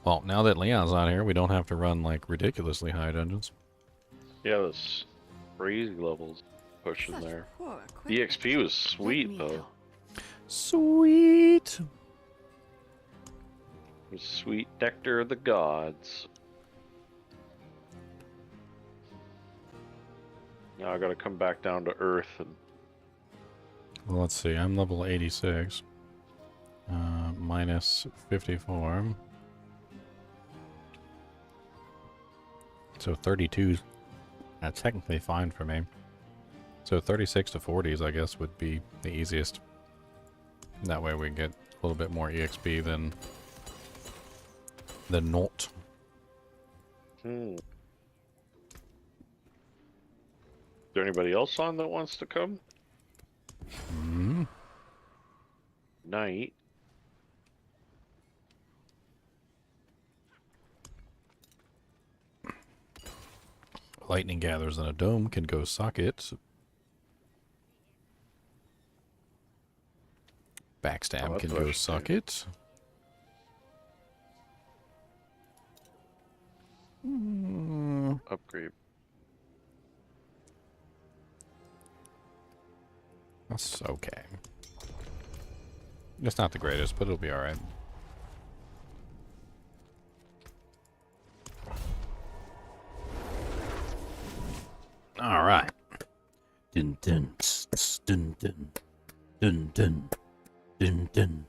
Well, now that Leon's on here, we don't have to run like ridiculously high dungeons. Yeah, those crazy levels pushing there. The XP was sweet though. Sweet. The sweet nectar of the gods. Now I gotta come back down to Earth and. Well, let's see. I'm level 86. Minus 54. So 32. That's technically fine for me. So 36 to 40s, I guess, would be the easiest. That way we get a little bit more EXP than not. Is there anybody else on that wants to come? Night. Lightning gathers in a dome can go suck it. Backstab can go suck it. Upgrade. That's okay. It's not the greatest, but it'll be alright. Alright. Dun dun dun dun dun dun dun dun.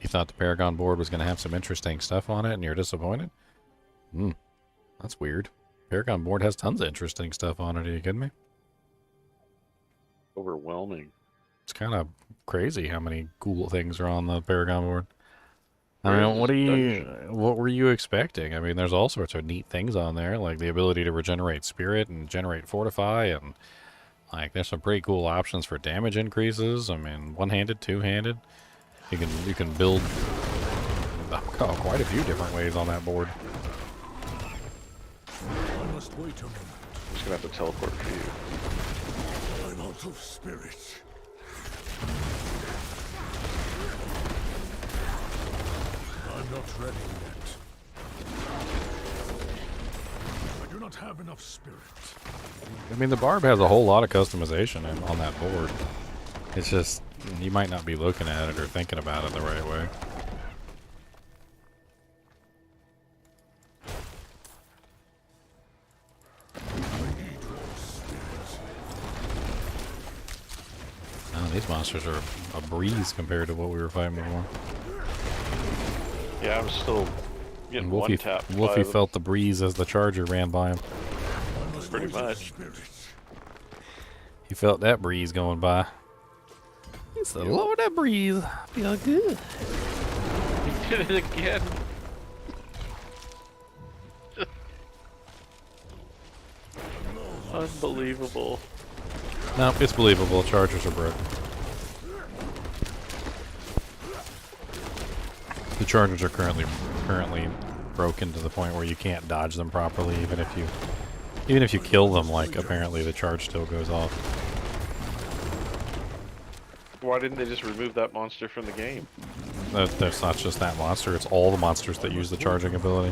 You thought the Paragon board was going to have some interesting stuff on it and you're disappointed? That's weird. Paragon board has tons of interesting stuff on it. Are you kidding me? Overwhelming. It's kind of crazy how many cool things are on the Paragon board. I mean, what were you expecting? I mean, there's all sorts of neat things on there, like the ability to regenerate spirit and generate fortify, and like there's some pretty cool options for damage increases. I mean, one-handed, two-handed. You can build quite a few different ways on that board. I must wait a moment. I'm just gonna have to teleport for you. I'm out of spirit. I'm not ready yet. I do not have enough spirit. I mean, the barb has a whole lot of customization on that board. It's just, you might not be looking at it or thinking about it the right way. these monsters are a breeze compared to what we were fighting before. Yeah, I'm still getting And Wolfie, one tap. Wolfie felt the breeze as the charger ran by him. Pretty much. He felt that breeze going by. He said, "Lord, that breeze feel good." He did it again. Unbelievable. No, it's believable. Chargers are broken. The chargers are currently broken to the point where you can't dodge them properly, even if you kill them. Like, apparently the charge still goes off. Why didn't they just remove that monster from the game? That's not just that monster; it's all the monsters that use the charging ability.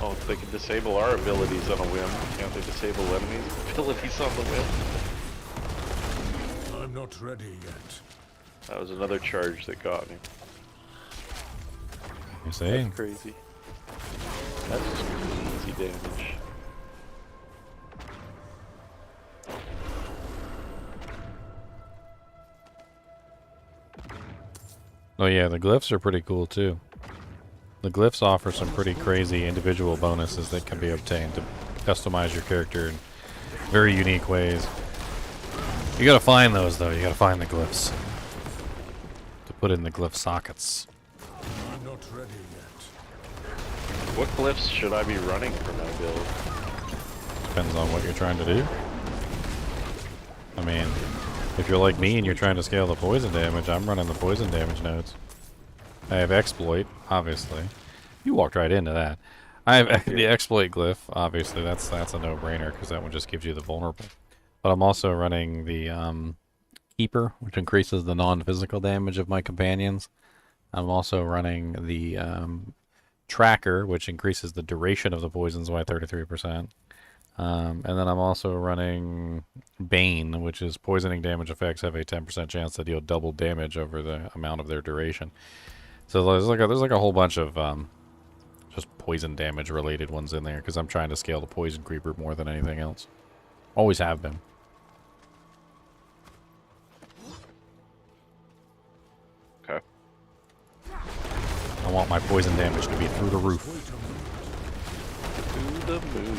Oh, they can disable our abilities on a whim. Can't they disable enemies' abilities on the whim? I'm not ready yet. That was another charge that got me. You see? That's crazy. That's just easy damage. Oh yeah, the glyphs are pretty cool too. The glyphs offer some pretty crazy individual bonuses that can be obtained to customize your character in very unique ways. You gotta find those though, you gotta find the glyphs to put in the glyph sockets. I'm not ready yet. What glyphs should I be running for my build? Depends on what you're trying to do. I mean, if you're like me and you're trying to scale the poison damage, I'm running the poison damage nodes. I have exploit, obviously. You walked right into that. I have the exploit glyph, obviously. That's a no-brainer because that one just gives you the vulnerable. But I'm also running the keeper, which increases the non-physical damage of my companions. I'm also running the tracker, which increases the duration of the poisons by 33%. And then I'm also running Bane, which is poisoning damage effects have a 10% chance to deal double damage over the amount of their duration. So there's like a whole bunch of just poison damage related ones in there because I'm trying to scale the poison creeper more than anything else. Always have been. Okay. I want my poison damage to be through the roof. To the moon.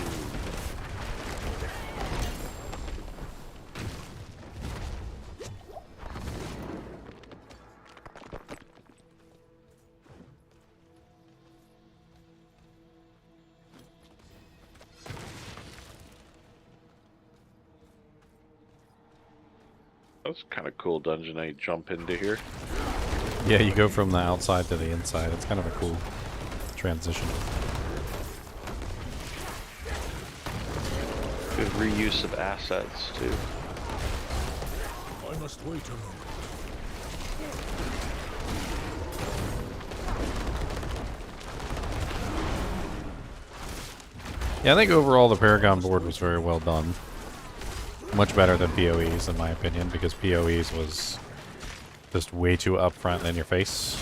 That's kind of cool dungeon I jump into here. Yeah, you go from the outside to the inside. It's kind of a cool transition. Good reuse of assets too. I must wait a moment. Yeah, I think overall the Paragon board was very well done. Much better than PoE's in my opinion, because PoE's was just way too upfront in your face.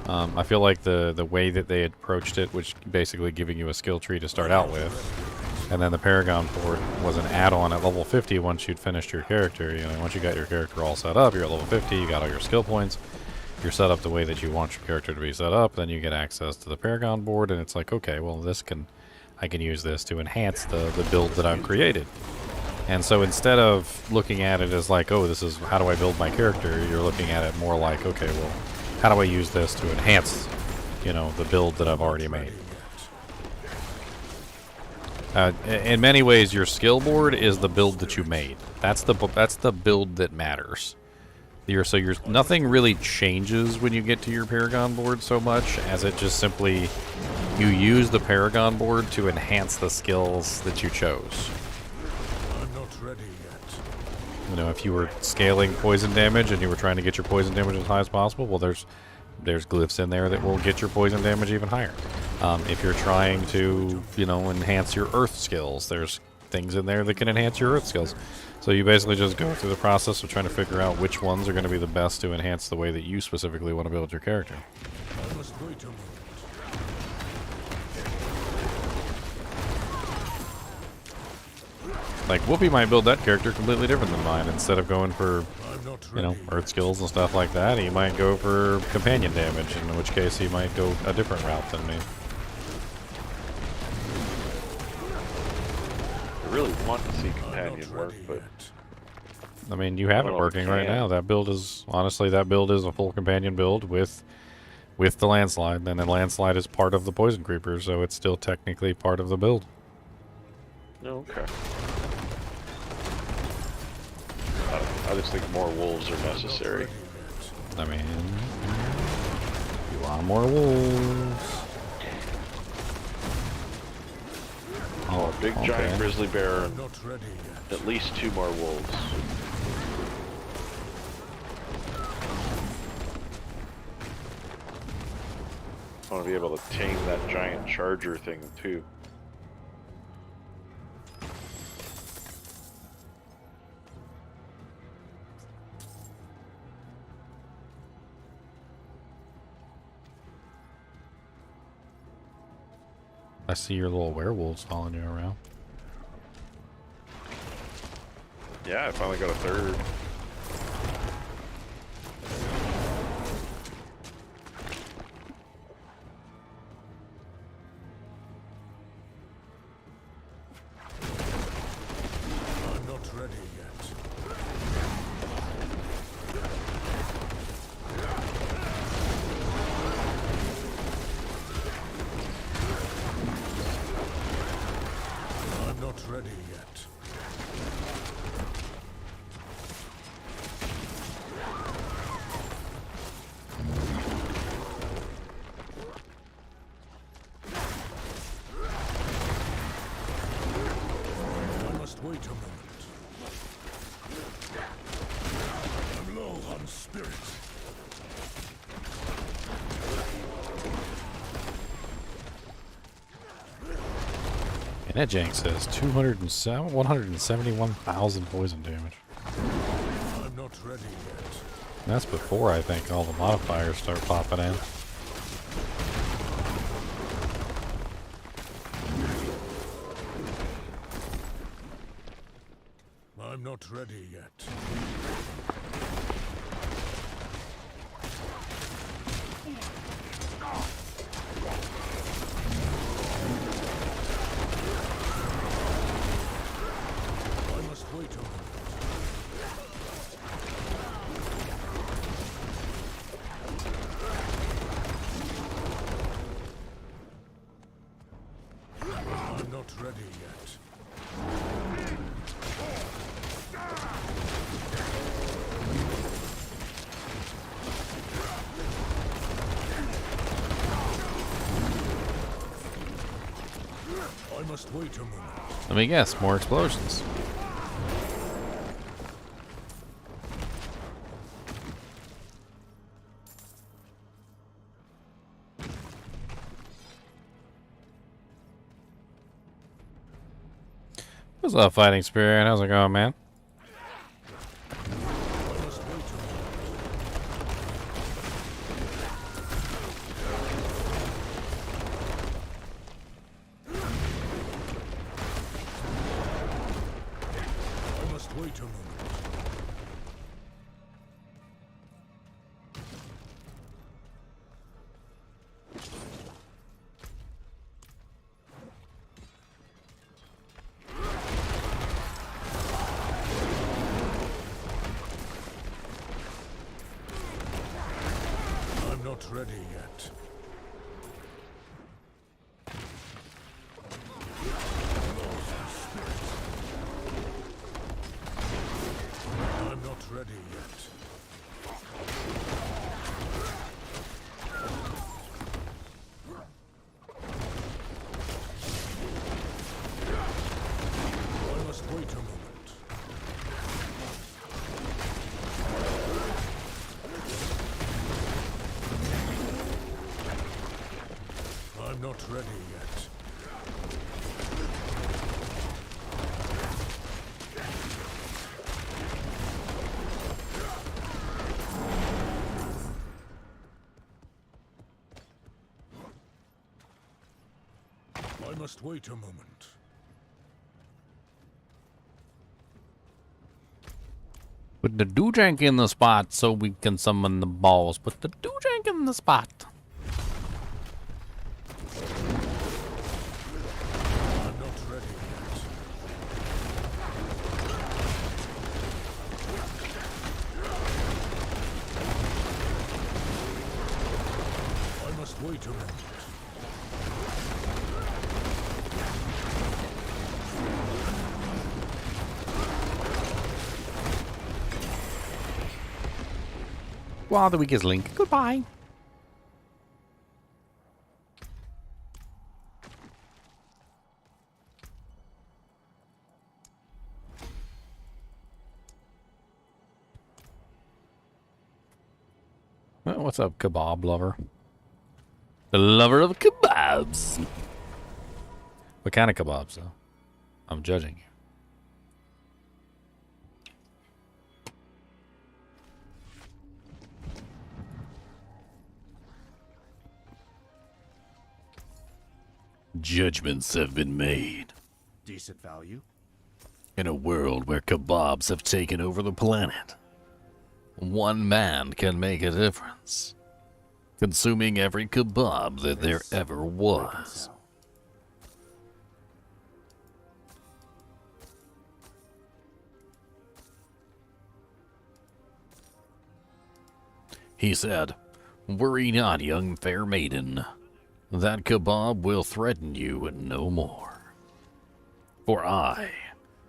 I feel like the way that they approached it, which basically giving you a skill tree to start out with, and then the Paragon board was an add-on at level 50 once you'd finished your character. You know, once you got your character all set up, you're at level 50, you got all your skill points, you're set up the way that you want your character to be set up, then you get access to the Paragon board, and it's like, okay, well I can use this to enhance the build that I've created. And so instead of looking at it as like, oh, this is how do I build my character, you're looking at it more like, okay, well, how do I use this to enhance, you know, the build that I've already made. In many ways, your skill board is the build that you made. That's the build that matters. Nothing really changes when you get to your Paragon board so much as it just simply you use the Paragon board to enhance the skills that you chose. You know, if you were scaling poison damage and you were trying to get your poison damage as high as possible, well, there's glyphs in there that will get your poison damage even higher. If you're trying to, you know, enhance your earth skills, there's things in there that can enhance your earth skills. So you basically just go through the process of trying to figure out which ones are going to be the best to enhance the way that you specifically want to build your character. I must wait a moment. Like, Whoopi might build that character completely different than mine. Instead of going for, I'm not you know, ready earth yet. skills and stuff like that, he might go for companion damage, in which case he might go a different route than me. I really want to see companion work, but I mean, you have I it don't know if working it right can. now. That build is, honestly, that build is a full companion build with the landslide. And the landslide is part of the poison creeper, so it's still technically part of the build. Okay. I just think more wolves are necessary. I mean, you want more wolves. Oh, a big okay. giant grizzly bear and at least 2 more wolves. I want to be able to tame that giant charger thing too. I see your little werewolves following you around. Yeah, I finally got a third. I'm not ready yet. I'm not ready yet. I must wait a moment. I'm low on spirit. And that jank says 171,000 poison damage. I'm not ready yet. And that's before, I think, all the modifiers start popping in. I'm not ready yet. I must wait a moment. I'm not ready yet. I must wait a moment. Let me guess, more explosions. What's up, Fighting Spirit? How's it going, man? I must wait a moment. I'm not ready yet. I'm not ready yet. I must wait a moment. I'm not ready yet. I must wait a moment. Put the doojank in the spot so we can summon the balls. Put the doojank in the spot. I'm not ready yet. I must wait a moment. Well, the week is Link. Goodbye. Well, what's up, kebab lover? The lover of kebabs. What kind of kebabs, though? I'm judging you. Judgments have been made. Decent value. In a world where kebabs have taken over the planet, one man can make a difference. Consuming every kebab that there ever was. He said, "Worry not, young fair maiden. That kebab will threaten you no more. For I,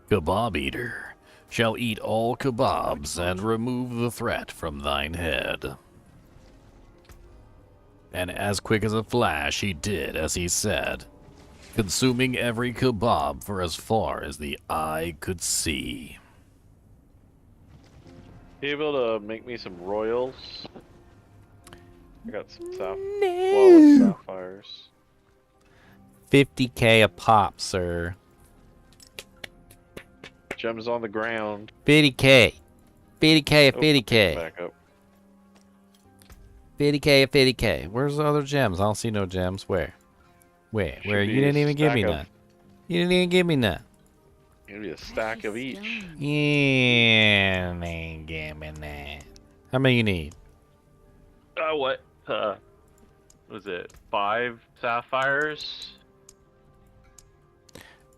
Kebab Eater, shall eat all kebabs and remove the threat from thine head." And as quick as a flash, he did as he said, consuming every kebab for as far as the eye could see. You able to make me some royals? I got some flawless sapphires. 50k a pop, sir. Gems on the ground. 50k. 50k a 50k. Back up. 50k a 50k. Where's the other gems? I don't see no gems. Where? Where? Should Where? be You didn't a even give me stack of- none. You didn't even give me none. Gonna be a stack of each. Yeah, man, give me that. How many you need? What was it? 5 sapphires?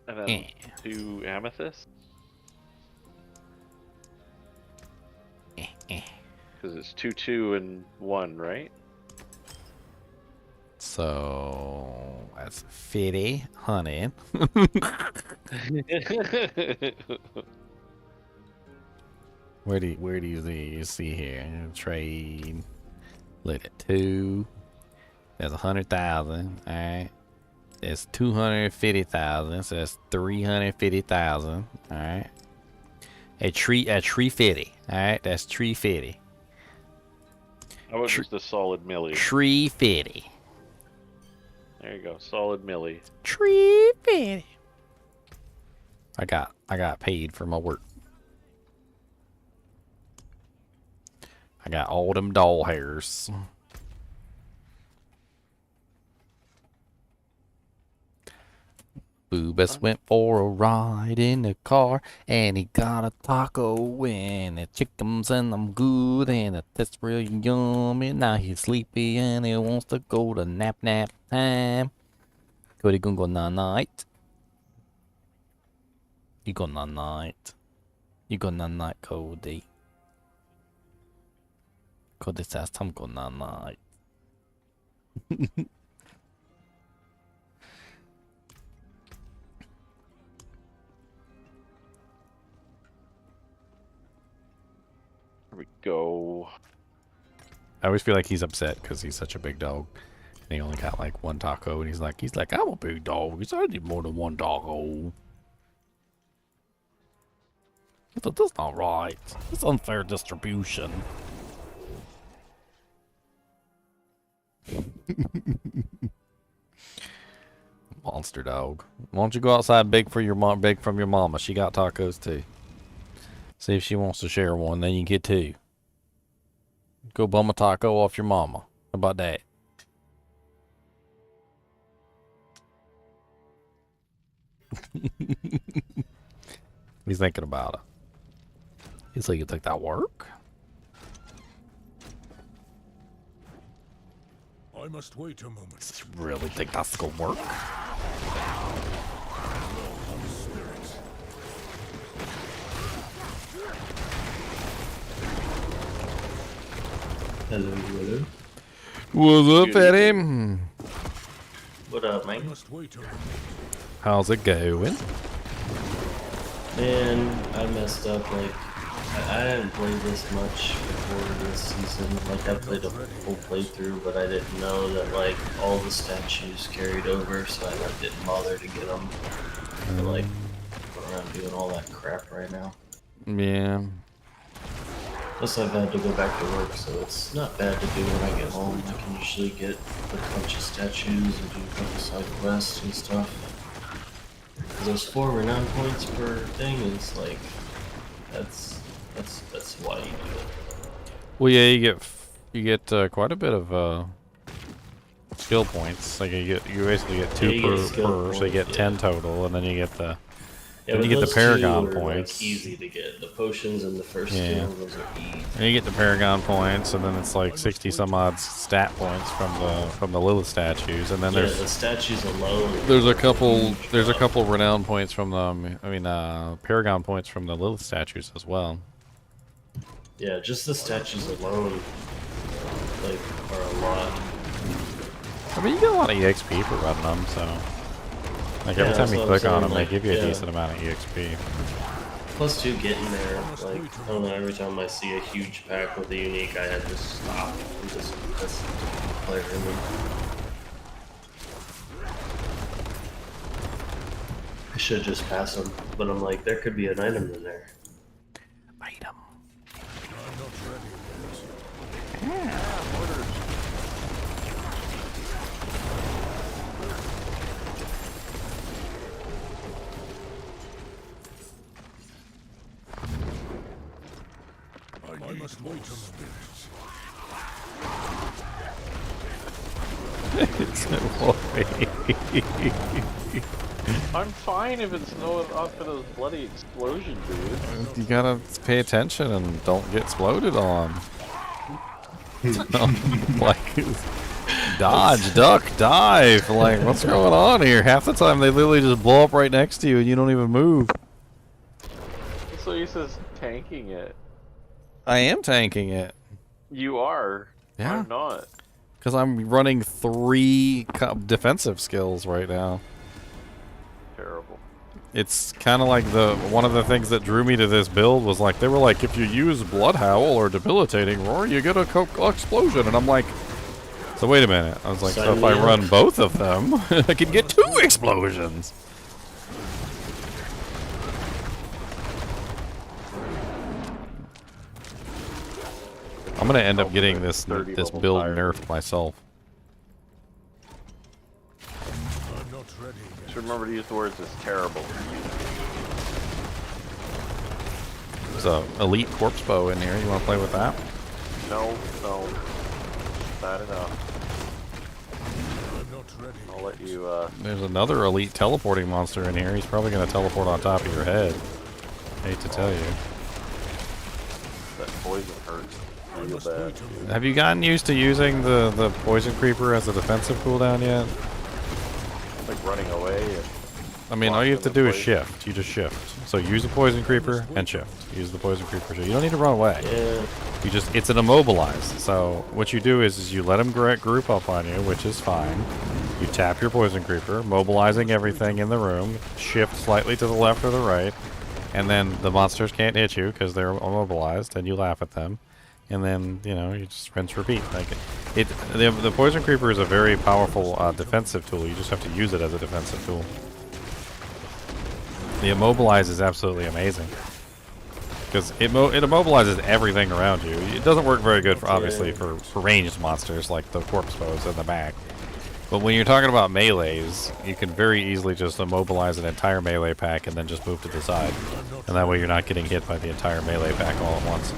And then 2 amethysts? Because it's 2, 2, and 1, right? So that's 50, 100. Where do you see here? Trade. Look at 2. That's 100,000. All right. That's 250,000. So that's 350,000. All right. A tree 50. All right. That's tree 50. How about just a solid milli? Tree 50. There you go, solid milli. Tree 50. I got paid for my work. I got all them doll hairs. Boobus went for a ride in the car, and he got a taco and the chickens, and I'm good, and it tastes real yummy. Now he's sleepy and he wants to go to nap time. Cody gonna go night. You go night. You go night, Cody. Cody says time go night. Here we go. I always feel like he's upset because he's such a big dog. And he only got like one taco, and he's like, I'm a big dog. He's I need more than one taco. That's not right. It's unfair distribution. Monster dog. Why don't you go outside, beg from your mama? She got tacos too. See if she wants to share one, then you get 2. Go bum a taco off your mama. How about that? He's thinking about it. He's like, you think that work? I must wait a moment. Really think that's gonna work? Hello, hello. What's up, Eddie? What up, man? How's it going? Man, I messed up. Like, I hadn't played this much before this season. Like, I played a full playthrough, but I didn't know that, like, all the statues carried over, so I, like, didn't bother to get them. But, like, going around doing all that crap right now. Yeah. Plus, I've had to go back to work, so it's not bad to do when I get home. I can usually get a bunch of statues and do a couple side quests and stuff. Those 4 renown points per thing is like, that's why you do it. Well, yeah, you get quite a bit of skill points. Like you basically get 2 per, so you get 10 total, and then you get the then you get the Paragon points. Like easy to get. The potions and the first skill, those are easy. And you get the Paragon points, and then it's like 60 some odd stat points from the Lilith statues, and then there's the statues alone. There's a couple renown points from the Paragon points from the Lilith statues as well. Yeah, just the statues alone, like, are a lot. I mean, you get a lot of EXP for running them, so. Like, every time you click on them, they give you a decent amount of EXP. Plus, too, getting there, like, I don't know, every time I see a huge pack with a unique, I have to stop and just play them. I should just pass them, but I'm like, there could be an item in there. Item? I'm not ready yet. I must wait a I'm fine if it's no up for those bloody explosion, dude. You gotta pay attention and don't get exploded on. Like, dodge, duck, dive. Like, what's going on here? Half the time they literally just blow up right next to you and you don't even move. So he says tanking it. I am tanking it. You are. Yeah. I'm not. Because I'm running 3 defensive skills right now. Terrible. It's kind of like one of the things that drew me to this build was like, they were like, if you use Blood Howl or Debilitating Roar, you get a explosion. And I'm like, so wait a minute. I was like, so if I run both of them, I can get 2 explosions. I'm gonna end up getting this build nerfed myself. I'm not ready yet. Just remember to use the words "it's terrible." There's a elite corpse bow in here. You want to play with that? No. Bad enough. I'm not ready. I'll let you. There's another elite teleporting monster in here. He's probably gonna teleport on top of your head. Hate to tell you. That poison hurts. Real bad. Have you gotten used to using the poison creeper as a defensive cooldown yet? Like running away. And I mean, all you have to do is shift. You just shift. So use the poison creeper and shift. Use the poison creeper. You don't need to run away. Yeah. You just, it's an immobilize. So what you do is you let him group up on you, which is fine. You tap your poison creeper, mobilizing everything in the room, shift slightly to the left or the right, and then the monsters can't hit you because they're immobilized, and you laugh at them. And then, you know, you just rinse, repeat. Like the poison creeper is a very powerful defensive tool. You just have to use it as a defensive tool. The immobilize is absolutely amazing because it immobilizes everything around you. It doesn't work very good, obviously, for ranged monsters like the corpse bows in the back. But when you're talking about melees, you can very easily just immobilize an entire melee pack and then just move to the side, and that way you're not getting hit by the entire melee pack all at once.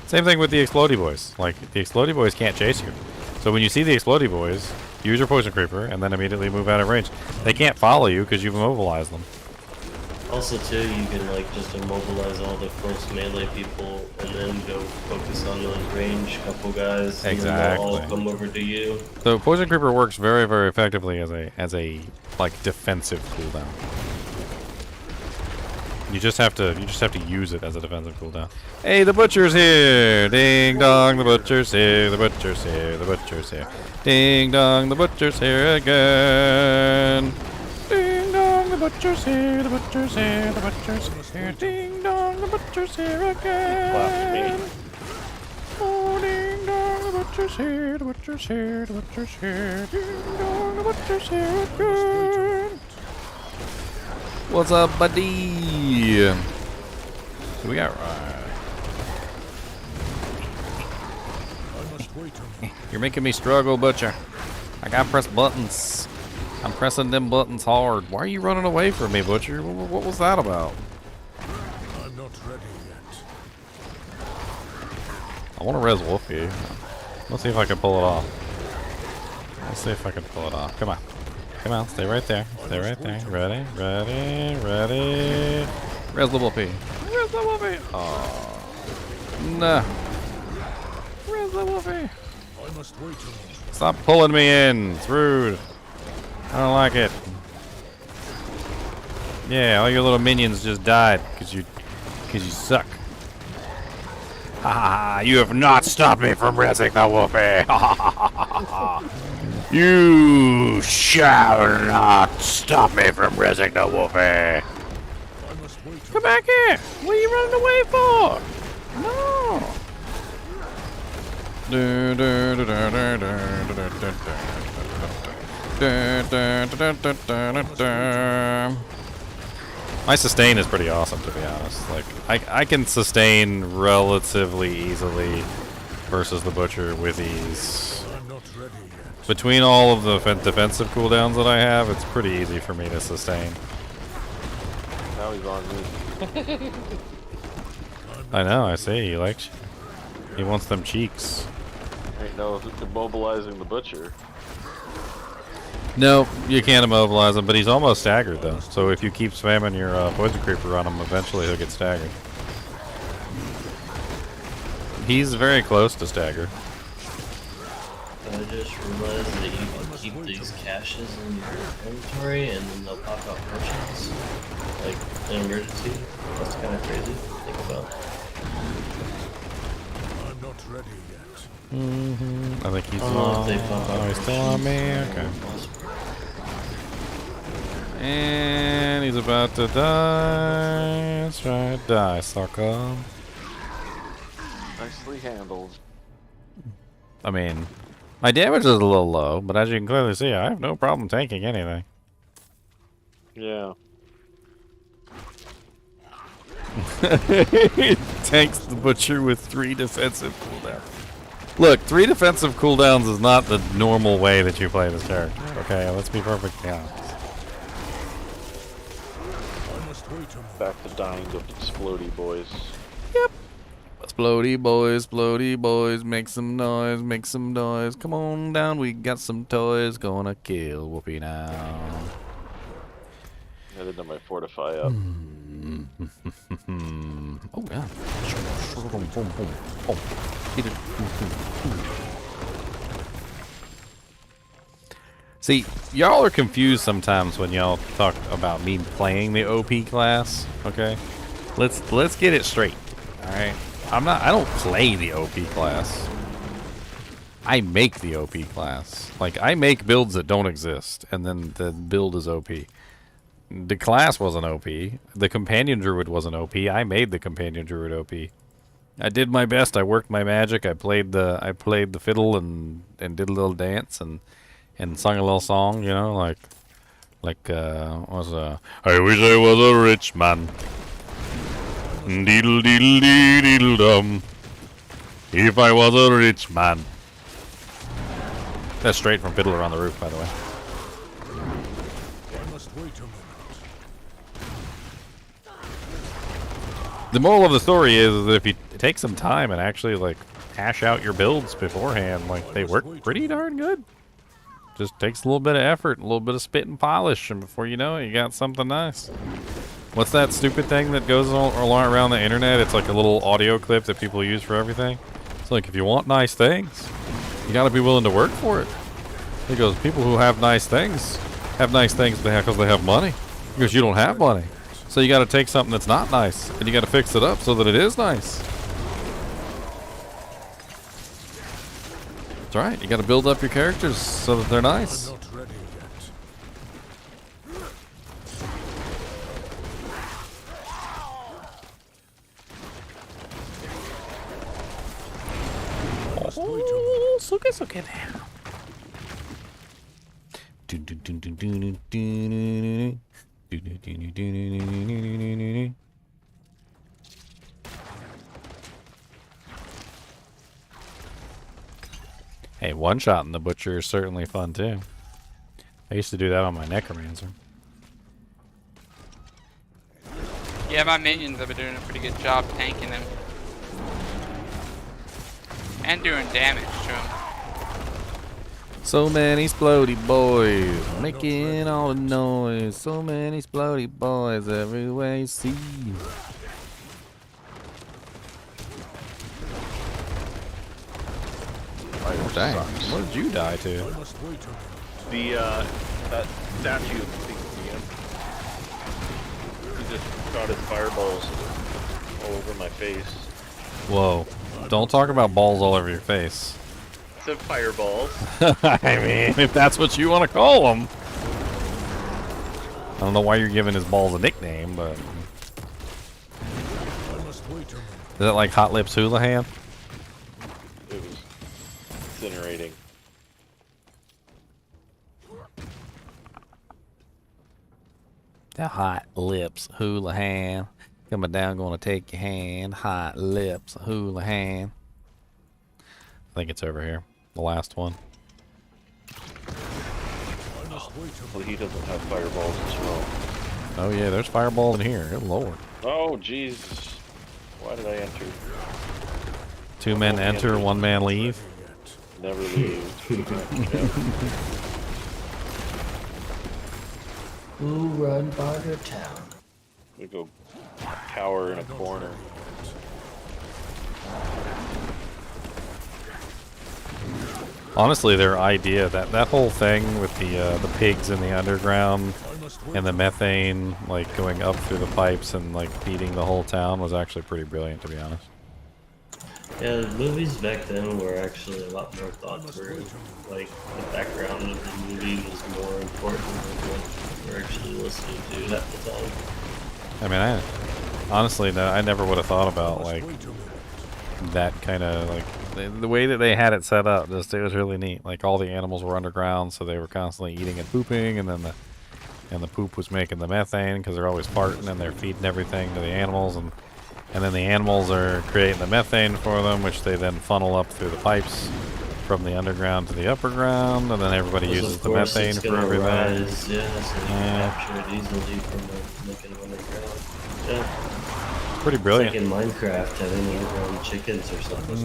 Same thing with the Explodey Boys. Like, the Explodey Boys can't chase you. So when you see the Explodey Boys, use your Poison Creeper, and then immediately move out of range. They can't follow you because you've immobilized them. Also, too, you can like just immobilize all the close melee people and then go focus on those range couple guys. And then they'll all Exactly. come over to you. So Poison Creeper works very, very effectively as a like defensive cooldown. You just have to use it as a defensive cooldown. Hey, the butcher's here! Ding dong, the butcher's here, the butcher's here, the butcher's here. Ding dong, the butcher's here again. Ding dong, the butcher's here, the butcher's here, the butcher's here. Ding dong, the butcher's here again. Oh, ding dong, the butcher's here, the butcher's here, the butcher's here. Ding dong, the butcher's here again. What's up, buddy? Who we got right? You're making me struggle, Butcher. I gotta press buttons. I'm pressing them buttons hard. Why are you running away from me, Butcher? What was that about? I'm not ready yet. I want to res Wolfie. Let's see if I can pull it off. Let's see if I can pull it off. Come on. Come on, stay right there. Stay right there. Ready? Ready? Ready? Res the Wolfie. Res the Wolfie! Oh. Nah. Res the Wolfie. I must wait a moment. Stop pulling me in. It's rude. I don't like it. Yeah, all your little minions just died because you suck. Ha ha ha! You have not stopped me from resing the Wolfie. Ha ha ha ha ha! You shall not stop me from resing the Wolfie. Come back here! What are you running away for? No! My sustain is pretty awesome, to be honest. Like, I can sustain relatively easily versus the Butcher with ease. Between all of the defensive cooldowns that I have, it's pretty easy for me to sustain. Now he's on me. I know, I see, he likes you. He wants them cheeks. Ain't no immobilizing the Butcher. No, you can't immobilize him, but he's almost staggered though. So if you keep spamming your Poison Creeper on him, eventually he'll get staggered. He's very close to stagger. I just realized that you can keep these caches in your inventory and then they'll pop out potions. Like, in emergency. That's kind of crazy to think about. I'm not ready yet. I think he's I don't know if they pop out he's still on me? Okay. And he's about to die. That's right, die, sucker. Nicely handled. I mean, my damage is a little low, but as you can clearly see, I have no problem tanking anything. Yeah. He tanks the Butcher with 3 defensive cooldowns. Look, 3 defensive cooldowns is not the normal way that you play this character. Okay, let's be perfectly honest. Back to dying to explodey boys. Yep. Explodey boys, make some noise, make some noise. Come on down, we got some toys. Gonna kill Whoopi now. I didn't have my fortify up. Oh yeah. See, y'all are confused sometimes when y'all talk about me playing the OP class. Okay, let's get it straight. All right, I don't play the OP class. I make the OP class. Like, I make builds that don't exist, and then the build is OP. The class wasn't OP. The companion druid wasn't OP. I made the companion druid OP. I did my best. I worked my magic. I played the fiddle and did a little dance and sung a little song. You know, like I wish I was a rich man. Deedle deedle dee deedle dum. If I was a rich man. That's straight from Fiddler on the Roof, by the way. I must wait a moment. The moral of the story is that if you take some time and actually like hash out your builds beforehand, like they work pretty darn good. Just takes a little bit of effort, a little bit of spit and polish, and before you know it, you got something nice. What's that stupid thing that goes all around the internet? It's like a little audio clip that people use for everything. It's like, if you want nice things, you got to be willing to work for it. He goes, people who have nice things because they have money. He goes, you don't have money. So you got to take something that's not nice and you got to fix it up so that it is nice. That's right. You got to build up your characters so that they're nice. I'm not ready yet. Oh, suke now. Hey, one-shotting the butcher is certainly fun too. I used to do that on my necromancer. Yeah, my minions have been doing a pretty good job tanking him. And doing damage to him. So many splody boys making all the noise. So many splody boys everywhere you see. Oh, dang. What did you die to? The that statue thingy. He just shot his fireballs all over my face. Whoa. Don't talk about balls all over your face. I said fireballs. I mean, if that's what you want to call them. I don't know why you're giving his balls a nickname, but... Is that like Hot Lips Houlihan? It was incinerating. The Hot Lips Houlihan. Coming down, gonna take your hand. Hot Lips Houlihan. I think it's over here. The last one. Well, he doesn't have fireballs as well. Oh yeah, there's fireballs in here. Good lord. Oh, jeez. Why did I enter? 2 men enter, 1 man leave. Never leave. Who run Barter Town? We go cower in a corner. Honestly, their idea, that whole thing with the pigs in the underground and the methane like going up through the pipes and like feeding the whole town was actually pretty brilliant, to be honest. Yeah, the movies back then were actually a lot more thought through. Like, the background of the movie was more important than what we're actually listening to at the time. I mean, honestly, I never would have thought about like that kind of like the way that they had it set up. It was really neat. Like all the animals were underground, so they were constantly eating and pooping, and then the poop was making the methane because they're always farting and they're feeding everything to the animals, and then the animals are creating the methane for them, which they then funnel up through the pipes from the underground to the upper ground, and then everybody uses the methane for everything. Rise, yeah, so you can capture it easily from looking underground. Yeah. Pretty brilliant. It's like in Minecraft, having underground chickens or something.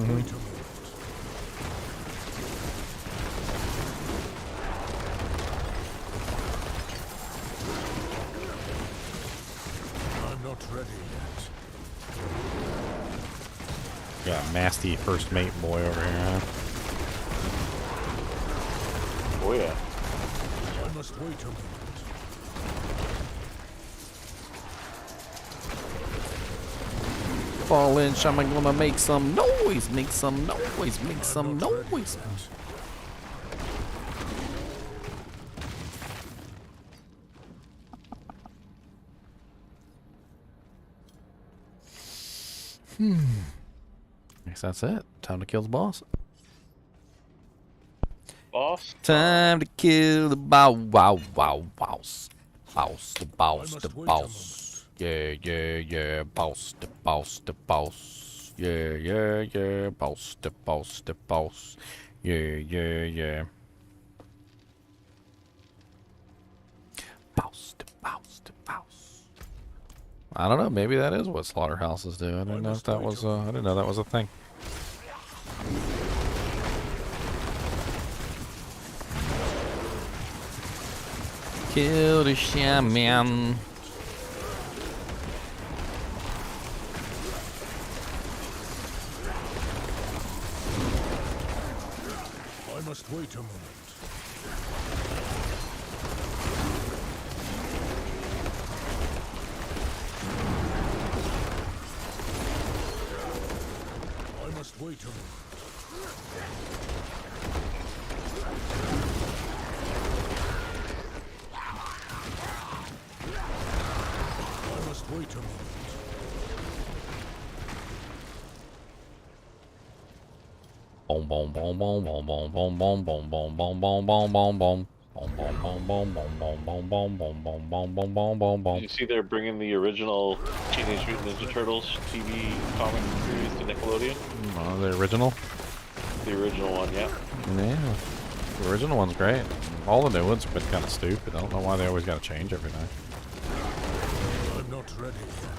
I'm not ready yet. Got a nasty first mate boy over here, huh? Oh yeah. I must wait a moment. Fall in, I'm gonna make some noise, make some noise, make some noise. Guess that's it. Time to kill the boss. Boss? Time to kill the boss. Boss, the boss, the boss. Yeah, yeah, yeah, boss, the boss, the boss. Yeah, yeah, yeah, boss, the boss, the boss. Yeah, yeah, yeah. Boss, the boss, the boss. I don't know. Maybe that is what slaughterhouses do. I didn't know if that was. I didn't know that was a thing. Kill the shaman. must wait a moment. I must wait a moment. I must wait a moment. Boom, boom, boom, boom, boom, boom, boom, boom, boom, boom, boom, boom, boom, boom, boom. Boom, boom, boom, boom, boom, boom, boom, boom, boom, boom, boom, boom, boom, boom, boom. Did you see they're bringing the original Teenage Mutant Ninja Turtles TV comic series to Nickelodeon? Oh, the original? The original one, yeah. Yeah. The original one's great. All the new ones have been kind of stupid. I don't know why they always got to change everything. I'm not ready yet.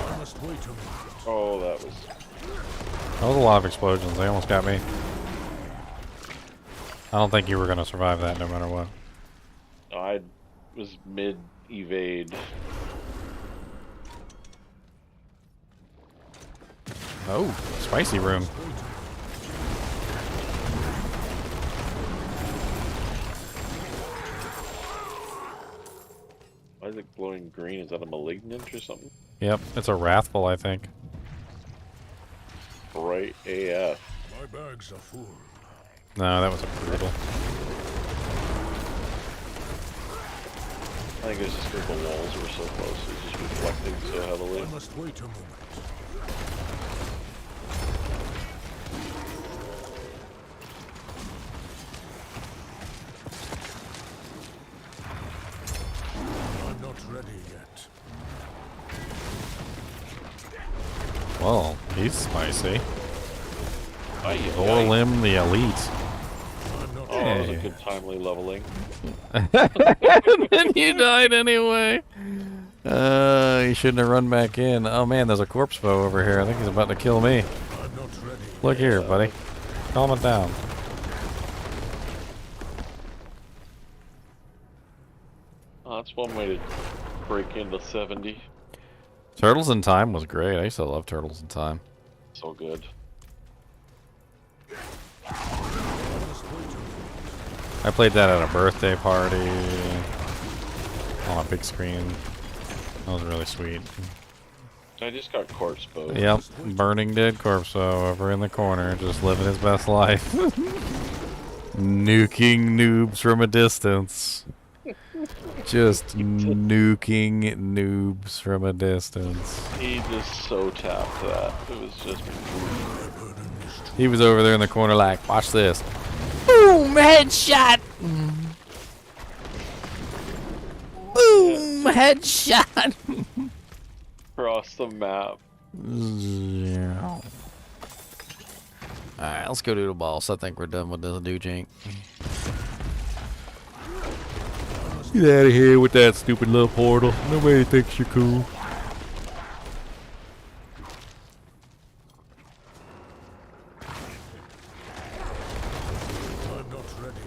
I must wait a moment. Oh, that was... That was a lot of explosions. They almost got me. I don't think you were going to survive that no matter what. I was mid-evade. Oh, spicy room. Why is it glowing green? Is that a malignant or something? Yep, it's a wrathful, I think. Bright AF. My bags are full. No, that was a brutal. I think it's just because the walls were so close, it's just reflecting so heavily. I must wait a moment. I'm not ready yet. Well, he's spicy. Aye, Orlim the Elite. Oh, that was a good timely leveling. And then you died anyway. You shouldn't have run back in. Oh man, there's a corpse foe over here. I think he's about to kill me. I'm not ready. Look here, buddy. Calm it down. Oh, that's one way to break into 70. Turtles in Time was great. I used to love Turtles in Time. So good. I played that at a birthday party on a big screen. That was really sweet. I just got corpse bow. Yep, burning dead corpse over in the corner, just living his best life. Nuking noobs from a distance. Just nuking noobs from a distance. He just so tapped that. It was just... He was over there in the corner like, watch this. Boom! Headshot! Boom! Headshot! Across the map. Yeah. Alright, let's go do the boss. I think we're done with this dujink. Get out of here with that stupid little portal. Nobody thinks you're cool. I'm not ready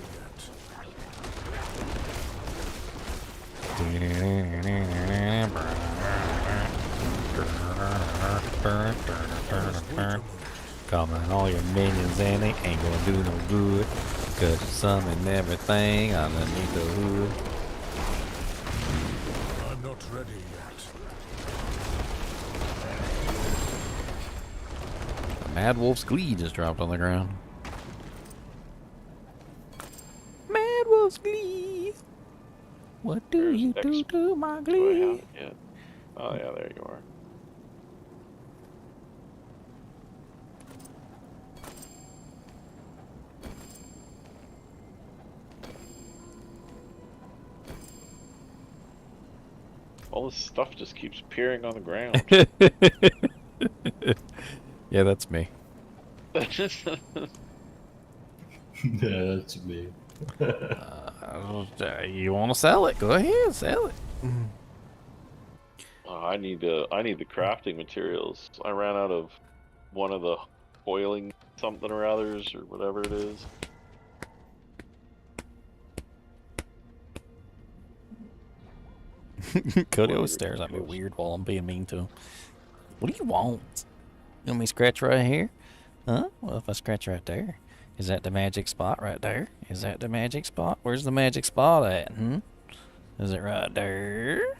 Calling all your minions and they ain't gonna do no good. Cause there's some and everything underneath the hood. I'm not ready yet. Mad Wolf's Glee just dropped on the ground. Mad Wolf's Glee. What do you do to my Glee? Yeah. Oh yeah, there you are. All this stuff just keeps appearing on the ground. Yeah, that's me. Yeah, that's me. You want to sell it? Go ahead, sell it. I need the crafting materials. I ran out of one of the foiling something or others or whatever it is. Cody always stares at me weird while I'm being mean to him. What do you want? You want me to scratch right here? Huh? Well, if I scratch right there, is that the magic spot right there? Is that the magic spot? Where's the magic spot at? Is it right there?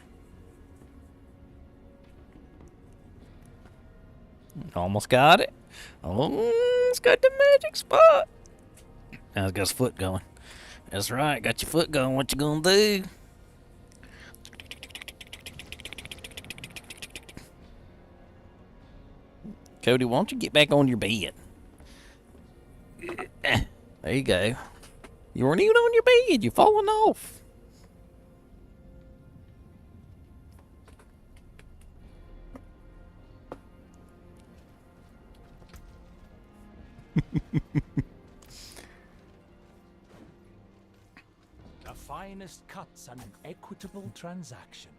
Almost got it. Almost got the magic spot. Now it's got his foot going. That's right, got your foot going. What you gonna do? Cody, why don't you get back on your bed? There you go. You weren't even on your bed. You're falling off. The finest cuts and an equitable transaction.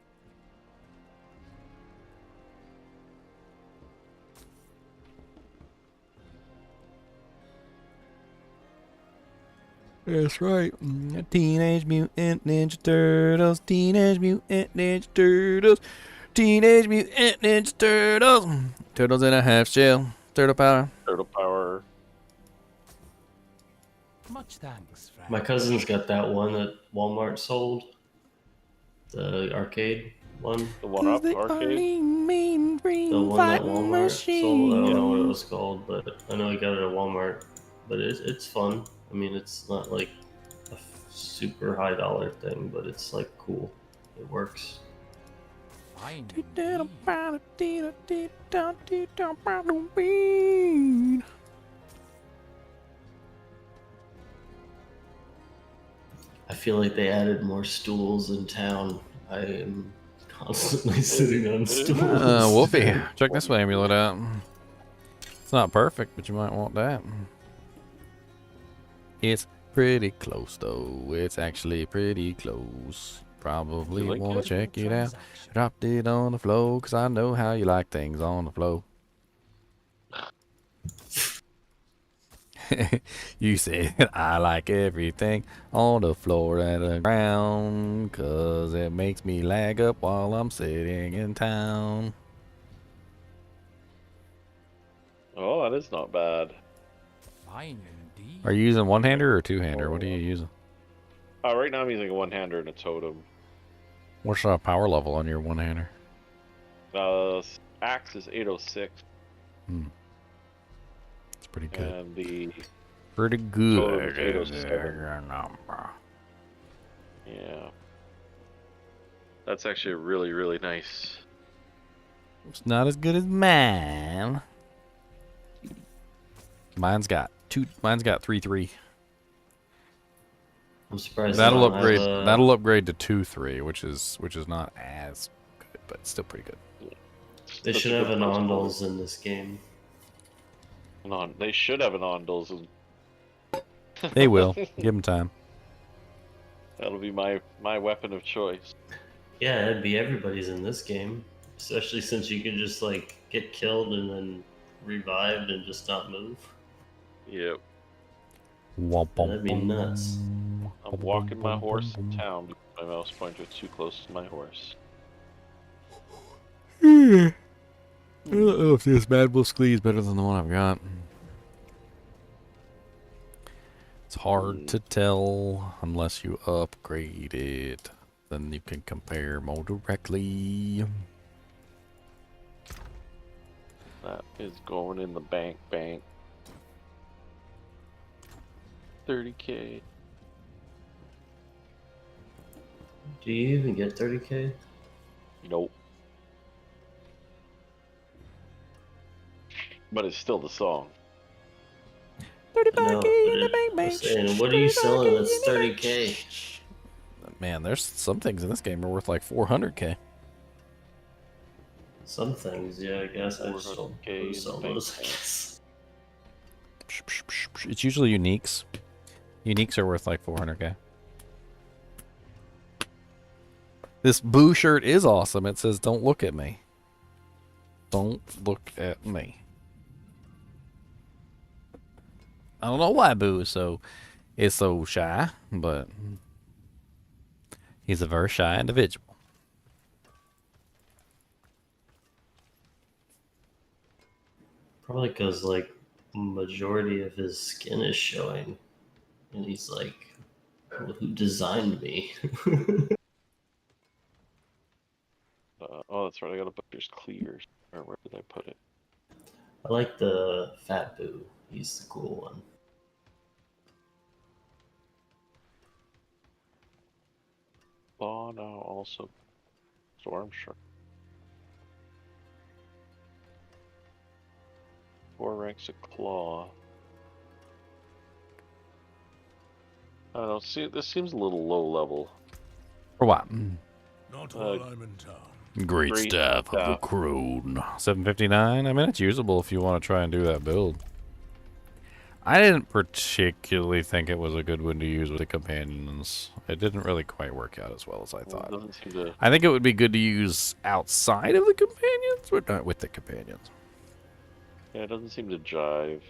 That's right. Teenage Mutant Ninja Turtles. Teenage Mutant Ninja Turtles. Teenage Mutant Ninja Turtles. Turtles in a half shell. Turtle power. Turtle power. Much thanks, friend. My cousin's got that one that Walmart sold. The arcade one. The one up arcade. The one that Walmart sold. I don't know what it was called, but I know he got it at Walmart. But it's fun. I mean, it's not like a super high dollar thing, but it's like cool. It works. I feel like they added more stools in town. I am constantly sitting on stools. Wolfie, check this amulet out. It's not perfect, but you might want that. It's pretty close, though. It's actually pretty close. Probably like want it? to check it out. Dropped it on the floor, because I know how you like things on the floor. You said I like everything on the floor and the ground, because it makes me lag up while I'm sitting in town. Oh, that is not bad. Fine indeed. Are you using one-hander or two-hander? What are you using? Right now I'm using a one-hander and a totem. What's the power level on your one-hander? Axe is 806. It's pretty good. And the pretty totem good. is 807. Yeah. That's actually really, really nice. It's not as good as mine. Mine's got 3-3. I'm surprised that'll they don't upgrade. have a- That'll upgrade to 2-3, which is not as good, but still pretty good. They should have an Ondals in this game. They should have an Ondals. They will. Give them time. That'll be my weapon of choice. Yeah, it'd be everybody's in this game, especially since you can just like get killed and then revived and just not move. Yep. That'd be nuts. I'm walking my horse in town because my mouse pointer is too close to my horse. I don't know if this Mad Wolf Sklee is better than the one I've got. It's hard to tell unless you upgrade it. Then you can compare more directly. That is going in the bank. 30K. Do you even get 30K? Nope. But it's still the song. 35K in the bank, I'm saying, what are you selling that's 30K? Man, there's some things in this game are worth like 400K. Some things, yeah, I guess. I just don't 400K sell in the those, I bank. guess. It's usually uniques. Uniques are worth like 400K. This Boo shirt is awesome. It says, "Don't look at me." Don't look at me. I don't know why Boo is so shy, but he's a very shy individual. Probably because like majority of his skin is showing, and he's like, well, "Who designed me?" Oh, that's right. I got a butcher's cleavers. Or where did I put it? I like the Fat Boo. He's the cool one. Claw now also Storm Shark. 4 ranks of Claw. I don't know. See, this seems a little low level. For what? Not while I'm in town. Great stuff of the crone. 759. I mean, it's usable if you want to try and do that build. I didn't particularly think it was a good one to use with the companions. It didn't really quite work out as well as I thought. Doesn't seem to... I think it would be good to use outside of the companions, but not with the companions. Yeah, it doesn't seem to jive.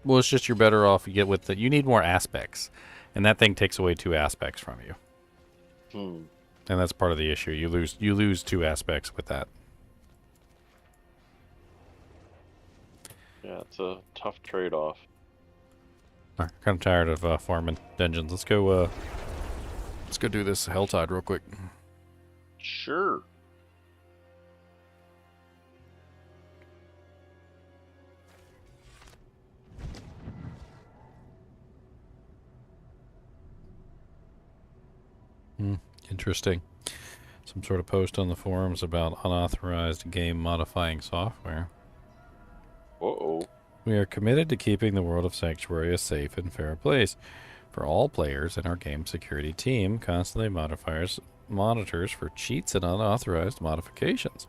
Well, it's just you're better off you get with the. You need more aspects, and that thing takes away 2 aspects from you. And that's part of the issue. You lose 2 aspects with that. Yeah, it's a tough trade-off. Alright, kind of tired of farming dungeons. Let's go do this HellTide real quick. Sure. Interesting. Some sort of post on the forums about unauthorized game modifying software. Uh-oh. We are committed to keeping the world of Sanctuary a safe and fair place for all players, and our game security team constantly monitors for cheats and unauthorized modifications.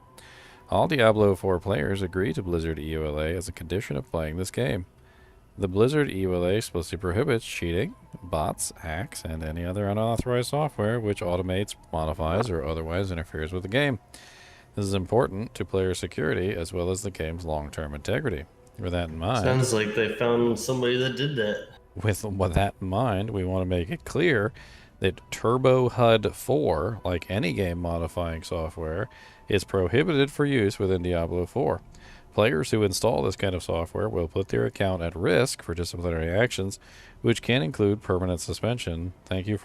All Diablo 4 players agree to Blizzard EULA as a condition of playing this game. The Blizzard EULA explicitly prohibits cheating, bots, hacks, and any other unauthorized software which automates, modifies, or otherwise interferes with the game. This is important to player security as well as the game's long-term integrity. With that in mind... Sounds like they found somebody that did that. With that in mind, we want to make it clear that Turbo HUD 4, like any game modifying software, is prohibited for use within Diablo 4. Players who install this kind of software will put their account at risk for disciplinary actions, which can include permanent suspension. Thank you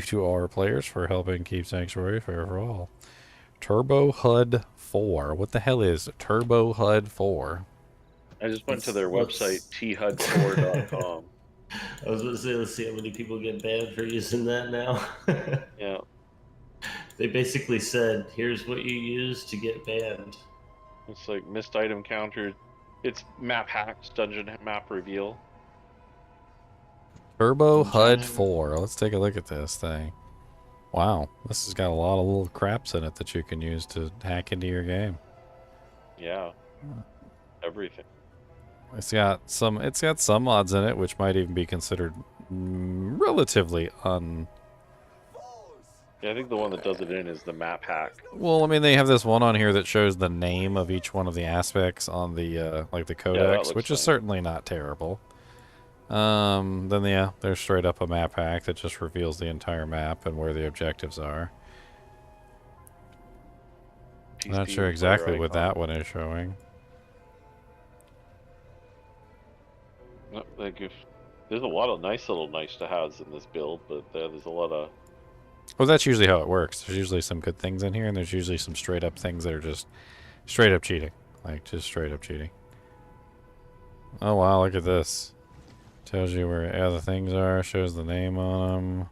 to our players for helping keep Sanctuary fair for all. Turbo HUD 4. What the hell is Turbo HUD 4? I just went to their website, thud4.com. I was going to say, let's see how many people get banned for using that now. Yeah. They basically said, here's what you use to get banned. It's like missed item counter. It's map hacks, dungeon map reveal. Turbo HUD 4. Let's take a look at this thing. Wow, this has got a lot of little craps in it that you can use to hack into your game. Yeah. Everything. It's got some mods in it which might even be considered relatively Yeah, I think the one that does it in is the map hack. Well, I mean, they have this one on here that shows the name of each one of the aspects on the like the codex, which is certainly not terrible. Then yeah, there's straight up a map hack that just reveals the entire map and where the objectives are. I'm not sure exactly what that one is showing. Like there's a lot of nice to haves in this build, but there's a lot of... Well, that's usually how it works. There's usually some good things in here, and there's usually some straight up things that are just straight up cheating. Like, just straight up cheating. Oh wow, look at this. Tells you where other things are, shows the name on them.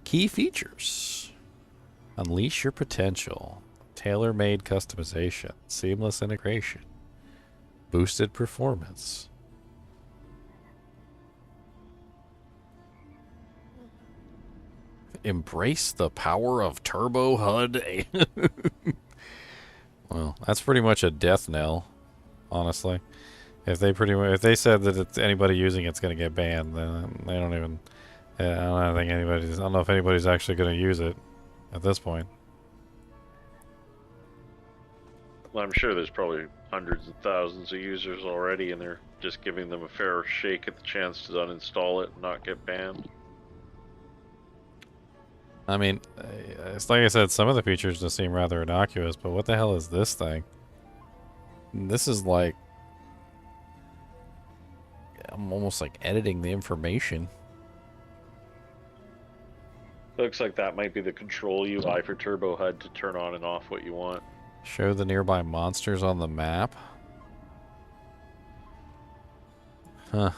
Key features. Unleash your potential. Tailor-made customization. Seamless integration. Boosted performance. Embrace the power of Turbo HUD. Well, that's pretty much a death knell, honestly. If they said that it's anybody using it's going to get banned, then they don't even. I don't know if anybody's actually going to use it at this point. Well, I'm sure there's probably hundreds of thousands of users already, and they're just giving them a fair shake at the chance to uninstall it and not get banned. I mean, it's like I said, some of the features just seem rather innocuous, but what the hell is this thing? This is like... I'm almost like editing the information. Looks like that might be the control UI for Turbo HUD to turn on and off what you want. Show the nearby monsters on the map. Huh.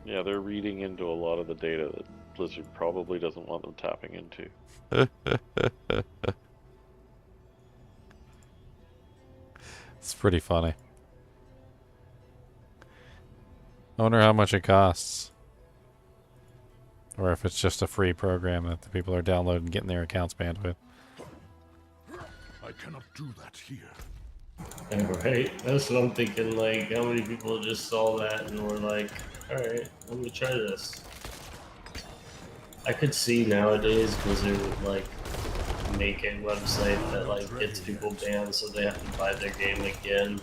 Yeah, they're reading into a lot of the data that Blizzard probably doesn't want them tapping into. It's pretty funny. I wonder how much it costs. Or if it's just a free program that the people are downloading and getting their accounts banned with. I cannot do that here. Yeah, right? That's what I'm thinking, like, how many people just saw that and were like, alright, let me try this. I could see nowadays Blizzard would, like, make a website that, like, gets people banned so they have to buy their game again.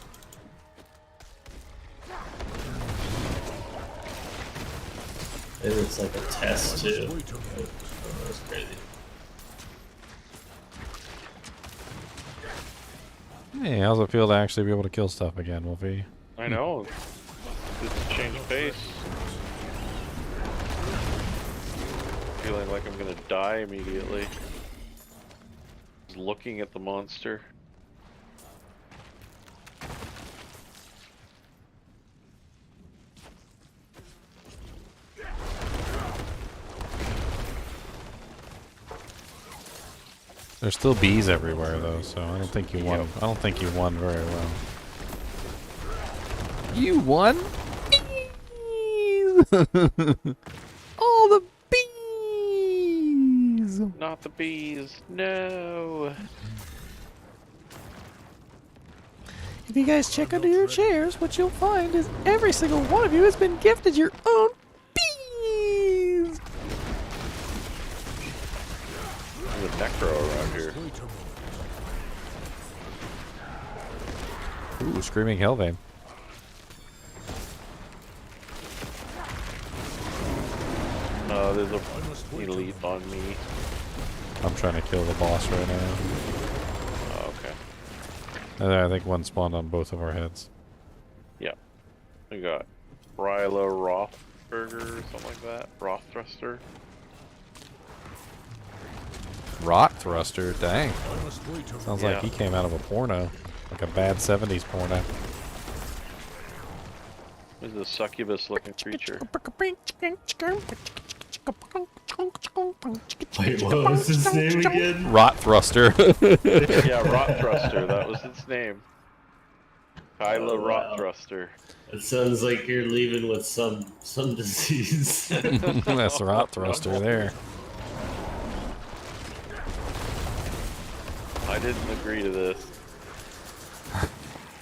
And it's like a test, too. That's crazy. Hey, how's it feel to actually be able to kill stuff again, Wolfie? I know. It's a change of pace. Feeling like I'm gonna die immediately. Just looking at the monster. There's still bees everywhere though, so I don't think you won. I don't think you won very well. You won? Bees! All the bees! Not the bees, no! If you guys check under your chairs, what you'll find is every single one of you has been gifted your own bees! There's a necro around here. Ooh, screaming Hellvein. There's a elite on me. I'm trying to kill the boss right now. Oh, okay. I think one spawned on both of our heads. Yeah. We got Rylo Rothburger or something like that. Roth Thruster. Rot Thruster, dang. Sounds like he came out of a porno. Like a bad 70s porno. This is a succubus looking creature. Wait, what was his name again? Rot Thruster. Yeah, Rot Thruster, that was its name. Kyla Rot Thruster. It sounds like you're leaving with some disease. That's Rot Thruster there. I didn't agree to this.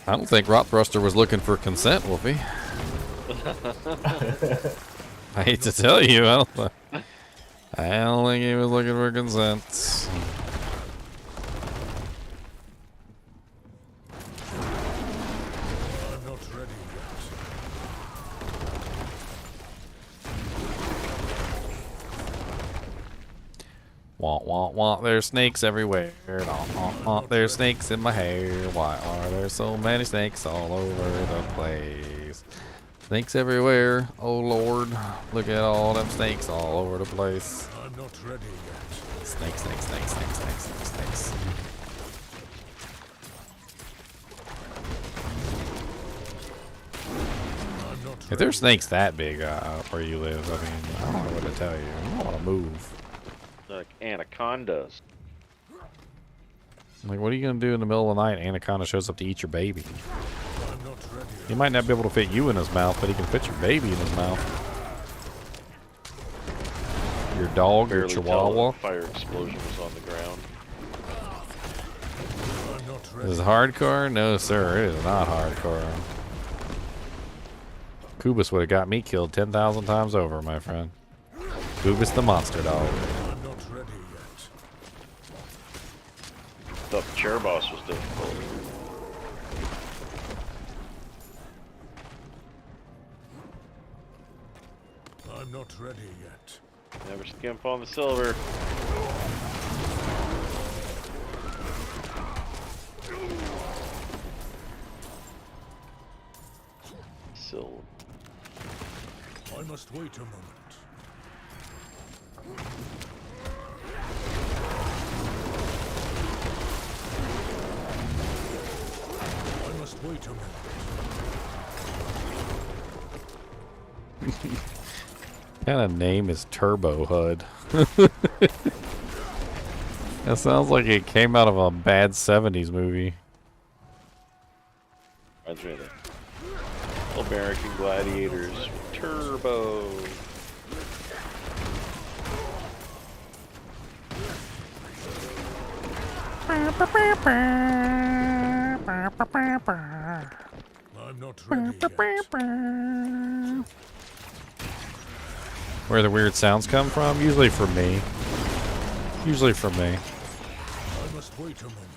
I don't think Rot Thruster was looking for consent, Wolfie. I hate to tell you, I don't think he was looking for consent. I'm not ready yet. Wah wah wah, there's snakes everywhere. Wah, wah, wah, there's snakes in my hair. Why are there so many snakes all over the place? Snakes everywhere, oh lord. Look at all them snakes all over the place. I'm not ready yet. Snakes, snakes, snakes, snakes, snakes, snakes, snakes. If there's snakes that big where you live, I mean, I don't know what to tell you. I don't want to move. Like anacondas. Like, what are you going to do in the middle of the night? Anaconda shows up to eat your baby. I'm not ready. He might not be able to fit you in his mouth, but he can fit your baby in his mouth. Your dog, your Barely tell chihuahua. that fire explosion was on the ground. I'm not Is ready. this hardcore? No, sir, it is not hardcore. Kubus would have got me killed 10,000 times over, my friend. Kubus the monster dog. I'm not ready yet. Thought the chair boss was difficult. I'm not ready yet. Never skimp on the silver. Silver. I must wait a moment. I must wait a moment. What kind of name is Turbo HUD? That sounds like it came out of a bad 70s movie. Reminds me of the American Gladiators. Turbo. I'm not ready yet. Where the weird sounds come from? Usually from me. Usually from me. I must wait a moment.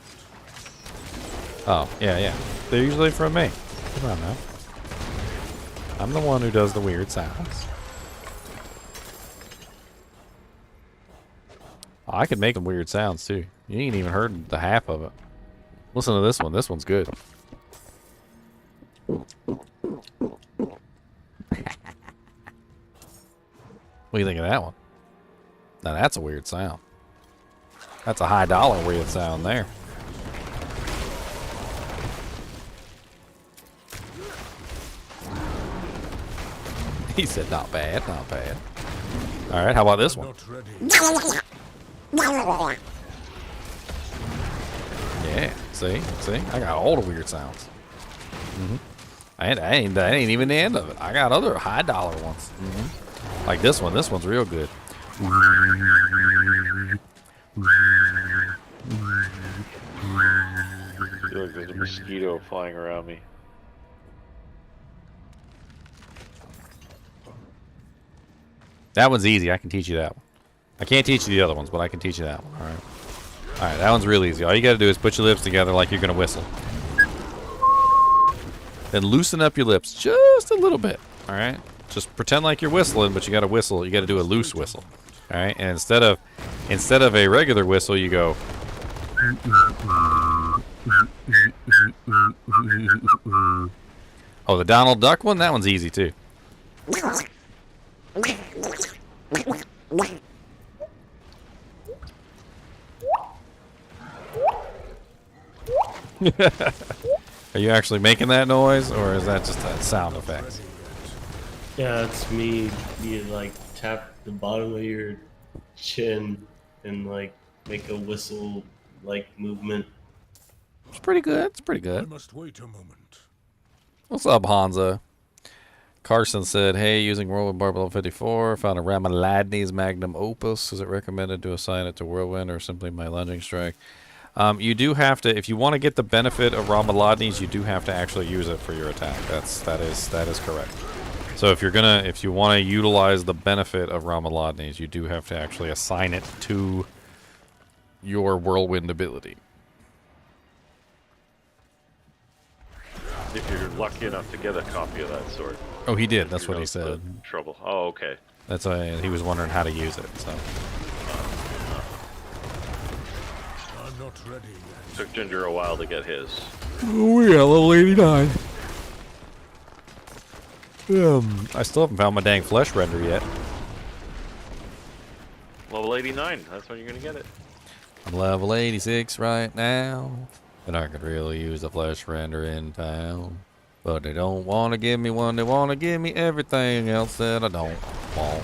Oh, yeah. They're usually from me. Come on now. I'm the one who does the weird sounds. Oh, I can make them weird sounds too. You ain't even heard the half of it. Listen to this one. This one's good. What do you think of that one? Now that's a weird sound. That's a high dollar weird sound there. He said not bad, not bad. Alright, how about this one? Yeah, see? I got all the weird sounds. That ain't even the end of it. I got other high dollar ones. Like this one. This one's real good. I feel like there's a mosquito flying around me. That one's easy. I can teach you that one. I can't teach you the other ones, but I can teach you that one. Alright. Alright, that one's real easy. All you gotta do is put your lips together like you're gonna whistle. Then loosen up your lips just a little bit. Alright? Just pretend like you're whistling, but you gotta whistle. You gotta do a loose whistle. Alright? And instead of a regular whistle, you go. Oh, the Donald Duck one? That one's easy too. Are you actually making that noise, or is that just a sound effect? Yeah, it's me. You like tap the bottom of your chin and like make a whistle like movement. It's pretty good. It's pretty good. I must wait a moment. What's up, Hansa? Carson said, hey, using Whirlwind Barbell 54, found a Ramaladni's magnum opus. Is it recommended to assign it to Whirlwind or simply my lunging strike? You do have to, if you want to get the benefit of Ramaladni's, you do have to actually use it for your attack. That is correct. So if you want to utilize the benefit of Ramaladni's, you do have to actually assign it to your Whirlwind ability. If you're lucky enough to get a copy of that sword. Oh, he did. That's what he said. Trouble. Oh, okay. That's why he was wondering how to use it. So. I'm not ready yet. Took Ginger a while to get his. Oh yeah, level 89. I still haven't found my dang flesh render yet. Level 89. That's when you're gonna get it. I'm level 86 right now, and I could really use a flesh render in town. But they don't want to give me one. They want to give me everything else that I don't want.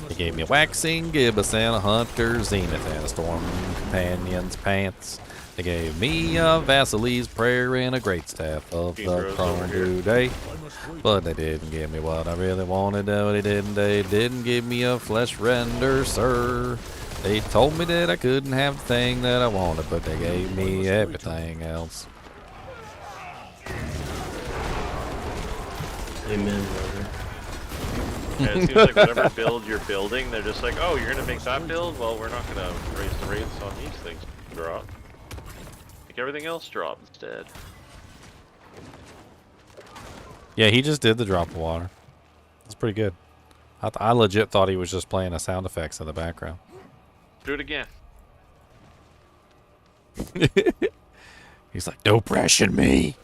They gave me a waxing gibbous and a hunter zenith and a storm companion's pants. They gave me a Vasily's prayer and a great staff of the prone today. But they didn't give me what I really wanted. No, they didn't. They didn't give me a flesh render, sir. They told me that I couldn't have the thing that I wanted, but they gave me everything else. Amen, brother. Yeah, it seems like whatever build you're building, they're just like, oh, you're gonna make that build? Well, we're not gonna raise the rates on these things. Drop. Make everything else drop instead. Yeah, he just did the drop of water. That's pretty good. I legit thought he was just playing a sound effects in the background. Do it again. He's like, "No pressure me."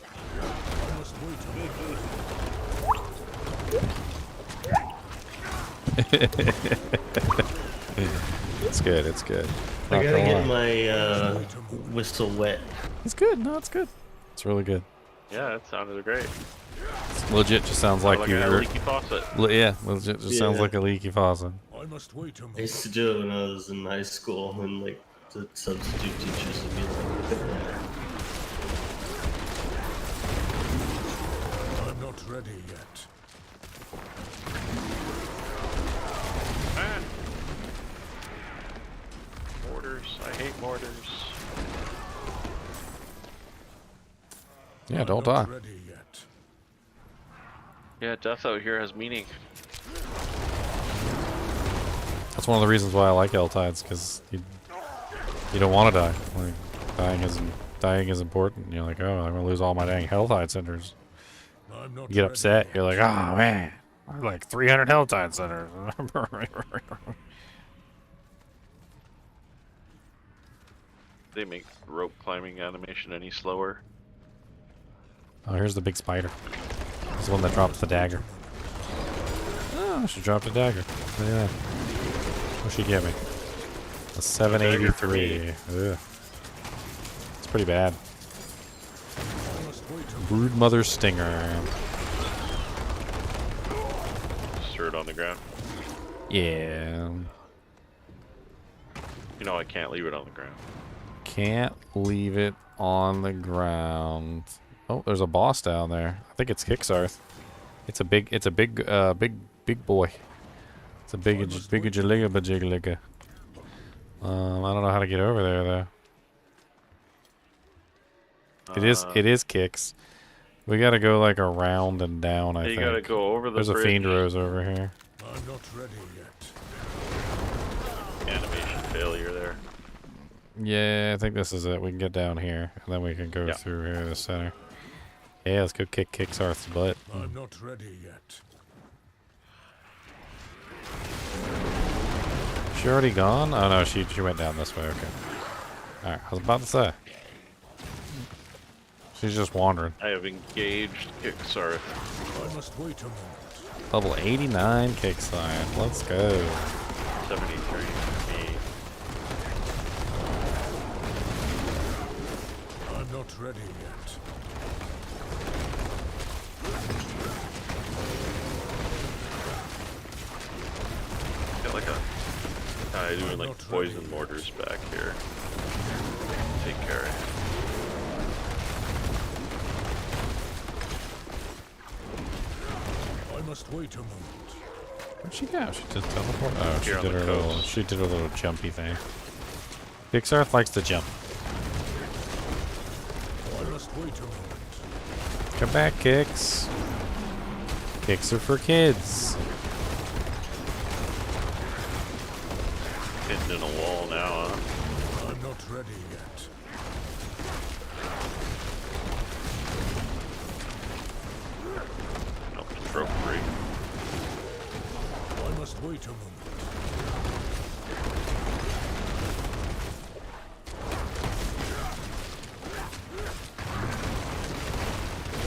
It's good. It's good. I Not gotta gonna get lie. my whistle wet. It's good. No, it's good. It's really good. Yeah, that sounded great. It's legit just sounds like Like you a were. leaky faucet. Yeah, legit just sounds like a leaky faucet. I must wait a I moment. used to do it when I was in high school, and like the substitute teachers would be like, I'm not ready yet. Mortars. I hate mortars. Yeah, don't die. Ready yet. Yeah, death out here has meaning. That's one of the reasons why I like HellTides, because you don't want to die. Like, dying is important. You're like, oh, I'm gonna lose all my dang HellTide centers. You get upset. You're like, oh man, I have like 300 HellTide centers. They make rope climbing animation any slower. Oh, here's the big spider. This is the one that drops the dagger. Oh, she dropped a dagger. Look at that. What'd she give me? A 783. Ugh. It's pretty bad. Broodmother Stinger. Just throw it on the ground. Yeah. You know I can't leave it on the ground. Can't leave it on the ground. Oh, there's a boss down there. I think it's Kicksarth. It's a big boy. It's a big jigga. I don't know how to get over there though. It is Kicks. We gotta go like around and down, I think. You gotta go over the There's bridge. a Fiend Rose over here. I'm not ready yet. Animation failure there. Yeah, I think this is it. We can get down here, and then we can go through here to the center. Yeah, let's go kick Kicksarth's butt. I'm not ready yet. She already gone? Oh no, she went down this way. Okay. All right, I was about to say. She's just wandering. I have engaged Kicksarth. I must wait a moment. Level 89 Kickstarth. Let's go. 73 for me. I'm not ready yet. Got like a doing like poison mortars back here. Take care of it. I must wait a moment. Where'd she go? She did teleport. Oh, Here on the coast. she did her little jumpy thing. Kicksarth likes to jump. I must wait a moment. Come back, Kicks. Kicks are for kids. Hitting in a wall now, huh? I'm not ready yet. Nope, just broke free. I must wait a moment.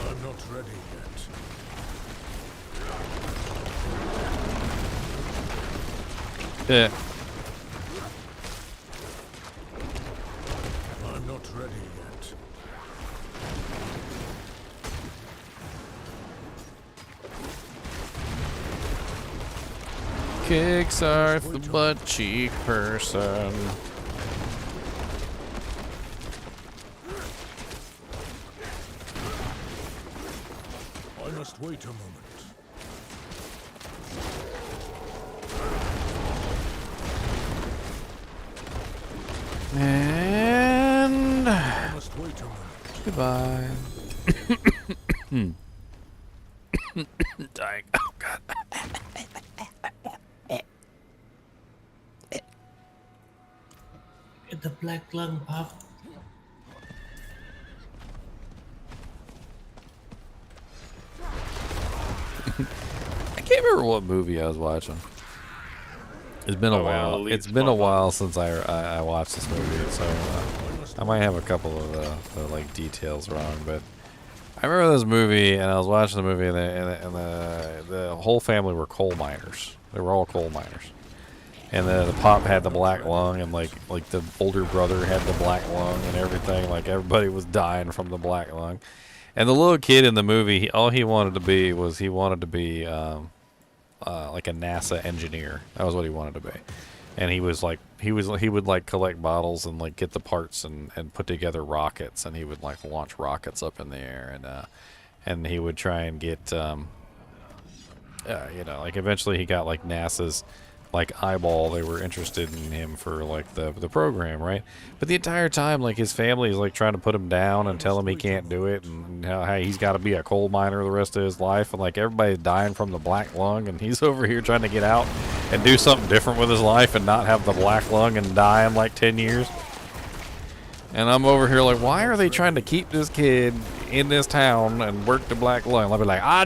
I'm not ready yet. Yeah. I'm not ready yet. Kicksarth, the butt cheek person. I must wait a moment. And I must wait a moment. goodbye. Dying. Oh god. Get the black lung pop. I can't remember what movie I was watching. It's been a Oh, while. Elite It's been a Squad. while since I watched this movie, so I might have a couple of the like details wrong. But I remember this movie, and I was watching the movie, and the whole family were coal miners. They were all coal miners, and the pop had the black lung, and like the older brother had the black lung and everything. Like everybody was dying from the black lung, and the little kid in the movie, all he wanted to be was like a NASA engineer. That was what he wanted to be. And he was like, he would like collect bottles and like get the parts and put together rockets, and he would like launch rockets up in the air, and he would try and get, like eventually he got like NASA's like eyeball. They were interested in him for like the program, right? But the entire time, like his family is like trying to put him down and tell him he can't do it, and how he's got to be a coal miner the rest of his life, and like everybody's dying from the black lung, and he's over here trying to get out and do something different with his life and not have the black lung and die in like 10 years. And I'm over here like, why are they trying to keep this kid in this town and work the black lung? I'll be like, I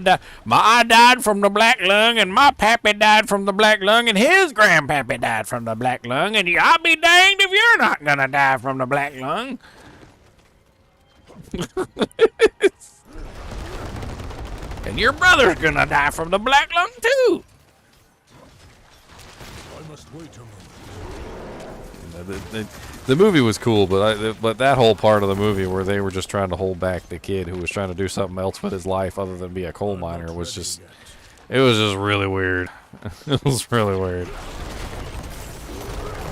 died from the black lung, and my pappy died from the black lung, and his grandpappy died from the black lung, and I'll be danged if you're not gonna die from the black lung. And your brother's gonna die from the black lung too. I must wait a moment. The movie was cool, but that whole part of the movie where they were just trying to hold back the kid who was trying to do something else with his life other than be a coal miner was just, it was just really weird. It was really weird.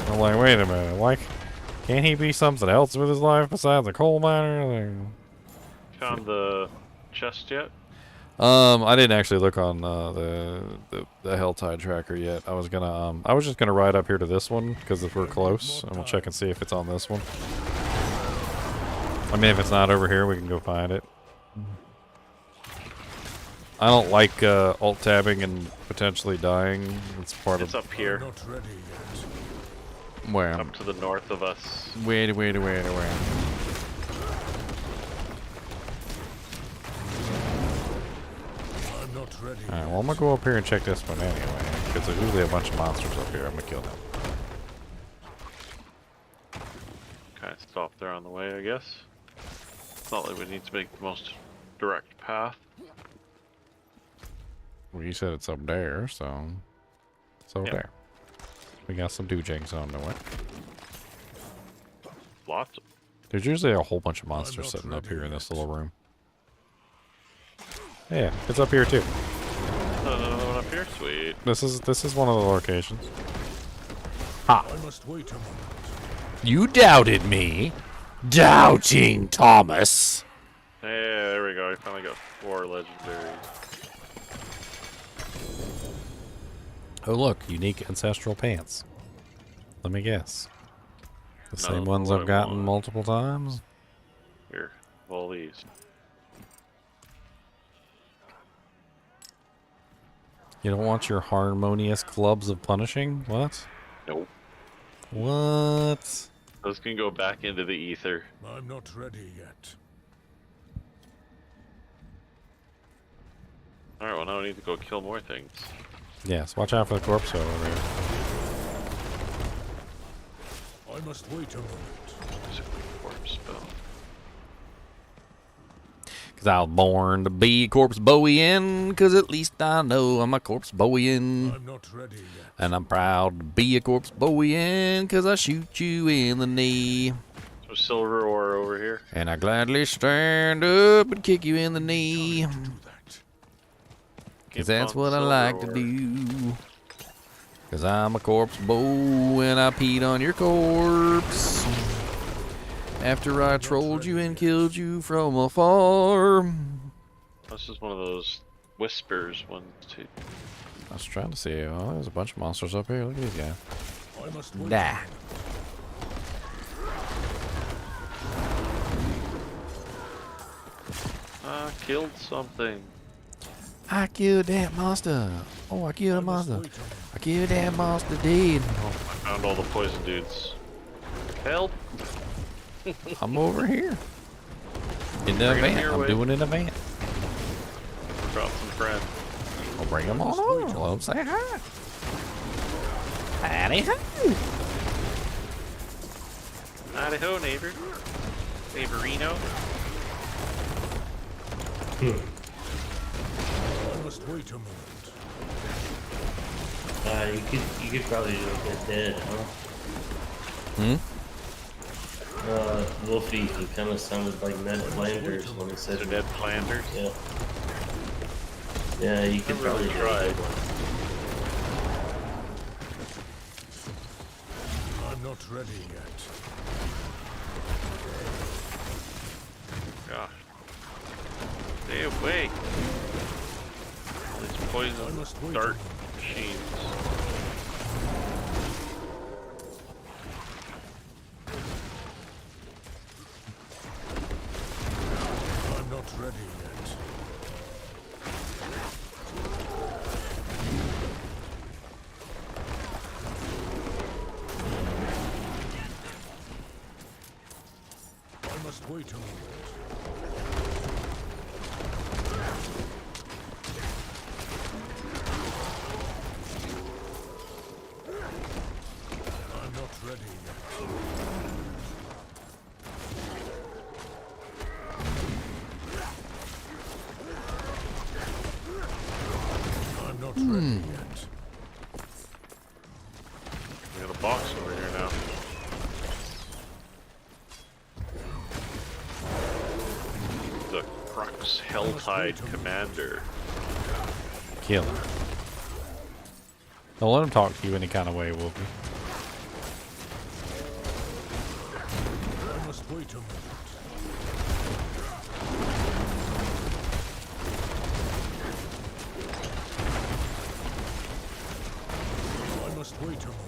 I'm like, wait a minute, why can't he be something else with his life besides a coal miner? Found the chest yet? I didn't actually look on the HellTide tracker yet. I was just gonna ride up here to this one because if we're close, and we'll check and see if it's on this one. I mean, if it's not over here, we can go find it. I don't like alt tabbing and potentially dying. It's part It's of. up here. Where? Up to the north of us. Wait. Alright, well, I'm gonna go up here and check this one anyway, because there's usually a bunch of monsters up here. I'm gonna kill them. Kind of stop there on the way, I guess. It's not like we need to make the most direct path. Well, you said it's up there, so it's over there. We got some doojigs on the way. Lots of. There's usually a whole bunch of monsters sitting up here in this little room. Yeah, it's up here too. Another one up here? Sweet. This is one of the locations. Ha! I must wait a moment. You doubted me, doubting Thomas. Hey, there we go. I finally got 4 legendaries. Oh look, unique ancestral pants. Let me guess. The same ones I've gotten multiple times? Here, all these. You don't want your harmonious clubs of punishing? What? Nope. What? Those can go back into the ether. I'm not ready yet. Alright, well now I need to go kill more things. Yes, watch out for the corpse over there. I must wait a moment. There's a corpse spell. Cause I was born to be a corpse Bowian, cause at least I know I'm a corpse Bowian. I'm not ready yet. And I'm proud to be a corpse Bowian, cause I shoot you in the knee. There's silver ore over here. And I gladly stand up and kick you in the knee. Cause that's what I like to do. Cause I'm a corpse bow and I peed on your corpse. After I trolled you and killed you from afar. This is one of those whispers ones too. I was trying to see. Oh, there's a bunch of monsters up here. Look at these guys. I must wait. Nah. I killed something. I killed that monster. Oh, I killed a monster. I killed that monster dead. Oh, I found all the poison dudes. Help! I'm over here. In the Bring it van. your I'm way. doing it in a van. Drop some friends. We'll bring them on over. Let them say hi. Howdy ho. Howdy ho, neighbor. Neighborino. I must wait a moment. You could probably do a good dead, huh? Wolfie, he kind of sounded like Ned Flanders when he said Ned Flanders. Yeah. Yeah, you could probably try. I'm not ready yet. Gosh. Stay away. All these poison dart machines. I'm not ready yet. I must wait a moment. I'm not ready yet. I'm not ready yet. We got a box over here now. The Crux HellTide Commander. Kill him. Don't let him talk to you any kind of way, Wolfie. I must wait a moment. I must wait a moment.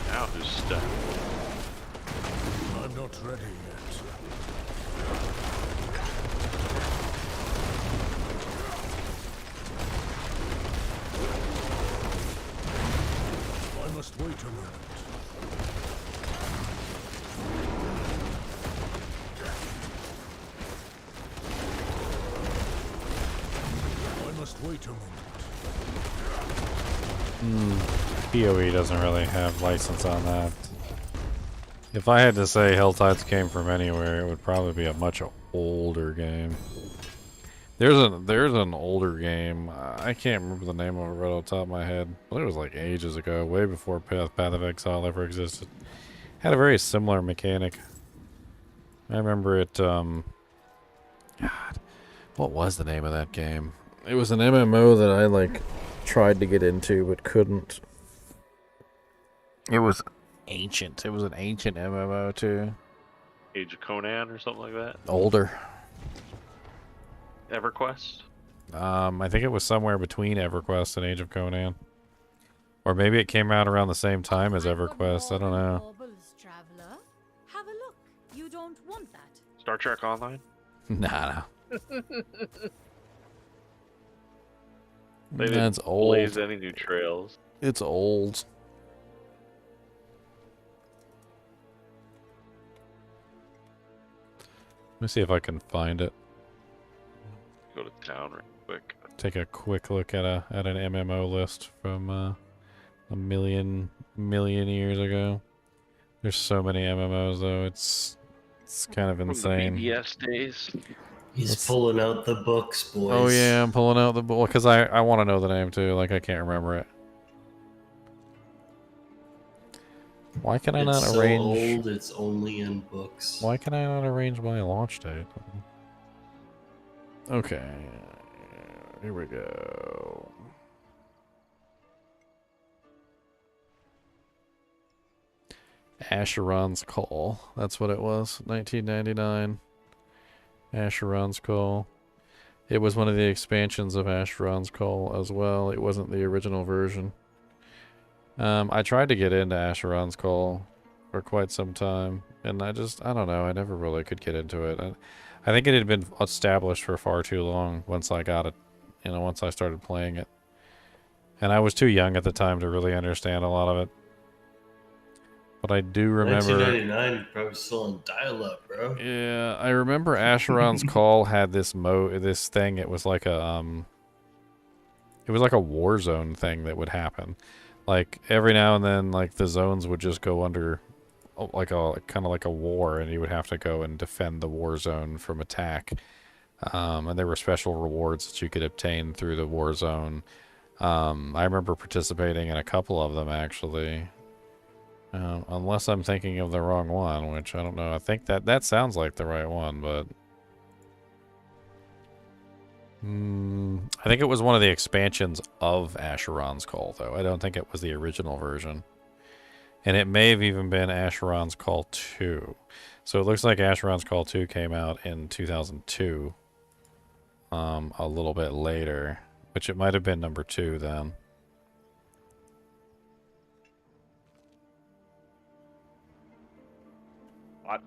Now who's stuck? I'm not ready yet. I must wait a moment. I must wait a moment. PoE doesn't really have license on that. If I had to say HellTides came from anywhere, it would probably be a much older game. There's an older game. I can't remember the name of it right off the top of my head, but it was like ages ago, way before Path of Exile ever existed. Had a very similar mechanic. I remember it. God, what was the name of that game? It was an MMO that I like tried to get into but couldn't. It was ancient. It was an ancient MMO too. Age of Conan or something like that? Older. EverQuest? I think it was somewhere between EverQuest and Age of Conan. Or maybe it came out around the same time as EverQuest. I don't know. Traveler. Have a look. You don't want that. Star Trek Online? Nah. They didn't That's old. blaze any new trails. It's old. Let me see if I can find it. Go to town real quick. Take a quick look at an MMO list from a million years ago. There's so many MMOs though. It's kind of From insane. the BBS days. He's pulling out the books, boys. Oh yeah, I'm pulling out the book because I want to know the name too. Like I can't remember it. Why can I not It's so arrange? old, it's only in books. Why can I not arrange my launch date? Okay, here we go. Asheron's Call. That's what it was. 1999. Asheron's Call. It was one of the expansions of Asheron's Call as well. It wasn't the original version. I tried to get into Asheron's Call for quite some time, and I don't know, I never really could get into it. I think it had been established for far too long once I got it, once I started playing it. And I was too young at the time to really understand a lot of it. But I do remember. 1999, probably still on dial-up, bro. Yeah, I remember Asheron's Call had this this thing. It was like a war zone thing that would happen. Like every now and then, like the zones would just go under, like a kind of like a war, and you would have to go and defend the war zone from attack. And there were special rewards that you could obtain through the war zone. I remember participating in a couple of them actually. Unless I'm thinking of the wrong one, which I don't know. I think that sounds like the right one, but I think it was one of the expansions of Asheron's Call, though. I don't think it was the original version. And it may have even been Asheron's Call 2. So it looks like Asheron's Call 2 came out in 2002. A little bit later, which it might have been number 2 then. What?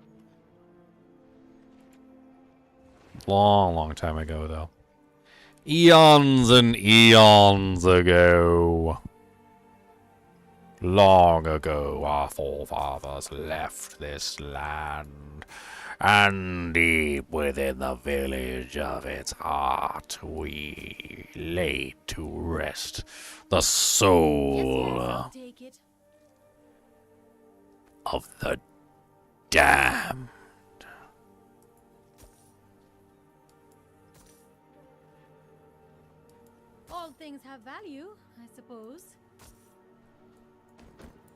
Long time ago, though. Eons and eons ago. Long ago, our forefathers left this land, and deep within the village of its heart, we laid to rest the soul of the damned. All things have value, I suppose.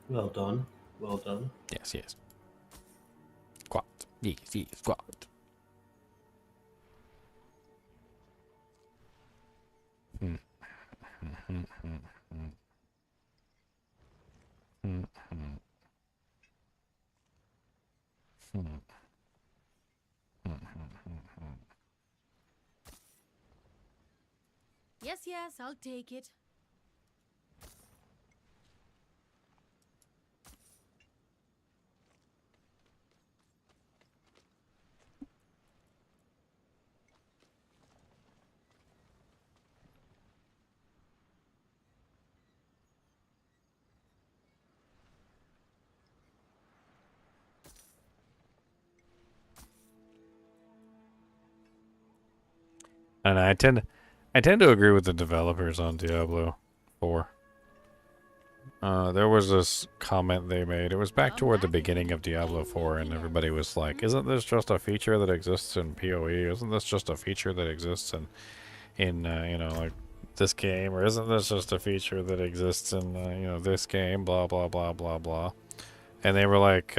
Well done. Well done. Yes, yes. Quite. Yes, yes, quite. Yes, yes, I'll take it. And I tend to agree with the developers on Diablo 4. There was this comment they made. It was back toward the beginning of Diablo 4, and everybody was like, "Isn't this just a feature that exists in PoE? Isn't this just a feature that exists in you know, like this game? Or isn't this just a feature that exists in you know, this game? Blah blah blah blah blah." And they were like,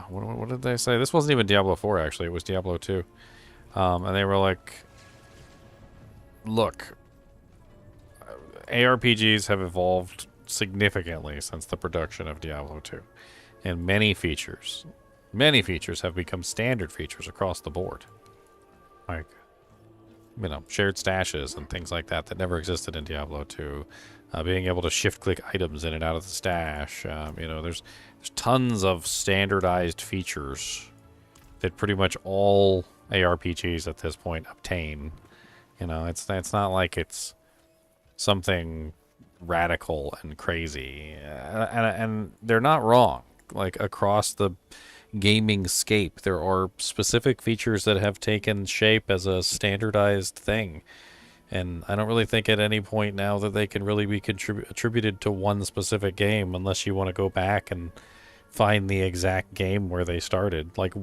"What did they say?" This wasn't even Diablo 4 actually. It was Diablo 2. And they were like, "Look, ARPGs have evolved significantly since the production of Diablo 2. And many features have become standard features across the board. Like, you know, shared stashes and things like that never existed in Diablo 2. Being able to shift-click items in and out of the stash. You know, there's tons of standardized features that pretty much all ARPGs at this point obtain. You know, it's not like it's something radical and crazy, and they're not wrong. Like across the gaming scape, there are specific features that have taken shape as a standardized thing, and I don't really think at any point now that they can really be attributed to one specific game, unless you want to go back and find the exact game where they started. Like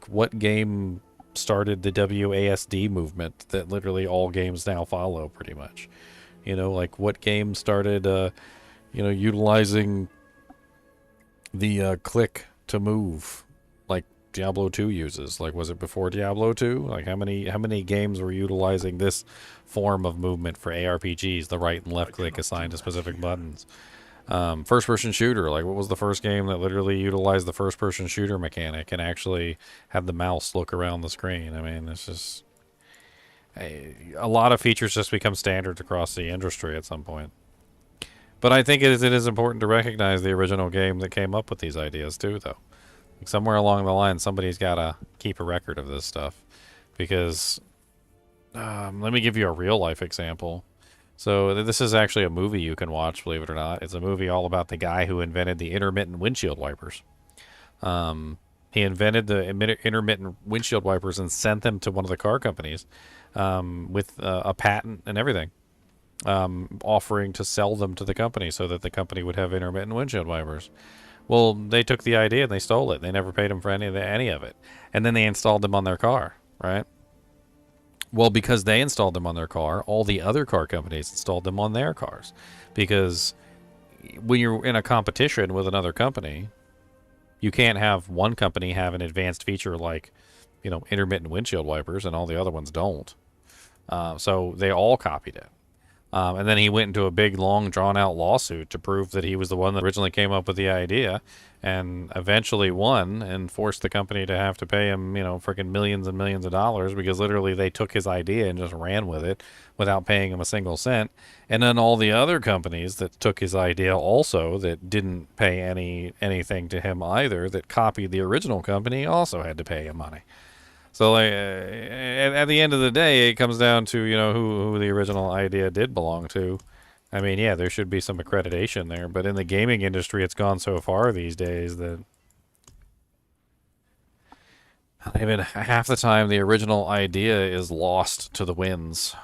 what game started the WASD movement that literally all games now follow, pretty much? You know, like what game started, you know, utilizing the click to move, like Diablo 2 uses? Like, was it before Diablo 2? Like, how many games were utilizing this form of movement for ARPGs, the right and left click assigned to specific buttons? First-person shooter, like what was the first game that literally utilized the first-person shooter mechanic and actually had the mouse look around the screen? I mean, it's just... a lot of features just become standard across the industry at some point. But I think it is important to recognize the original game that came up with these ideas too, though. Like somewhere along the line, somebody's got to keep a record of this stuff. Because, let me give you a real-life example. So this is actually a movie you can watch, believe it or not. It's a movie all about the guy who invented the intermittent windshield wipers. He invented the intermittent windshield wipers and sent them to one of the car companies with a patent and everything, offering to sell them to the company so that the company would have intermittent windshield wipers. Well, they took the idea and they stole it. They never paid him for any of it. And then they installed them on their car, right? Well, because they installed them on their car, all the other car companies installed them on their cars. Because when you're in a competition with another company, you can't have one company have an advanced feature like, intermittent windshield wipers and all the other ones don't. So they all copied it. And then he went into a big, long, drawn-out lawsuit to prove that he was the one that originally came up with the idea, and eventually won and forced the company to have to pay him, freaking millions and millions of dollars, because literally they took his idea and just ran with it without paying him a single cent. And then all the other companies that took his idea also, that didn't pay anything to him either, that copied the original company, also had to pay him money. So, at the end of the day, it comes down to, who the original idea did belong to. I mean, yeah, there should be some accreditation there, but in the gaming industry, it's gone so far these days that even half the time the original idea is lost to the winds.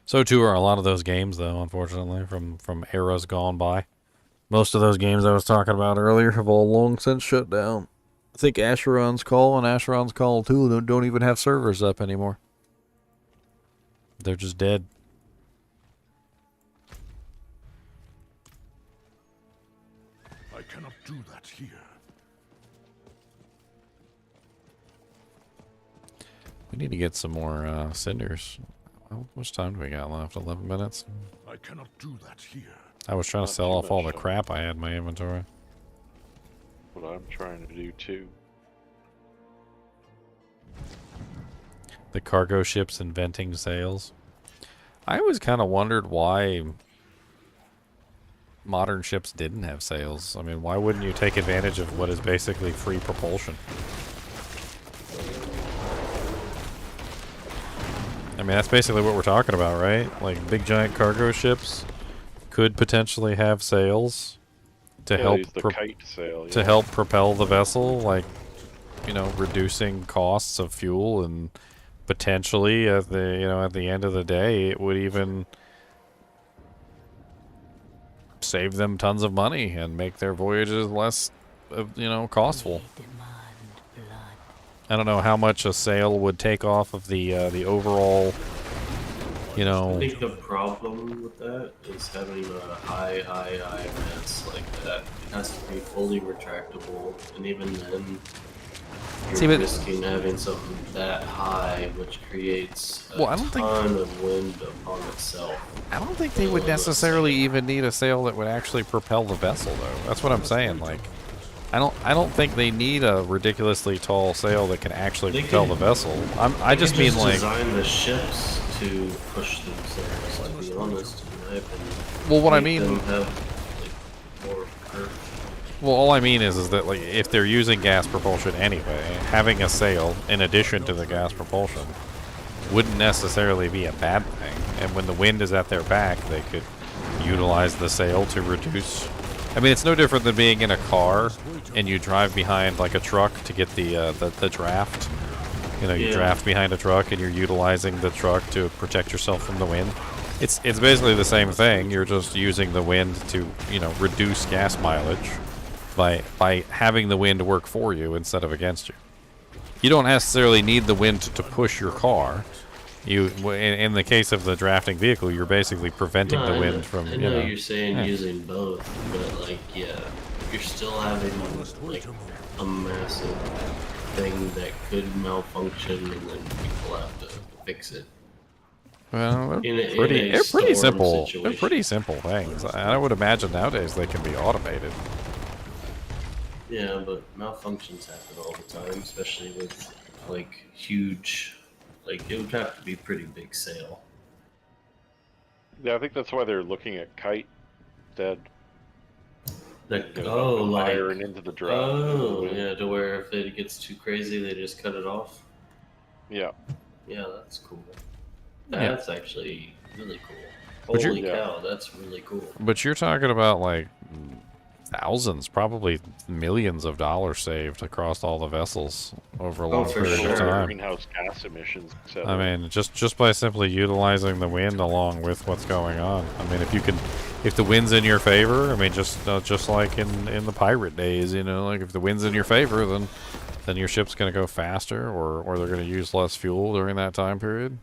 So too are a lot of those games, though, unfortunately, from eras gone by. Most of those games I was talking about earlier have all long since shut down. I think Asheron's Call and Asheron's Call 2 don't even have servers up anymore. They're just dead. I cannot do that here. We need to get some more cinders. How much time do we got left? 11 minutes? I cannot do that here. I was trying to sell off all the crap I had in my inventory. What I'm trying to do too. The cargo ships inventing sails. I always kind of wondered why modern ships didn't have sails. I mean, why wouldn't you take advantage of what is basically free propulsion? I mean, that's basically what we're talking about, right? Like, big giant cargo ships could potentially have sails to help use the kite sail, to help propel the vessel, like, reducing costs of fuel, and potentially at the end of the day, it would even save them tons of money and make their voyages less, costful. I don't know how much a sail would take off of the overall, I think the problem with that is having a high mass like that. It has to be fully retractable, and even then, you're risking having something that high, which creates a ton of wind upon itself. I don't think they would necessarily even need a sail that would actually propel the vessel, though. That's what I'm saying. Like, I don't think they need a ridiculously tall sail that can actually propel the vessel. I just mean like design the ships to push themselves. To be honest, in my opinion. Well, what I mean. Them have, more curve. Well, all I mean is that, like, if they're using gas propulsion anyway, having a sail in addition to the gas propulsion wouldn't necessarily be a bad thing. And when the wind is at their back, they could utilize the sail to reduce. I mean, it's no different than being in a car and you drive behind, like, a truck to get the draft. You draft behind a truck and you're utilizing the truck to protect yourself from the wind. It's basically the same thing. You're just using the wind to, reduce gas mileage by having the wind work for you instead of against you. You don't necessarily need the wind to push your car. In the case of the drafting vehicle, you're basically preventing the wind from. I know you're saying using both, but you're still having like a massive thing that could malfunction, and then people have to fix it. Well, they're pretty simple. They're pretty simple things. I would imagine nowadays they can be automated. Yeah, but malfunctions happen all the time, especially with like huge. Like, it would have to be pretty big sail. Yeah, I think that's why they're looking at kite instead. like fire and into the draft. Oh, yeah, to where if it gets too crazy, they just cut it off. Yeah. Yeah, that's cool. Yeah. That's actually really cool. But Holy you're- cow, that's really cool. But you're talking about like thousands, probably millions of dollars saved across all the vessels over a long for period sure. of time. Greenhouse gas emissions, etc. I mean, just by simply utilizing the wind along with what's going on. I mean, if the wind's in your favor, I mean, just like in the pirate days, you know, like if the wind's in your favor, then your ship's going to go faster, or they're going to use less fuel during that time period.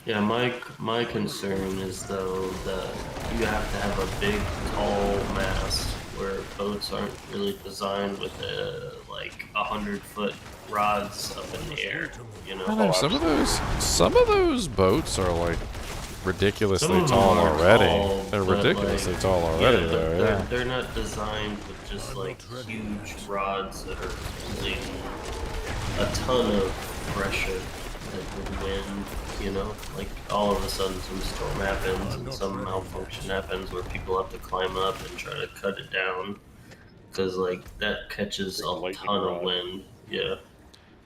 Yeah, my concern is though that you have to have a big, tall mast where boats aren't really designed with like 100-foot rods up in the air. You know, I know some of those boats are like ridiculously Some of them tall are already. tall, They're but, ridiculously like, tall already, yeah, though. they're, Yeah. they're not designed with just like huge rods that are pulling a ton of pressure, like with wind. You know, like all of a sudden some storm happens and some malfunction happens where people have to climb up and try to cut it down because like that catches a ton of wind. Yeah.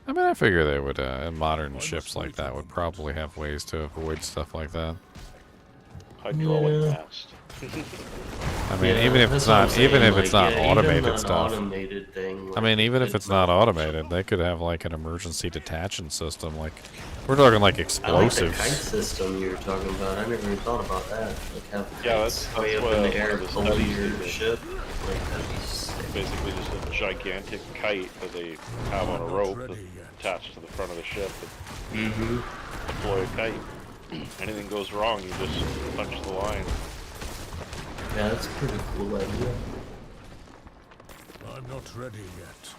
I mean, I figure they would, modern ships like that would probably have ways to avoid stuff like that. Hydraulic mast. I mean, Yeah, even if that's it's what I'm not, even saying, if it's like, not yeah, even automated an stuff. automated thing, I mean, even if it's not automated, they could have like an emergency detection system. Like, we're talking like I like the explosives. kite system you were talking about. I never even thought about that. Like have Yeah, kites that's way up what in the one air of the below studies your did. ship. Like that'd be sick. Basically just a gigantic kite that they have on a rope that's attached to the front of the ship and deploy a kite. Anything goes wrong, you just punch the line. Yeah, that's a pretty cool idea. I'm not ready yet.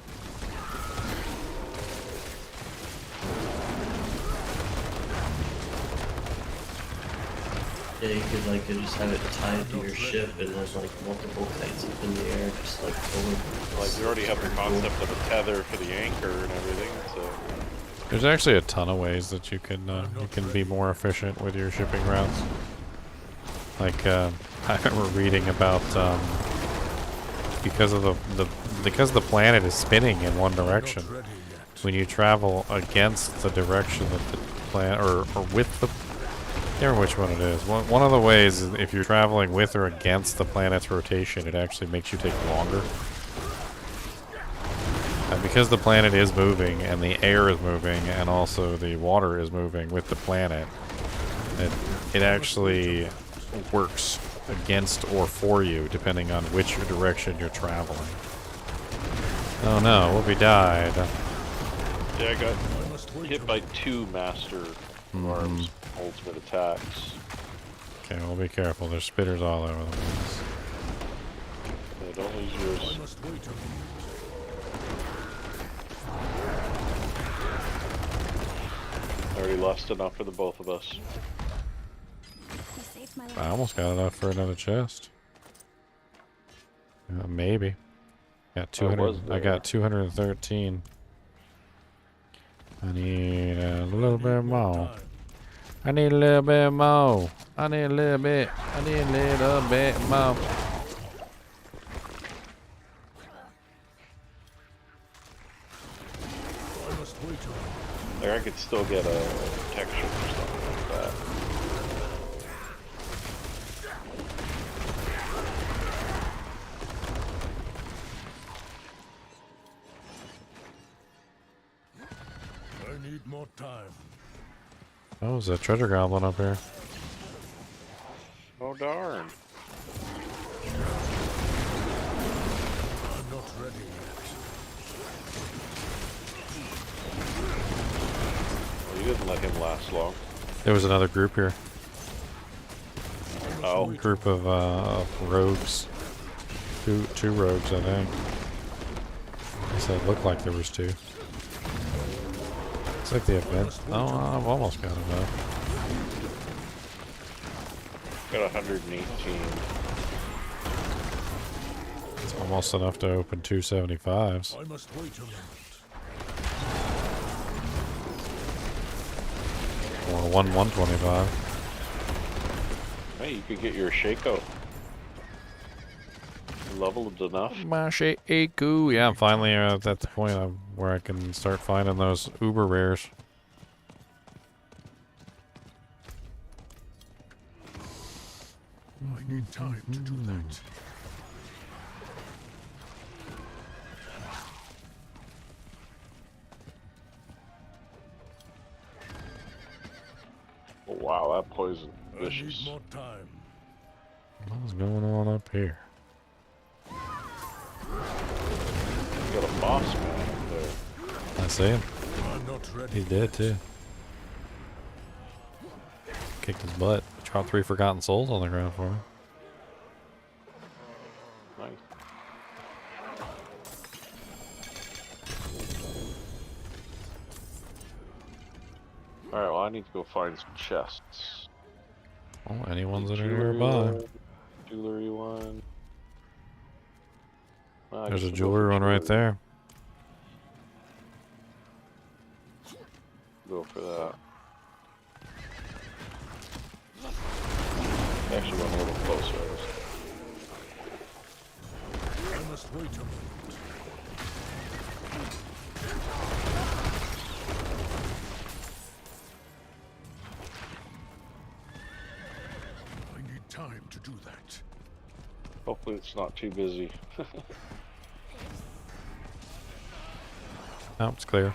Yeah, you could like just have it tied to your ship and there's like multiple kites up in the air, just like pulling. Like we already have the concept of a tether for the anchor and everything, so There's actually a ton of ways that you can be more efficient with your shipping routes. Like I remember reading about because of the planet is spinning in one direction. When you travel against the direction that the planet or with the I can't remember which one it is. One of the ways is if you're traveling with or against the planet's rotation, it actually makes you take longer. And because the planet is moving and the air is moving and also the water is moving with the planet, it actually works against or for you depending on which direction you're traveling. Oh no, Whoopi died. yeah, I got hit by 2 master arms ultimate attacks. Okay, well be careful. There's spitters all over the place. Yeah, don't lose yours. I already lost enough for the both of us. I almost got enough for another chest. Maybe. Got 200. I got 213. I need a little bit more. I need a little bit more. I need a little bit. I need a little bit more. Like I could still get a protection or something like that. I need more time. Oh, there's a treasure goblin up here. Oh darn. I'm not ready yet. Well, you didn't let him last long. There was another group here. Oh. A group of rogues. Two rogues, I think. At least it looked like there was 2. It's like the event. Oh, I've almost got enough. Got 118. It's almost enough to open 275s. I must wait a minute. Or 125. Hey, you could get your Shaco. leveled enough. Mashe Aku. Yeah, I'm finally at the point where I can start finding those uber rares. I need time to do that. Oh, wow, that poison I need vicious. more time. What's going on up here? You got a boss man up there. I see him. I'm not ready. He's dead too. Kicked his butt. Dropped 3 forgotten souls on the ground for me. Nice. Alright, well I need to go find some chests. Oh, any ones that are Jewelry nearby. one, jewelry one. Well, I There's a guess we'll go jewelry for one right there. Go for that. Actually went a little closer. I must wait a moment. I need time to do that. Hopefully it's not too busy. Oh, it's clear.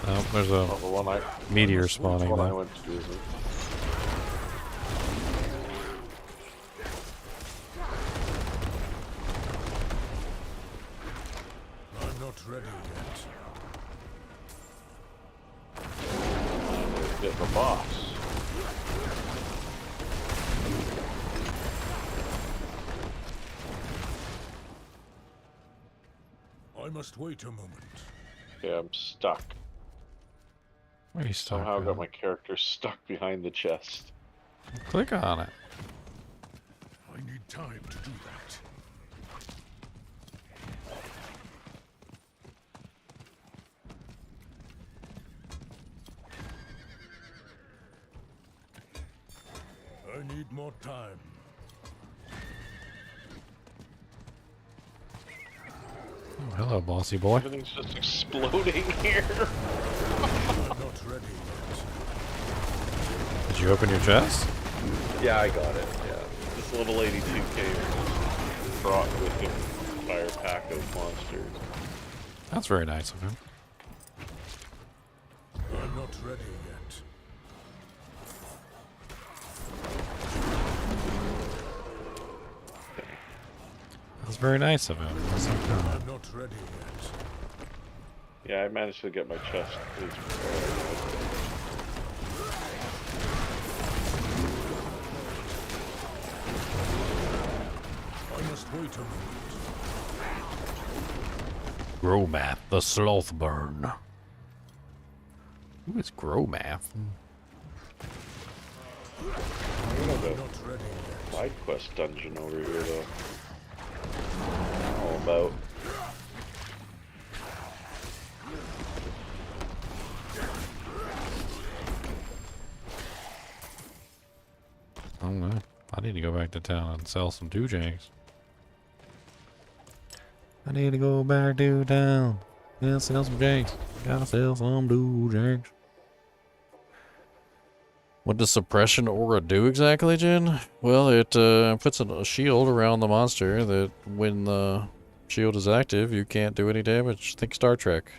Oh, there's a the one meteor spawning one I there. went to visit. I'm not ready yet. Get the boss. I must wait a moment. Yeah, I'm stuck. Where are you stuck? Somehow got at? my character stuck behind the chest. Click on it. I need time to do that. I need more time. Oh, hello, bossy boy. Everything's just exploding here. I'm not ready Did you open your chest? Yeah, I got it. Yeah, this little 82K brought with him an entire pack of monsters. That's very nice of him. yet. I'm not ready yet. That's very nice of him. That's okay. I'm not ready yet. Yeah, I managed to get my chest. At least I must wait a moment. Gromath, the Slothburn. Who is Gromath? I got a side quest dungeon over here though. All about. I don't know. I need to go back to town and sell some doojangs. I need to go back to town and sell some janks. Gotta sell some doojangs. What does suppression aura do exactly, Jen? Well, it puts a shield around the monster that when the shield is active, you can't do any damage. Think Star Trek.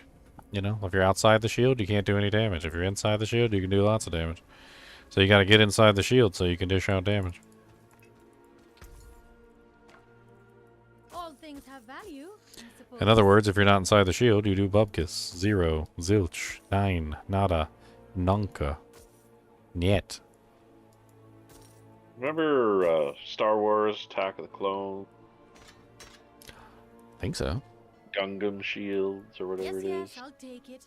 You know, if you're outside the shield, you can't do any damage. If you're inside the shield, you can do lots of damage. So you gotta get inside the shield so you can dish out damage. All things have value, I suppose. In other words, if you're not inside the shield, you do bubkiss. 0, zilch, 9, nada, nunca, niet. Remember Star Wars Attack of the Clone? Think so. Gungam shields or whatever Yes, it yes, is. I'll take it.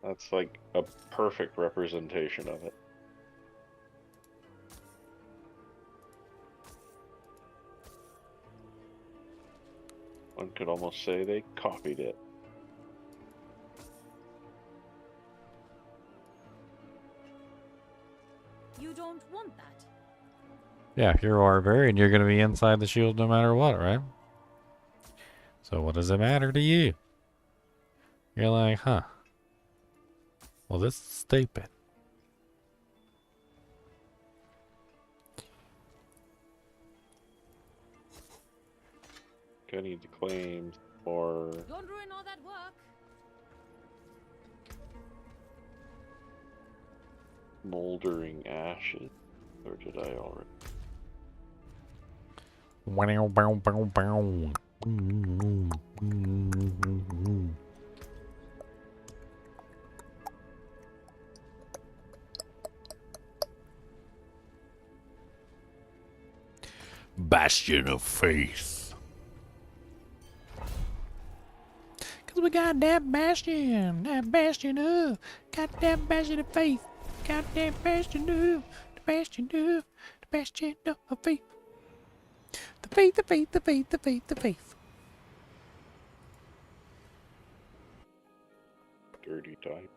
That's like a perfect representation of it. One could almost say they copied it. You don't want that. Yeah, if you're a barbarian, you're going to be inside the shield no matter what, right? So what does it matter to you? You're like, huh. Well, this is stupid. I need to claim for Don't ruin all that work. moldering ashes. Or did I already? Wow, bow, bow, bow. Bastion of Faith. Cause we got that bastion of, got that bastion of faith, got that bastion of, the bastion of, the bastion of faith. The faith, the faith, the faith, the faith, the faith. Dirty time.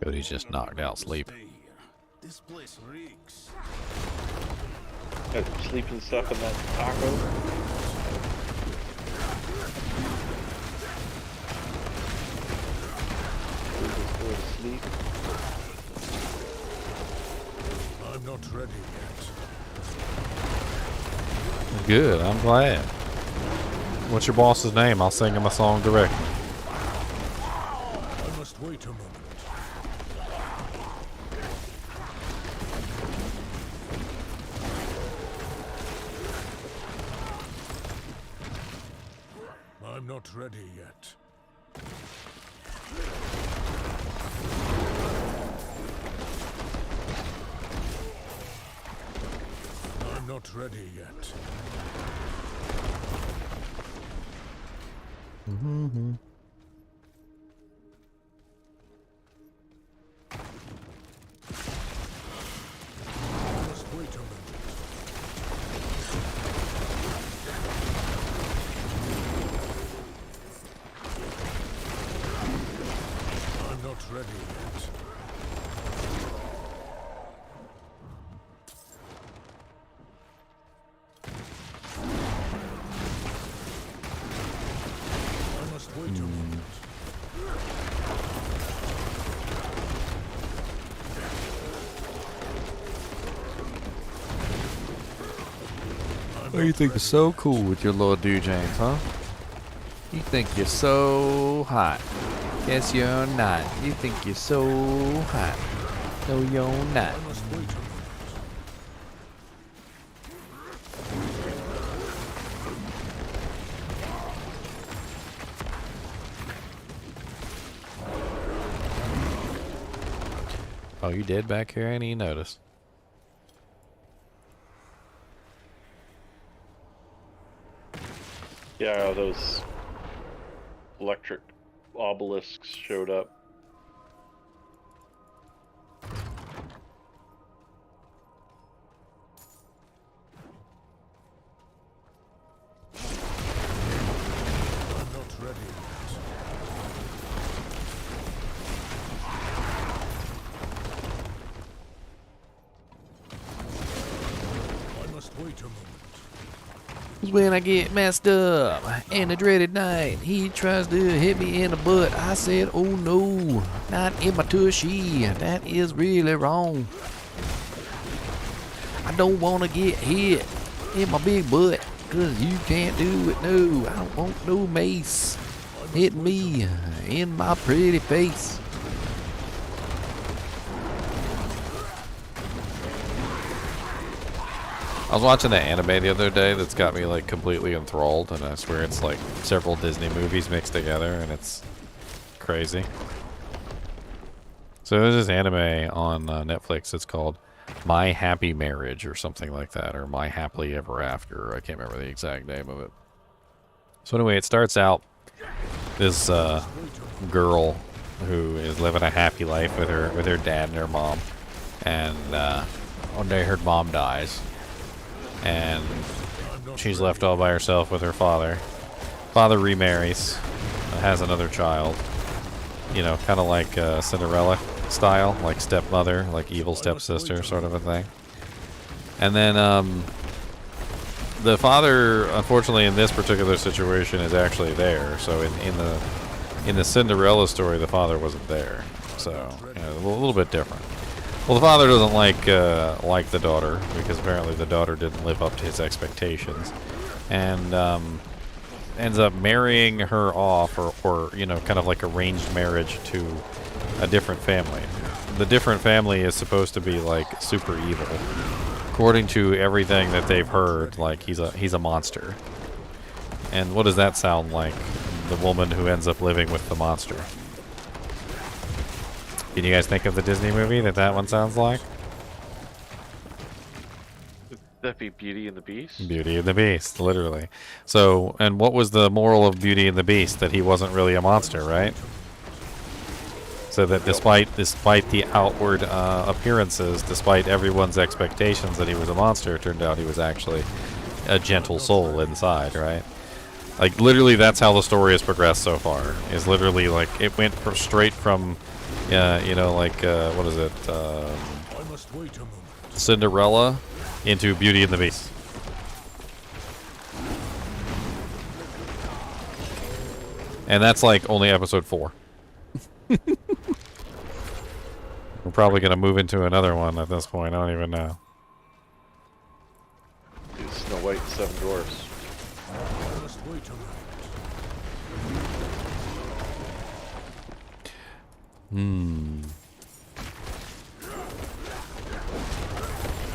But he's just knocked out sleep. This place reeks. Got some sleeping stuff in that taco. Go to sleep. I'm not ready yet. Good, I'm glad. What's your boss's name? I'll sing him a song directly. I must wait a moment. I'm not ready yet. I'm not ready yet. Mm-hmm. I must wait a moment. I'm not ready yet. I must wait a moment. Oh, you think you're so cool with your little dude, James, huh? You think you're so hot. Yes, you're not. You think you're so hot. No, you're not. I must wait a moment. Oh, you dead back here? I ain't even noticed. Yeah, those electric obelisks showed up. I'm not ready yet. I must wait a moment. When I get messed up and the dreaded night, he tries to hit me in the butt. I said, oh no, not in my tushy. That is really wrong. I don't want to get hit in my big butt, cause you can't do it. No, I don't want no mace hitting me in my pretty face. I was watching that anime the other day that's got me like completely enthralled, and I swear it's like several Disney movies mixed together, and it's crazy. So there's this anime on Netflix. It's called My Happy Marriage or something like that, or My Happily Ever After. I can't remember the exact name of it. So anyway, it starts out this girl who is living a happy life with her dad and her mom, and one day her mom dies, and she's left all by herself with her father. Father remarries, has another child. You know, kind of like Cinderella style, like stepmother, like evil stepsister sort of a thing. And then the father, unfortunately, in this particular situation, is actually there. So in the Cinderella story, the father wasn't there. So you know, a little bit different. Well, the father doesn't like the daughter because apparently the daughter didn't live up to his expectations, and ends up marrying her off, or you know, kind of like arranged marriage to a different family. The different family is supposed to be like super evil. According to everything that they've heard, like he's a monster. And what does that sound like? The woman who ends up living with the monster. Can you guys think of the Disney movie that one sounds like? Would that be Beauty and the Beast? Beauty and the Beast, literally. So, and what was the moral of Beauty and the Beast? That he wasn't really a monster, right? So that despite the outward appearances, despite everyone's expectations that he was a monster, it turned out he was actually a gentle soul inside, right? Like, literally, that's how the story has progressed so far. Is literally, like, it went straight from, you know, like, what is it? Cinderella into Beauty and the Beast. And that's, like, only episode 4. We're probably going to move into another one at this point. I don't even know. It's Snow White and Seven Dwarfs. Hmm.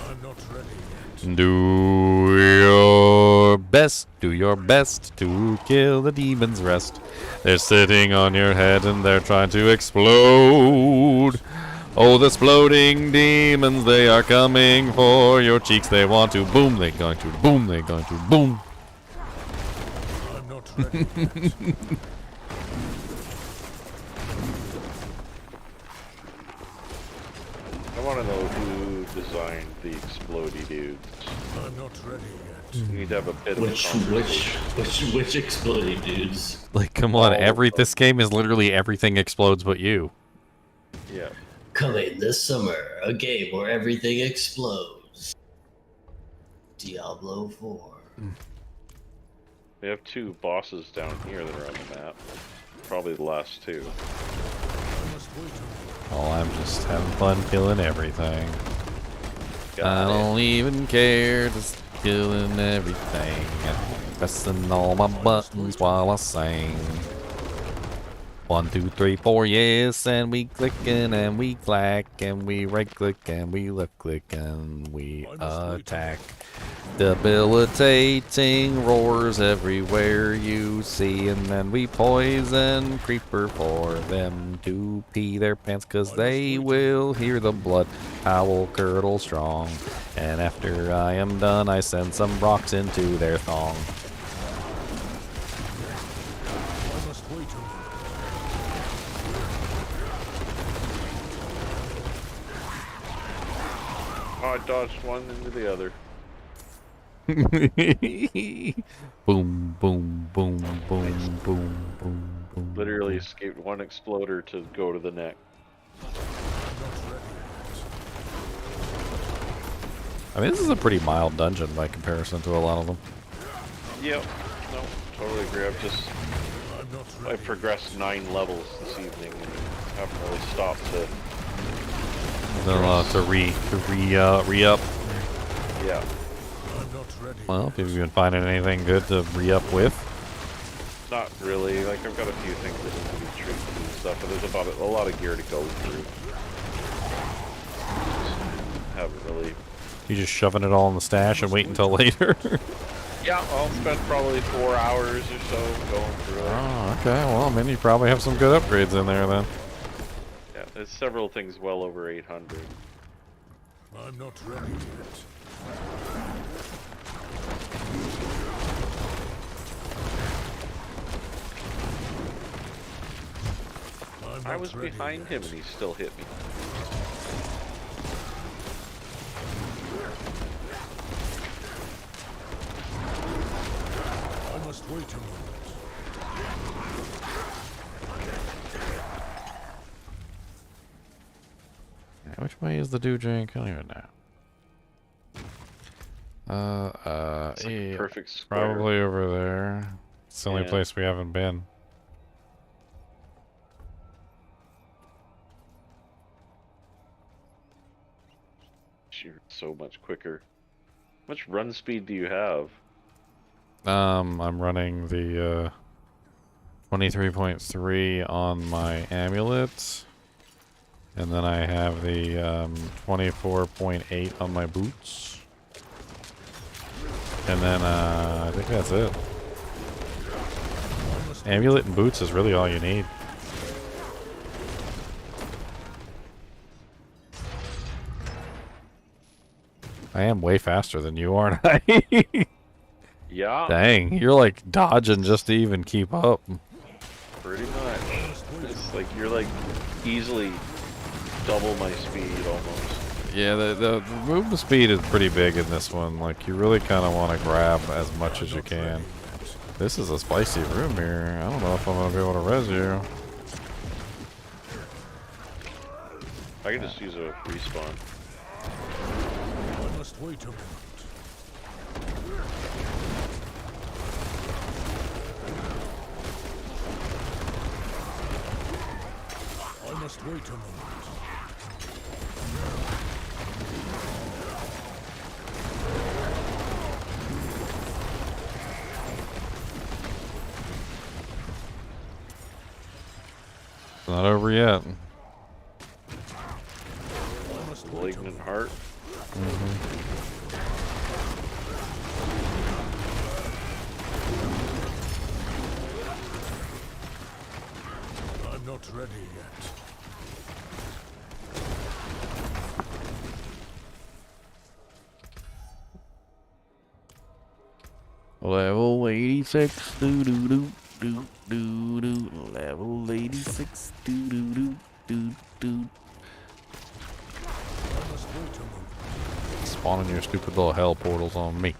I'm not ready yet. Do your best to kill the demon's rest. They're sitting on your head and they're trying to explode. Oh, the exploding demons, they are coming for your cheeks. They want to boom, they're going to boom, they're going to boom. I'm not ready yet. I want to know who designed the explodey dudes. I'm not ready yet. We need to have a bit Which exploding dudes? Like, come on, this game is literally everything explodes but you. Yeah. Coming this summer, a game where everything explodes. Diablo 4. We have 2 bosses down here that are on the map. Probably the last 2. Oh, I'm just having fun killing everything. I don't even care, just killing everything. Pressing all my buttons while I sing. 1, 2, 3, 4, yes, and we clicking and we clack and we right click and we left click and we attack. Debilitating roars everywhere you see, and then we poison creeper for them to pee their pants, 'cause they will hear the blood howl curdle strong. And after I am done, I send some rocks into their thong. Oh, I dodged one into the other. Boom, boom, boom, boom, boom, boom, boom. Literally escaped one exploder to go to the neck. I mean, this is a pretty mild dungeon by comparison to a lot of them. Yep. No, totally agree. I've progressed 9 levels this evening and haven't really stopped to re-up. Yeah. Well, have you been finding anything good to re-up with? Not really. Like, I've got a few things that need to be treated and stuff, but there's about a lot of gear to go through. Haven't really. You just shoving it all in the stash and wait until later? Yeah, I'll spend probably 4 hours or so going through it. Oh, okay. Well, I mean, you probably have some good upgrades in there then. Yeah, there's several things well over 800. I'm not ready yet. I was behind him and he still hit me. I must wait a moment. Which way is the Dewdrink? I don't even know. It's like a yeah, perfect square. probably over there. It's the only Yeah. place we haven't been. You're so much quicker. How much run speed do you have? I'm running the 23.3 on my amulet, and then I have the 24.8 on my boots, and then I think that's it. Amulet and boots is really all you need. I am way faster than you, aren't I? Yeah. Dang, you're like dodging just to even keep up. Pretty much. It's like you're like easily double my speed almost. Yeah, the movement speed is pretty big in this one. Like, you really kind of want to grab as much as you can. This is a spicy room here. I don't know if I'm going to be able to res you. I can just use a respawn. I must wait a moment. I must wait a moment. It's not over yet. Malignant heart. I'm not ready yet. Level 86, doo doo doo doo doo doo. Level 86, doo doo doo doo doo. Spawning your stupid little hell portals on me.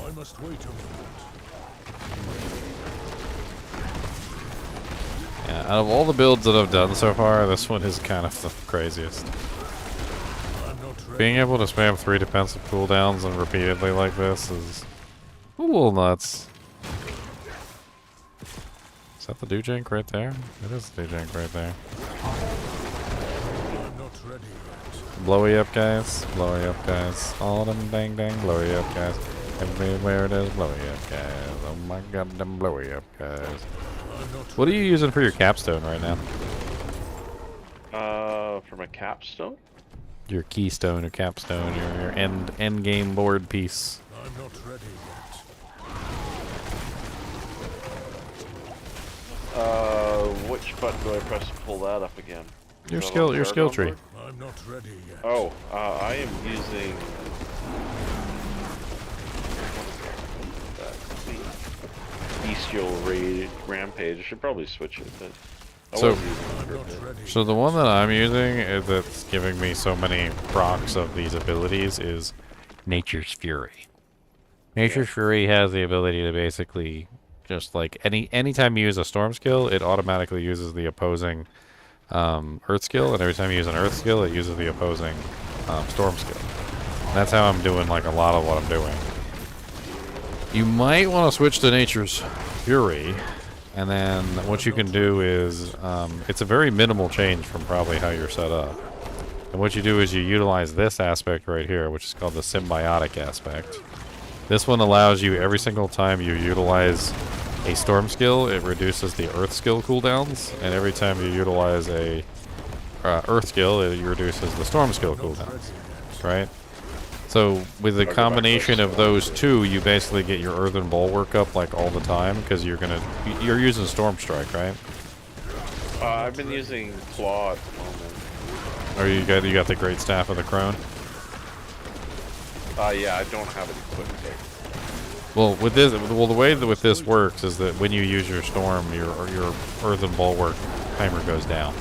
I must wait a moment. Yeah, out of all the builds that I've done so far, this one is kind of the craziest. Being able to spam 3 defensive cooldowns and repeatedly like this is a little nuts. Is that the Dewjank right there? It is the Dewjank right there. I'm not ready yet. Blowy up, guys. Blowy up, guys. All them dang dang blowy up, guys. Everywhere there's blowy up, guys. Oh my god, them blowy up, guys. What are you using for your capstone right now? For my capstone? Your keystone or capstone, your end game board piece. I'm not ready yet. Which button do I press to pull that up again? Your Is that skill, on your the skill Argon tree. board? I'm not ready yet. Oh, I am using Bestial Rampage. I should probably switch it, but I So, was using it for a bit. so the one that I'm using that's giving me so many procs of these abilities is Nature's Fury. Nature's Fury has the ability to basically just like anytime you use a storm skill, it automatically uses the opposing earth skill, and every time you use an earth skill, it uses the opposing storm skill. And that's how I'm doing like a lot of what I'm doing. You might want to switch to Nature's Fury, and then what you can do is it's a very minimal change from probably how you're set up. And what you do is you utilize this aspect right here, which is called the symbiotic aspect. This one allows you every single time you utilize a storm skill, it reduces the earth skill cooldowns, and every time you utilize a earth skill, it reduces the storm skill cooldowns, right? So with the combination of those two, you basically get your earthen bulwark up like all the time, because you're using storm strike, right? I've been using claw at the moment. Or you got the great staff of the crone. Yeah, I don't have it equipped yet. Well, with this, well, the way that with this works is that when you use your storm, your earthen bulwark timer goes down.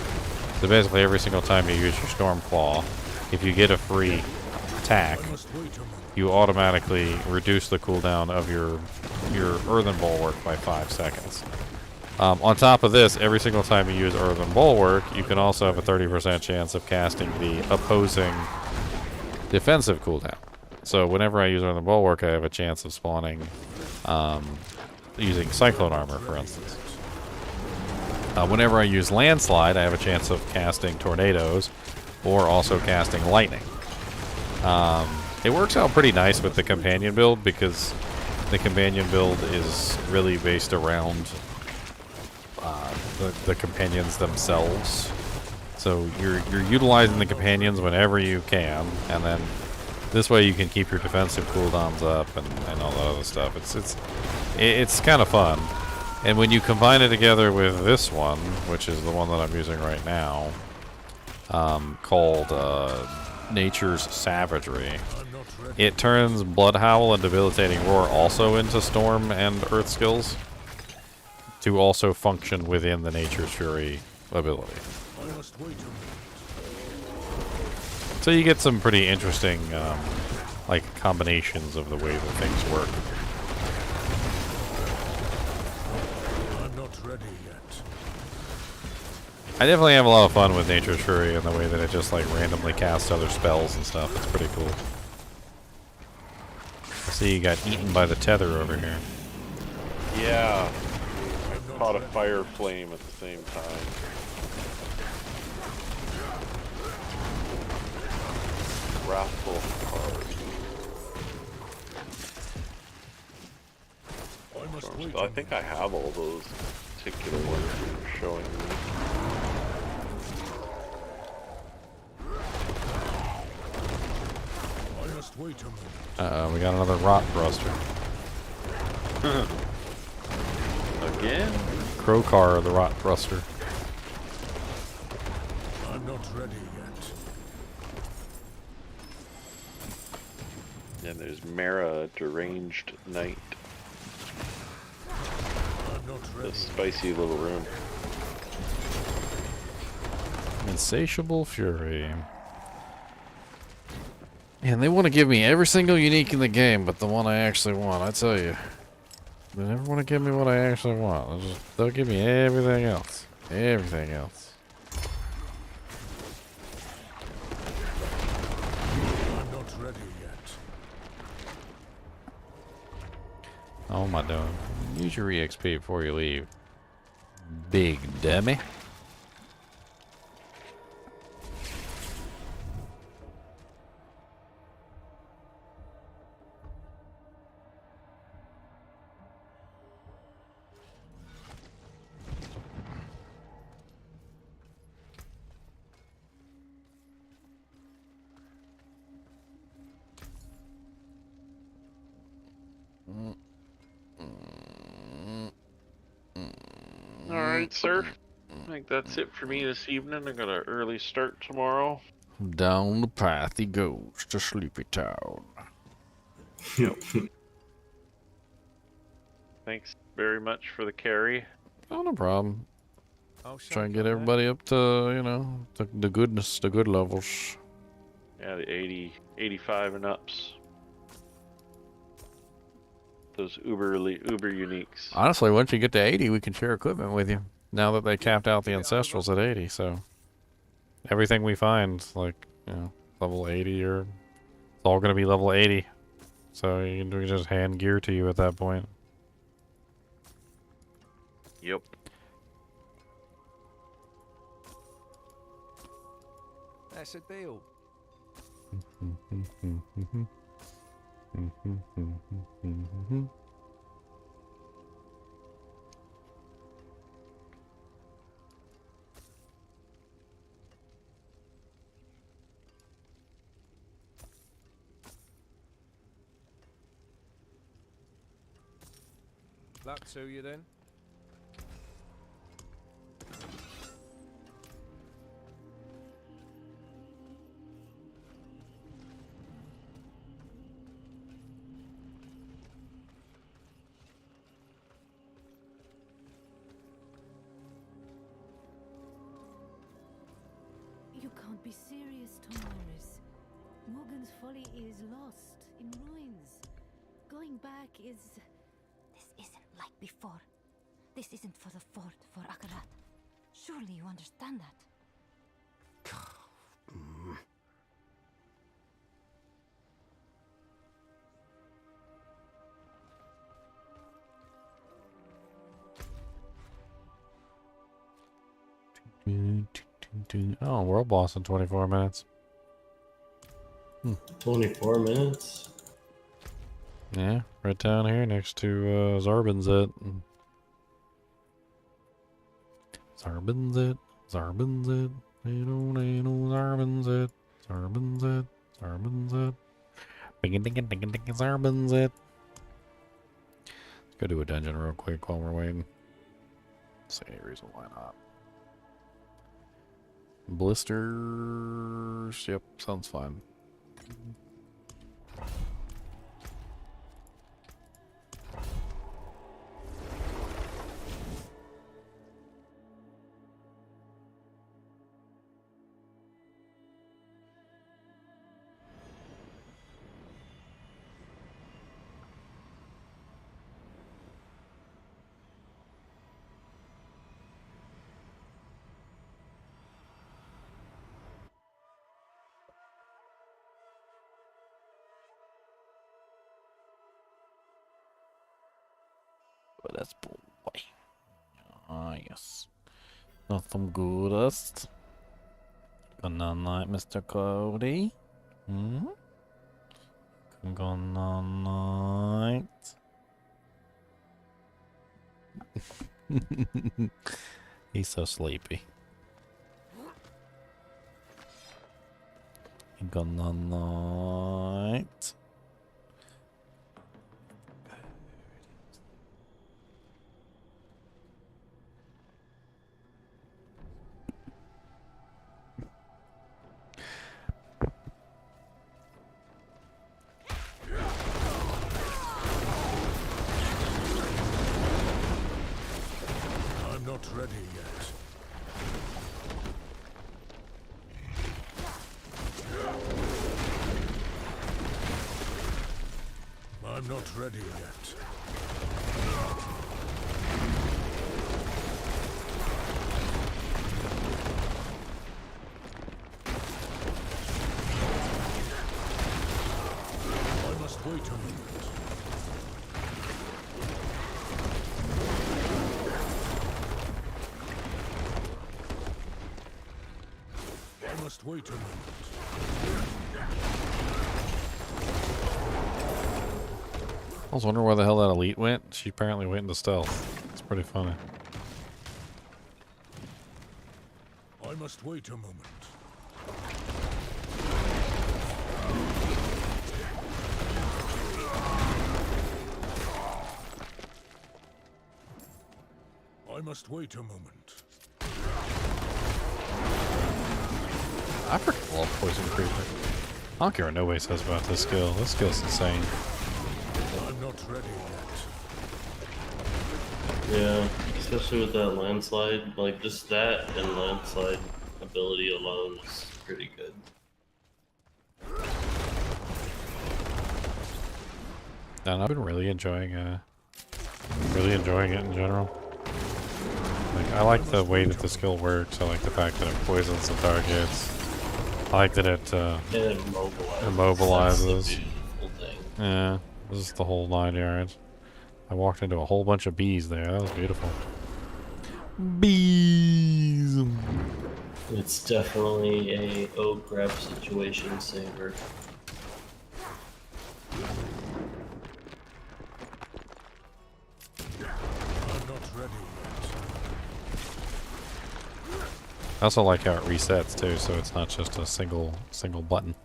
So basically, every single time you use your storm claw, if you get a free attack, you automatically reduce the cooldown of your earthen bulwark by 5 seconds. On top of this, every single time you use earthen bulwark, you can also have a 30% chance of casting the opposing defensive cooldown. So whenever I use earthen bulwark, I have a chance of spawning using cyclone armor, for instance. Whenever I use landslide, I have a chance of casting tornadoes or also casting lightning. It works out pretty nice with the companion build because the companion build is really based around the companions themselves. So you're utilizing the companions whenever you can, and then this way you can keep your defensive cooldowns up and all that other stuff. It's kind of fun. And when you combine it together with this one, which is the one that I'm using right now, called Nature's Savagery, it turns Blood Howl and Debilitating Roar also into Storm and Earth skills to also function within the Nature's Fury ability. So you get some pretty interesting like combinations of the way that things work. I'm not ready yet. I definitely have a lot of fun with Nature's Fury and the way that it just like randomly casts other spells and stuff. It's pretty cool. See, you got eaten by the tether over here. Yeah. I caught a fire flame at the same time. Wrathful card. I think I have all those particular ones you're showing me. I must wait a moment. Uh-oh, we got another rot thruster. Again? Krokar, the rot thruster. I'm not ready yet. And there's Mara, Deranged Knight. I'm not ready. This spicy little room. Insatiable Fury. And they want to give me every single unique in the game, but the one I actually want, I tell you. They never want to give me what I actually want. They'll give me everything else. Everything else. I'm not ready yet. Oh, am I doing? Use your EXP before you leave. Big dummy. Alright, sir. I think that's it for me this evening. I got an early start tomorrow. Down the path he goes to Sleepy Town. Yep. Thanks very much for the carry. Oh, no problem. Try and get everybody up to, you know, the goodness, the good levels. Yeah, the 80, 85 and ups. Those uber uniques. Honestly, once you get to 80, we can share equipment with you. Now that they capped out the Ancestrals at 80, so everything we find, like, you know, level 80 or it's all going to be level 80. So we can just hand gear to you at that point. Yep. That's a deal. Luck to you then. can't be serious, Tomaris. Morgan's Folly is lost, in ruins. Going back is... This isn't like before. This isn't for the fort, for Akarat. Surely you understand that. Oh, world boss in 24 minutes. 24 minutes? Yeah, right down here next to Zarbinzit. Zarbinzit, Zarbinzit, Zarbinzit, Zarbinzit, Zarbinzit. Bing-a-ding-a-ding-a-ding, Zarbinzit. Let's go do a dungeon real quick while we're waiting. See any reason why not. Blisters. Yep, sounds fine. But that's boy. Ah, yes. Nothing goodest. Good night, Mr. Cody. Hmm? Good night. He's so sleepy. Good night. I'm not ready yet. I'm not ready yet. I must wait a moment. I must wait a moment. I was wondering where the hell that elite went. She apparently went into stealth. It's pretty funny. I must wait a moment. I must wait a moment. I freaking love Poison Creeper. I don't care what nobody says about this skill. This skill's insane. I'm not ready yet. Yeah, especially with that landslide. Like, just that and landslide ability alone is pretty good. And I've been really enjoying it in general. Like, I like the way that the skill works. I like the fact that it poisons the targets. I like that it immobilizes. That's the beautiful thing. Yeah, this is the whole 9 yards. I walked into a whole bunch of bees there. That was beautiful. Bees. It's definitely a grab situation saver. I'm not ready I also like how it resets too, so it's not just a single button.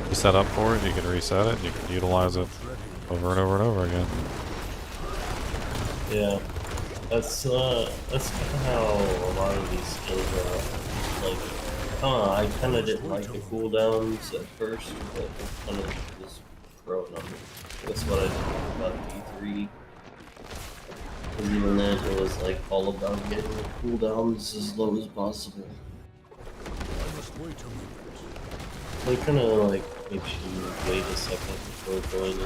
You set up for it, you can reset it, you can utilize it over and over and over again. Yeah, that's kind of how a lot of these skills are. Like, I kind of didn't like the cooldowns at first, but it kind of was pro number. That's what I did about D3. Because even then, it was like all about getting the cooldowns as low as possible. I must must wait a moment. They kind of like makes you wait a second before going in.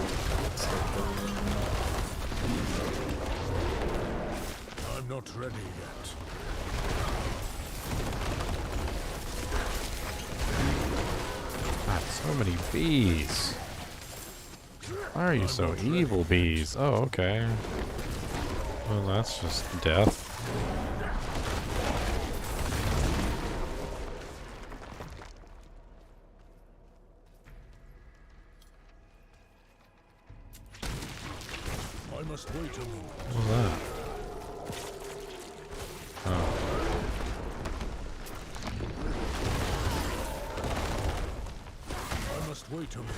I'm not ready yet. God, so many bees. Why are you so evil, bees? Oh, okay. Well, that's just death. I must wait a moment. What was that? Oh. I must wait a moment.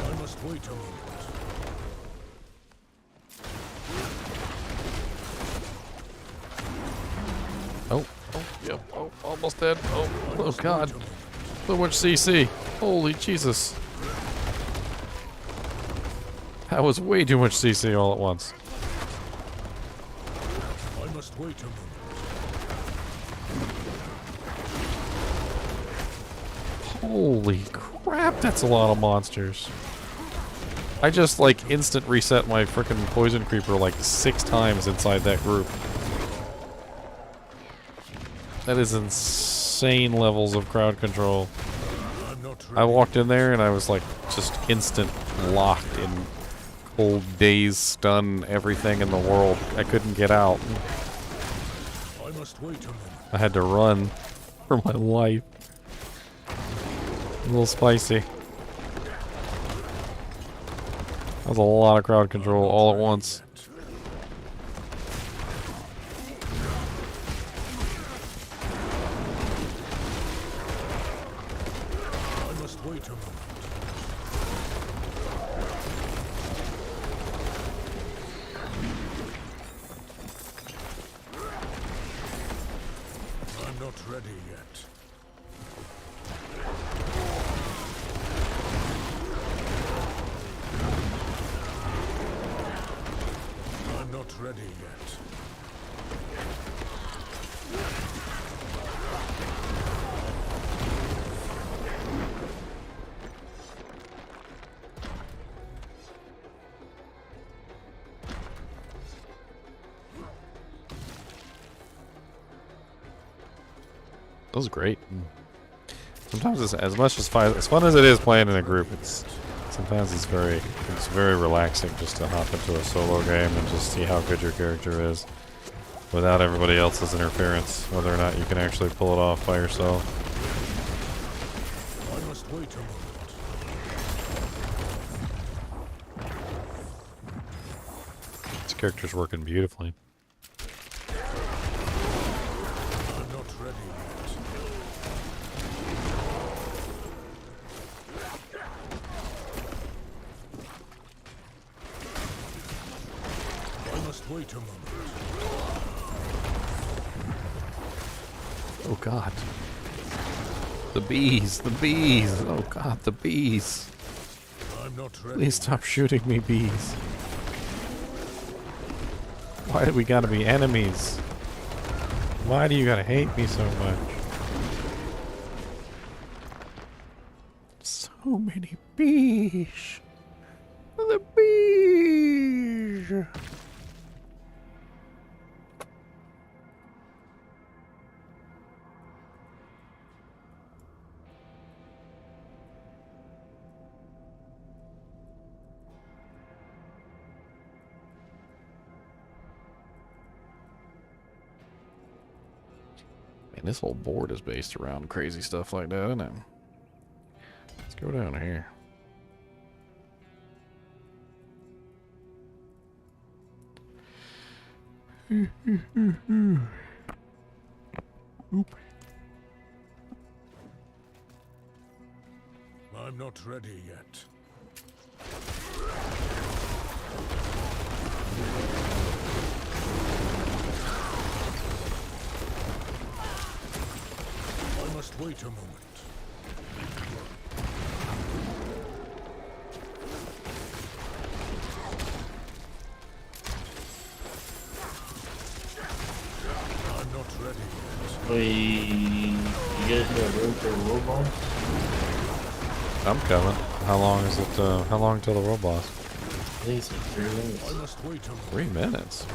I must wait a moment. Oh, yep. Oh, almost dead. Oh God. So much CC. Holy Jesus. That was way too much CC all at once. I must wait a moment. Holy crap, that's a lot of monsters. I just like instant reset my frickin' poison creeper like 6 times inside that group. That is insane levels of crowd control. I walked in there and I was like just instant locked in cold daze, stun, everything in the world. I couldn't get out. I must wait a moment. I had to run for my life. A little spicy. That was a lot of crowd control all at once. I must wait a moment. I'm not ready yet. I'm not ready yet. That was great. Sometimes it's as much as fun as it is playing in a group. Sometimes it's very relaxing just to hop into a solo game and just see how good your character is without everybody else's interference, whether or not you can actually pull it off by yourself. I must wait a moment. This character's working beautifully. I'm not ready yet. I must wait a moment. Oh God. The bees, the bees. Oh God, the bees. I'm not ready. Please stop shooting me, bees. Why do we gotta be enemies? Why do you gotta hate me so much? So many bees. The bees. Man, this whole board is based around crazy stuff like that, isn't it? Let's go down here. Oop. I'm not ready yet. wait a moment. I'm not ready yet. You guys got room for a robot? I'm coming. How long is it? How long till the world boss? I think it's like 3 minutes. I must wait a moment. 3 minutes.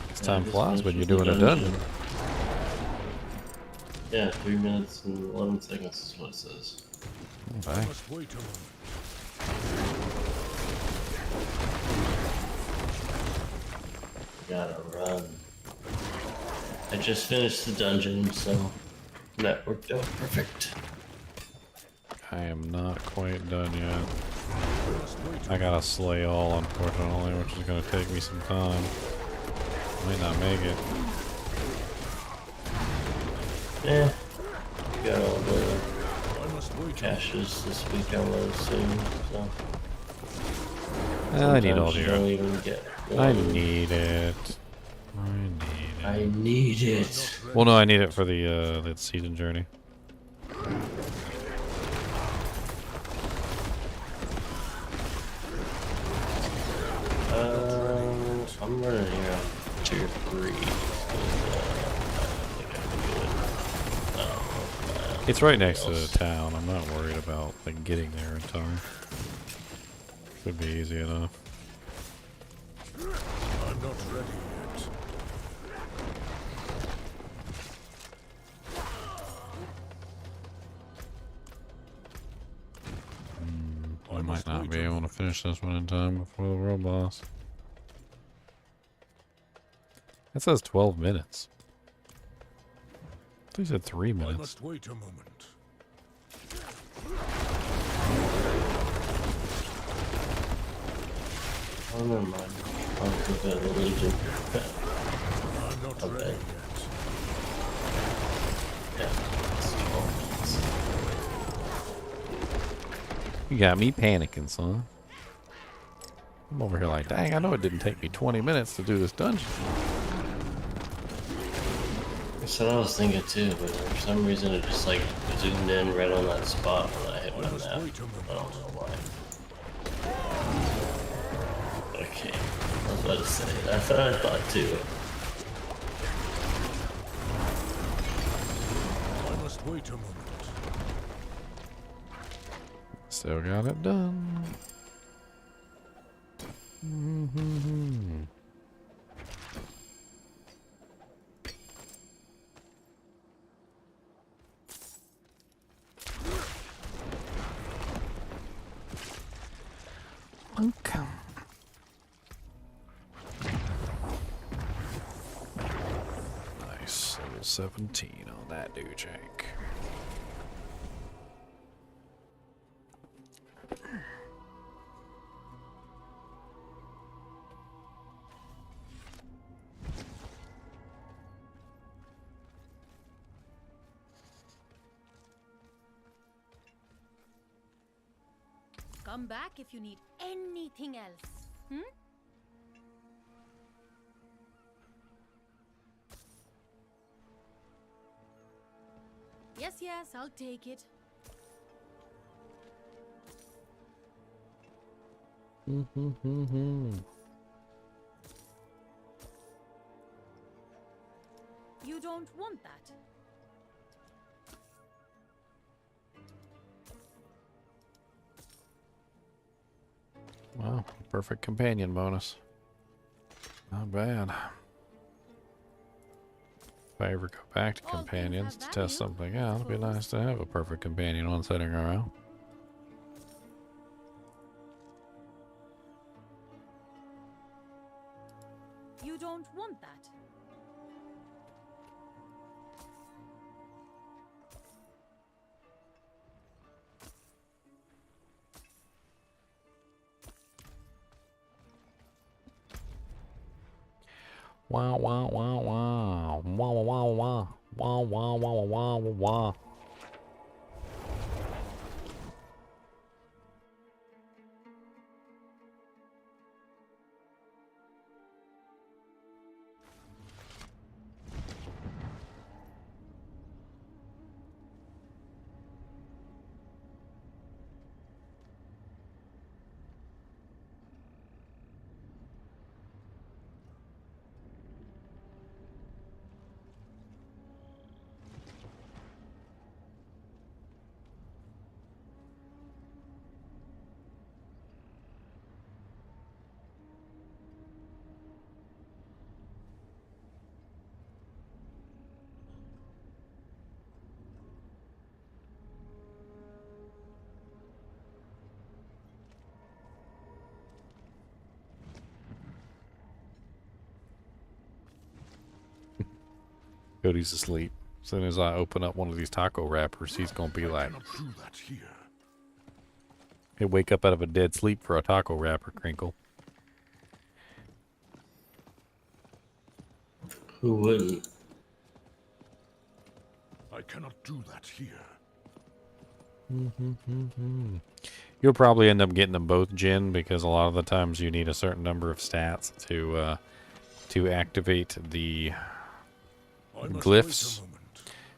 This Yeah, time just flies when finished you're with doing the a dungeon. Yeah, 3 minutes and 11 seconds is what it says. I Okay. must wait a moment. Gotta run. I just finished the dungeon, so that worked out perfect. I am not quite done yet. I gotta slay all, unfortunately, which is gonna take me some time. Might not make it. Yeah. Got all the caches this week downloaded soon, so. I need all Sometimes you don't the. even get I one. need it. I need it. Well, no, I need it for the that season journey. I'm running here on tier 3. It's right next to the town. I'm not worried about like getting there in time. Should be easy enough. I'm not ready yet. I might not be able to finish this one in time before the world boss. It says 12 minutes. I thought you said 3 I minutes. must wait a moment. Oh, never mind. I'll look at the Legion. I'm not ready Okay. yet. Yeah, it's 12 minutes. You got me panicking, son. I'm over here like, dang, I know it didn't take me 20 minutes to do this dungeon. That's what I was thinking too, but for some reason it just like zoomed in right on that spot when I hit my map. I don't know why. Okay, I was about to say, that's what I thought too. I must wait a moment. Still got it done. Mm-hmm. Welcome. Nice. Level 17 on that dude, Jake. Come back if you need anything else. Hmm? Yes, yes, I'll take it. You don't want that. Wow, perfect companion bonus. Not bad. If I ever go back to companions to test something out, it'd be nice to have a perfect companion one sitting around. You don't want that. Wow, wow, wow, wow. Wow, wow, wow, wow. Wow, wow, wow, wow, wow, wow. Cody's asleep. As soon as I open up one of these taco wrappers, he's gonna be like, Do that here. he'll wake up out of a dead sleep for a taco wrapper, Crinkle. Who wouldn't? I cannot do that here. You'll probably end up getting them both, Jin, because a lot of the times you need a certain number of stats to activate the glyphs,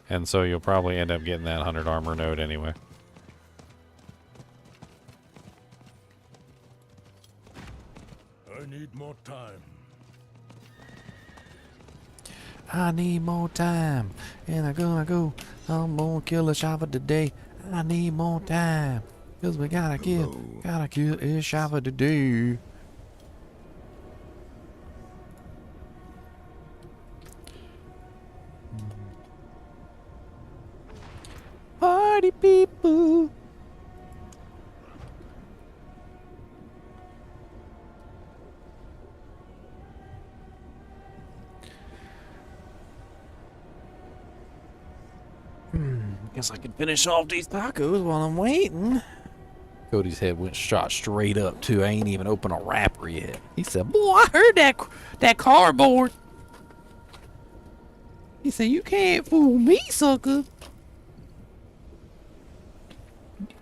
and so you'll probably end up getting that 100 armor node anyway. I need more time. I need more time, and I'm gonna kill a Shava today. I need more time, cause we gotta kill a Shava today. Party people. Guess I can finish off these tacos while I'm waiting. Cody's head went shot straight up too. I ain't even opened a wrapper yet. He said, "Boy, I heard that cardboard." He said, "You can't fool me, sucker.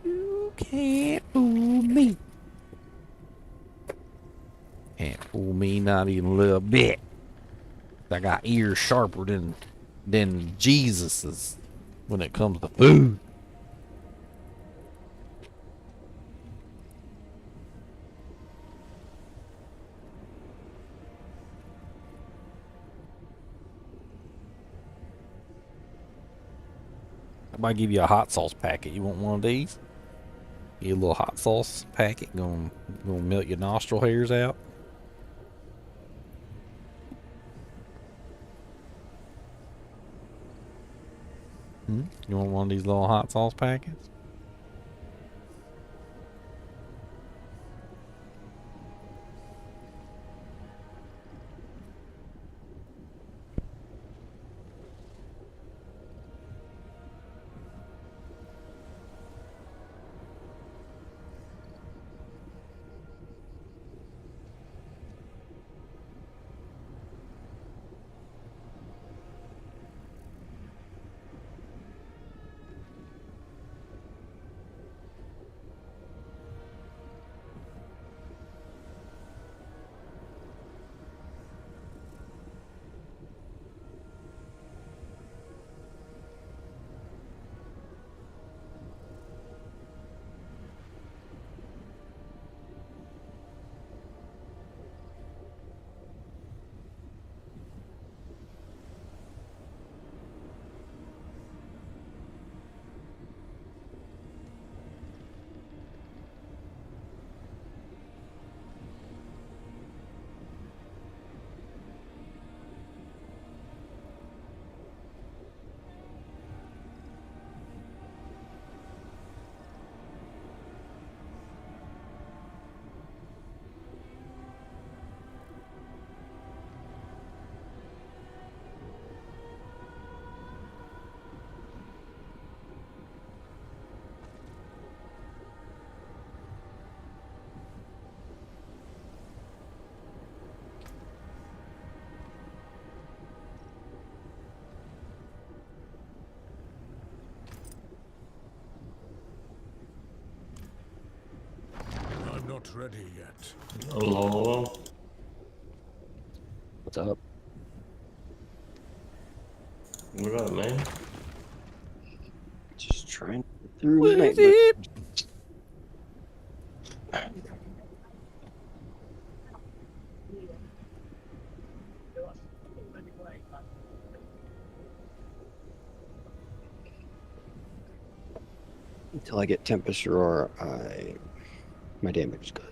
You can't fool me. Can't fool me, not even a little bit. I got ears sharper than Jesus's when it comes to food." I might give you a hot sauce packet. You want one of these? Get a little hot sauce packet. Gonna melt your nostril hairs out. You want one of these little hot sauce packets? I'm not ready yet. Hello. What's up? What up, man? Just trying to get through What night, is it? until I get Tempest Roar, my damage is good.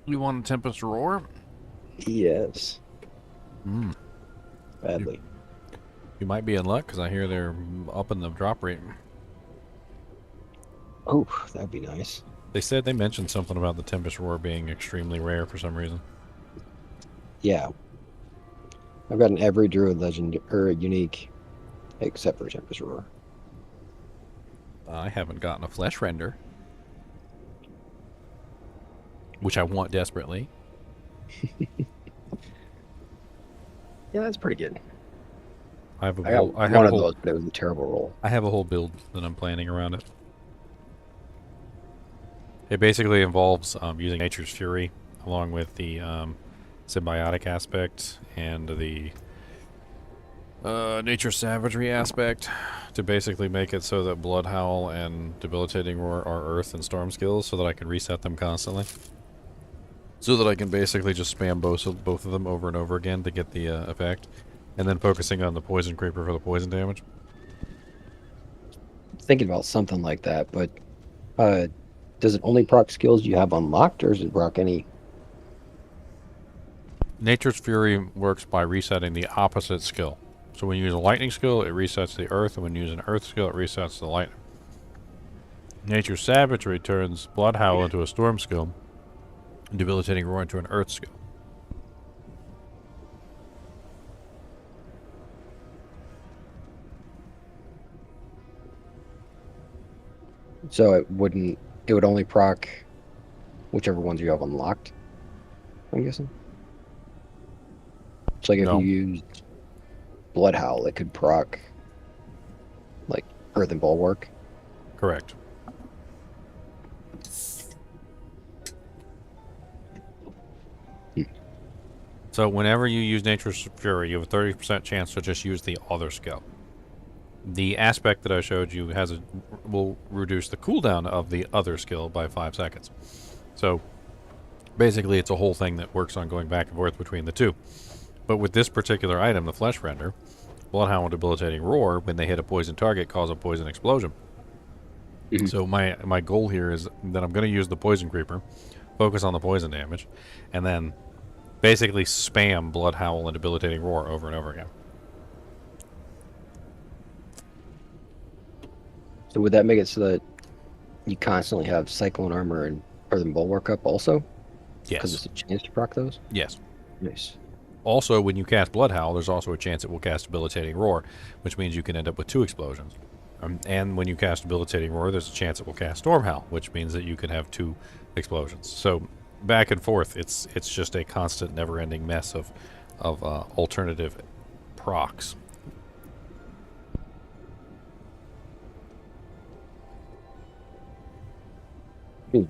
You want a Tempest Roar? Yes. Badly. You might be in luck because I hear they're upping the drop rate. Oh, that'd be nice. They mentioned something about the Tempest Roar being extremely rare for some reason. Yeah. I've gotten every druid legend or unique except for Tempest Roar. I haven't gotten a flesh render, which I want desperately. Yeah, that's pretty good. I have a I got I have one a of whole, those, but it was a terrible roll. I have a whole build that I'm planning around it. It basically involves using Nature's Fury along with the symbiotic aspect and the Nature Savagery aspect to basically make it so that Blood Howl and Debilitating Roar are Earth and Storm skills so that I can reset them constantly. So that I can basically just spam both of them over and over again to get the effect. And then focusing on the Poison Creeper for the poison damage. Thinking about something like that, but does it only proc skills you have unlocked, or does it proc any? Nature's Fury works by resetting the opposite skill. So when you use a lightning skill, it resets the earth, and when you use an earth skill, it resets the lightning. Nature's Savagery turns Blood Howl into a storm skill, and Debilitating Roar into an earth skill. So it would only proc whichever ones you have unlocked, I'm guessing. So like if No. you used Blood Howl, it could proc like Earth and Bulwark. Correct. So whenever you use Nature's Fury, you have a 30% chance to just use the other skill. The aspect that I showed you will reduce the cooldown of the other skill by 5 seconds. So basically it's a whole thing that works on going back and forth between the two. But with this particular item, the Flesh Render, Bloodhound and Debilitating Roar, when they hit a poison target, cause a poison explosion. So my goal here is that I'm going to use the Poison Creeper, focus on the poison damage, and then basically spam Blood Howl and Debilitating Roar over and over again. So would that make it so that you constantly have Cyclone Armor and Earthen Bulwark up also? Yes. Because it's a chance to proc those? Yes. Nice. Also, when you cast Blood Howl, there's also a chance it will cast Debilitating Roar, which means you can end up with 2 explosions. And when you cast Debilitating Roar, there's a chance it will cast Storm Howl, which means that you can have 2 explosions. So back and forth, it's just a constant, never-ending mess of alternative procs. I think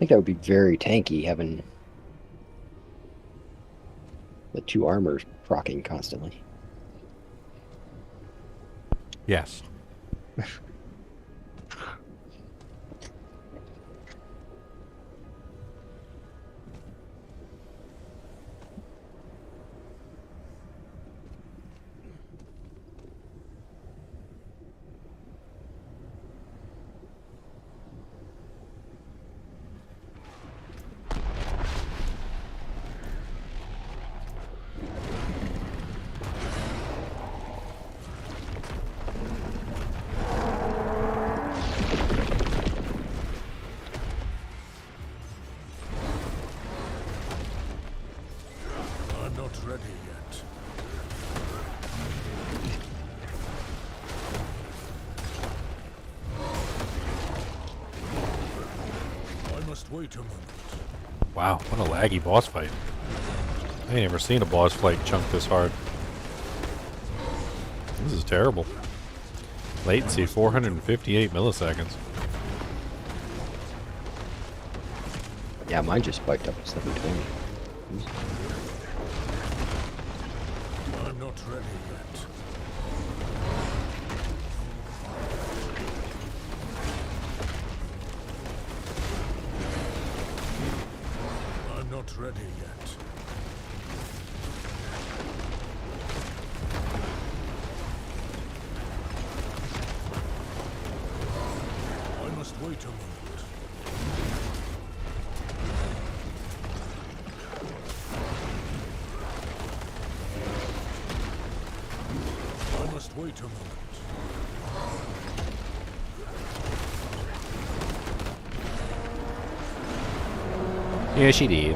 that would be very tanky, having the 2 armors proccing constantly. Yes. I'm not ready yet. I must wait a moment. Wow, what a laggy boss fight. I ain't ever seen a boss fight chunk this hard. This is terrible. Latency 458 milliseconds. Yeah, mine just spiked up to 720. I'm not ready yet. I'm not ready yet. I must wait a moment. I must wait a moment. Yeah, she did.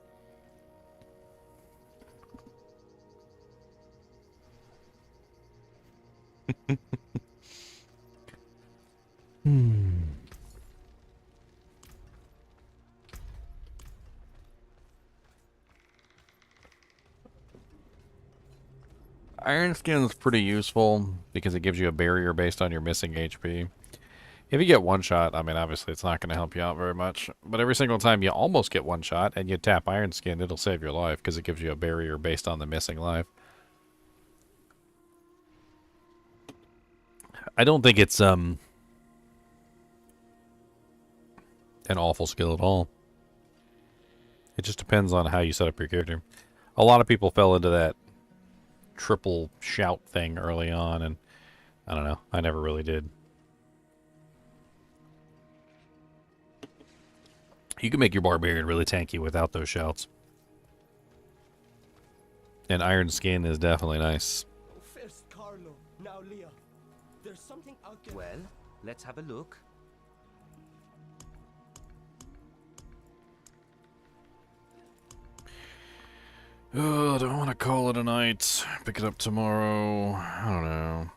Iron Skin is pretty useful because it gives you a barrier based on your missing HP. If you get one shot, I mean, obviously it's not going to help you out very much. But every single time you almost get one shot and you tap Iron Skin, it'll save your life because it gives you a barrier based on the missing life. I don't think it's an awful skill at all. It just depends on how you set up your character. A lot of people fell into that triple shout thing early on, and I don't know. I never really did. You can make your barbarian really tanky without those shouts. And Iron Skin is definitely nice. First Carlo, now Leah. There's something out there. Well, let's have a look. Oh, do I want to call it a night? Pick it up tomorrow? I don't know.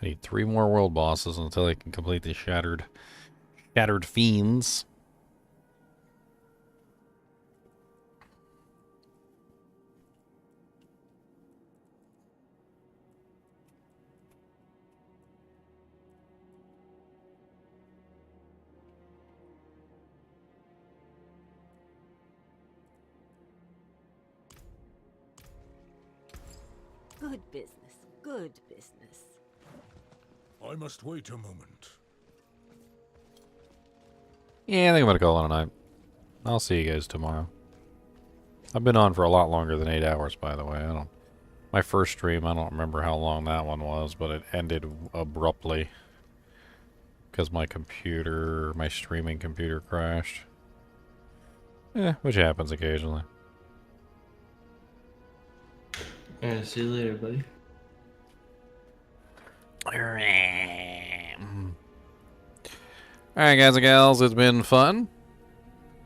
I need 3 more world bosses until I can complete the Shattered Fiends. Good business. Good business. I must wait a moment. Yeah, I think I'm gonna call it a night. I'll see you guys tomorrow. I've been on for a lot longer than 8 hours, by the way. My first stream, I don't remember how long that one was, but it ended abruptly because my streaming computer crashed. Which happens occasionally. Alright, see you later, buddy. Alright, guys and gals, it's been fun.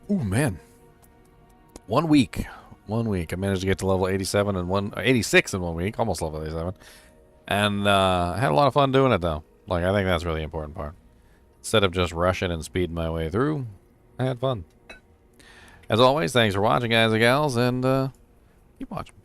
Ooh, man. 1 week. 1 week. I managed to get to level 87 and 86 in 1 week. Almost level 87. And I had a lot of fun doing it, though. Like, I think that's really important part. Instead of just rushing and speeding my way through, I had fun. As always, thanks for watching, guys and gals, and keep watching.